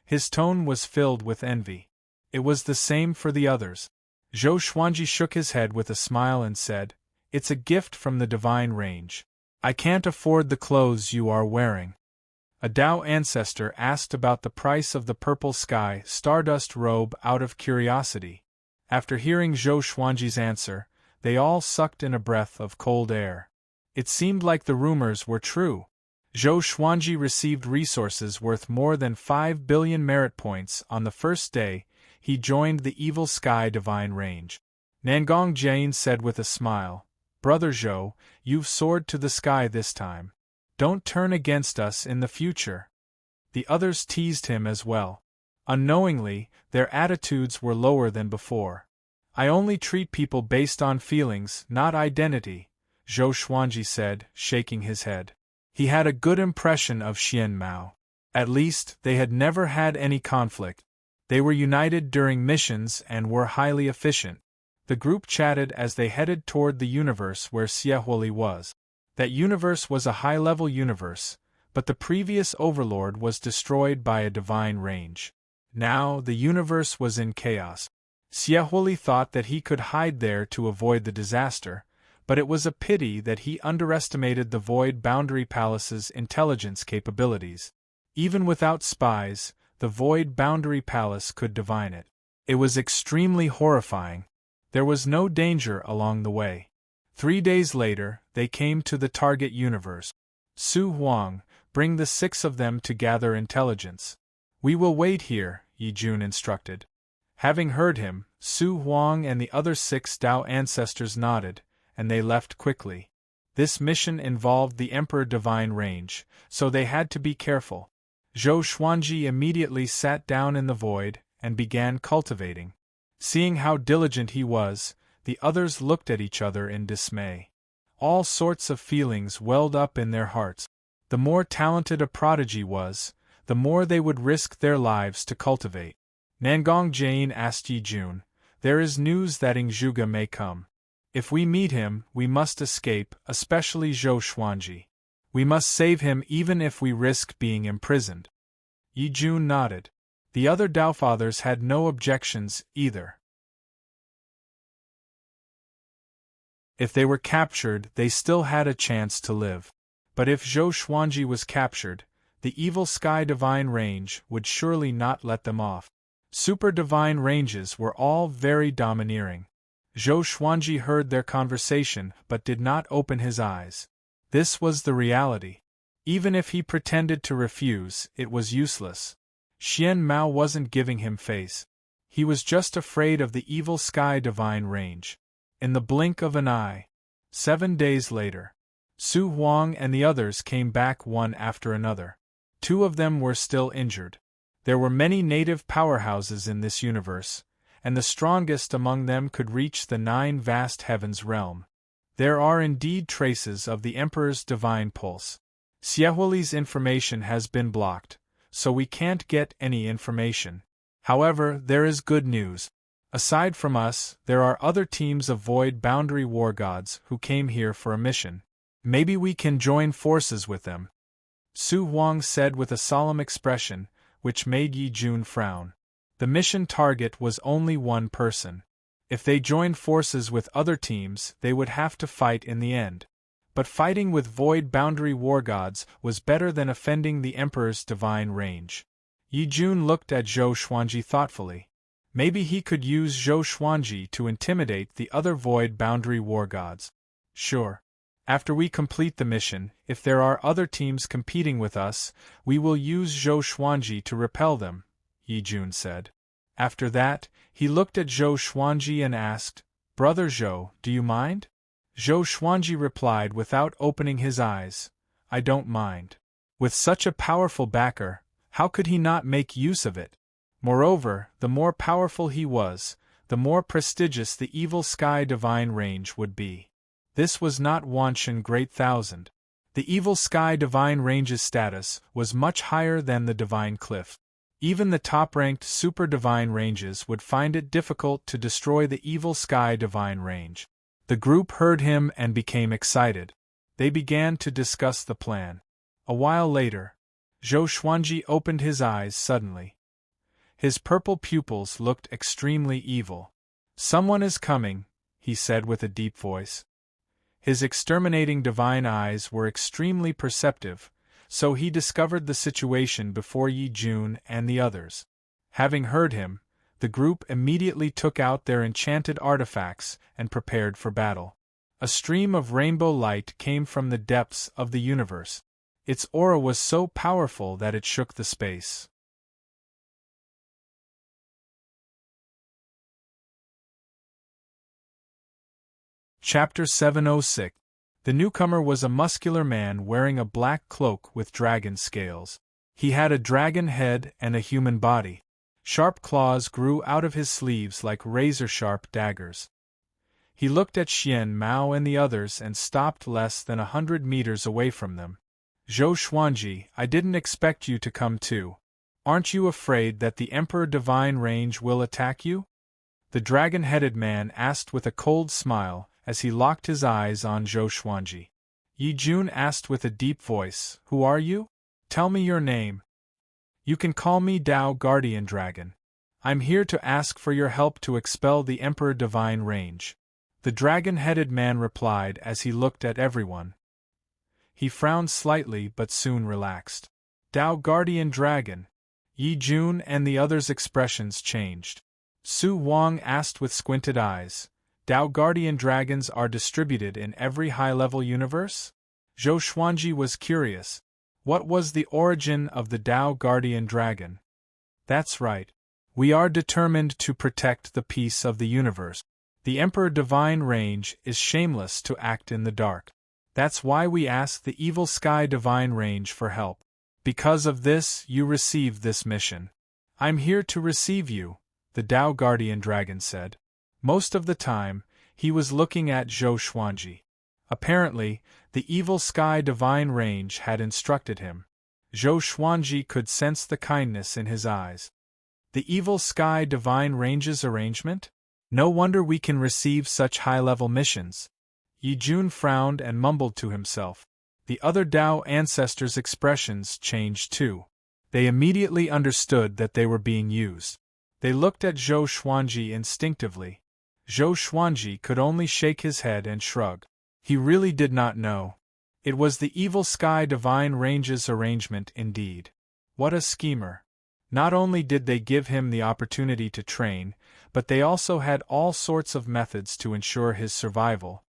His tone was filled with envy. It was the same for the others. Zhou Xuanji shook his head with a smile and said, "It's a gift from the Divine Range. I can't afford the clothes you are wearing." A Dao ancestor asked about the price of the purple sky stardust robe out of curiosity. After hearing Zhou Xuanji's answer, they all sucked in a breath of cold air. It seemed like the rumors were true. Zhou Xuanji received resources worth more than 5 billion merit points on the first day he joined the Evil Sky Divine Range. Nangong Jiayin said with a smile, "Brother Zhou, you've soared to the sky this time. Don't turn against us in the future." The others teased him as well. Unknowingly, their attitudes were lower than before. "I only treat people based on feelings, not identity," Zhou Xuanji said, shaking his head. He had a good impression of Xian Mao. At least, they had never had any conflict. They were united during missions and were highly efficient. The group chatted as they headed toward the universe where Xiehuoli was. That universe was a high-level universe, but the previous overlord was destroyed by a divine range. Now, the universe was in chaos. Xiehuoli thought that he could hide there to avoid the disaster, but it was a pity that he underestimated the Void Boundary Palace's intelligence capabilities. Even without spies, the Void Boundary Palace could divine it. It was extremely horrifying. There was no danger along the way. 3 days later, they came to the target universe. Su Huang, bring the 6 of them to gather intelligence. We will wait here, Yi Jun instructed. Having heard him, Su Huang and the other 6 Dao ancestors nodded, and they left quickly. This mission involved the Emperor Divine Range, so they had to be careful. Zhou Xuanji immediately sat down in the void and began cultivating. Seeing how diligent he was, the others looked at each other in dismay. All sorts of feelings welled up in their hearts. The more talented a prodigy was, the more they would risk their lives to cultivate. Nangong Jane asked Yi Jun, "There is news that Ingzhuge may come. If we meet him, we must escape, especially Zhou Xuanji. We must save him even if we risk being imprisoned." Yi Jun nodded. The other Dao Fathers had no objections either. If they were captured, they still had a chance to live. But if Zhou Xuanji was captured, the evil Sky Divine Range would surely not let them off. Super Divine Ranges were all very domineering. Zhou Xuanji heard their conversation but did not open his eyes. This was the reality. Even if he pretended to refuse, it was useless. Xian Mao wasn't giving him face. He was just afraid of the evil Sky Divine Range. In the blink of an eye. 7 days later. Su Huang and the others came back one after another. 2 of them were still injured. There were many native powerhouses in this universe, and the strongest among them could reach the 9 vast heavens realm. There are indeed traces of the Emperor's divine pulse. Xiehuli's information has been blocked, so we can't get any information. However, there is good news. Aside from us, there are other teams of Void Boundary War Gods who came here for a mission. Maybe we can join forces with them. Su Huang said with a solemn expression, which made Yi Jun frown. The mission target was only one person. If they joined forces with other teams, they would have to fight in the end. But fighting with Void Boundary War Gods was better than offending the Emperor's divine range. Yi Jun looked at Zhou Xuanji thoughtfully. Maybe he could use Zhou Xuanji to intimidate the other Void Boundary War Gods. Sure. After we complete the mission, if there are other teams competing with us, we will use Zhou Xuanji to repel them, Yi Jun said. After that, he looked at Zhou Xuanji and asked, "Brother Zhou, do you mind?" Zhou Xuanji replied without opening his eyes, "I don't mind." With such a powerful backer, how could he not make use of it? Moreover, the more powerful he was, the more prestigious the evil Sky Divine Range would be. This was not Wanshan Great Thousand. The evil Sky Divine Range's status was much higher than the Divine Cliff. Even the top-ranked Super Divine Ranges would find it difficult to destroy the evil Sky Divine Range. The group heard him and became excited. They began to discuss the plan. A while later, Zhou Xuanji opened his eyes suddenly. His purple pupils looked extremely evil. "Someone is coming," he said with a deep voice. His exterminating divine eyes were extremely perceptive, so he discovered the situation before Yi Jun and the others. Having heard him, the group immediately took out their enchanted artifacts and prepared for battle. A stream of rainbow light came from the depths of the universe. Its aura was so powerful that it shook the space. Chapter 706. The newcomer was a muscular man wearing a black cloak with dragon scales. He had a dragon head and a human body. Sharp claws grew out of his sleeves like razor-sharp daggers. He looked at Xian Mao and the others and stopped less than 100 meters away from them. "Zhou Xuanji, I didn't expect you to come too. Aren't you afraid that the Emperor Divine Range will attack you?" The dragon-headed man asked with a cold smile, as he locked his eyes on Zhou Xuanji. Yi Jun asked with a deep voice, "Who are you? Tell me your name." "You can call me Dao Guardian Dragon. I'm here to ask for your help to expel the Emperor Divine Range," the dragon-headed man replied as he looked at everyone. He frowned slightly but soon relaxed. "Dao Guardian Dragon." Yi Jun and the others' expressions changed. Su Huang asked with squinted eyes, "Dao Guardian Dragons are distributed in every high-level universe?" Zhou Xuanji was curious. What was the origin of the Tao Guardian Dragon? That's right. We are determined to protect the peace of the universe. The Emperor Divine Range is shameless to act in the dark. That's why we ask the Evil Sky Divine Range for help. Because of this, you received this mission. I'm here to receive you, the Tao Guardian Dragon said. Most of the time, he was looking at Zhou Xuanji. Apparently, the Evil Sky Divine Range had instructed him. Zhou Xuanji could sense the kindness in his eyes. The Evil Sky Divine Range's arrangement? No wonder we can receive such high-level missions. Yi Jun frowned and mumbled to himself. The other Tao ancestors' expressions changed too. They immediately understood that they were being used. They looked at Zhou Xuanji instinctively. Zhou Xuanji could only shake his head and shrug. He really did not know. It was the Evil Sky Divine Range's arrangement indeed. What a schemer. Not only did they give him the opportunity to train, but they also had all sorts of methods to ensure his survival.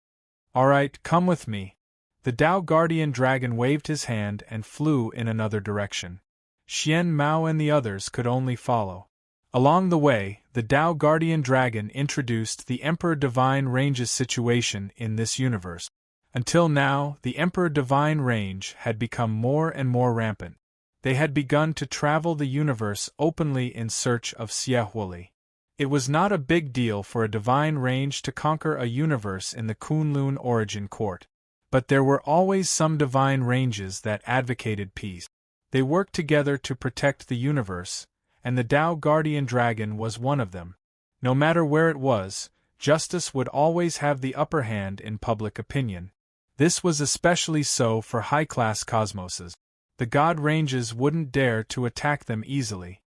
Alright, come with me. The Tao Guardian Dragon waved his hand and flew in another direction. Xian Mao and the others could only follow. Along the way, the Tao Guardian Dragon introduced the Emperor Divine Range's situation in this universe. Until now, the Emperor Divine Range had become more and more rampant. They had begun to travel the universe openly in search of Xiehuoli. It was not a big deal for a divine range to conquer a universe in the Kunlun Origin Court. But there were always some divine ranges that advocated peace. They worked together to protect the universe, and the Tao Guardian Dragon was one of them. No matter where it was, justice would always have the upper hand in public opinion. This was especially so for high-class cosmoses. The god ranges wouldn't dare to attack them easily.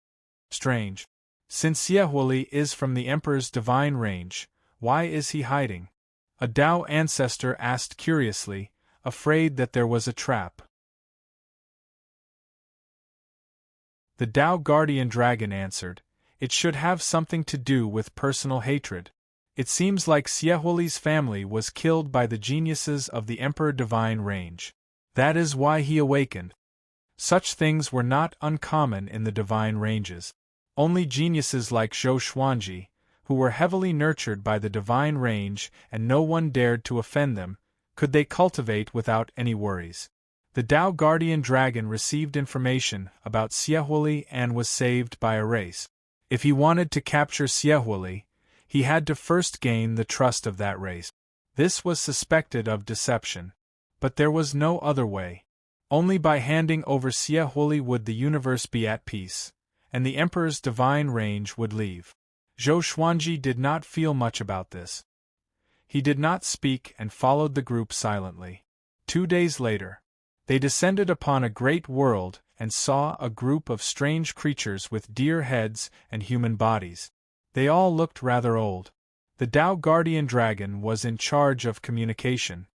Strange. Since Xiehuoli is from the Emperor's divine range, why is he hiding? A Tao ancestor asked curiously, afraid that there was a trap. The Tao Guardian Dragon answered, it should have something to do with personal hatred. It seems like Xiehuoli's family was killed by the geniuses of the Emperor Divine Range. That is why he awakened. Such things were not uncommon in the divine ranges. Only geniuses like Zhou Xuanji, who were heavily nurtured by the divine range and no one dared to offend them, could they cultivate without any worries. The Tao Guardian Dragon received information about Xiehuoli and was saved by a race. If he wanted to capture Xiehuoli, he had to first gain the trust of that race. This was suspected of deception. But there was no other way. Only by handing over Xiehuoli would the universe be at peace, and the Emperor's divine range would leave. Zhou Xuanji did not feel much about this. He did not speak and followed the group silently. 2 days later, they descended upon a great world and saw a group of strange creatures with deer heads and human bodies. They all looked rather old. The Tao Guardian Dragon was in charge of communication.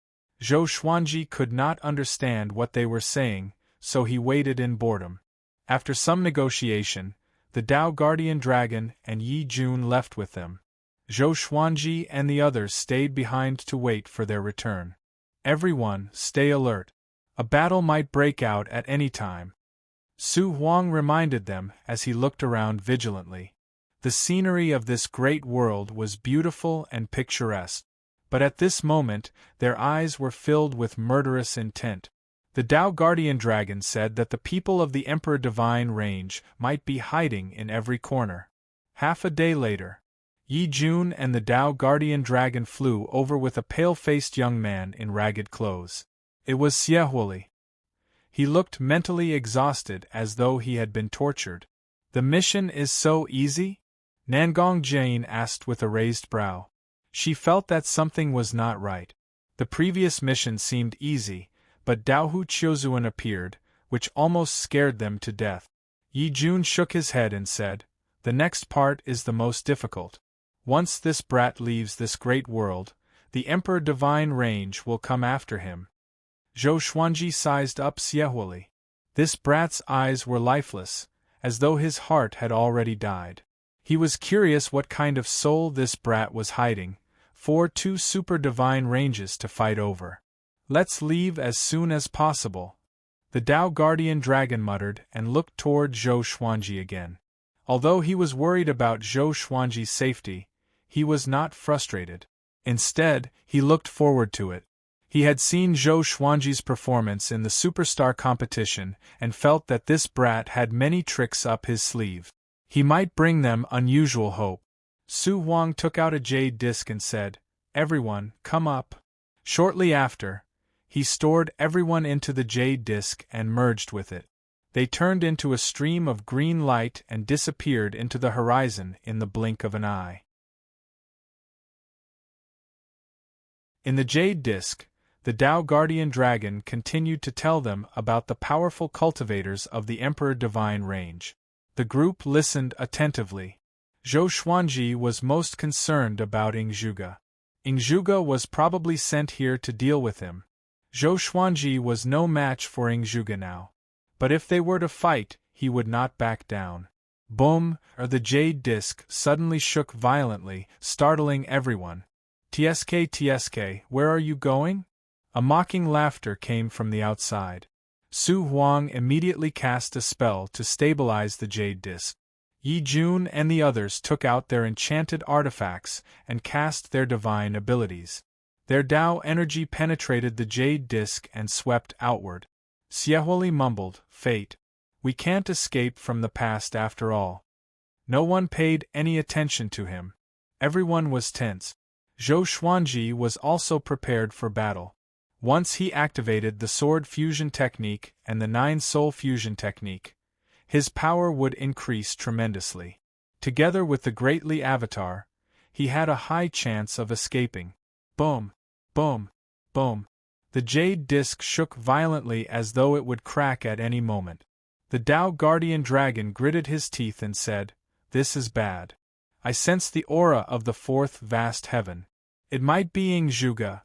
Zhou Xuanji could not understand what they were saying, so he waited in boredom. After some negotiation, the Tao Guardian Dragon and Yi Jun left with them. Zhou Xuanji and the others stayed behind to wait for their return. Everyone, stay alert. A battle might break out at any time. Su Huang reminded them as he looked around vigilantly. The scenery of this great world was beautiful and picturesque. But at this moment, their eyes were filled with murderous intent. The Tao Guardian Dragon said that the people of the Emperor Divine Range might be hiding in every corner. Half a day later, Yi Jun and the Tao Guardian Dragon flew over with a pale-faced young man in ragged clothes. It was Xiehuoli. He looked mentally exhausted as though he had been tortured. The mission is so easy? Nangong Jane asked with a raised brow. She felt that something was not right. The previous mission seemed easy, but Daohu Chiozuan appeared, which almost scared them to death. Yi Jun shook his head and said, the next part is the most difficult. Once this brat leaves this great world, the Emperor Divine Range will come after him. Zhou Xuanji sized up Xiehuoli. This brat's eyes were lifeless, as though his heart had already died. He was curious what kind of soul this brat was hiding, for 2 super divine ranges to fight over. Let's leave as soon as possible. The Tao Guardian Dragon muttered and looked toward Zhou Xuanji again. Although he was worried about Zhou Xuanji's safety, he was not frustrated. Instead, he looked forward to it. He had seen Zhou Xuanji's performance in the superstar competition and felt that this brat had many tricks up his sleeve. He might bring them unusual hope. Su Huang took out a jade disc and said, "Everyone, come up." Shortly after, he stored everyone into the jade disc and merged with it. They turned into a stream of green light and disappeared into the horizon in the blink of an eye. In the jade disc, the Tao Guardian Dragon continued to tell them about the powerful cultivators of the Emperor Divine range. The group listened attentively. Zhou Xuanji was most concerned about Ingzhuge. Ingzhuge was probably sent here to deal with him. Zhou Xuanji was no match for Ingzhuge now. But if they were to fight, he would not back down. Boom! The jade disc suddenly shook violently, startling everyone. "TSK, where are you going?" A mocking laughter came from the outside. Su Huang immediately cast a spell to stabilize the jade disc. Yi Jun and the others took out their enchanted artifacts and cast their divine abilities. Their Tao energy penetrated the jade disc and swept outward. Xiehuoli mumbled, "Fate. We can't escape from the past after all." No one paid any attention to him. Everyone was tense. Zhou Xuanji was also prepared for battle. Once he activated the Sword Fusion Technique and the Nine Soul Fusion Technique, his power would increase tremendously. Together with the Great Li Avatar, he had a high chance of escaping. Boom! Boom! Boom! The jade disc shook violently as though it would crack at any moment. The Tao Guardian Dragon gritted his teeth and said, "This is bad. I sense the aura of the fourth vast heaven. It might be Ingzhuge."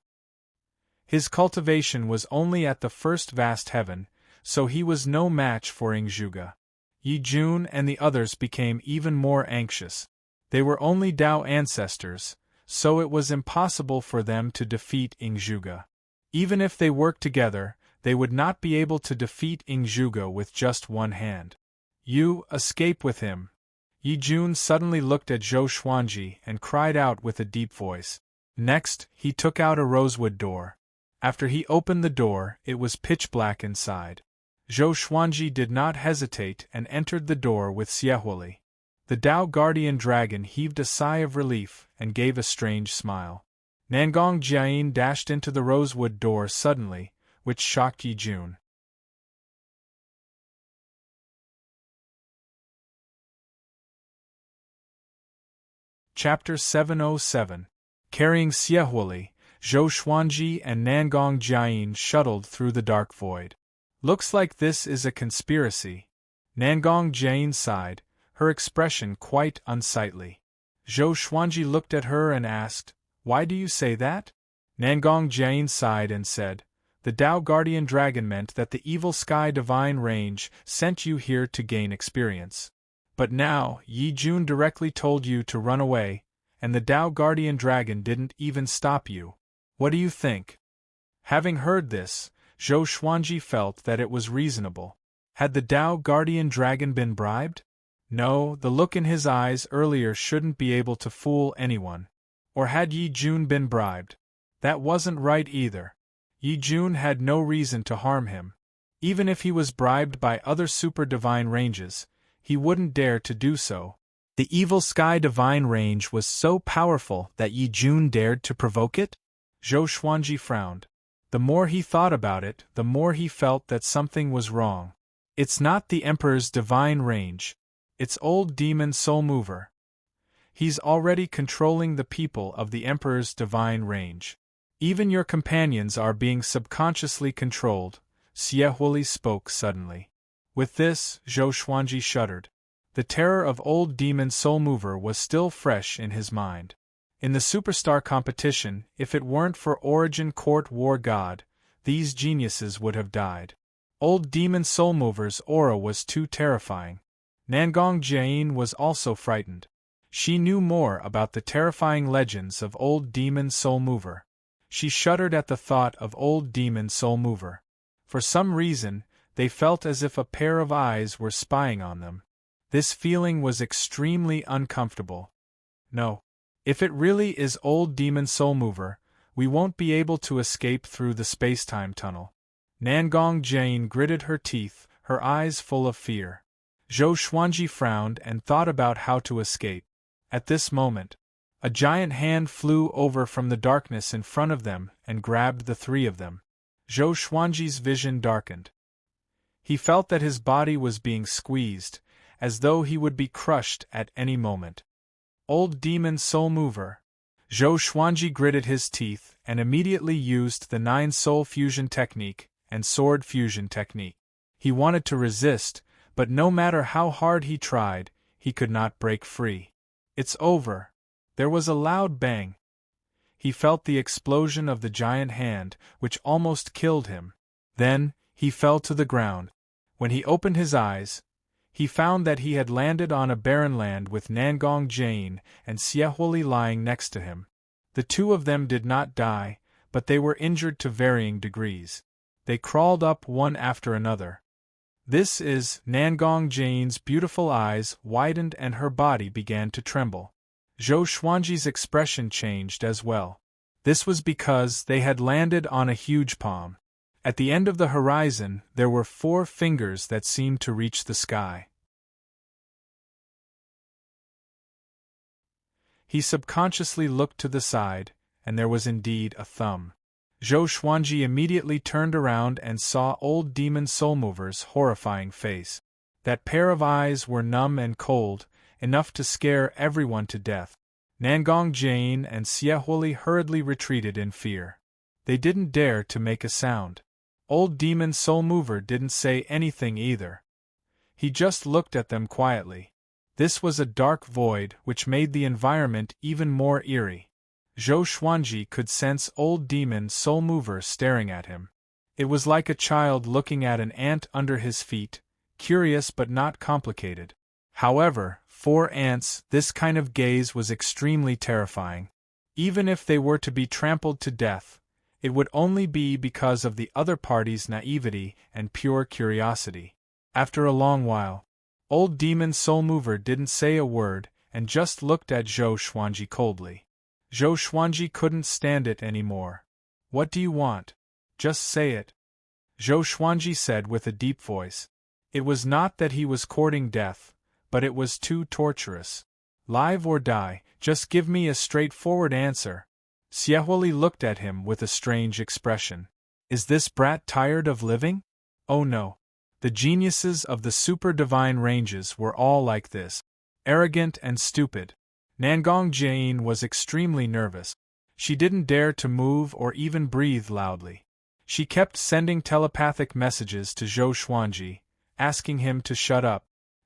His cultivation was only at the first vast heaven, so he was no match for Ingzhuge. Yi Jun and the others became even more anxious. They were only Tao ancestors, so it was impossible for them to defeat Ingzhuge. Even if they worked together, they would not be able to defeat Ingzhuge with just one hand. "You escape with him." Yi Jun suddenly looked at Zhou Xuanji and cried out with a deep voice. Next, he took out a rosewood door. After he opened the door, it was pitch black inside. Zhou Xuanji did not hesitate and entered the door with Xiehuoli. The Tao Guardian Dragon heaved a sigh of relief and gave a strange smile. Nangong Jiayin dashed into the rosewood door suddenly, which shocked Yi Jun. Chapter 707. Carrying Xiehuoli, Zhou Xuanji and Nangong Jiayin shuttled through the dark void. "Looks like this is a conspiracy." Nangong Jiayin sighed, her expression quite unsightly. Zhou Xuanji looked at her and asked, "Why do you say that?" Nangong Jiayin sighed and said, "The Tao Guardian Dragon meant that the evil Sky Divine Range sent you here to gain experience. But now, Yi Jun directly told you to run away, and the Tao Guardian Dragon didn't even stop you. What do you think?" Having heard this, Zhou Xuanji felt that it was reasonable. Had the Tao Guardian Dragon been bribed? No, the look in his eyes earlier shouldn't be able to fool anyone. Or had Yi Jun been bribed? That wasn't right either. Yi Jun had no reason to harm him. Even if he was bribed by other super divine ranges, he wouldn't dare to do so. The evil Sky Divine Range was so powerful that Yi Jun dared to provoke it? Zhou Xuanji frowned. The more he thought about it, the more he felt that something was wrong. It's not the Emperor's divine range. It's old demon Soul Mover. He's already controlling the people of the Emperor's divine range. Even your companions are being subconsciously controlled, Xiehuoli spoke suddenly. With this, Zhou Xuanji shuddered. The terror of old demon Soul Mover was still fresh in his mind. In the superstar competition, if it weren't for Origin Court War God, these geniuses would have died. Old demon Soul Mover's aura was too terrifying. Nangong Jiayin was also frightened. She knew more about the terrifying legends of old demon Soul Mover. She shuddered at the thought of old demon soul mover. For some reason, they felt as if a pair of eyes were spying on them. This feeling was extremely uncomfortable. No. If it really is old demon soul mover, we won't be able to escape through the space-time tunnel. Nangong Jane gritted her teeth, her eyes full of fear. Zhou Xuanji frowned and thought about how to escape. At this moment, a giant hand flew over from the darkness in front of them and grabbed the three of them. Zhou Xuanji's vision darkened. He felt that his body was being squeezed, as though he would be crushed at any moment. Old demon soul mover. Zhou Xuanji gritted his teeth and immediately used the 9 soul fusion technique and sword fusion technique. He wanted to resist, but no matter how hard he tried, he could not break free. It's over. There was a loud bang. He felt the explosion of the giant hand, which almost killed him. Then, he fell to the ground. When he opened his eyes, he found that he had landed on a barren land with Nangong Jane and Xiehuoli lying next to him. The two of them did not die, but they were injured to varying degrees. They crawled up one after another. This is Nangong Jane's beautiful eyes widened and her body began to tremble. Zhou Xuanji's expression changed as well. This was because they had landed on a huge palm. At the end of the horizon, there were 4 fingers that seemed to reach the sky. He subconsciously looked to the side, and there was indeed a thumb. Zhou Xuanji immediately turned around and saw old demon soulmover's horrifying face. That pair of eyes were numb and cold, enough to scare everyone to death. Nangong Jane and Xiehuoli hurriedly retreated in fear. They didn't dare to make a sound. Old demon soul mover didn't say anything either. He just looked at them quietly. This was a dark void which made the environment even more eerie. Zhou Xuanji could sense old demon soul mover staring at him. It was like a child looking at an ant under his feet, curious but not complicated. However, for ants, this kind of gaze was extremely terrifying. Even if they were to be trampled to death, it would only be because of the other party's naivety and pure curiosity. After a long while, old demon soul mover didn't say a word and just looked at Zhou Xuanji coldly. Zhou Xuanji couldn't stand it anymore. What do you want? Just say it. Zhou Xuanji said with a deep voice. It was not that he was courting death, but it was too torturous. Live or die, just give me a straightforward answer. Xiehuoli looked at him with a strange expression. Is this brat tired of living? Oh no. The geniuses of the super-divine ranges were all like this. Arrogant and stupid. Nangong Jane was extremely nervous. She didn't dare to move or even breathe loudly. She kept sending telepathic messages to Zhou Xuanji, asking him to shut up.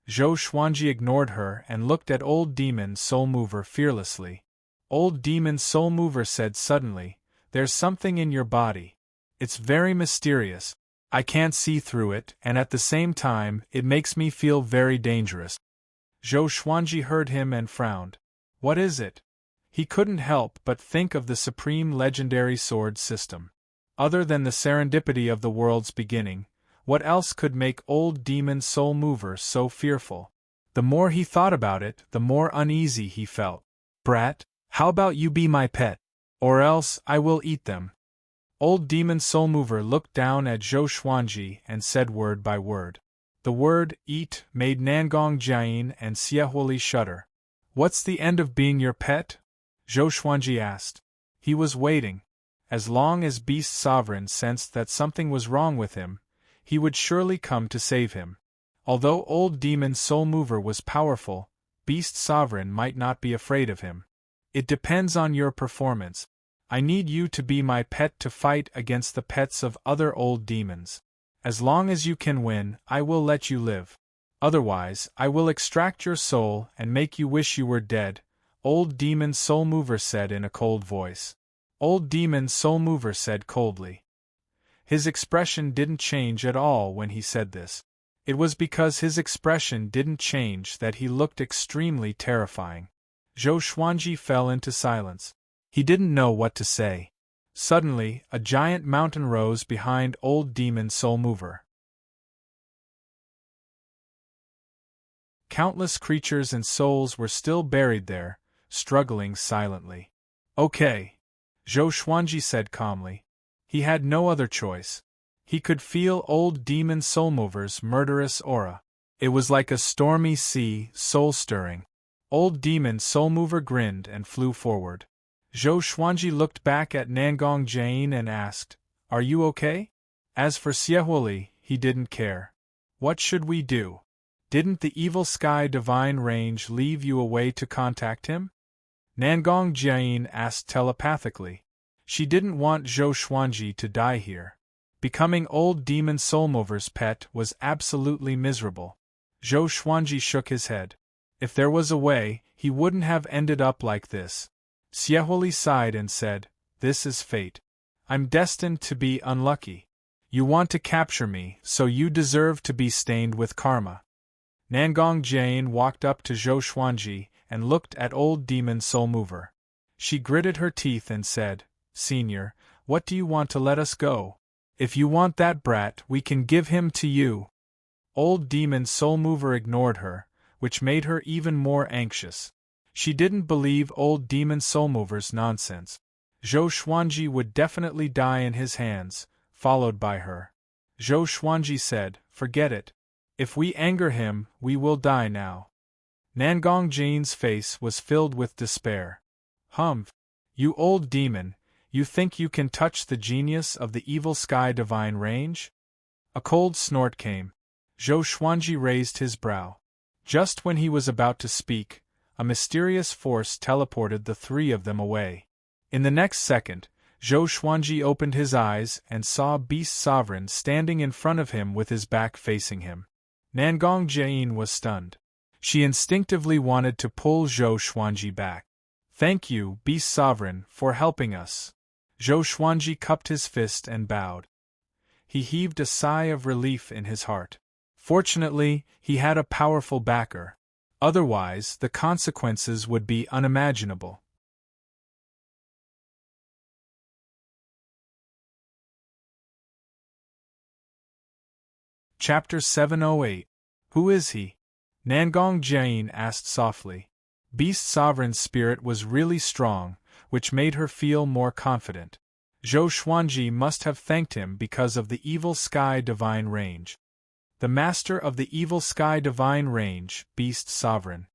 Zhou Xuanji ignored her and looked at old demon soul mover fearlessly. Old demon soul mover said suddenly, "There's something in your body. It's very mysterious. I can't see through it, and at the same time, it makes me feel very dangerous." Zhou Xuanji heard him and frowned. What is it? He couldn't help but think of the supreme legendary sword system. Other than the serendipity of the world's beginning, what else could make old demon soul mover so fearful? The more he thought about it, the more uneasy he felt. Brat, how about you be my pet? Or else I will eat them. Old demon soul mover looked down at Zhou Xuanji and said word by word. The word eat made Nangong Jane and Xiehuoli shudder. What's the end of being your pet? Zhou Xuanji asked. He was waiting. As long as Beast Sovereign sensed that something was wrong with him, he would surely come to save him. Although old demon soul mover was powerful, Beast Sovereign might not be afraid of him. It depends on your performance. I need you to be my pet to fight against the pets of other old demons. As long as you can win, I will let you live. Otherwise, I will extract your soul and make you wish you were dead, old demon soul mover said in a cold voice. Old demon soul mover said coldly. His expression didn't change at all when he said this. It was because his expression didn't change that he looked extremely terrifying. Zhou Xuanji fell into silence. He didn't know what to say. Suddenly, a giant mountain rose behind old demon Soul Mover. Countless creatures and souls were still buried there, struggling silently. Okay, Zhou Xuanji said calmly. He had no other choice. He could feel old demon Soulmover's murderous aura. It was like a stormy sea, soul-stirring. Old demon Soulmover grinned and flew forward. Zhou Xuanji looked back at Nangong Jane and asked, "Are you okay?" As for Xiehuoli, he didn't care. "What should we do? Didn't the evil sky divine range leave you a way to contact him?" Nangong Jane asked telepathically. She didn't want Zhou Xuanji to die here. Becoming old demon Soulmover's pet was absolutely miserable. Zhou Xuanji shook his head. If there was a way, he wouldn't have ended up like this. Xiehuoli sighed and said, "This is fate. I'm destined to be unlucky. You want to capture me, so you deserve to be stained with karma." Nangong Jane walked up to Zhou Xuanji and looked at old demon Soulmover. She gritted her teeth and said, "Senior, what do you want to let us go? If you want that brat, we can give him to you." Old demon Soulmover ignored her, which made her even more anxious. She didn't believe old demon Soulmover's nonsense. Zhou Xuanji would definitely die in his hands, followed by her. Zhou Xuanji said, "Forget it. If we anger him, we will die now." Nangong Jane's face was filled with despair. "Humph! You old demon, you think you can touch the genius of the evil sky divine range?" A cold snort came. Zhou Xuanji raised his brow. Just when he was about to speak, a mysterious force teleported the three of them away. In the next second, Zhou Xuanji opened his eyes and saw Beast Sovereign standing in front of him with his back facing him. Nangong Jane was stunned. She instinctively wanted to pull Zhou Xuanji back. "Thank you, Beast Sovereign, for helping us." Zhou Xuanji cupped his fist and bowed. He heaved a sigh of relief in his heart. Fortunately, he had a powerful backer. Otherwise, the consequences would be unimaginable. Chapter 708. Who is he? Nangong Jane asked softly. Beast Sovereign's spirit was really strong, which made her feel more confident. Zhou Xuanji must have thanked him because of the evil sky divine range. "The master of the evil sky divine range, Beast Sovereign,"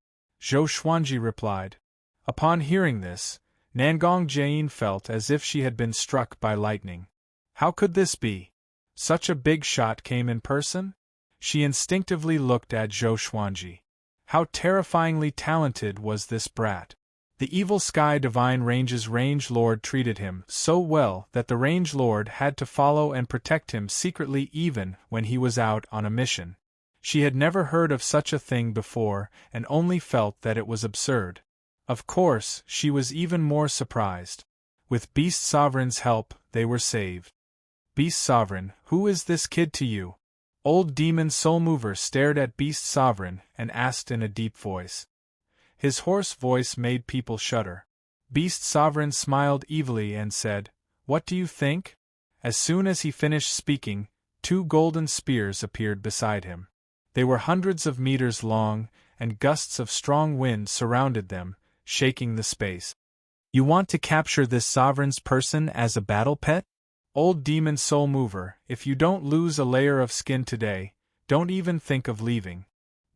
Zhou Xuanji replied. Upon hearing this, Nangong Jane felt as if she had been struck by lightning. How could this be? Such a big shot came in person? She instinctively looked at Zhou Xuanji. How terrifyingly talented was this brat? The evil sky divine range's range lord treated him so well that the range lord had to follow and protect him secretly even when he was out on a mission. She had never heard of such a thing before and only felt that it was absurd. Of course, she was even more surprised. With Beast Sovereign's help, they were saved. "Beast Sovereign, who is this kid to you?" Old demon Soulmover stared at Beast Sovereign and asked in a deep voice. His hoarse voice made people shudder. Beast Sovereign smiled evilly and said, "What do you think?" As soon as he finished speaking, 2 golden spears appeared beside him. They were hundreds of meters long, and gusts of strong wind surrounded them, shaking the space. "You want to capture this sovereign's person as a battle pet? Old demon Soulmover, if you don't lose a layer of skin today, don't even think of leaving,"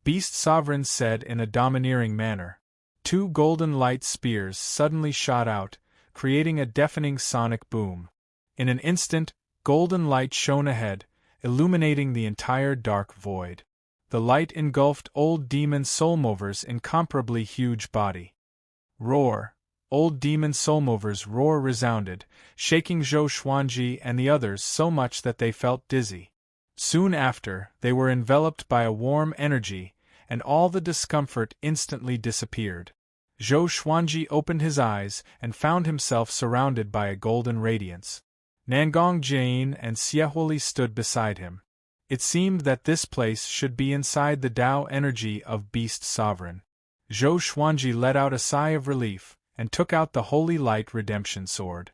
Beast Sovereign said in a domineering manner. 2 golden light spears suddenly shot out, creating a deafening sonic boom. In an instant, golden light shone ahead, illuminating the entire dark void. The light engulfed old demon Soulmover's incomparably huge body. Roar! Old demon Soulmover's roar resounded, shaking Zhou Xuanji and the others so much that they felt dizzy. Soon after, they were enveloped by a warm energy, and all the discomfort instantly disappeared. Zhou Xuanji opened his eyes and found himself surrounded by a golden radiance. Nangong Jane and Xiehuoli stood beside him. It seemed that this place should be inside the Tao energy of Beast Sovereign. Zhou Xuanji let out a sigh of relief and took out the Holy Light Redemption Sword.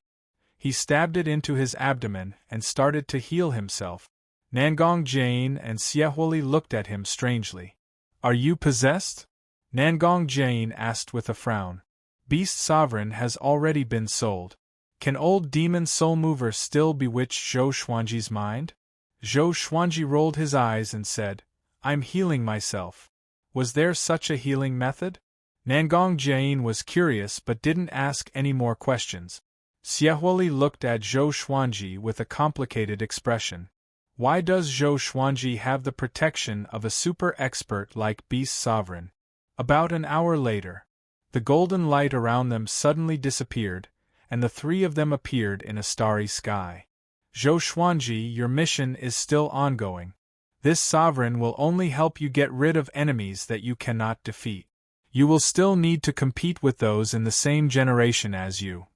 He stabbed it into his abdomen and started to heal himself. Nangong Jane and Xiaohui looked at him strangely. Are you possessed? Nangong Jane asked with a frown. Beast Sovereign has already been sold. Can old demon Soul Mover still bewitch Zhou Xuanji's mind? Zhou Xuanji rolled his eyes and said, I'm healing myself. Was there such a healing method? Nangong Jane was curious but didn't ask any more questions. Xiaohui looked at Zhou Xuanji with a complicated expression. Why does Zhou Xuanji have the protection of a super expert like Beast Sovereign? About an hour later, the golden light around them suddenly disappeared, and the three of them appeared in a starry sky. Zhou Xuanji, your mission is still ongoing. This sovereign will only help you get rid of enemies that you cannot defeat. You will still need to compete with those in the same generation as you.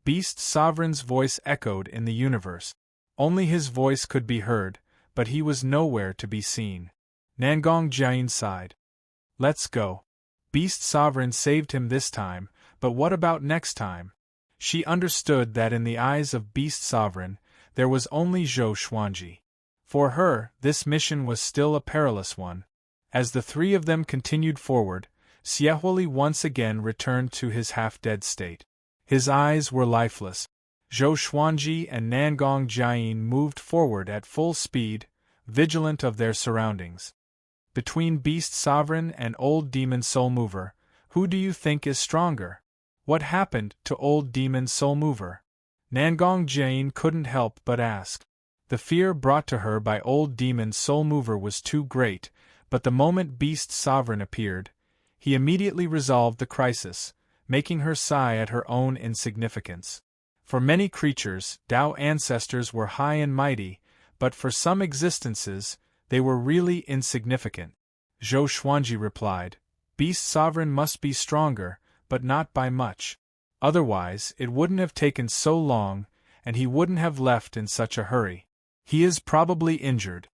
Beast Sovereign's voice echoed in the universe. Only his voice could be heard, but he was nowhere to be seen. Nangong Jane sighed. Let's go. Beast Sovereign saved him this time, but what about next time? She understood that in the eyes of Beast Sovereign, there was only Zhou Xuanji. For her, this mission was still a perilous one. As the three of them continued forward, Xiaohui once again returned to his half-dead state. His eyes were lifeless. Zhou Xuanji and Nangong Jane moved forward at full speed, vigilant of their surroundings. Between Beast Sovereign and Old Demon Soul Mover, who do you think is stronger? What happened to Old Demon Soul Mover? Nangong Jane couldn't help but ask. The fear brought to her by Old Demon Soul Mover was too great, but the moment Beast Sovereign appeared, he immediately resolved the crisis, making her sigh at her own insignificance. For many creatures, Tao ancestors were high and mighty, but for some existences, they were really insignificant. Zhou Xuanji replied, Beast Sovereign must be stronger, but not by much. Otherwise, it wouldn't have taken so long, and he wouldn't have left in such a hurry. He is probably injured.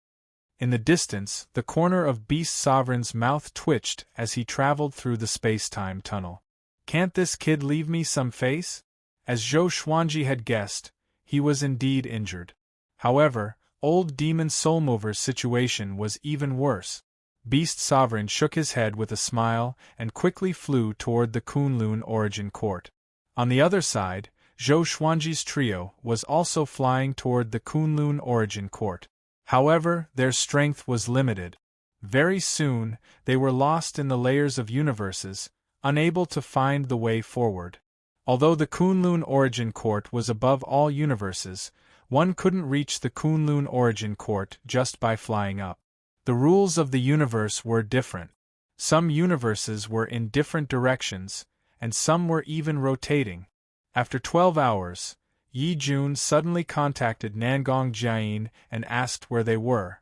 In the distance, the corner of Beast Sovereign's mouth twitched as he traveled through the space-time tunnel. Can't this kid leave me some face? As Zhou Xuanji had guessed, he was indeed injured. However, Old Demon Soul Mover's situation was even worse. Beast Sovereign shook his head with a smile and quickly flew toward the Kunlun Origin Court. On the other side, Zhou Xuanji's trio was also flying toward the Kunlun Origin Court. However, their strength was limited. Very soon, they were lost in the layers of universes, unable to find the way forward. Although the Kunlun Origin Court was above all universes, one couldn't reach the Kunlun Origin Court just by flying up. The rules of the universe were different. Some universes were in different directions, and some were even rotating. After 12 hours, Yi Jun suddenly contacted Nangong Jane and asked where they were.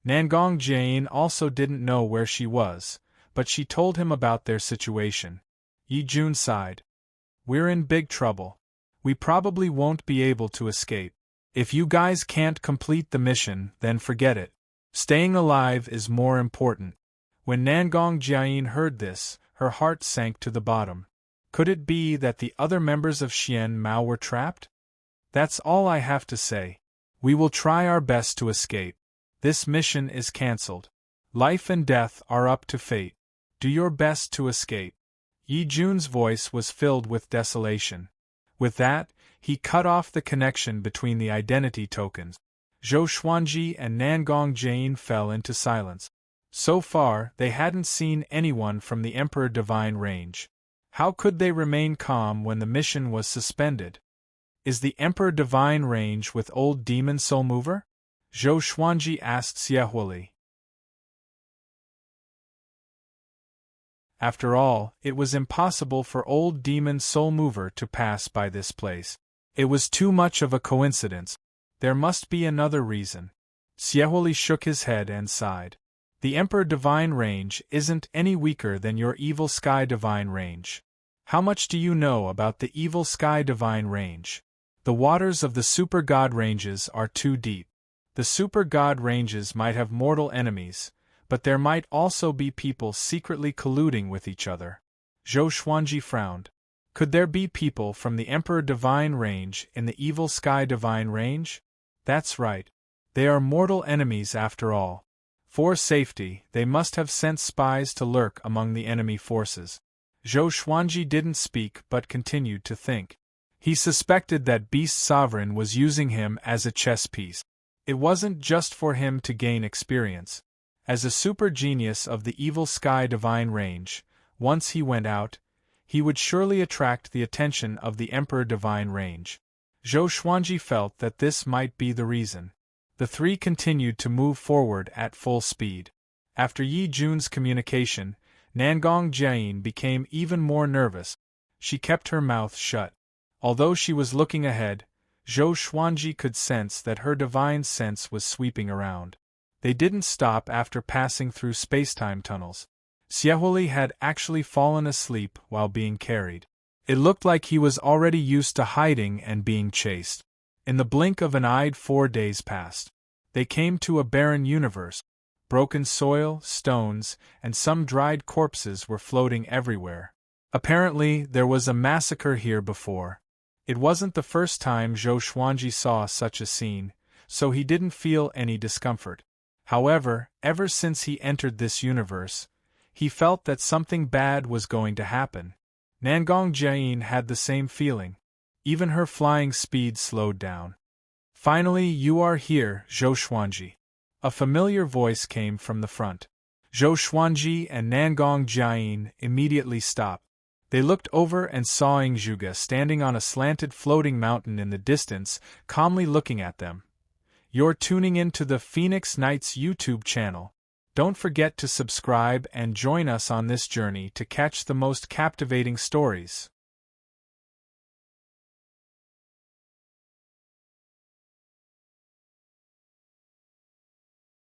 Nangong Jane also didn't know where she was, but she told him about their situation. Yi Jun sighed. We're in big trouble. We probably won't be able to escape. If you guys can't complete the mission, then forget it. Staying alive is more important. When Nangong Jane heard this, her heart sank to the bottom. Could it be that the other members of Xian Mao were trapped? That's all I have to say. We will try our best to escape. This mission is cancelled. Life and death are up to fate. Do your best to escape. Yi Jun's voice was filled with desolation. With that, he cut off the connection between the identity tokens. Zhou Xuanji and Nangong Jane fell into silence. So far, they hadn't seen anyone from the Emperor Divine range. How could they remain calm when the mission was suspended? Is the Emperor Divine range with Old Demon Soul Mover? Zhou Xuanji asked Xiaohui. After all, it was impossible for Old Demon Soul Mover to pass by this place. It was too much of a coincidence. There must be another reason. Xiaohui shook his head and sighed. The Emperor Divine range isn't any weaker than your Evil Sky Divine range. How much do you know about the Evil Sky Divine range? The waters of the Super God ranges are too deep. The Super God ranges might have mortal enemies, but there might also be people secretly colluding with each other. Zhou Xuanji frowned. Could there be people from the Emperor Divine Range in the Evil Sky Divine Range? That's right. They are mortal enemies after all. For safety, they must have sent spies to lurk among the enemy forces. Zhou Xuanji didn't speak but continued to think. He suspected that Beast Sovereign was using him as a chess piece. It wasn't just for him to gain experience. As a super genius of the Evil Sky Divine Range, once he went out, he would surely attract the attention of the Emperor Divine Range. Zhou Xuanji felt that this might be the reason. The three continued to move forward at full speed. After Yi Jun's communication, Nangong Jiayin became even more nervous. She kept her mouth shut. Although she was looking ahead, Zhou Xuanji could sense that her divine sense was sweeping around. They didn't stop after passing through spacetime tunnels. Xiaohui had actually fallen asleep while being carried. It looked like he was already used to hiding and being chased. In the blink of an eye, 4 days passed. They came to a barren universe. Broken soil, stones, and some dried corpses were floating everywhere. Apparently, there was a massacre here before. It wasn't the first time Zhou Xuanji saw such a scene, so he didn't feel any discomfort. However, ever since he entered this universe, he felt that something bad was going to happen. Nangong Jiayin had the same feeling. Even her flying speed slowed down. Finally, you are here, Zhou Xuanji. A familiar voice came from the front. Zhou Xuanji and Nangong Jiayin immediately stopped. They looked over and saw Ingzhuge standing on a slanted floating mountain in the distance, calmly looking at them. You're tuning in to the Phoenix Knights YouTube channel. Don't forget to subscribe and join us on this journey to catch the most captivating stories.